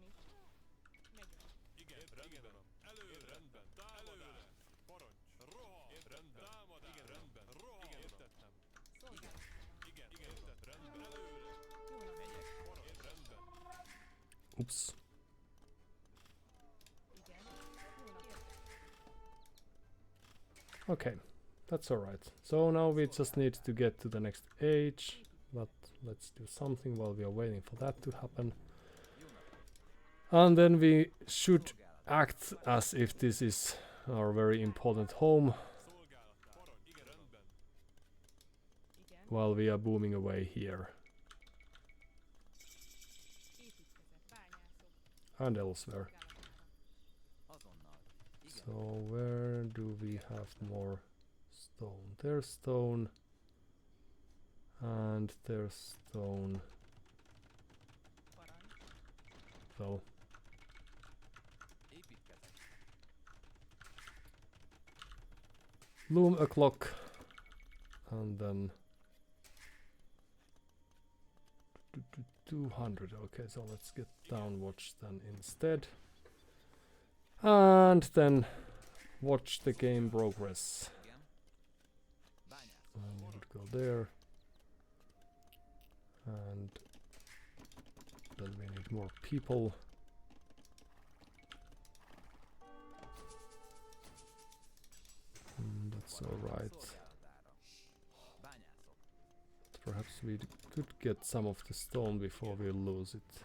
Igenis. Megyek. Szolgálat. Jó napot. Oops. Igen. Jó napot. Okay, that's alright. So now we just need to get to the next age. But let's do something while we are waiting for that to happen. And then we should act as if this is our very important home Igen. while we are booming away here Építkezek. Bányászok. and elsewhere. Szolgálatára. Azonnal. Igen. So where do we have more stone? There's stone and there's stone. Parancs. So Építkezek. loom a clock and then 200. Okay, so let's get downwatch then instead. And then watch the game progress. Igen. Bányászok. And we would go there. And then we need more people. That's alright. Szolgálatára. Bányászok. Perhaps we could get some of the stone before we lose it.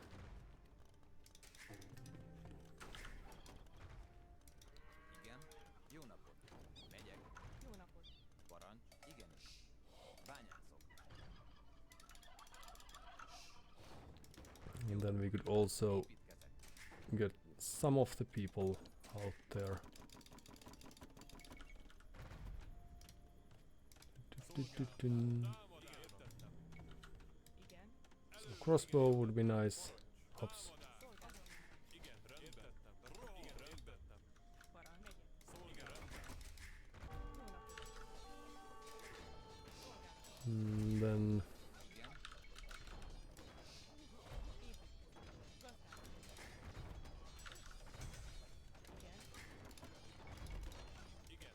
Igen. Jó napot. Megyek. Jó napot. Parancs. Igenis. Bányászok. And then we could also Építkezek. get some of the people out there. Igen. So crossbow would be nice. Oops. Szolgálat. Parancs. Megyek. Jó napot. Szolgálat. Then Igen. Építkezek. Gazdálkodom. Igen.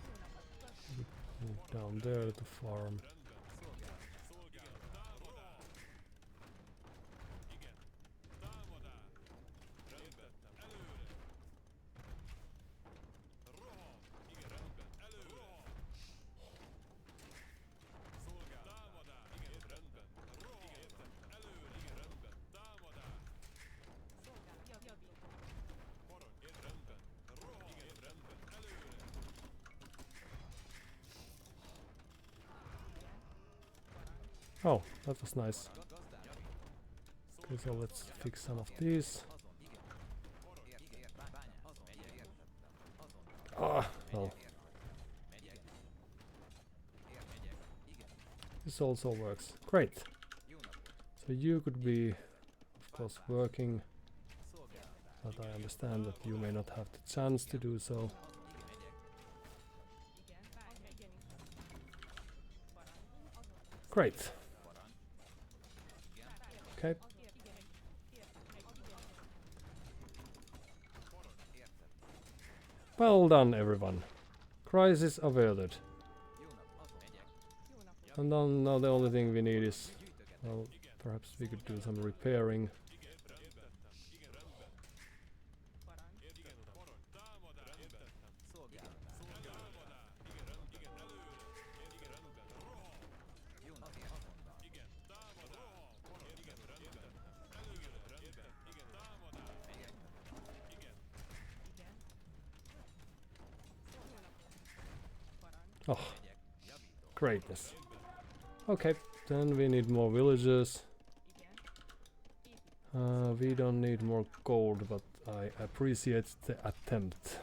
Jó napot. Gazdálkodom. move down there to farm. Szolgálat. Javítom. Oh, that was nice. Okay, so let's fix some of these. Ah, well. This also works. Great. So you could be, of course, working, but I understand that you may not have the chance to do so. Igen. Igenis. Parancs. Azonnal. Great. Okay. Well done, everyone. Crisis averted. And then now the only thing we need is, well, perhaps we could do some repairing. Oh, greatness. Okay, then we need more villagers. We don't need more gold, but I appreciate the attempt.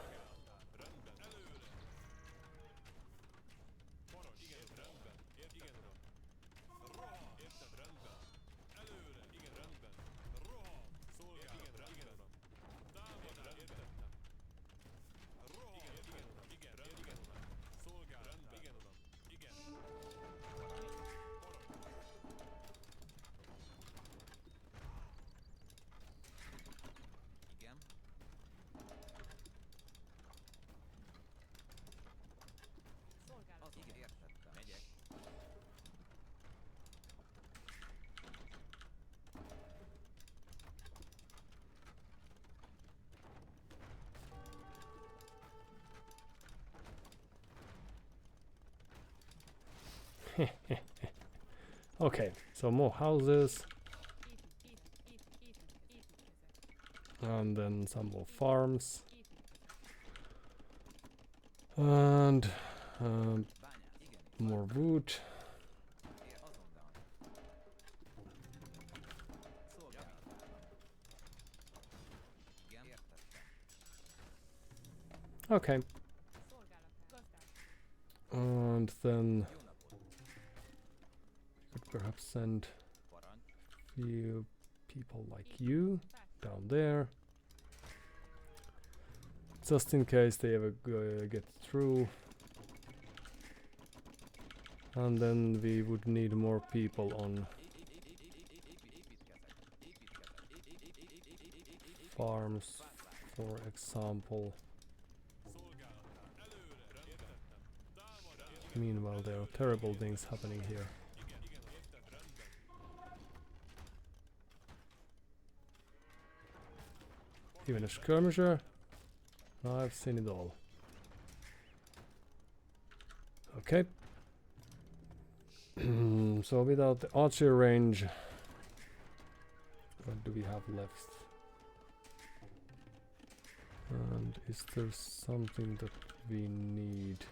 Igen. Az igen, értettem. Megyek. Okay, so more houses. And then some more farms. And Bányász. Igen. more wood. Azonnal. Szolgálatára. Igen, értettem. Okay. And then Jó napot. we could perhaps send Parancs. few people like you down there. Just in case they ever get through. And then we would need more people on farms, for example. Meanwhile, there are terrible things happening here. Even a skirmisher? No, I've seen it all. Okay. So without the archer range, what do we have left? And is there something that we need?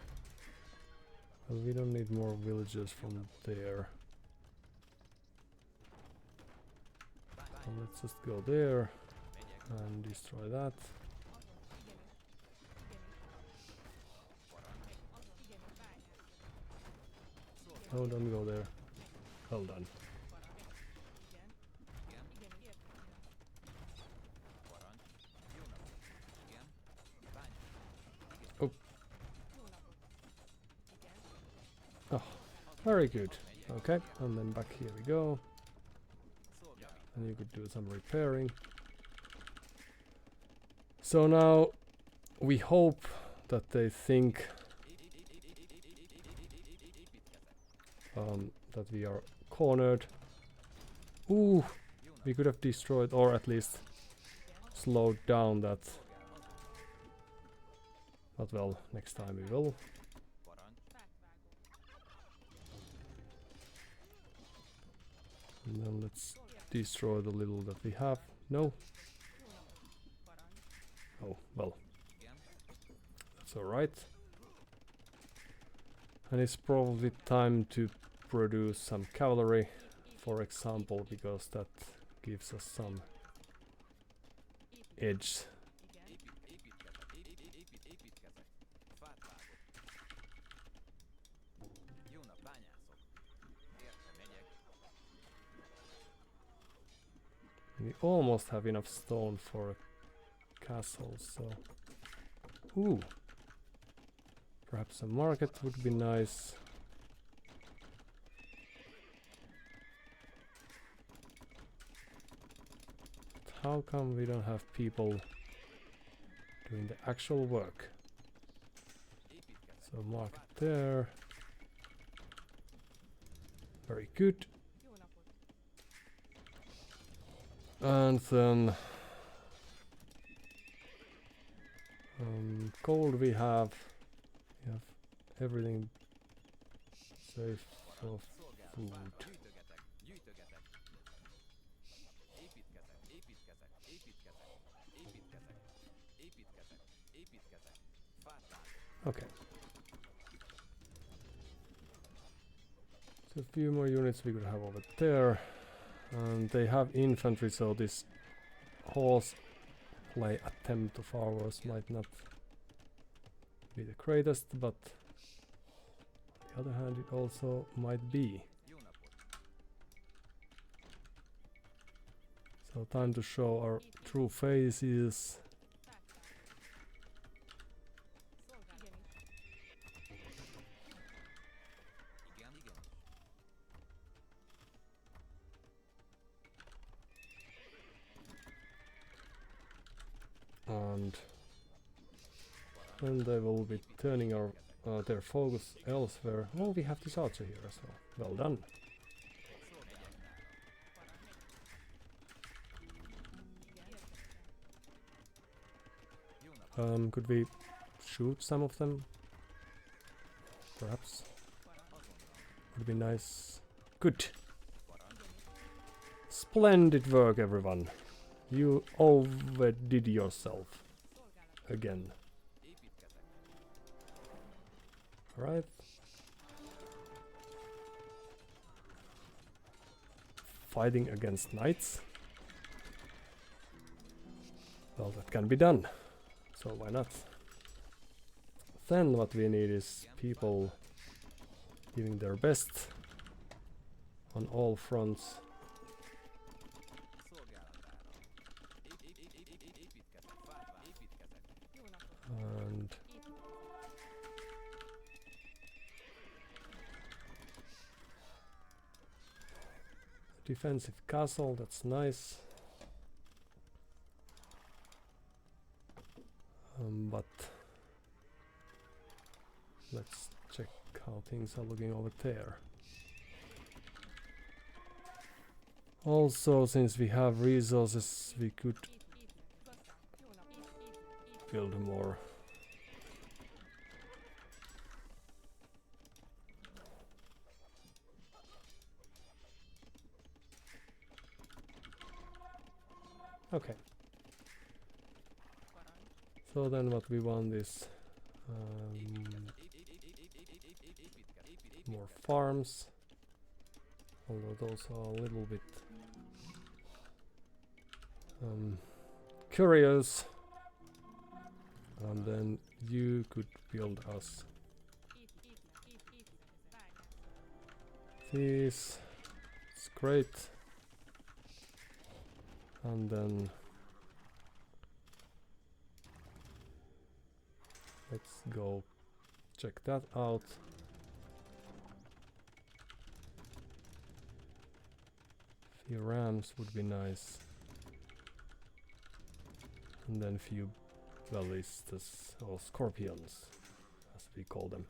Well, we don't need more villagers from there. So let's just go there and destroy that. No, don't go there. Well done. Parancs. Jó napot. Igen. Bányász. Oh. Oh, very good. Okay, and then back here we go. Szolgálat. And you could do some repairing. So now we hope that they think that we are cornered. Ooh, we could have destroyed or at least slowed down that. But well, next time we will. Parancs. And then let's destroy the little that we have. No. Oh, well, Igen. that's alright. And it's probably time to produce some cavalry, for example, because that gives us some edge. Építkezek. Fát vágok. Jó nap, bányászok. Érte, megyek. We almost have enough stone for a castle, so... Ooh! Perhaps a market would be nice. But how come we don't have people doing the actual work? Építkezek. So market there. Very good. Jó napot. And then gold we have everything safe for food. Gyűjtögetek, gyűjtögetek. Építkezek, építkezek, építkezek, építkezek, építkezek, építkezek. Fát vágok. Okay. So a few more units we could have over there. And they have infantry, so this horseplay attempt of ours might not be the greatest, but on the other hand it also might be. Jó napot. So time to show our true faces. Szolgál. Igen, igen. And then they will be turning our their focus elsewhere. Oh, we have this archer here as well. Well done. Jó napot. Could we shoot some of them? Perhaps. Would be nice. Good. Splendid work, everyone. You overdid yourself again. Építkezek. Alright. Fighting against knights. Well, that can be done. So why not? Then what we need is people giving their best on all fronts. Szolgálatára. Építkezek. Fát vágok. Építkezek. Jó napot. And defensive castle, that's nice. But let's check how things are looking over there. Also, since we have resources, we could build more. Okay. So then what we want is more farms, although those are a little bit curious. And then you could build us this. It's great. And then let's go check that out. Few rams would be nice. And then few ballistas or scorpions, as we call them.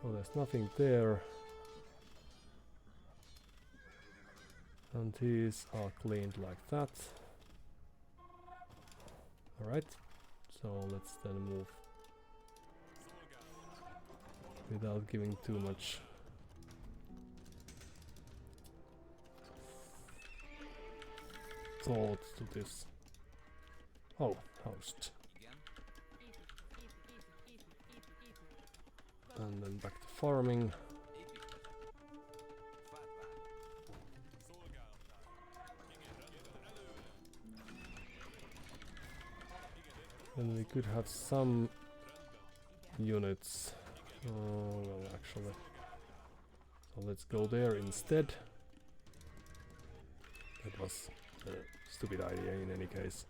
So there's nothing there. And these are cleaned like that. Alright, so let's then move without giving too much thought to this. Oh, host. Igen. And then back to farming. Építkezek. Fát vágok. And we could have some units. Oh, well, actually. So let's go there instead. That was a stupid idea in any case.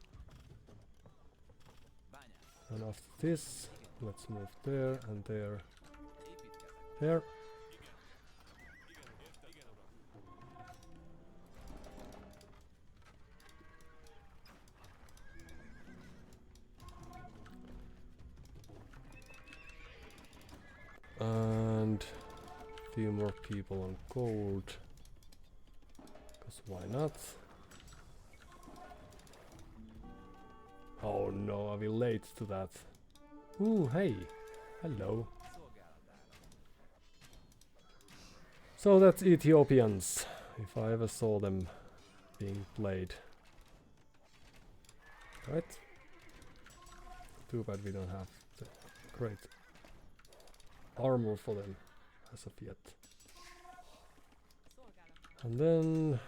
Bányász. And after this, let's move there and there. Építkezek. There. And few more people on gold. Because why not? Oh no, are we late to that? Ooh, hey! Hello. So that's Ethiopians, if I ever saw them being played. Right? Too bad we don't have the great armor for them as of yet. And then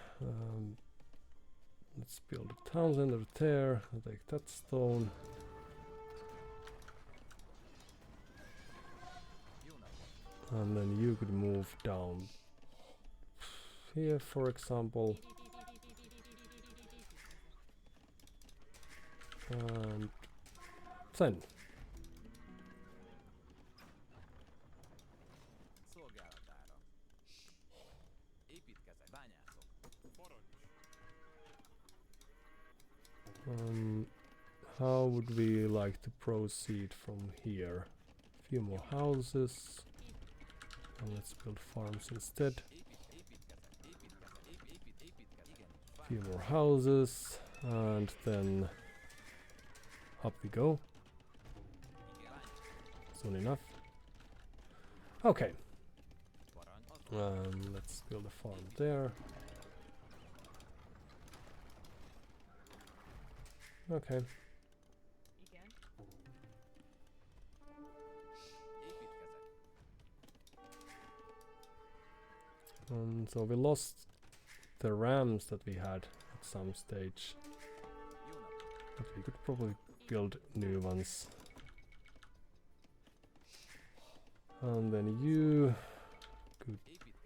let's build a town center there. I'll take that stone. And then you could move down here, for example. And then Szolgálatára. Építkezek. Bányászok. how would we like to proceed from here? A few more houses. And let's build farms instead. A few more houses. And then up we go. Soon enough. Okay. Let's build a farm there. Okay. So we lost the rams that we had at some stage. But we could probably build new ones. And then you could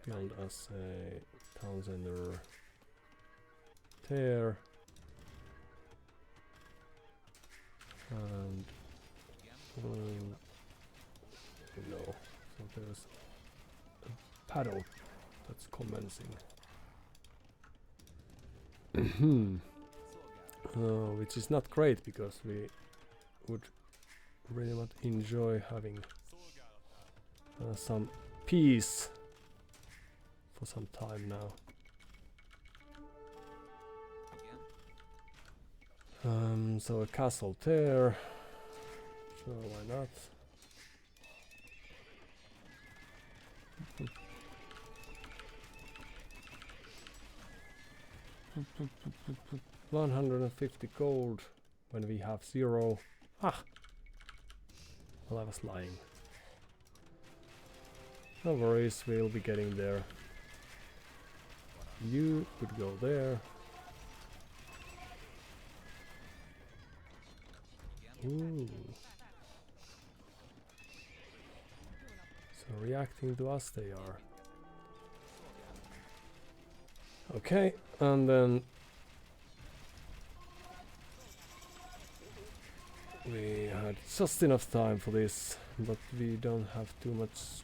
build us a town center there. And no, so there's a paddle that's commencing. Which is not great because we would really not enjoy having some peace for some time now. So a castle there. Sure, why not? 150 gold when we have 0. Ah! Well, I was lying. No worries, we'll be getting there. You could go there. Ooh. So reacting to us they are. Okay, and then we had just enough time for this, but we don't have too much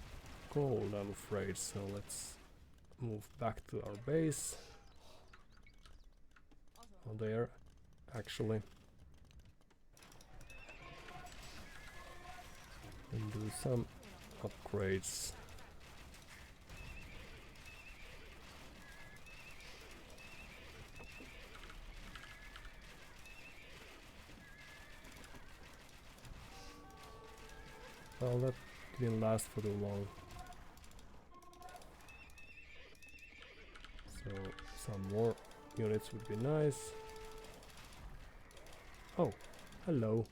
gold, I'm afraid, so let's move back to our base. Oh, there, actually. And do some upgrades. Well, that didn't last for too long. So some more units would be nice. Oh, hello.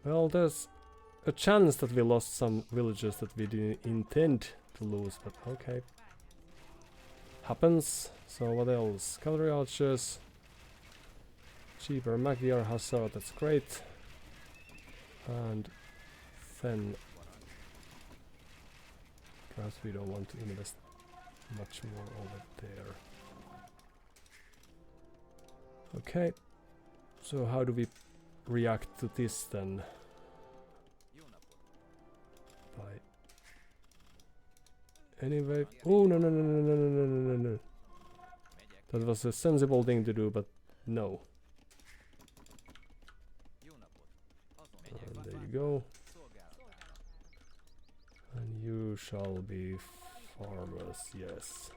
Well, there's a chance that we lost some villagers that we didn't intend to lose, but okay. Happens. So what else? Cavalry archers. Cheaper Magyar Hussar, that's great. And then perhaps we don't want to invest much more over there. Okay. So how do we react to this then by anyway. Oh no no no no no no no no no no! That was a sensible thing to do, but no. And there you go. And you shall be farmers, yes.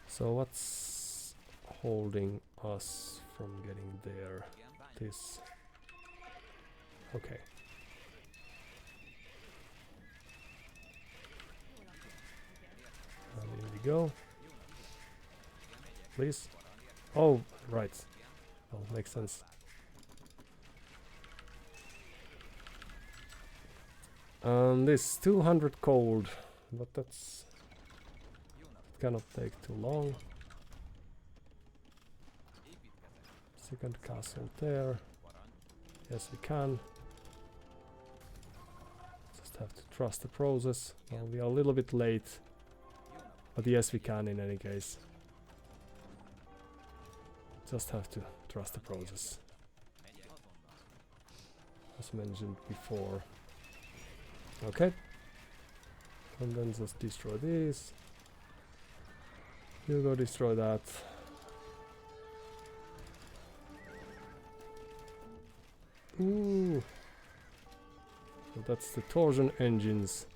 So what's holding us from getting there? This. Okay. And here we go. Please. Oh, right. Well, makes sense. This 200 cold, but that's cannot take too long. Second castle there. Yes, we can. Just have to trust the process. Well, we are a little bit late, but yes, we can in any case. Just have to trust the process, as mentioned before. Okay, and then just destroy these. You go destroy that. Ooh. So that's the torsion engines.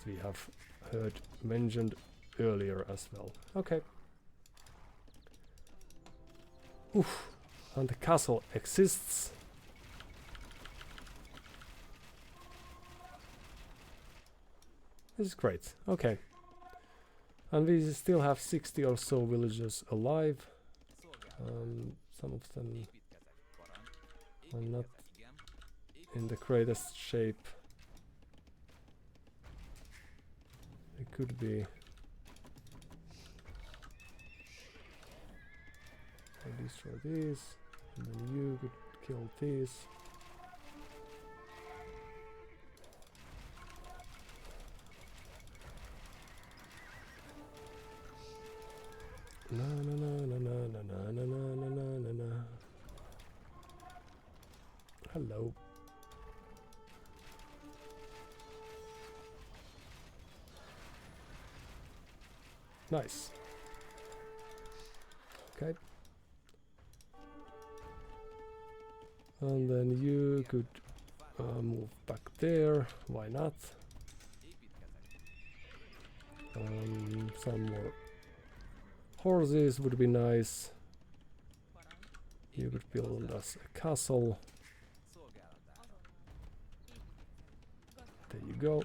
As we have heard mentioned earlier as well. Okay. Oof. And the castle exists. This is great. Okay. And we still have 60 or so villagers alive. Some of them are not in the greatest shape. It could be. I'll destroy these, and then you could kill these. Na na na na na na na na na na na. Hello. Nice. Okay. And then you could move back there. Why not? Some more horses would be nice. You could build us a castle. There you go.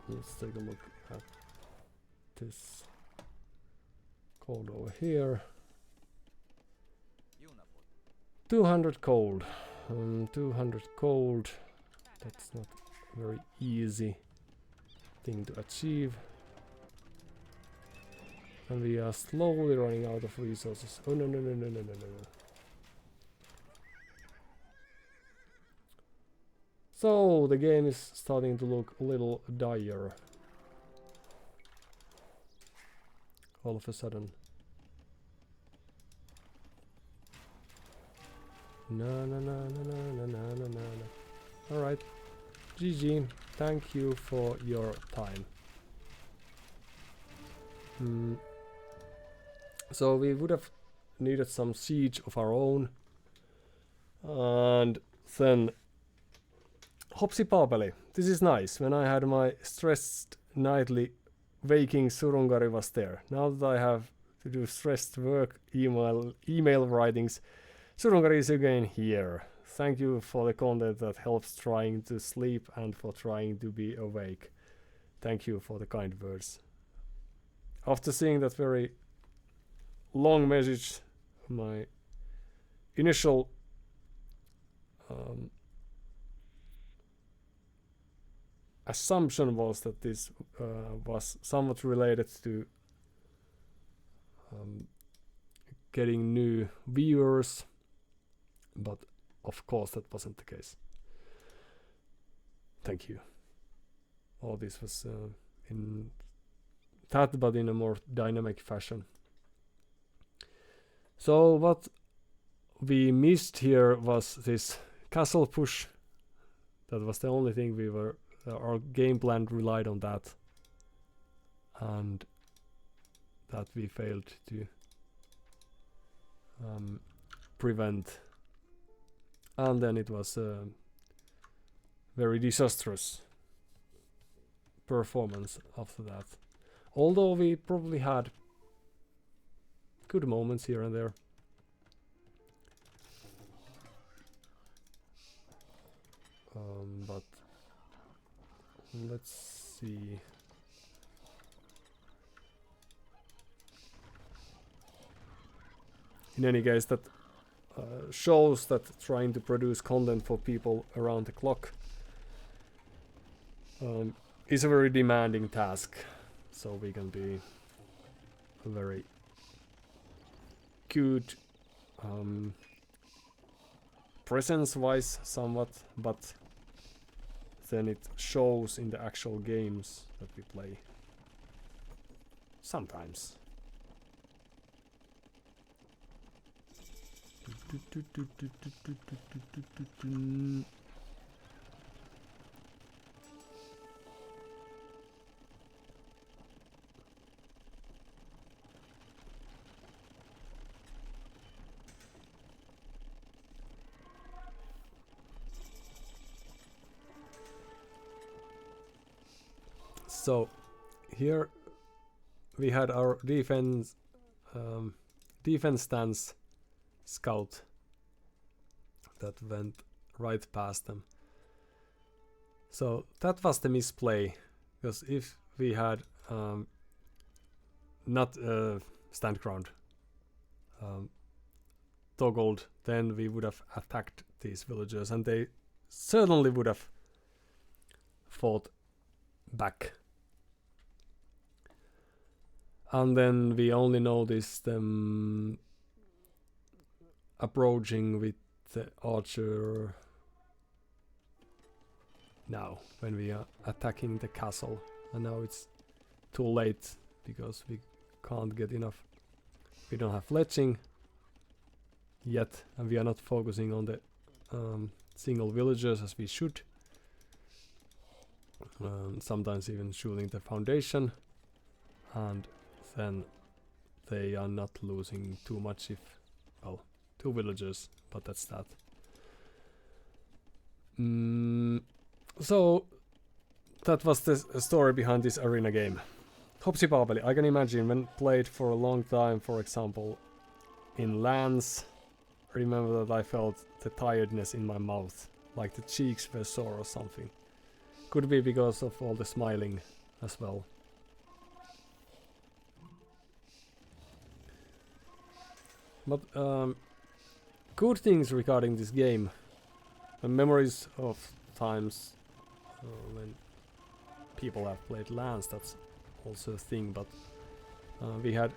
Let's take a look at this cold over here. 200 cold. 200 cold. That's not a very easy thing to achieve. And we are slowly running out of resources. Oh no no no no no no no. So the game is starting to look a little dire. All of a sudden. No no no no no no no no no. Alright. GG. Thank you for your time. So we would have needed some siege of our own. And then Hopsi Paapeli. This is nice. When I had my stressed nightly waking, Surungari was there. Now that I have to do stressed work, email writings, Surungari is again here. Thank you for the content that helps trying to sleep and for trying to be awake. Thank you for the kind words. After seeing that very long message, my initial assumption was that this was somewhat related to getting new viewers, but of course that wasn't the case. Thank you. all this was in that, but in a more dynamic fashion. So what we missed here was this castle push. That was the only thing we were, our game plan relied on that, and that we failed to prevent. And then it was a very disastrous performance after that. Although we probably had good moments here and there. But let's see. In any case, that shows that trying to produce content for people around the clock is a very demanding task. So we can be a very good presence-wise somewhat, but then it shows in the actual games that we play. Sometimes. So here we had our defense stance scout that went right past them. So that was the misplay, because if we had not stand ground toggled, then we would have attacked these villagers, and they certainly would have fought back. And then we only noticed them approaching with the archer now when we are attacking the castle, and now it's too late because we can't get enough. We don't have fletching yet, and we are not focusing on the single villagers as we should. Sometimes even shooting the foundation, and then they are not losing too much if, well, 2 villagers, but that's that. So that was the story behind this arena game. Hopsi Babeli, I can imagine when played for a long time, for example, in LANs, remember that I felt the tiredness in my mouth, like the cheeks were sore or something. Could be because of all the smiling as well. But good things regarding this game. Memories of times when people have played LANs, that's also a thing, but we had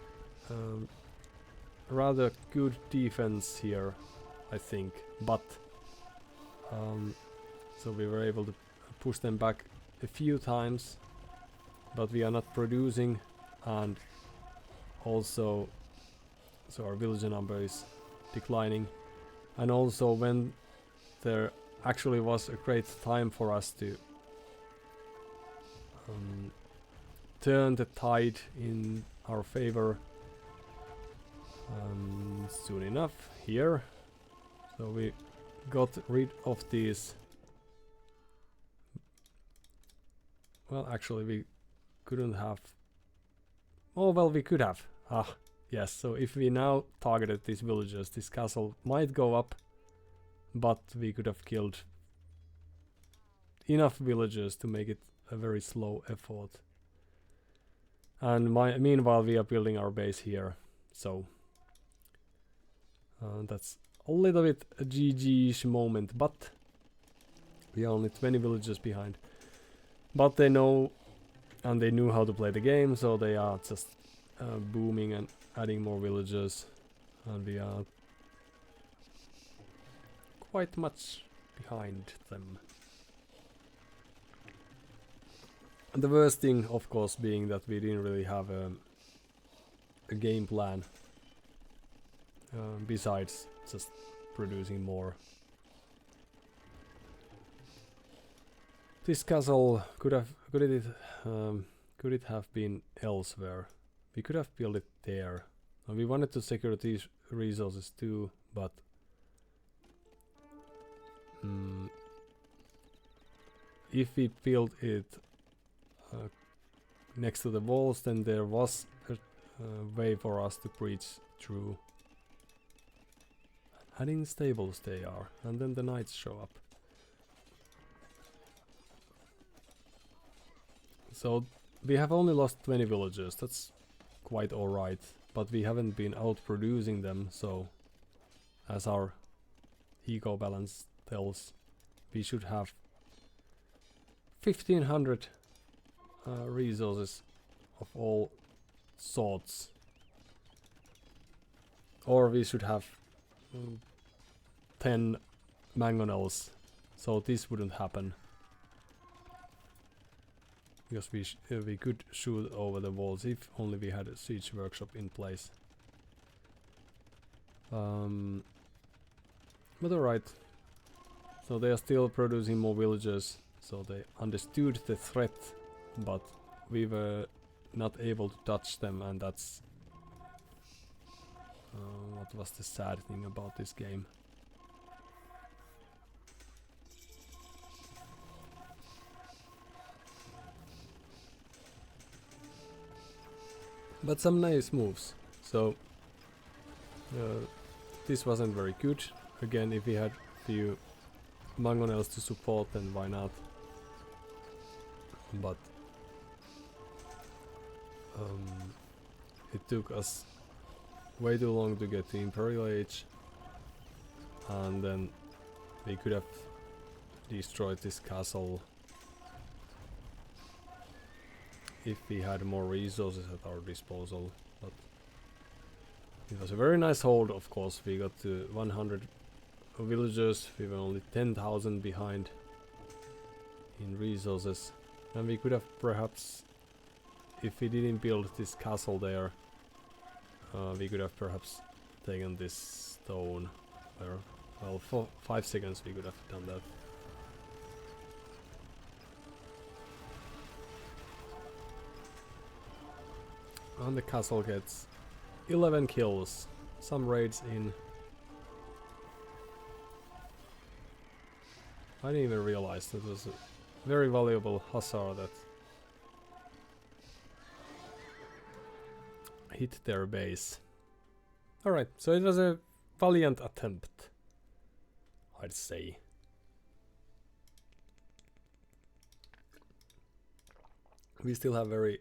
rather good defense here, I think, but so we were able to push them back a few times, but we are not producing, and also so our villager number is declining, and also when there actually was a great time for us to turn the tide in our favor soon enough here, so we got rid of these. Well, actually we couldn't have. Oh well, we could have. Yes, so if we now targeted these villagers, this castle might go up, but we could have killed enough villagers to make it a very slow effort. And meanwhile we are building our base here, so that's a little bit a GG-ish moment, but we are only 20 villagers behind. But they know, and they knew how to play the game, so they are just booming and adding more villagers, and we are quite much behind them. The worst thing, of course, being that we didn't really have a game plan besides just producing more. This castle could it have been elsewhere? We could have built it there. We wanted to secure these resources too, but if we built it next to the walls, then there was a way for us to breach through. Heading stables they are, and then the knights show up. So we have only lost 20 villagers, that's quite alright, but we haven't been out producing them, so as our eco balance tells, we should have 1500 resources of all sorts, or we should have 10 mangonels, so this wouldn't happen. Because we could shoot over the walls if only we had a siege workshop in place. But alright. So they are still producing more villagers. So they understood the threat, but we were not able to touch them, and that's what was the sad thing about this game. But some nice moves. So this wasn't very good. Again, if we had few mangonels to support, then why not? But it took us way too long to get to Imperial Age, and then we could have destroyed this castle if we had more resources at our disposal. But it was a very nice hold, of course. We got to 100 villagers. We were only 10,000 behind in resources, and we could have perhaps, if we didn't build this castle there, we could have perhaps taken this stone. Well, for 5 seconds we could have done that. And the castle gets 11 kills. Some raids in. I didn't even realize that was a very valuable hussar that hit their base. Alright, so it was a valiant attempt, I'd say. We still have very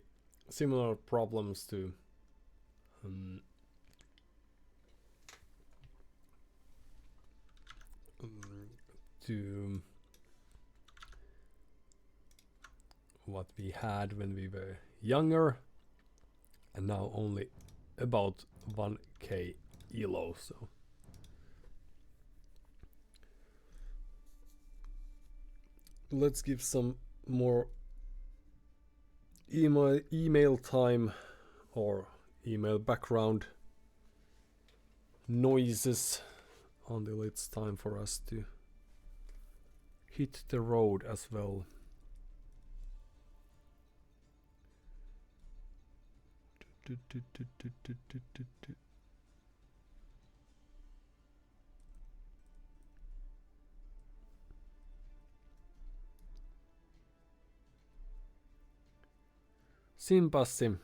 similar problems to what we had when we were younger, and now only about 1k elo, so let's give some more email time or email background noises until it's time for us to hit the road as well. Sympathy.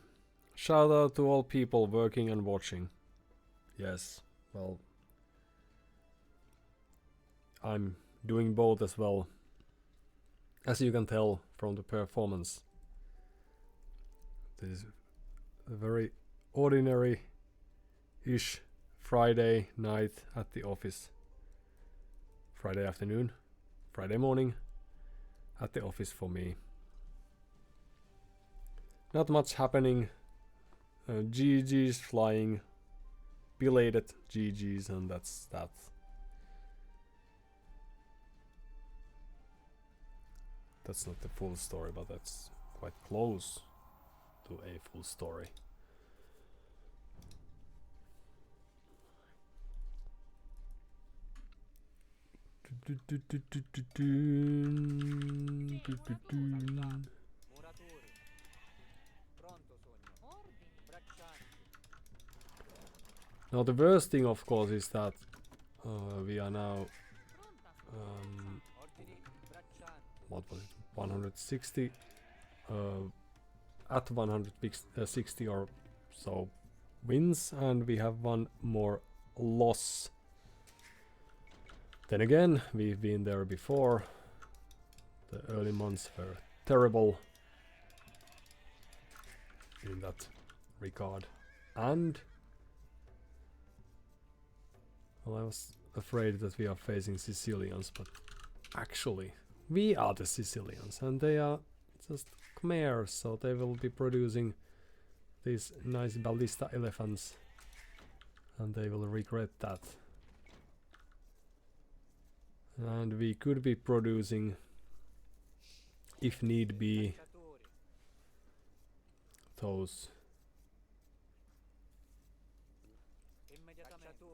Shout out to all people working and watching. Yes, well, I'm doing both as well. As you can tell from the performance. This is a very ordinary-ish Friday night at the office. Friday afternoon, Friday morning at the office for me. Not much happening. GG's flying. Belated GG's, and that's that. That's not the full story, but that's quite close to a full story. Muratori. Pronto sogno. Ordini. Braccianti. Now the worst thing, of course, is that we are now Pronta sono. Ordini. Braccianti. what was it, 160 at 160 or so wins, and we have one more loss. Then again, we've been there before. The early months were terrible in that regard, and well, I was afraid that we are facing Sicilians, but actually we are the Sicilians and they are just Khmer, so they will be producing these nice ballista elephants and they will regret that. And we could be producing, if need be, Cacciatori. those Immediatamente.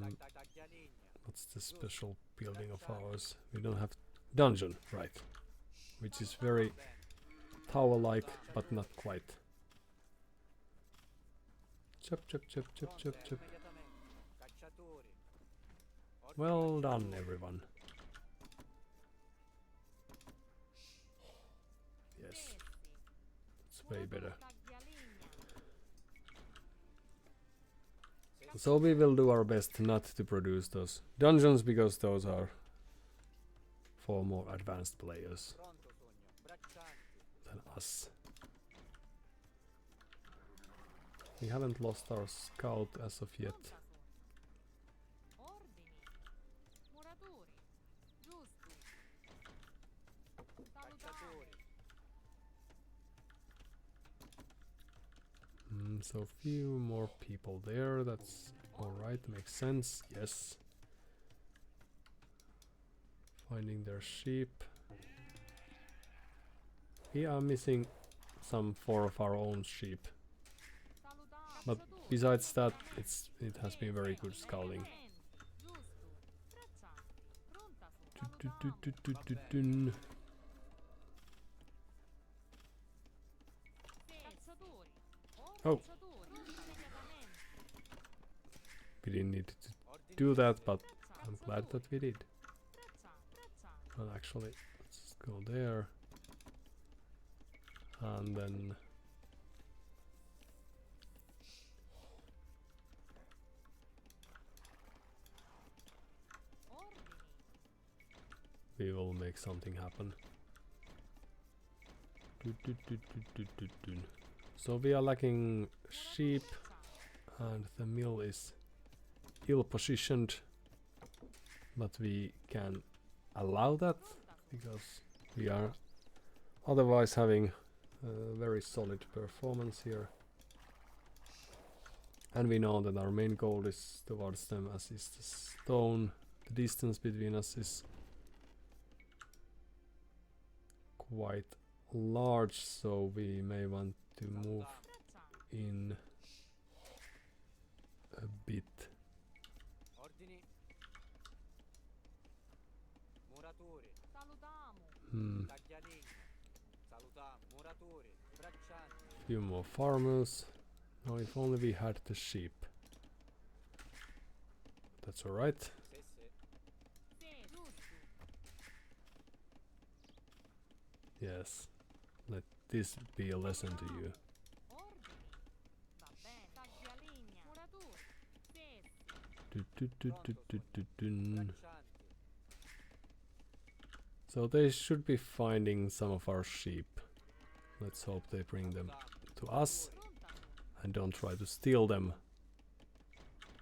Taglialegna. what's the special building of ours? We don't have dungeon, right? Which is very tower-like, but not quite. Chop, chop, chop, chop, chop, chop. Immediatamente. Cacciatori. Well done, everyone. Yes, it's way better. So we will do our best not to produce those dungeons, because those are for more advanced players Pronto sogno. Braccianti. than us. We haven't lost our scout as of yet. Ordini. Muratori. Giusto. Salutare. Cacciatori. So few more people there, that's alright, makes sense, yes. Finding their sheep. We are missing some 4 of our own sheep. Salutare. But besides that, it has been very good scouting. Giusto. Braccianti. Pronta sono. Du-du-du-du-du-du-dun. Cacciatori. Oh. Cacciatori. Immediatamente. We didn't need to Ordini. do that, but I'm glad that we did. Braccianti. Well, actually, let's go there. And then Ordini. we will make something happen. Du-du-du-du-du-du-dun. So we are lacking sheep, and the mill is ill positioned, but we can allow that because we are otherwise having a very solid performance here, and we know that our main goal is towards them, as is the stone. The distance between us is quite large, so we may want to move in a bit. Ordini. Muratori. Salutiamo. Taglialegna. Salutiamo. Muratori. Braccianti. Few more farmers. Now, if only we had the sheep. That's alright. Sì, sì. Sì, giusto. Yes. Let this be a lesson to you. Ordini. Va bene. Taglialegna. Muratori. Sì. Du-du-du-du-du-du-dun. Braccianti. So they should be finding some of our sheep. Let's hope they bring them to us Pronta sono. and don't try to steal them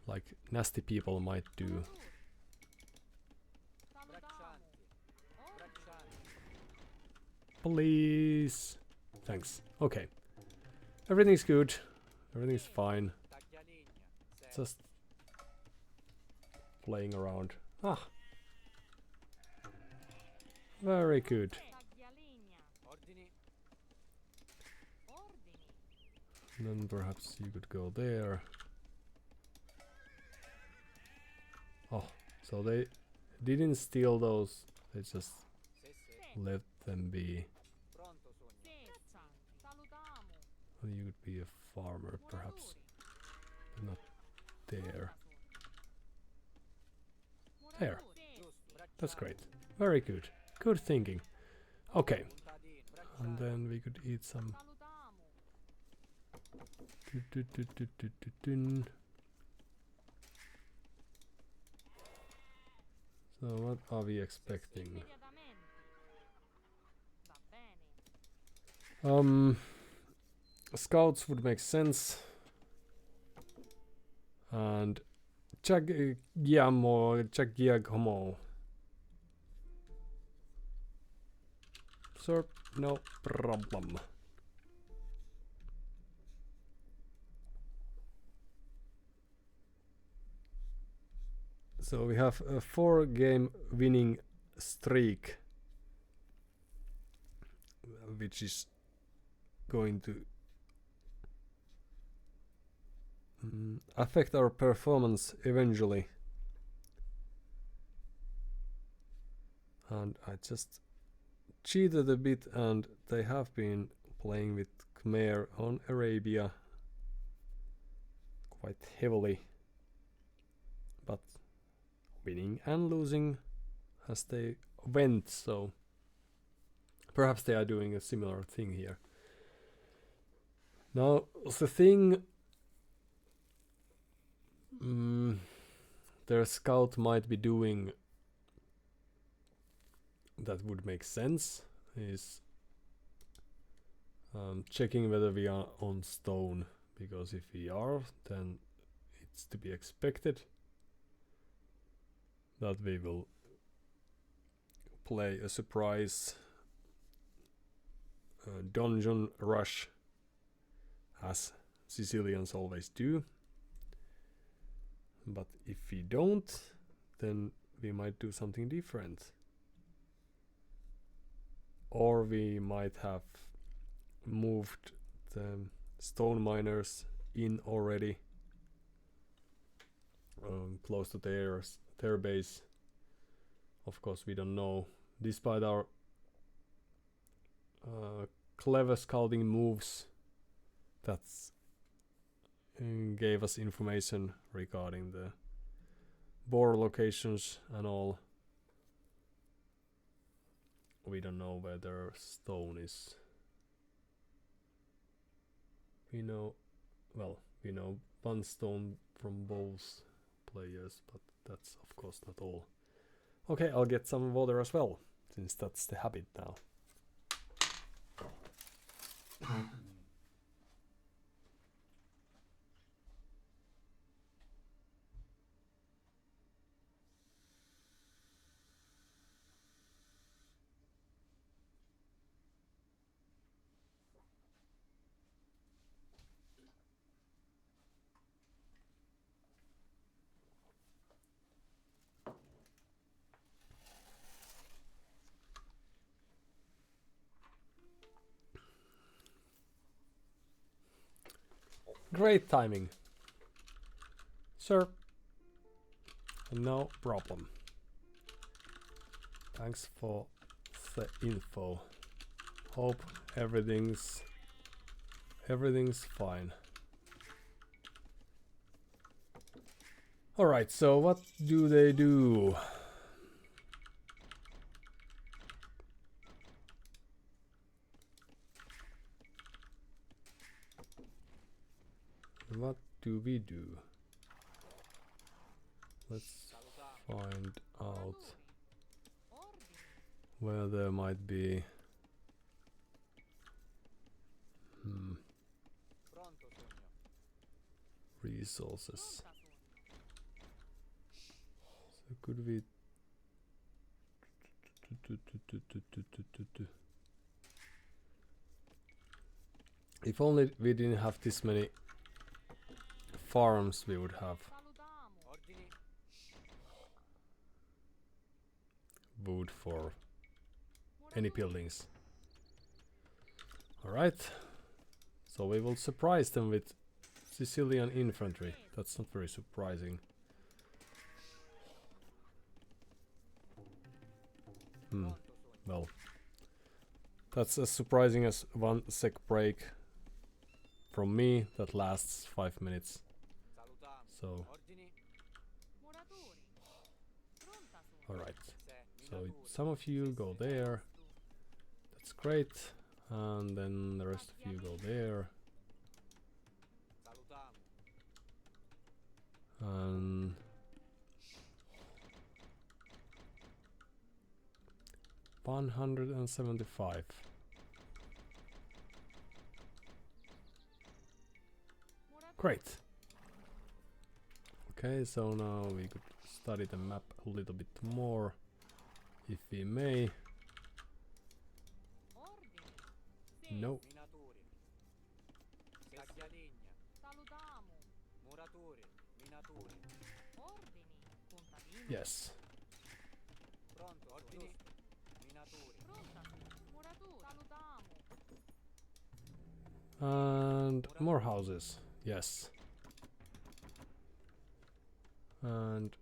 like nasty people might do. Salutiamo. Braccianti. Braccianti. Please. Thanks. Okay. Everything's good. Everything's fine. Taglialegna. Sì. Just playing around. Ah. Very good. Taglialegna. Ordini. Then perhaps you could go there. Oh, so they didn't steal those, they just Sì, sì. let them be. Pronto, sogno. Salutiamo. Well, you could be a farmer perhaps, but not there. There. Giusto. That's great. Very good. Good thinking. Okay, Puntadino. and then we could eat some. Salutiamo. Dun. So what are we expecting? Immediatamente. Va bene. Scouts would make sense. And Giacomo. Sir, no problem. So we have a 4-game winning streak, which is going to affect our performance eventually. And I just cheated a bit, and they have been playing with Khmer on Arabia quite heavily, but winning and losing as they went, so perhaps they are doing a similar thing here. Now the thing their scout might be doing that would make sense is checking whether we are on stone, because if we are, then it's to be expected that we will play a surprise dungeon rush, as Sicilians always do. But if we don't, then we might do something different. Or we might have moved the stone miners in already, close to their base. Of course, we don't know. Despite our clever scouting moves, that's gave us information regarding the border locations and all. We don't know where their stone is. We know one stone from both players, but that's of course not all. Okay, I'll get some water as well, since that's the habit now. Great timing, sir. No problem. Thanks for the info. Hope everything's fine. All right, so what do they do? What do we do? Let's find out where there might be Pronto, sogno. resources. So could we if only we didn't have this many farms, we would have Ordini. wood for any buildings. Alright, So we will surprise them with Sicilian infantry. That's not very surprising. Well, that's as surprising as 1 sec break from me that lasts 5 minutes. Salutiamo. So, Ordini. Muratori. Pronta su. alright. Se. So Minatori. some of you go there. That's great. And then the rest of you go there. Salutiamo. And 175. Great. Okay, so now we could study the map a little bit more, if we may. Ordini. No. Minatori. Taglialegna. Salutamo. Muratori. Minatori. Ordini. Contadini. Yes. Pronto. Ordini. Minatori. Pronta su. Muratori. Salutamo. And more houses. Yes. And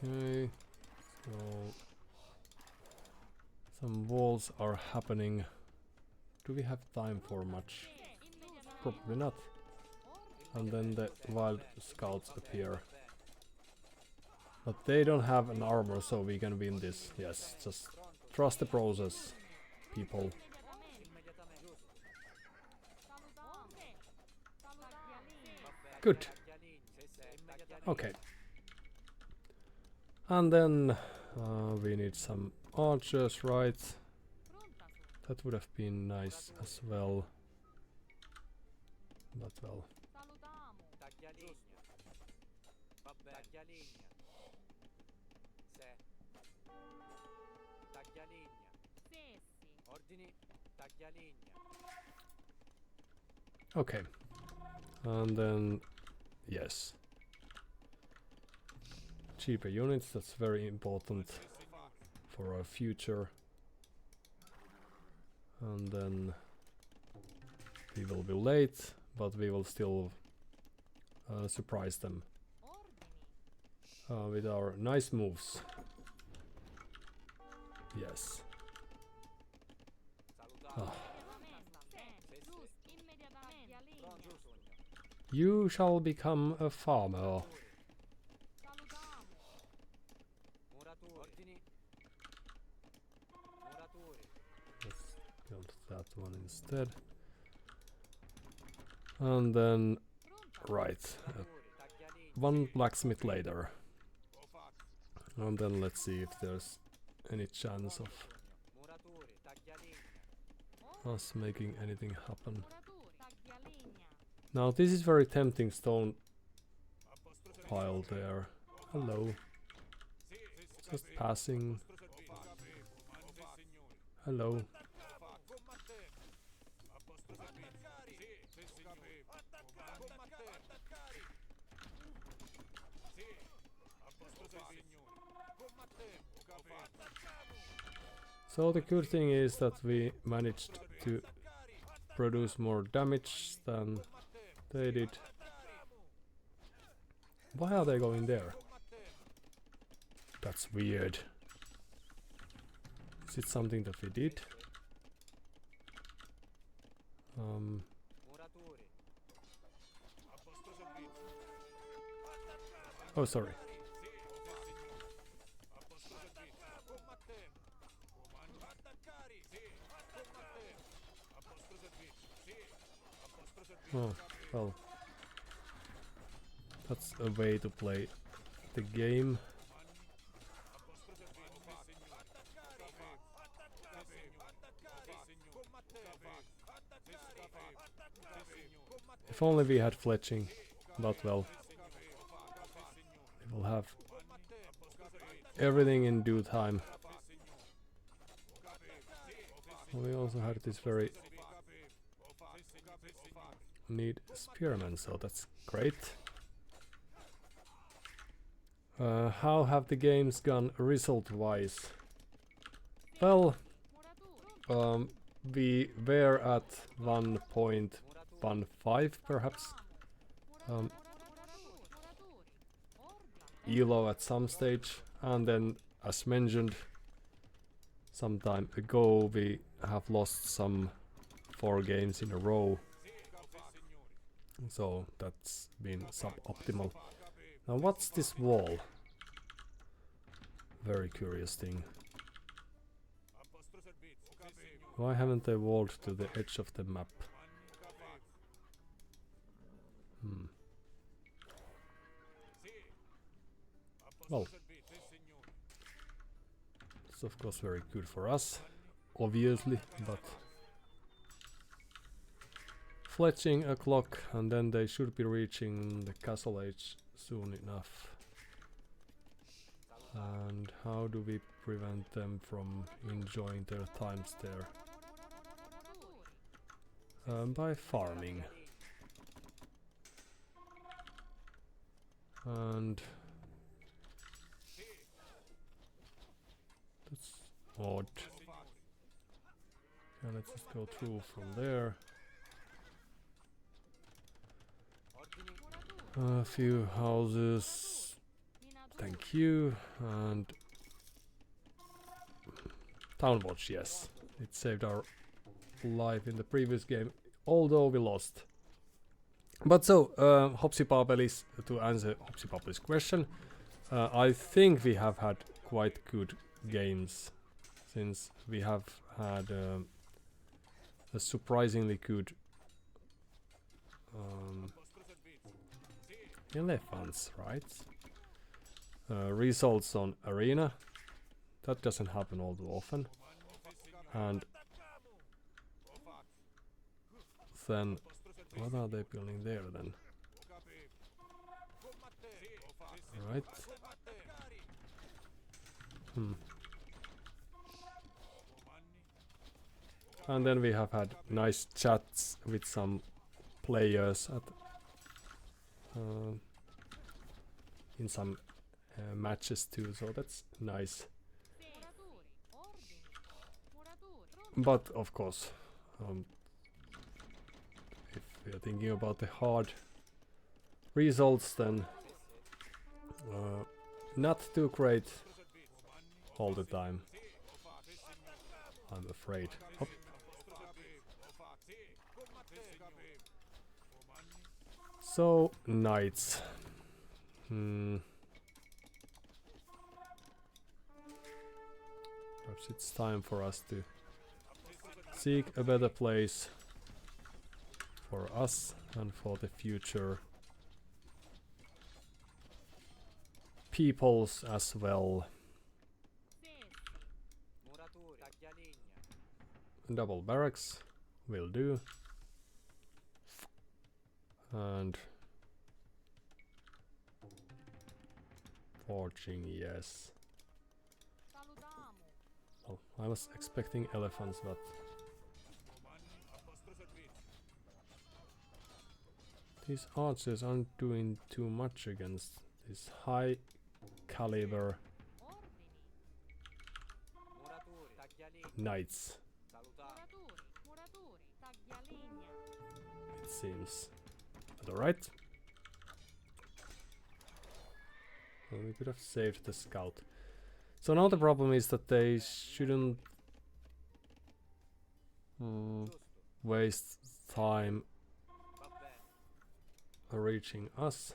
okay, so some walls are happening. Do we have time for much? Probably not. And then the wild scouts appear. But they don't have an armor, so we can win this. Yes, just trust the process, people. Immediatamente. Salutamo. Salutamo. Good. Taglialegna. Se. Taglialegna. Okay. And then we need some archers, right? Pronta su. That would have been nice as well. But well, Salutamo. Taglialegna. Va bene. Taglialegna. Se. Taglialegna. Sessi. Ordini. Taglialegna. okay. And then, yes. Cheaper units, that's very important for our future. And then we will be late, but we will still surprise them Ordini. with our nice moves. Yes. Salutiamo. Immediatamente. Pronto, sogno. You shall become a farmer. Salutamo. Muratori. Ordini. Muratori. Let's go to that one instead. And then, right, Muratori. Taglialegna. one blacksmith later. And then let's see if there's any chance of Muratori. Taglialegna. us making anything happen. Muratori. Taglialegna. Now this is very tempting stone pile there. Hello. Just passing. Hello. So the good thing is that we managed to produce more damage than they did. Why are they going there? That's weird. Is it something that we did? Muratori. Oh, sorry. Oh, well. That's a way to play the game. If only we had fletching, but well. We will have everything in due time. We also had this very need spearmen, so that's great. How have the games gone result-wise? Well, we were at 1.15 perhaps. ELO at some stage, and then as mentioned some time ago, we have lost some 4 games in a row, so that's been suboptimal. Now what's this wall? Very curious thing. Why haven't they walled to the edge of the map? Well, it's of course very good for us, obviously, but fletching a clock and then they should be reaching the castle age soon enough. And how do we prevent them from enjoying their times there? By farming. And that's odd. Yeah, let's just go through from there. A few houses. Thank you. And town watch, yes. It saved our life in the previous game, although we lost. But so, Hopsipapelis, to answer Hopsipapelis' question, I think we have had quite good games, since we have had a surprisingly good elephants, right? Results on arena. That doesn't happen all too often. And then what are they building there then? Right. And then we have had nice chats with some players at in some matches too, so that's nice. But of course, if we are thinking about the hard results, then not too great all the time, I'm afraid. Hop. So, knights. Perhaps it's time for us to seek a better place for us and for the future peoples as well. Double barracks will do. And forging, yes. Well, I was expecting elephants, but these archers aren't doing too much against this high caliber knights, it seems. But alright. Well, we could have saved the scout. So now the problem is that they shouldn't waste time reaching us,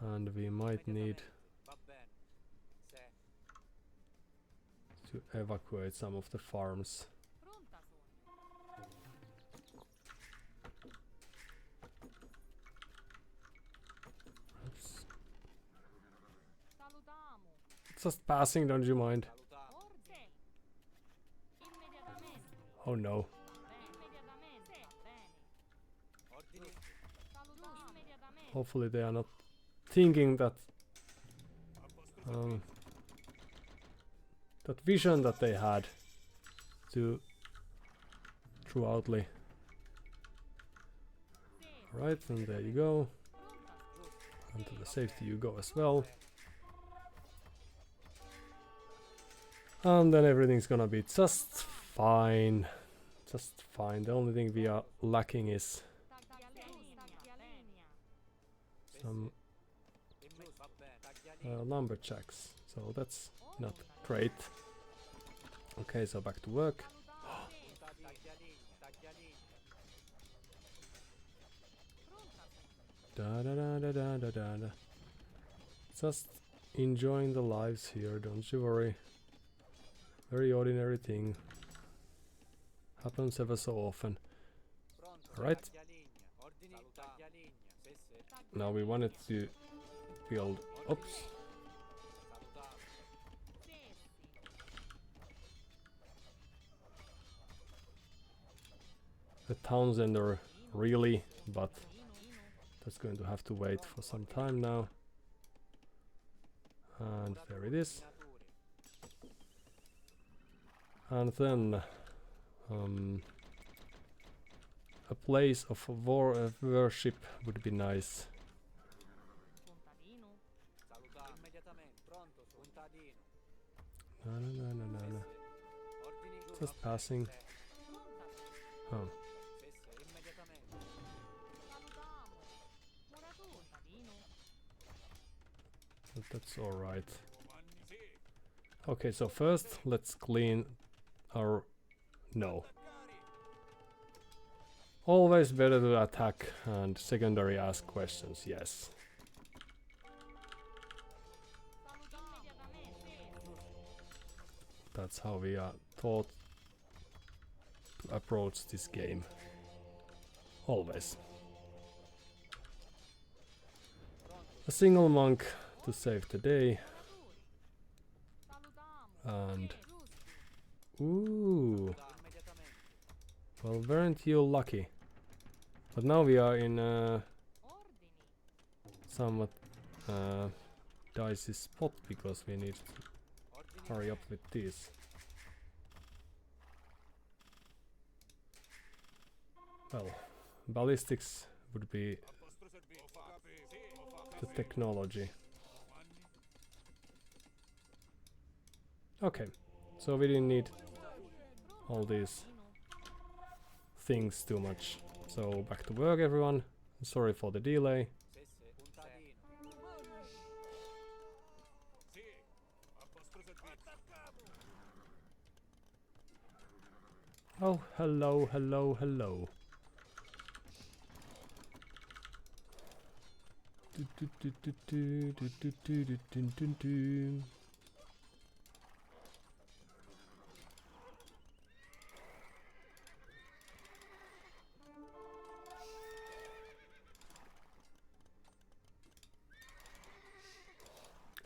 and we might need to evacuate some of the farms. Oops. Just passing, don't you mind? Oh no. Hopefully they are not thinking that that vision that they had to throughoutly. Right, and there you go. And to the safety you go as well. And then everything's gonna be just fine. Just fine. The only thing we are lacking is some lumberjacks. So that's not great. Okay, so back to work. Da da da da da da da da. Just enjoying the lives here, don't you worry. Very ordinary thing. Happens ever so often. Alright. Now we wanted to build. Oops. A town center, really, but that's going to have to wait for some time now. And there it is. And then a place of worship would be nice. No, no, no, no, no, no. Just passing. Oh. But that's alright. Okay, so first let's clean our... No. Always better to attack and secondary ask questions, yes. That's how we are taught to approach this game. Always. A single monk to save the day. And... Ooh! Well, weren't you lucky? But now we are in a somewhat dicey spot because we need to hurry up with this. Well, ballistics would be the technology. Okay, so we didn't need all these things too much. So back to work, everyone. Sorry for the delay. Oh, hello, hello, hello.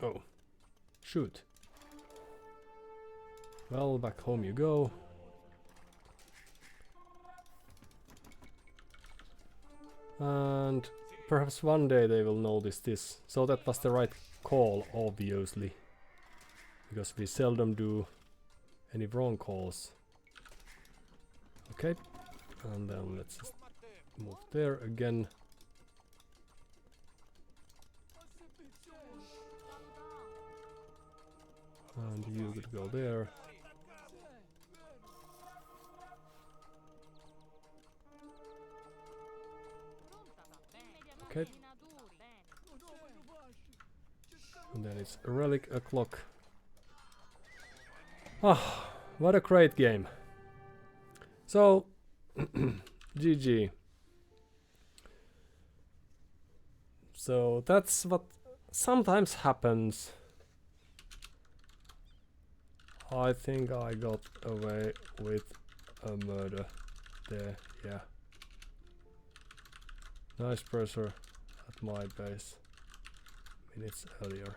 Oh, shoot. Well, back home you go. And perhaps one day they will notice this. So that was the right call, obviously. Because we seldom do any wrong calls. Okay, and then let's just move there again. And you could go there. Okay. And then it's a relic o'clock. Ah, what a great game. So, GG. So that's what sometimes happens. I think I got away with a murder there, yeah. Nice pressure at my base minutes earlier.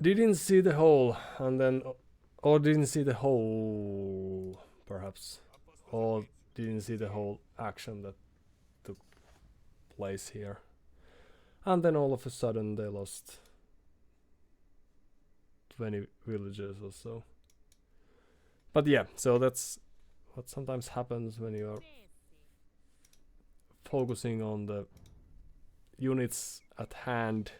Didn't see the hole, and then, or didn't see the whole, perhaps, or didn't see the whole action that took place here. And then all of a sudden they lost 20 villagers or so. But yeah, so that's what sometimes happens when you are focusing on the units at hand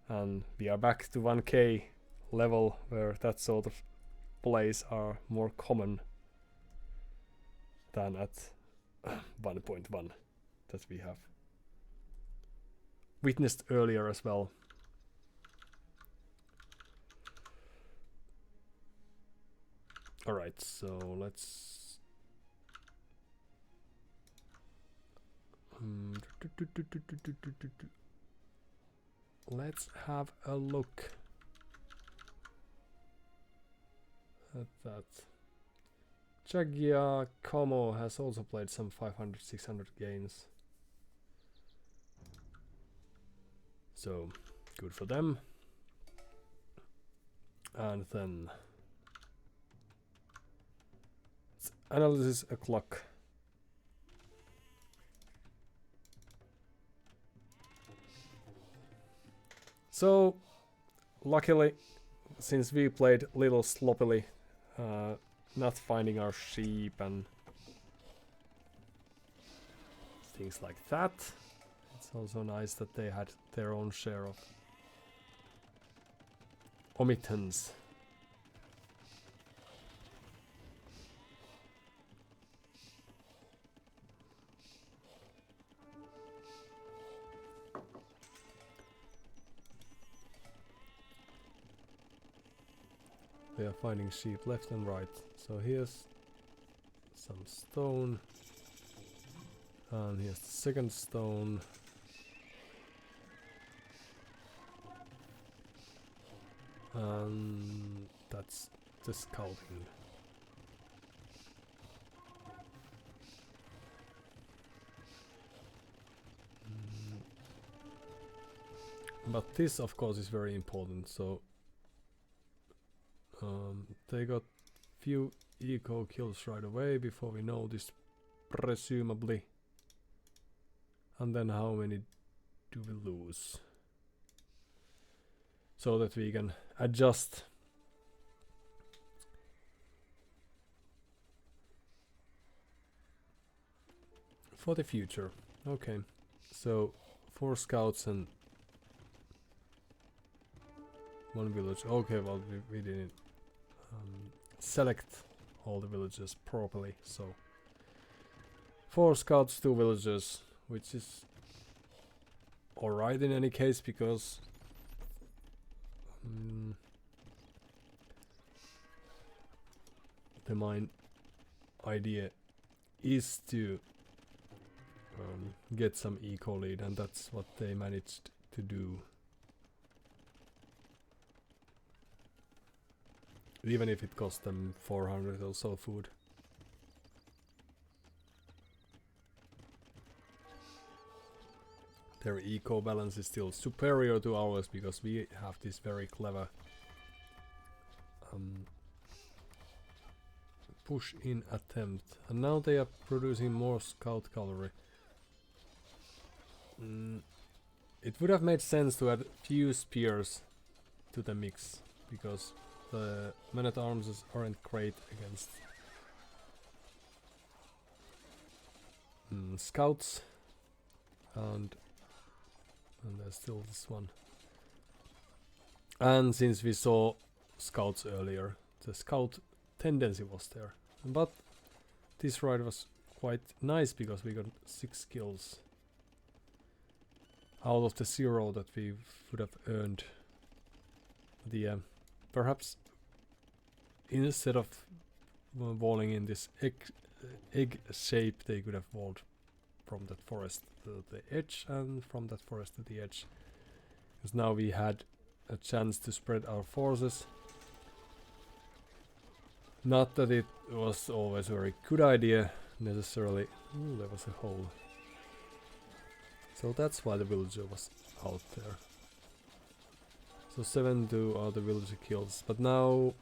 And we are back to 1k level where that sort of plays are more common than at 1.1 that we have witnessed earlier as well. Alright, so let's let's have a look at that. Chagia Como has also played some 500-600 games. So, good for them. And then it's analysis o'clock. So, luckily, since we played a little sloppily, not finding our sheep and things like that, it's also nice that they had their own share of omittance. They are finding sheep left and right. So here's some stone. And here's the second stone. And that's the scouting. But this of course is very important, so they got few eco kills right away before we noticed, presumably. And then how many do we lose? So that we can adjust. For the future. Okay. So 4 scouts and 1 village. Okay, well we didn't select all the villages properly, so 4 scouts, 2 villages, which is alright in any case, because the main idea is to get some eco lead, and that's what they managed to do. Even if it cost them 400 or so food. Their eco balance is still superior to ours because we have this very clever push in attempt. And now they are producing more scout cavalry. It would have made sense to add few spears to the mix, because the men-at-arms aren't great against scouts, and there's still this one. And since we saw scouts earlier, the scout tendency was there. But this ride was quite nice because we got 6 kills out of the 0 that we would have earned. The perhaps instead of walling in this egg shape, they could have walled from that forest to the edge and from that forest to the edge. Because now we had a chance to spread our forces. Not that it was always a very good idea necessarily. Ooh, there was a hole. So that's why the villager was out there. So 7-2 are the villager kills, but now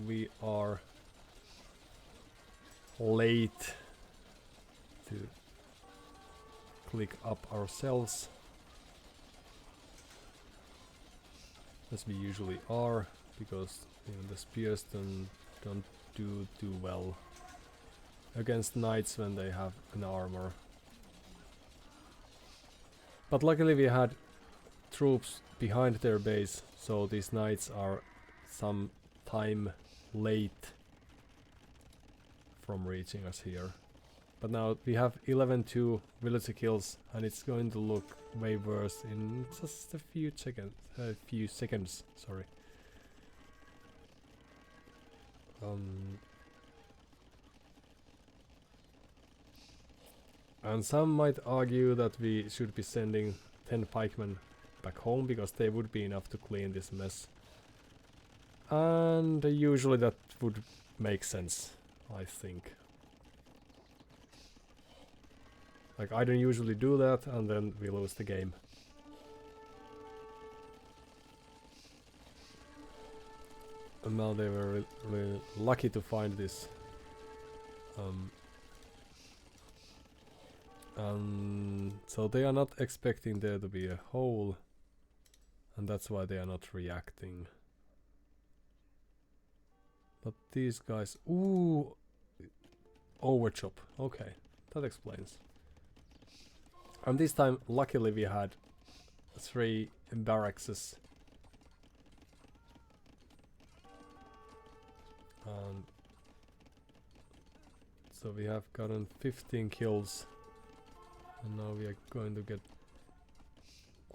we are late to click up ourselves, as we usually are, because the spears don't do too well against knights when they have an armor. But luckily we had troops behind their base, so these knights are some time late from reaching us here. But now we have 11-2 villager kills, and it's going to look way worse in just a few seconds. Sorry. And some might argue that we should be sending 10 pikemen back home because they would be enough to clean this mess. And usually that would make sense, I think. Like, I don't usually do that, and then we lose the game. And now they were really lucky to find this. So they are not expecting there to be a hole, and that's why they are not reacting. But these guys... Ooh! Overchop. Okay, that explains. And this time, luckily, we had 3 barracks. And so we have gotten 15 kills. And now we are going to get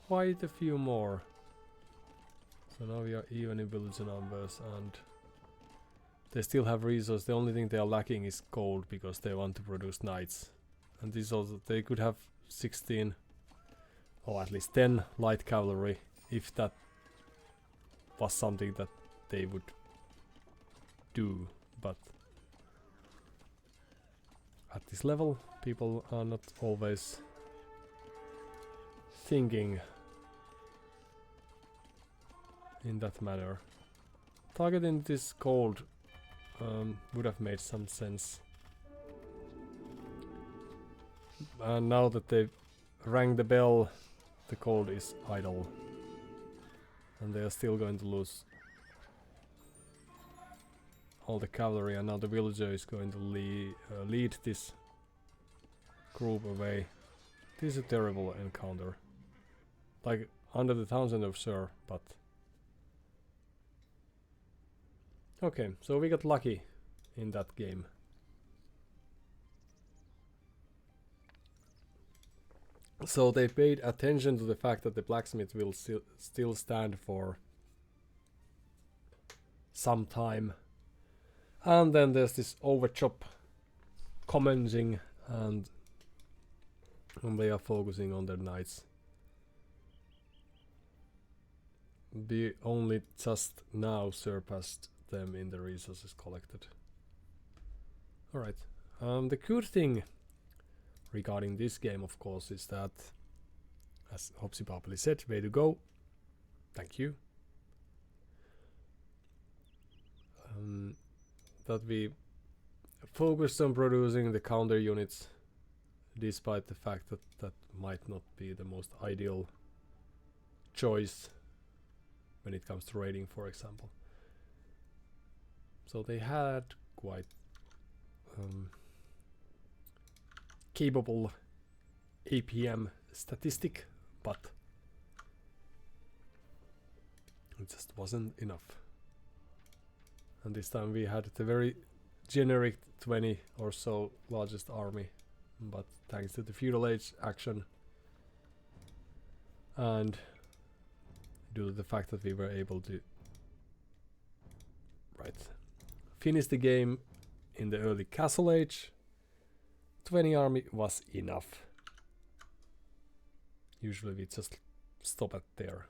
quite a few more. So now we are even in villager numbers, and they still have resources. The only thing they are lacking is gold because they want to produce knights. And this also, they could have 16 or at least 10 light cavalry if that was something that they would do, but at this level people are not always thinking in that manner. Targeting this gold would have made some sense. And now that they've rang the bell, the gold is idle. And they are still going to lose all the cavalry, and now the villager is going to lead this group away. This is a terrible encounter. Like, under the Townsend of Sir, but... Okay, so we got lucky in that game. So they paid attention to the fact that the blacksmith will still stand for some time. And then there's this overchop commencing, and they are focusing on their knights. We only just now surpassed them in the resources collected. Alright, the good thing regarding this game, of course, is that, as Hopsy Poppily said, way to go. Thank you. That we focused on producing the counter units, despite the fact that that might not be the most ideal choice when it comes to raiding, for example. So they had quite capable APM statistic, but it just wasn't enough. And this time we had the very generic 20 or so largest army, but thanks to the feudal age action and due to the fact that we were able to finish the game in the early castle age, 20 army was enough. Usually we just stop at there.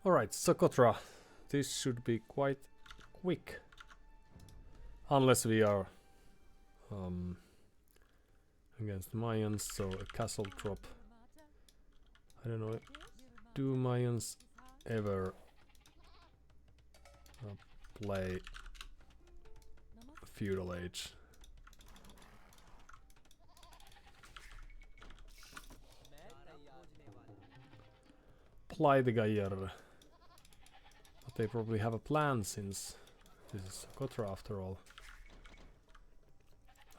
Alright, Socotra. This should be quite quick. Unless we are against Mayans, so a castle drop. I don't know, do Mayans ever play feudal age? Apply the Gayer. But they probably have a plan since this is Socotra after all.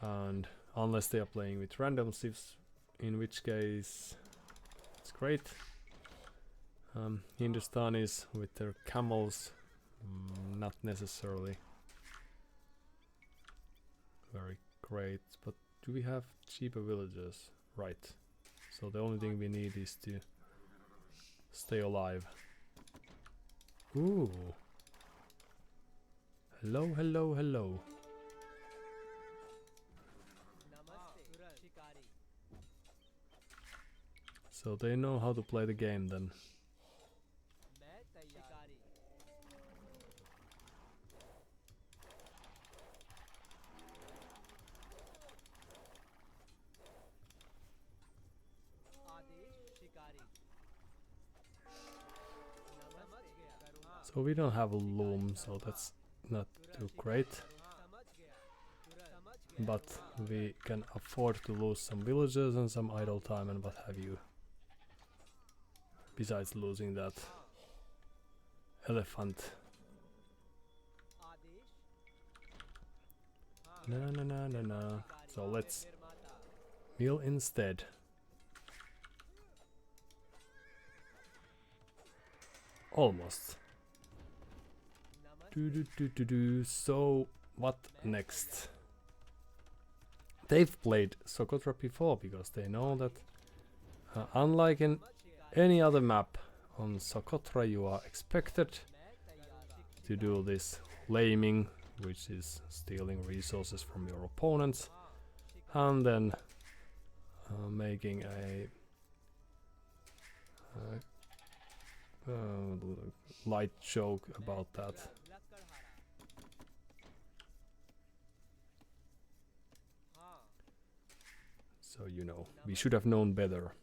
And unless they are playing with random civs, in which case it's great. Hindustanis with their camels, not necessarily very great, but do we have cheaper villagers? Right. So the only thing we need is to stay alive. Ooh. Hello, hello, hello. So they know how to play the game then. So we don't have a loom, so that's not too great. But we can afford to lose some villagers and some idle time and what have you. Besides losing that elephant. Na na na na na. So let's mill instead. Almost. So what next? They've played Socotra before because they know that unlike in any other map on Socotra you are expected to do this laming, which is stealing resources from your opponents, and then making a light joke about that. So you know, we should have known better.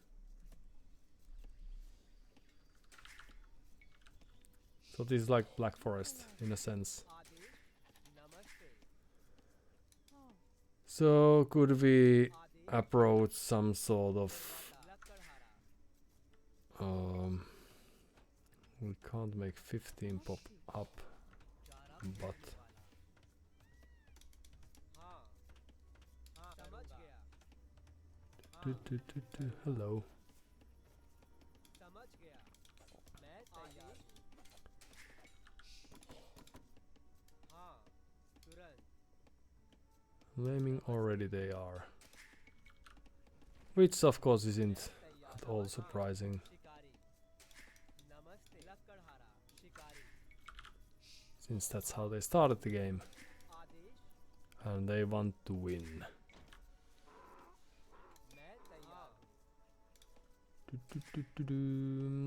So this is like Black Forest in a sense. So could we approach some sort of we can't make 15 pop up, but hello. Laming already they are. Which of course isn't at all surprising. Since that's how they started the game. And they want to win.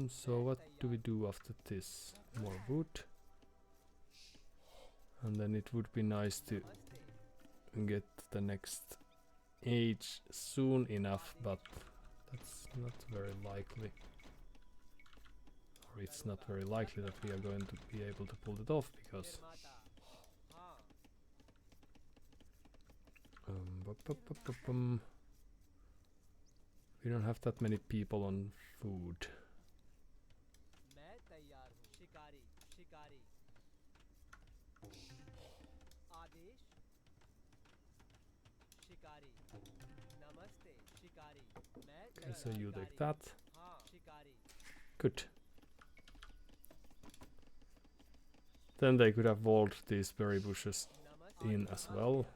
So what do we do after this? More wood. And then it would be nice to get the next age soon enough, but that's not very likely. Or it's not very likely that we are going to be able to pull it off because we don't have that many people on food. Okay, so you take that. Good. Then they could have walled these berry bushes in as well.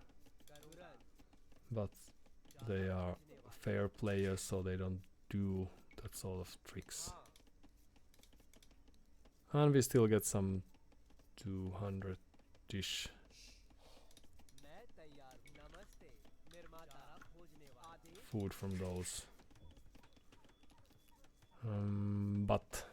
But they are fair players, so they don't do that sort of tricks. And we still get some 200-ish. Food from those. But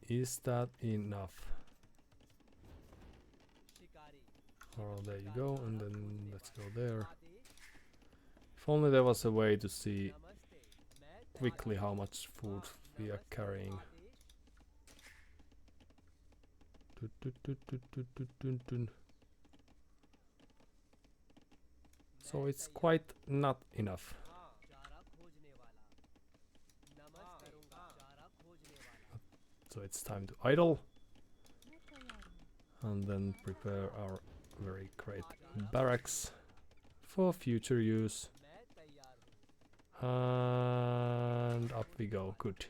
Is that enough? शिकारी Oh, there you go, and then let's go there. If only there was a way to see नमस्ते मैं quickly how much food we are carrying. Tut, tut, tut, tut, tut, tut, tun, tun. So it's quite not enough. हाँ चारा खोजने वाला नमस्ते करूंगा चारा खोजने वाला So it's time to idle मैं तैयार हूँ and then prepare our very great barracks for future use. मैं तैयार हूँ And up we go. Good.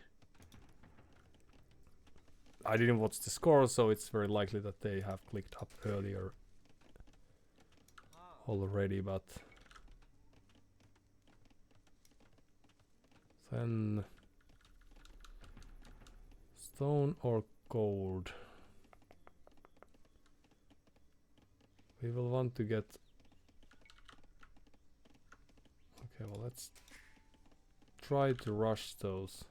I didn't watch the score, so it's very likely that they have clicked up earlier हाँ already, but then stone or gold. We will want to get. Okay, well, let's try to rush those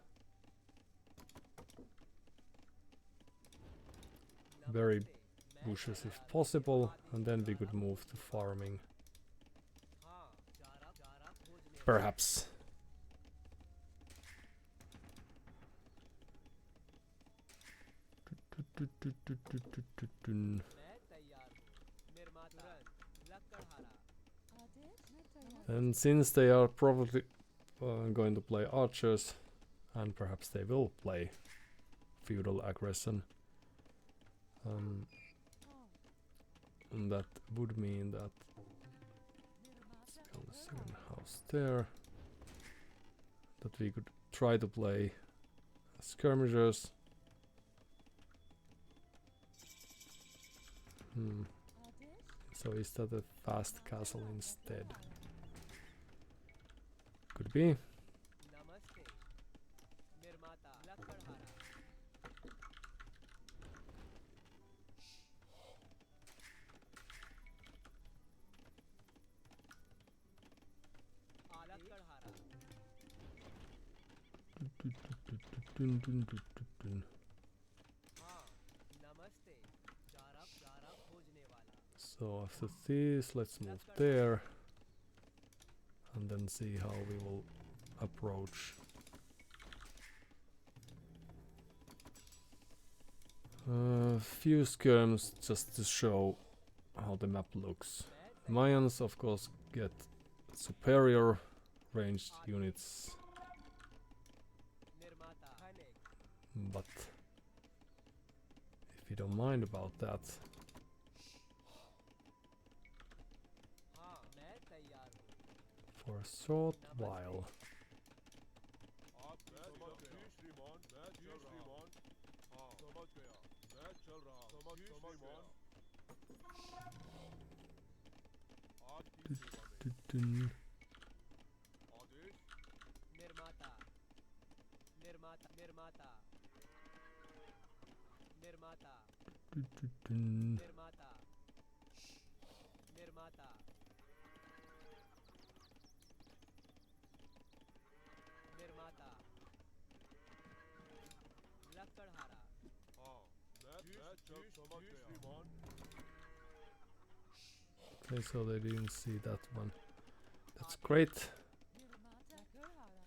very नमस्ते मैं bushes if तैयार possible, and then we could move to farming. हाँ चारा चारा खोजने Perhaps. मैं तैयार हूँ निर्माता लकड़हारा आदेश मैं तैयार हूँ And since they are probably going to play archers, and perhaps they will play feudal aggression, and that would mean that निर्माता on the second house there, that we could try to play skirmishers. Adesh So is that a fast castle instead? Could be. नमस्ते निर्माता लकड़हारा लकड़हारा हाँ नमस्ते चारा चारा खोजने वाला So after this, let's move there, and then see how we will approach. Few skirms just to show how the map looks. Mayans, of course, get superior ranged units, निर्माता खनिक but if you don't mind about that, हाँ मैं तैयार हूँ for a short while. आप समझ गया श्रीमान मैं चल रहा हाँ समझ गया मैं चल रहा समझ गया आज की सेवा में Dun-dun. आदेश निर्माता निर्माता निर्माता निर्माता Dun-dun-dun. निर्माता निर्माता निर्माता लकड़हारा हाँ मैं चल समझ गया श्रीमान Okay, so they didn't see that one. That's great. निर्माता लकड़हारा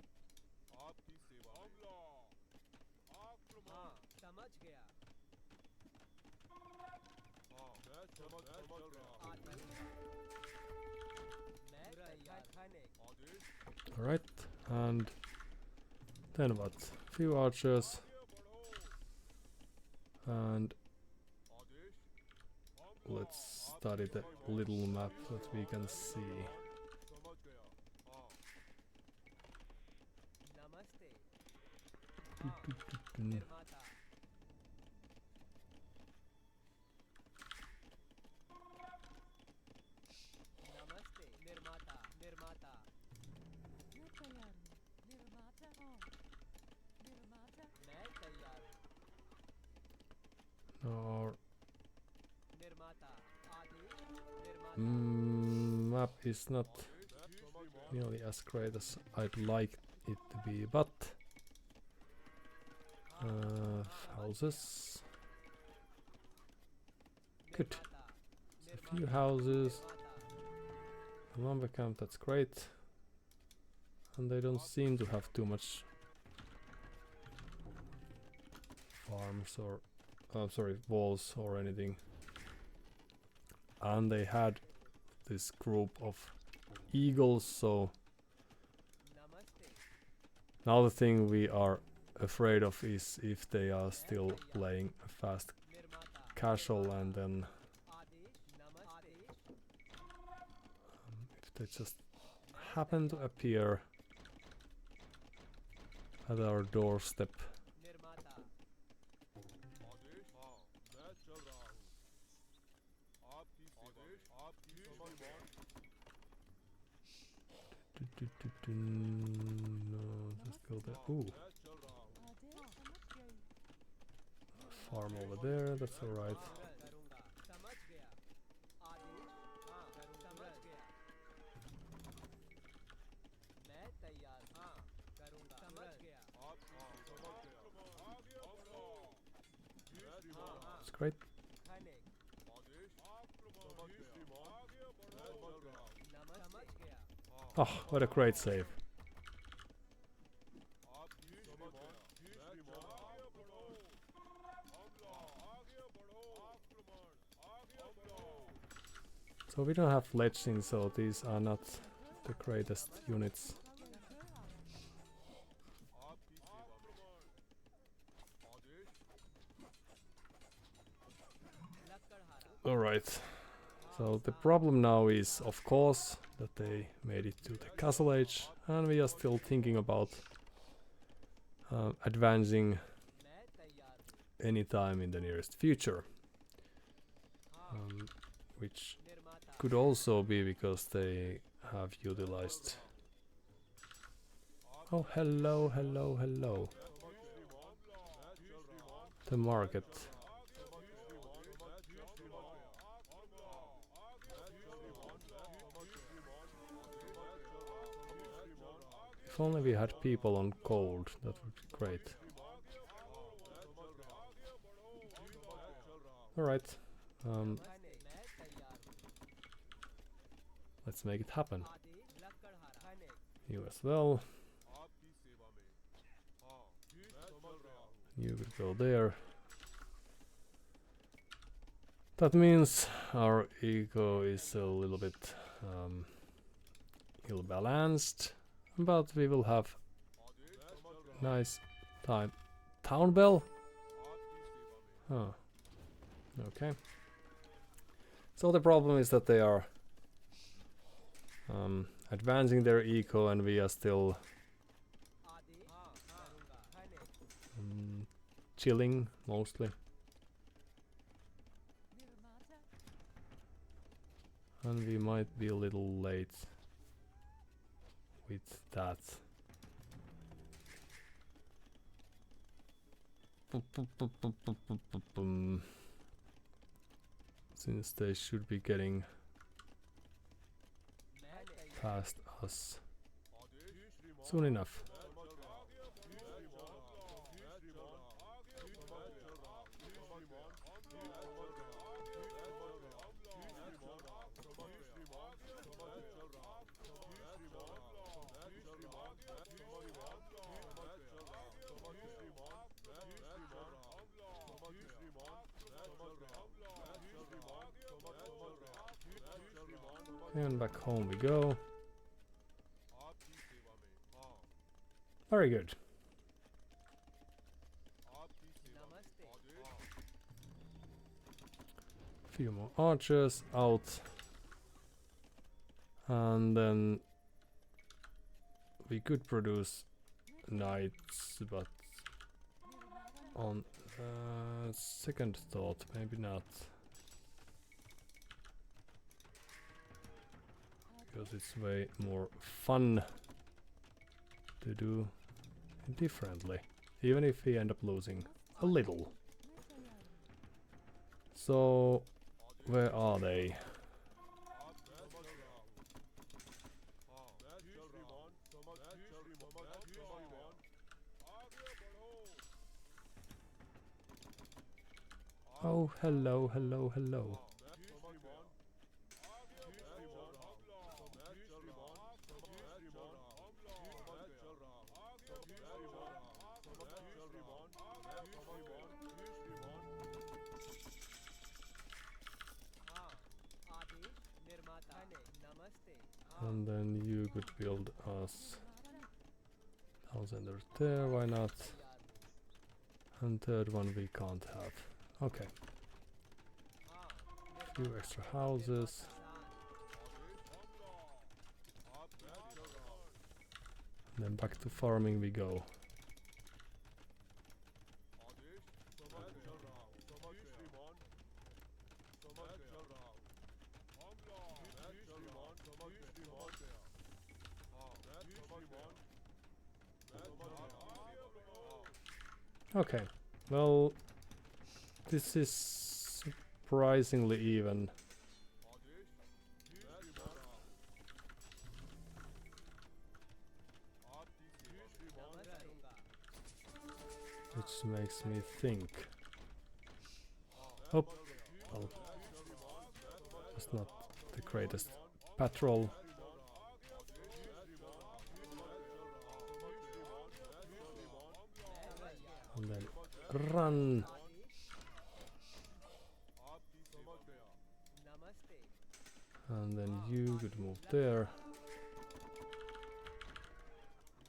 आपकी सेवा हमला आक्रमण हाँ समझ गया हाँ मैं समझ रहा आदेश मैं तैयार खनिक आदेश Alright, and then what? Few archers, and Adesh let's study the little map that we can see. समझ गया हाँ नमस्ते Dun-dun-dun-dun. निर्माता नमस्ते निर्माता निर्माता मैं तैयार हूँ निर्माता निर्माता मैं तैयार हूँ Our निर्माता आदेश निर्माता map is not nearly as great as I'd like it to be, but how houses. Good. A few houses. A lumber camp, that's great. And they don't seem to have too much farms or walls or anything. And they had this group of eagles, so now the thing we are afraid of is if they are still playing fast casual, and then if they just happen to appear at our doorstep. No, just go there. Ooh. Farm over there, that's alright. That's great. Oh, what a great save. So we don't have fletching, so these are not the greatest units. Alright. So the problem now is, of course, that they made it to the Castle Age, and we are still thinking about advancing anytime in the nearest future. Which could also be because they have utilized... Oh, hello, hello, hello. The market. If only we had people on gold, that would be great. Alright. Let's make it happen. You as well. You will go there. That means our ego is a little bit ill-balanced, but we will have nice time. Town bell? Huh. Okay. So the problem is that they are advancing their eco, and we are still chilling mostly. And we might be a little late with that. Since they should be getting past us soon enough. And back home we go. Very good. Few more archers out. And then we could produce knights, but on second thought, maybe not. Because it's way more fun to do differently, even if we end up losing a little. So, where are they? Oh, hello, hello, hello. हाँ आदेश निर्माता ने नमस्ते And then you could build us house centers there, why not? And third one we can't have. Okay, हाँ few extra houses. And then back to farming we go. Okay, well, this is surprisingly even. Which makes me think. Oh, well, it's not the greatest patrol. And then run. नमस्ते And then you could move there.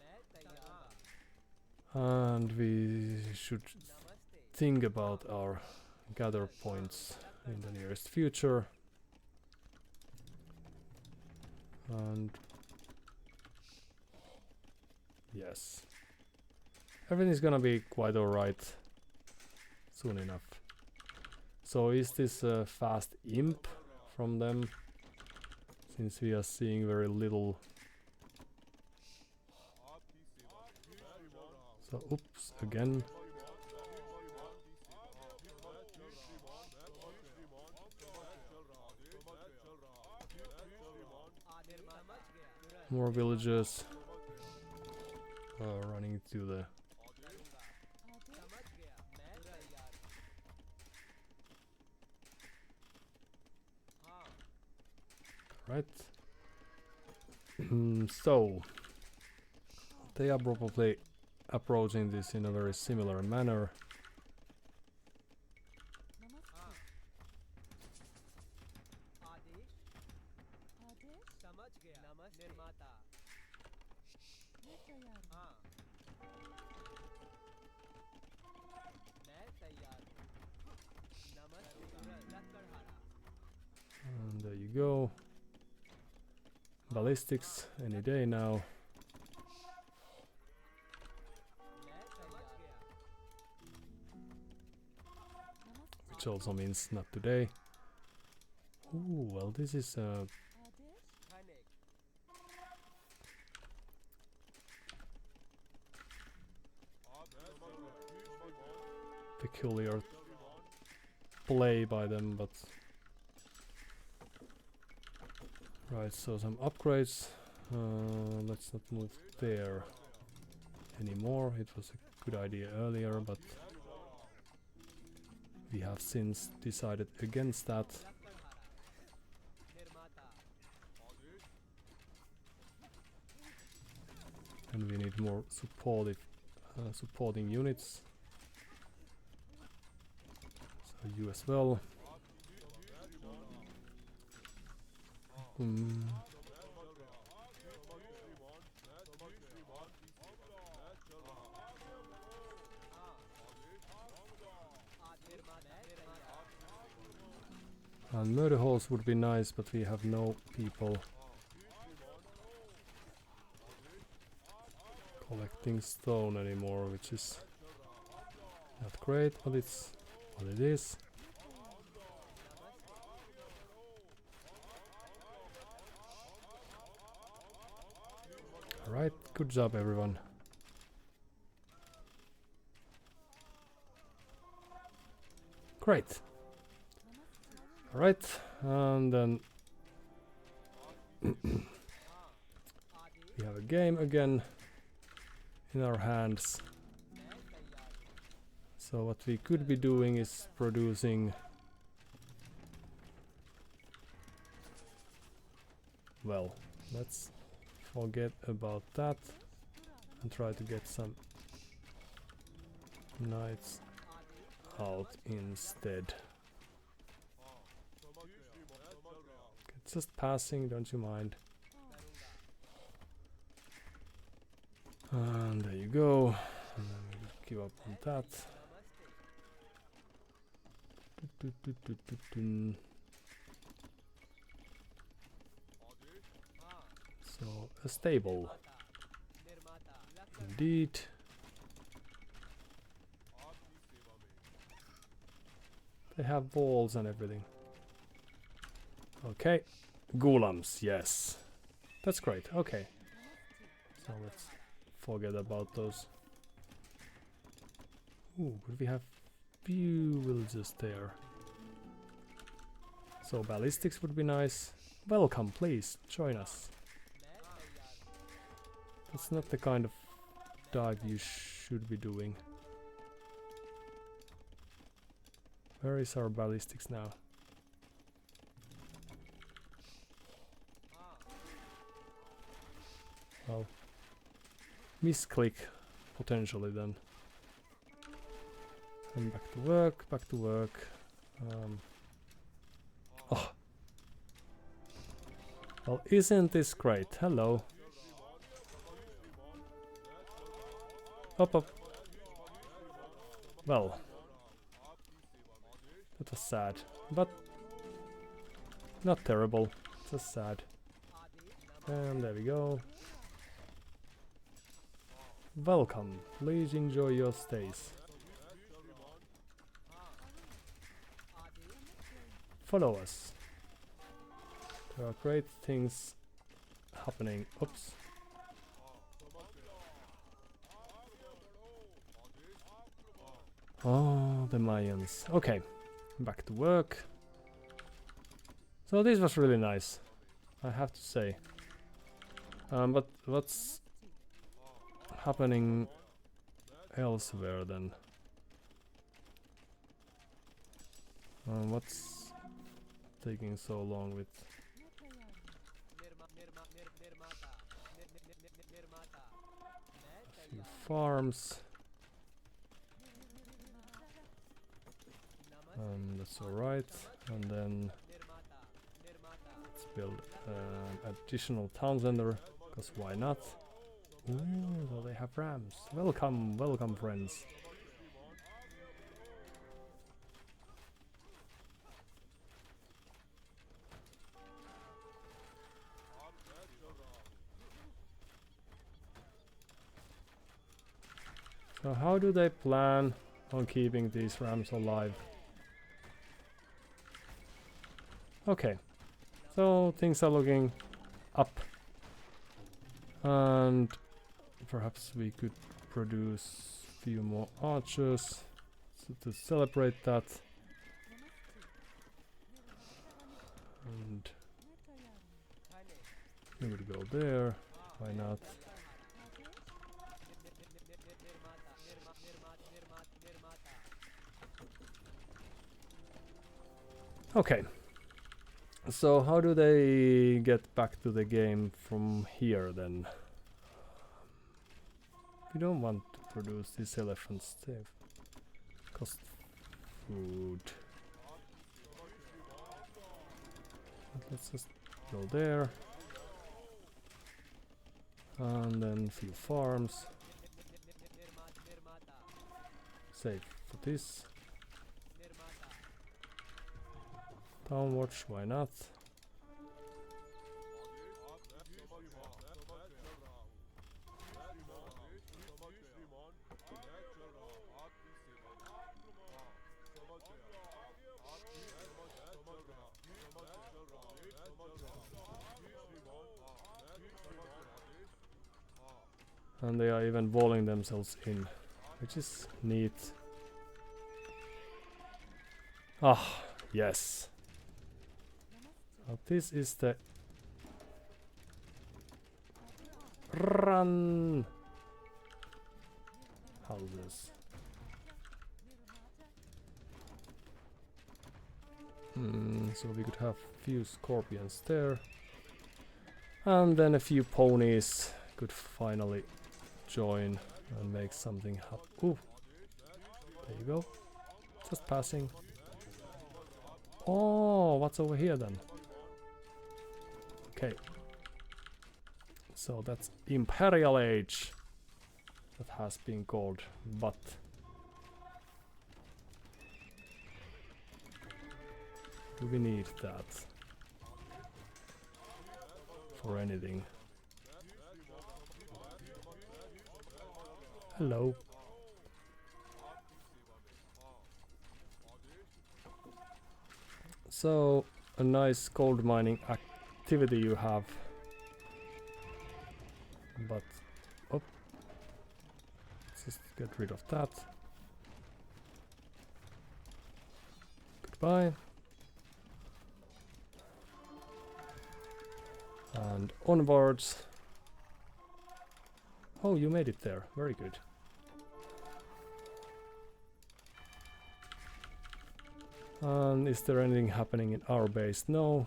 मैं तैयार And we should नमस्ते think about our gather points in the nearest future. And yes, everything's gonna be quite alright soon enough. So is this a fast imp from them? Since we are seeing very little. So oops, again. समझ गया तुरंत More villagers running to the समझ गया मैं तैयार हाँ right. So they are probably approaching this in a very similar manner. हाँ आदेश समझ गया नमस्ते निर्माता हाँ मैं तैयार हूँ नमस्ते तुरंत लकड़हारा And there you go. Ballistics any day now. मैं समझ गया Which also means not today. Ooh, well, this is a धनिक peculiar play by them, but right. So some upgrades. Let's not move there anymore. It was a good idea earlier, but we have since decided against that. लकड़हारा निर्माता And we need more supporting units. So you as well. And murder halls would be nice, but we have no people collecting stone anymore, which is not great, but it's what it is. Alright, good job everyone. Great. Alright, and then we have a game again in our hands. So what we could be doing is producing... Well, let's forget about that and try to get some knights out instead. It's just passing, don't you mind? And there you go. And then we give up on that. So a stable. Indeed. They have walls and everything. Okay. Golems, yes. That's great. Okay. So let's forget about those. Ooh, but we have few villagers there. So ballistics would be nice. Welcome, please join us. That's not the kind of dive you should be doing. Where is our ballistics now? Well, misclick potentially then. And back to work, back to work. Oh. Well, isn't this great? Hello. Up, up. Well, that was sad, but not terrible, just sad. And there we go. Welcome, please enjoy your stays. Follow us. There are great things happening. Oops. Oh, the Mayans. Okay, back to work. So this was really nice, I have to say. But what's happening elsewhere then? What's taking so long with a few farms? That's alright. And then let's build an additional town center, because why not? Ooh, well, they have rams. Welcome, welcome friends. So how do they plan on keeping these rams alive? Okay, so things are looking up, and perhaps we could produce a few more archers to celebrate that. And we would go there, why not? Okay. So how do they get back to the game from here then? We don't want to produce these elephants, they cost food. But let's just go there. And then a few farms. Save for this. Town watch, why not? And they are even walling themselves in, which is neat. Ah, yes. Now this is the run houses. so we could have few scorpions there. And then a few ponies could finally join and make something happen. Ooh, there you go. Just passing. Oh, what's over here then? Okay. So that's Imperial Age. That has been called, but do we need that for anything? Hello. So, a nice gold mining activity you have. But, oh, let's just get rid of that. Goodbye. And onwards. Oh, you made it there. Very good. And is there anything happening in our base? No.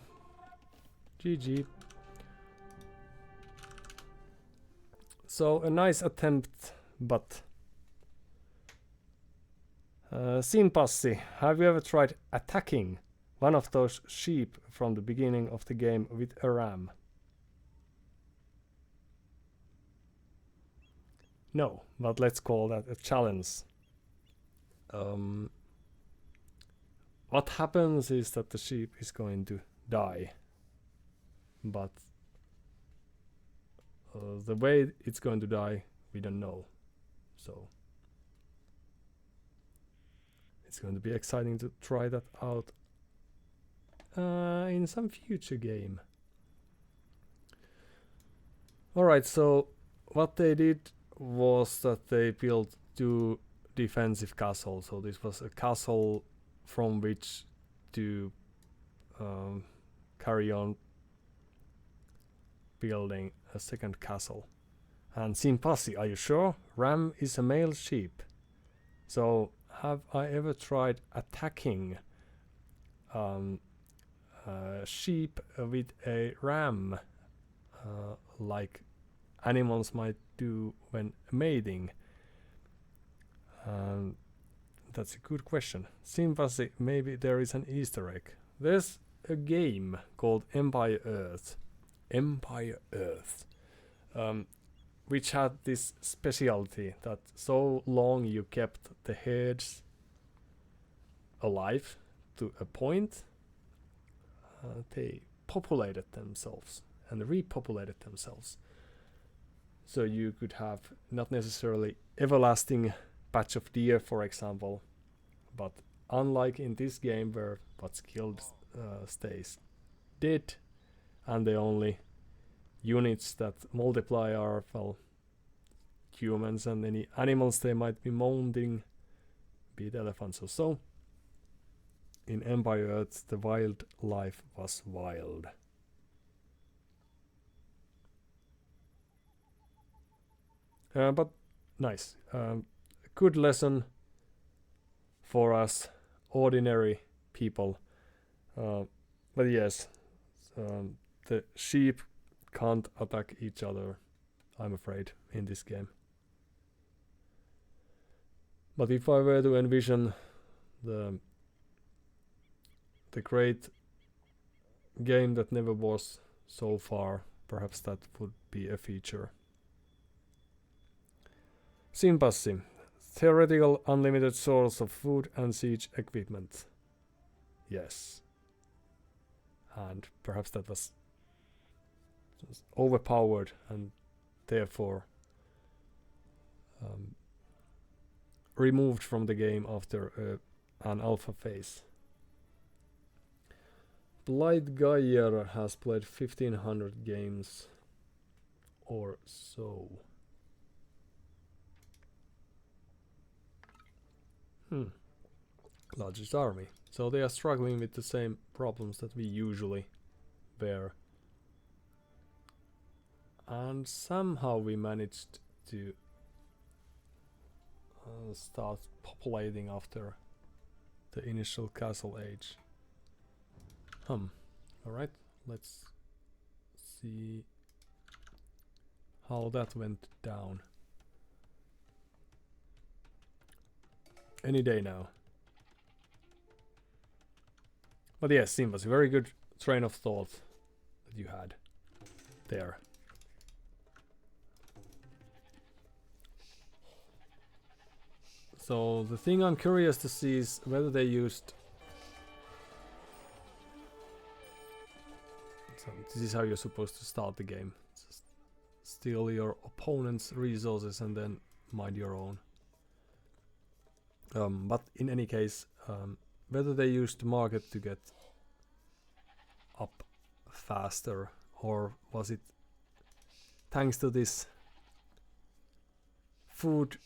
GG. So a nice attempt, but Simpassi, have you ever tried attacking one of those sheep from the beginning of the game with a ram? No, but let's call that a challenge. What happens is that the sheep is going to die, but the way it's going to die, we don't know. So it's going to be exciting to try that out in some future game. Alright, so what they did was that they built 2 defensive castles. So this was a castle from which to carry on building a second castle. And Simpassi, are you sure? Ram is a male sheep. So have I ever tried attacking sheep with a ram like animals might do when mating? That's a good question. Simpassi, maybe there is an Easter egg. There's a game called Empire Earth. Empire Earth. Which had this specialty that so long you kept the herds alive to a point, they populated themselves and repopulated themselves. So you could have not necessarily everlasting patch of deer, for example, but unlike in this game where what's killed stays dead, and the only units that multiply are, well, humans and any animals they might be mounting, be it elephants or so. In Empire Earth, the wildlife was wild. But nice. Good lesson for us ordinary people. But yes, the sheep can't attack each other, I'm afraid, in this game. But if I were to envision the great game that never was so far, perhaps that would be a feature. Simpassi, theoretical unlimited source of food and siege equipment. Yes. And perhaps that was overpowered and therefore removed from the game after an alpha phase. Blight Geyer has played 1500 games or so. Largest army. So they are struggling with the same problems that we usually bear. And somehow we managed to start populating after the initial castle age. Alright, let's see how that went down. Any day now. But yes, Simvas, a very good train of thought that you had there. So the thing I'm curious to see is whether they used... So this is how you're supposed to start the game. Just steal your opponent's resources and then mind your own. But in any case, whether they used the market to get up faster, or was it thanks to this food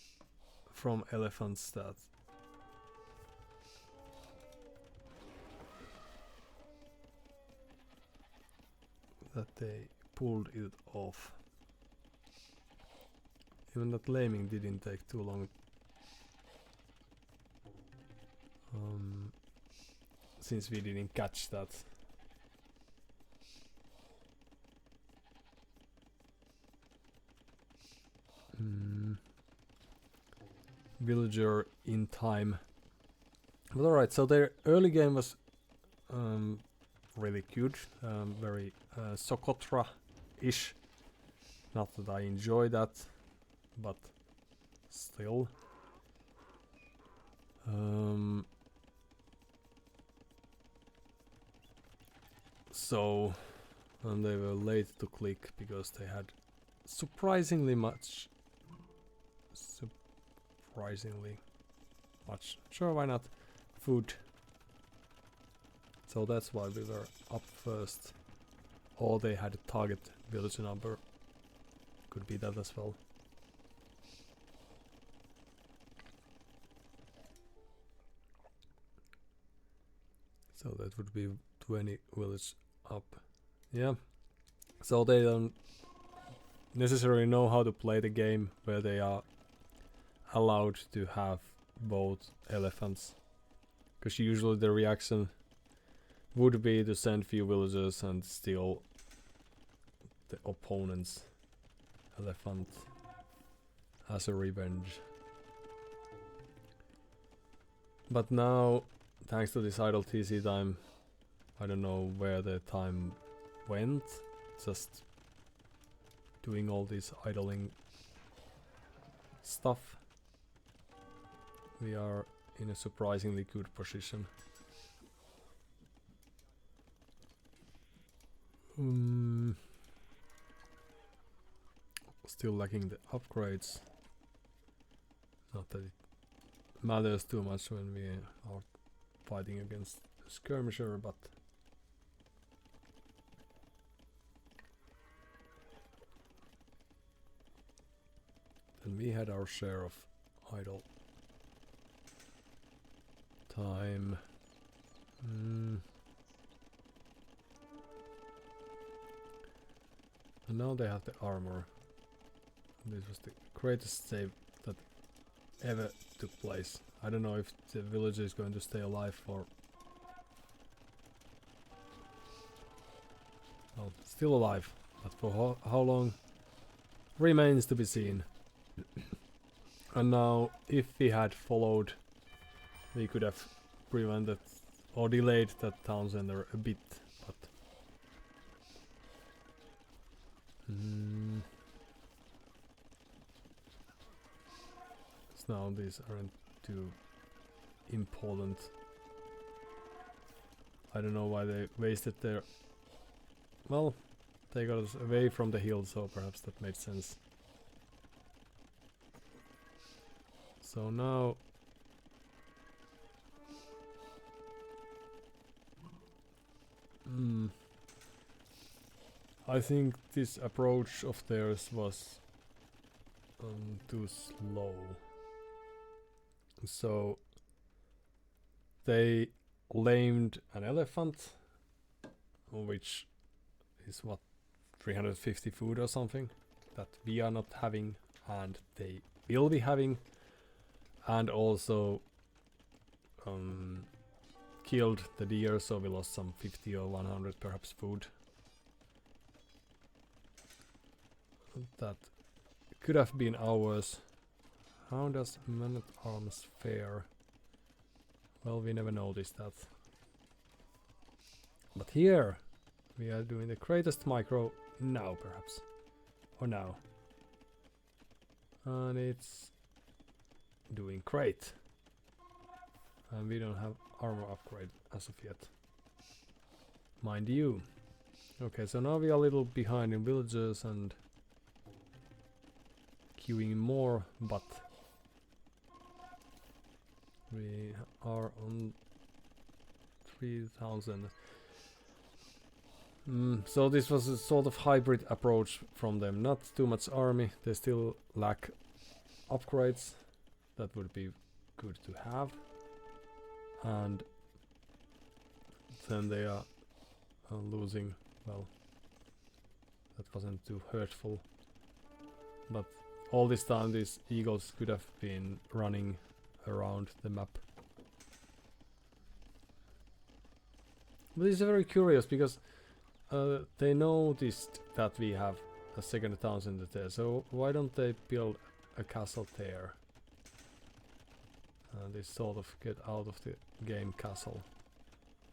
from elephants that they pulled it off. Even that laming didn't take too long. Since we didn't catch that. Villager in time. But alright, so their early game was really good, very Socotra-ish. Not that I enjoy that, but still. So, and they were late to click because they had surprisingly much. Sure, why not? Food. So that's why we were up first. Or they had a target villager number. Could be that as well. So that would be 20 village up. Yeah. So they don't necessarily know how to play the game where they are allowed to have both elephants. Because usually the reaction would be to send few villagers and steal the opponent's elephant as a revenge. But now, thanks to this idle TC time, I don't know where the time went. Just doing all this idling stuff. We are in a surprisingly good position. Still lacking the upgrades. Not that it matters too much when we are fighting against a skirmisher, but then we had our share of idle time. And now they have the armor. This was the greatest save that ever took place. I don't know if the villager is going to stay alive for... Well, still alive, but for how long remains to be seen. And now, if we had followed, we could have prevented or delayed that town center a bit, but... So now these aren't too important. I don't know why they wasted their... Well, they got us away from the hill, so perhaps that made sense. So now... I think this approach of theirs was too slow. So they lamed an elephant, which is what, 350 food or something, that we are not having and they will be having, and also killed the deer, so we lost some 50 or 100 perhaps food. That could have been ours. How does man-at-arms fare? Well, we never noticed that. But here we are doing the greatest micro now, perhaps. Or now. And it's doing great. And we don't have armor upgrade as of yet. Mind you. Okay, so now we are a little behind in villagers and queuing more, but we are on 3000. So this was a sort of hybrid approach from them. Not too much army, they still lack upgrades. That would be good to have. And then they are losing, well, that wasn't too hurtful. But all this time these eagles could have been running around the map. But it's very curious because they noticed that we have a second townsend there, so why don't they build a castle there? They sort of get out of the game castle,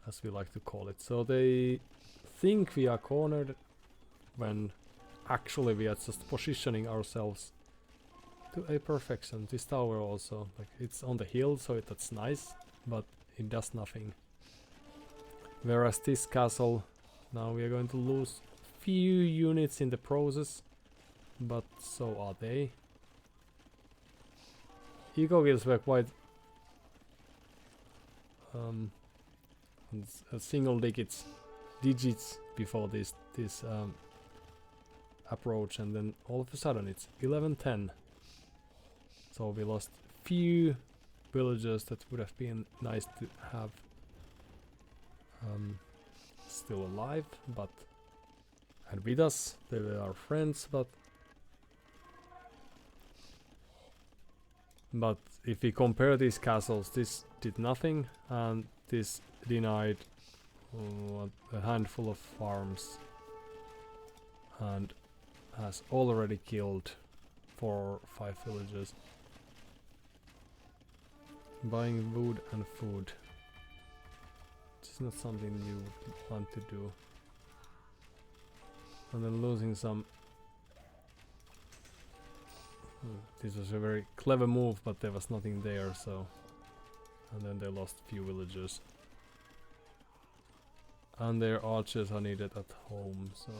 as we like to call it. So they think we are cornered when actually we are just positioning ourselves to a perfection. This tower also, like, it's on the hill, so that's nice, but it does nothing. Whereas this castle, now we are going to lose few units in the process, but so are they. Eco kills were quite single digits before this approach, and then all of a sudden it's 11-10. So we lost few villagers that would have been nice to have still alive, but and with us. They were our friends, but if we compare these castles, this did nothing, and this denied a handful of farms, and has already killed 4 or 5 villagers. Buying wood and food. It's not something you would want to do. And then losing some. This was a very clever move, but there was nothing there, so. And then they lost a few villagers. And their archers are needed at home, so.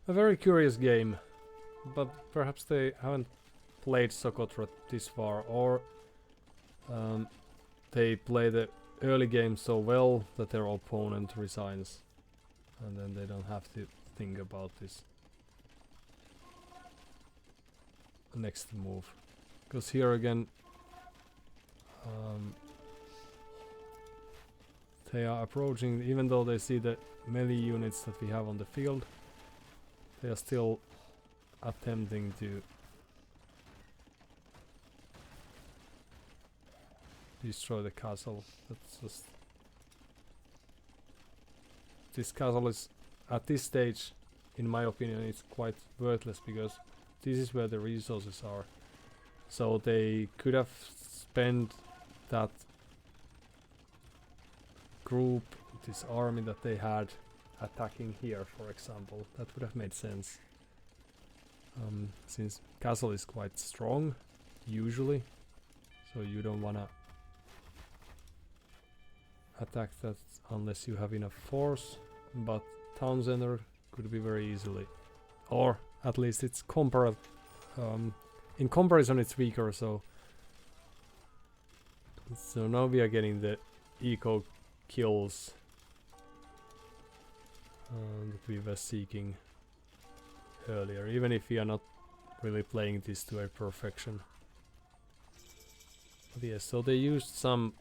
A very curious game, but perhaps they haven't played Socotra this far, or they play the early game so well that their opponent resigns, and then they don't have to think about this next move. Because here again, they are approaching, even though they see the melee units that we have on the field, they are still attempting to destroy the castle. That's just... This castle is, at this stage, in my opinion, it's quite worthless, because this is where the resources are. So they could have spent that group, this army that they had, attacking here, for example. That would have made sense. Since castle is quite strong, usually, so you don't wanna attack that unless you have enough force, but town center could be very easily, or at least it's in comparison it's weaker, so now we are getting the eco kills that we were seeking earlier, even if we are not really playing this to a perfection. But yes, so they used some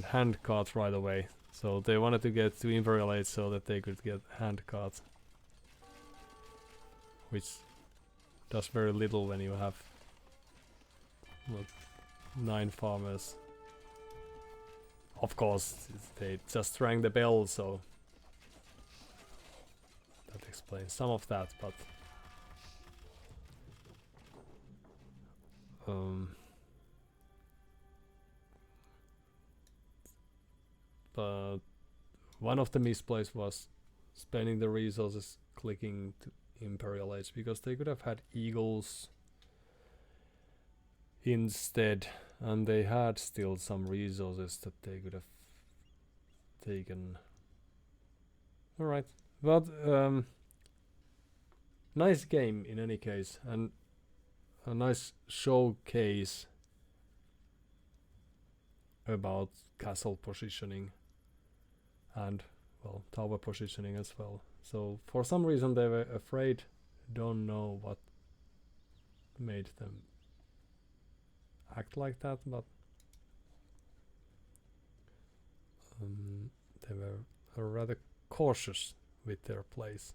hand cards right away, so they wanted to get to Imperial Age so that they could get hand cards, which does very little when you have what, 9 farmers. Of course, they just rang the bell, so that explains some of that, but but one of the misplays was spending the resources clicking to Imperial Age, because they could have had eagles instead, and they had still some resources that they could have taken. Alright, but nice game in any case, and a nice showcase about castle positioning and, well, tower positioning as well. So for some reason they were afraid, don't know what made them act like that, but they were rather cautious with their plays.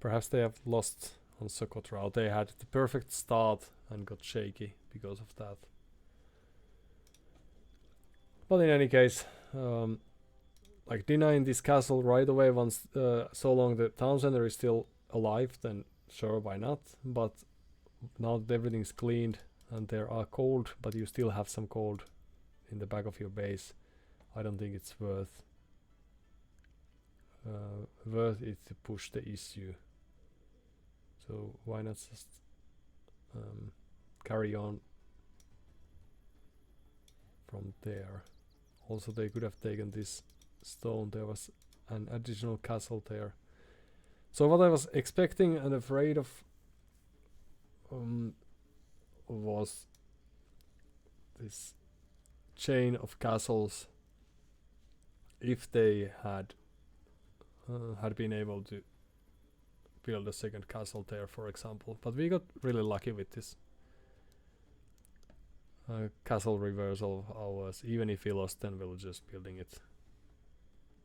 Perhaps they have lost on Socotra. They had the perfect start and got shaky because of that. But in any case, like denying this castle right away once so long the town center is still alive, then sure, why not? But now that everything's cleaned and there are cold, but you still have some cold in the back of your base, I don't think it's worth it to push the issue. So why not just carry on from there? Also, they could have taken this stone. There was an additional castle there. So what I was expecting and afraid of was this chain of castles. If they had been able to build a second castle there, for example, but we got really lucky with this castle reversal of ours. Even if we lost 10 villagers building it.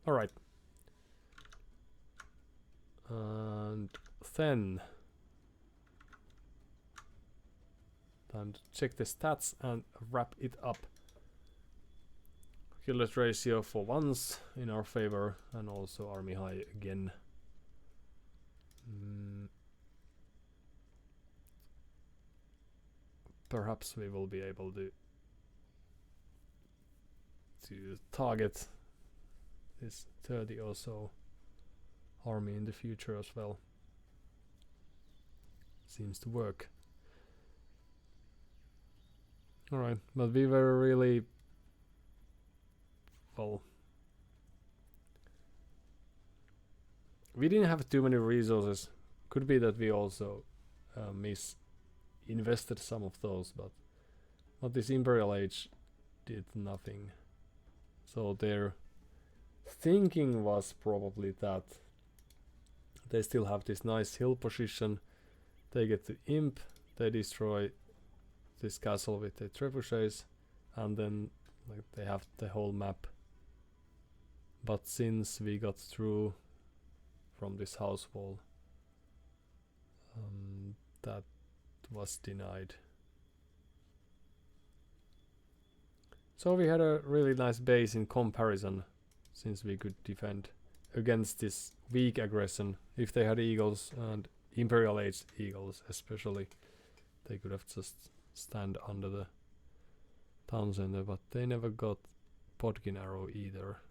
Alright. And then time to check the stats and wrap it up. Kill rate ratio for once in our favor, and also army high again. Perhaps we will be able to target this 30 or so army in the future as well. Seems to work. Alright, but we were really, well, we didn't have too many resources. Could be that we also invested some of those, but this Imperial Age did nothing. So their thinking was probably that they still have this nice hill position. They get to imp, they destroy this castle with the trebuchets, and then like they have the whole map. But since we got through from this house wall, that was denied. So we had a really nice base in comparison, since we could defend against this weak aggression. If they had eagles, and Imperial Age eagles especially, they could have just stand under the town center, but they never got Podkin arrow either.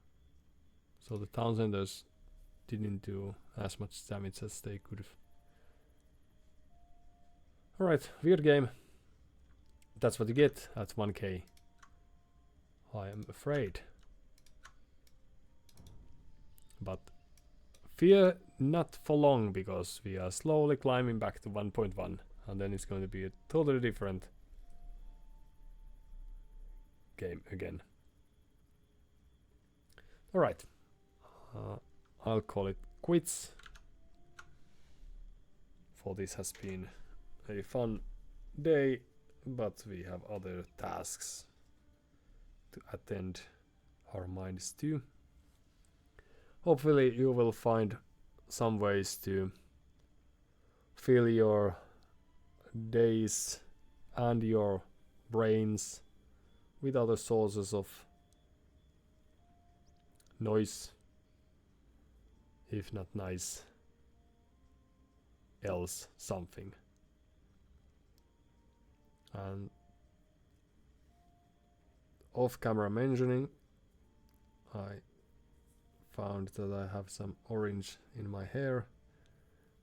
So the town centers didn't do as much damage as they could have. Alright, weird game. That's what you get at 1k. I am afraid. But fear not for long, because we are slowly climbing back to 1.1, and then it's going to be a totally different game again. Alright, I'll call it quits, for this has been a fun day, but we have other tasks to attend our minds to. Hopefully you will find some ways to fill your days and your brains with other sources of noise, if not nice, else something. And off camera mentioning, I found that I have some orange in my hair,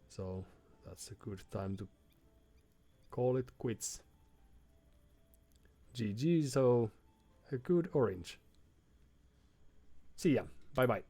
so that's a good time to call it quits. GG, so a good orange. See ya, bye bye.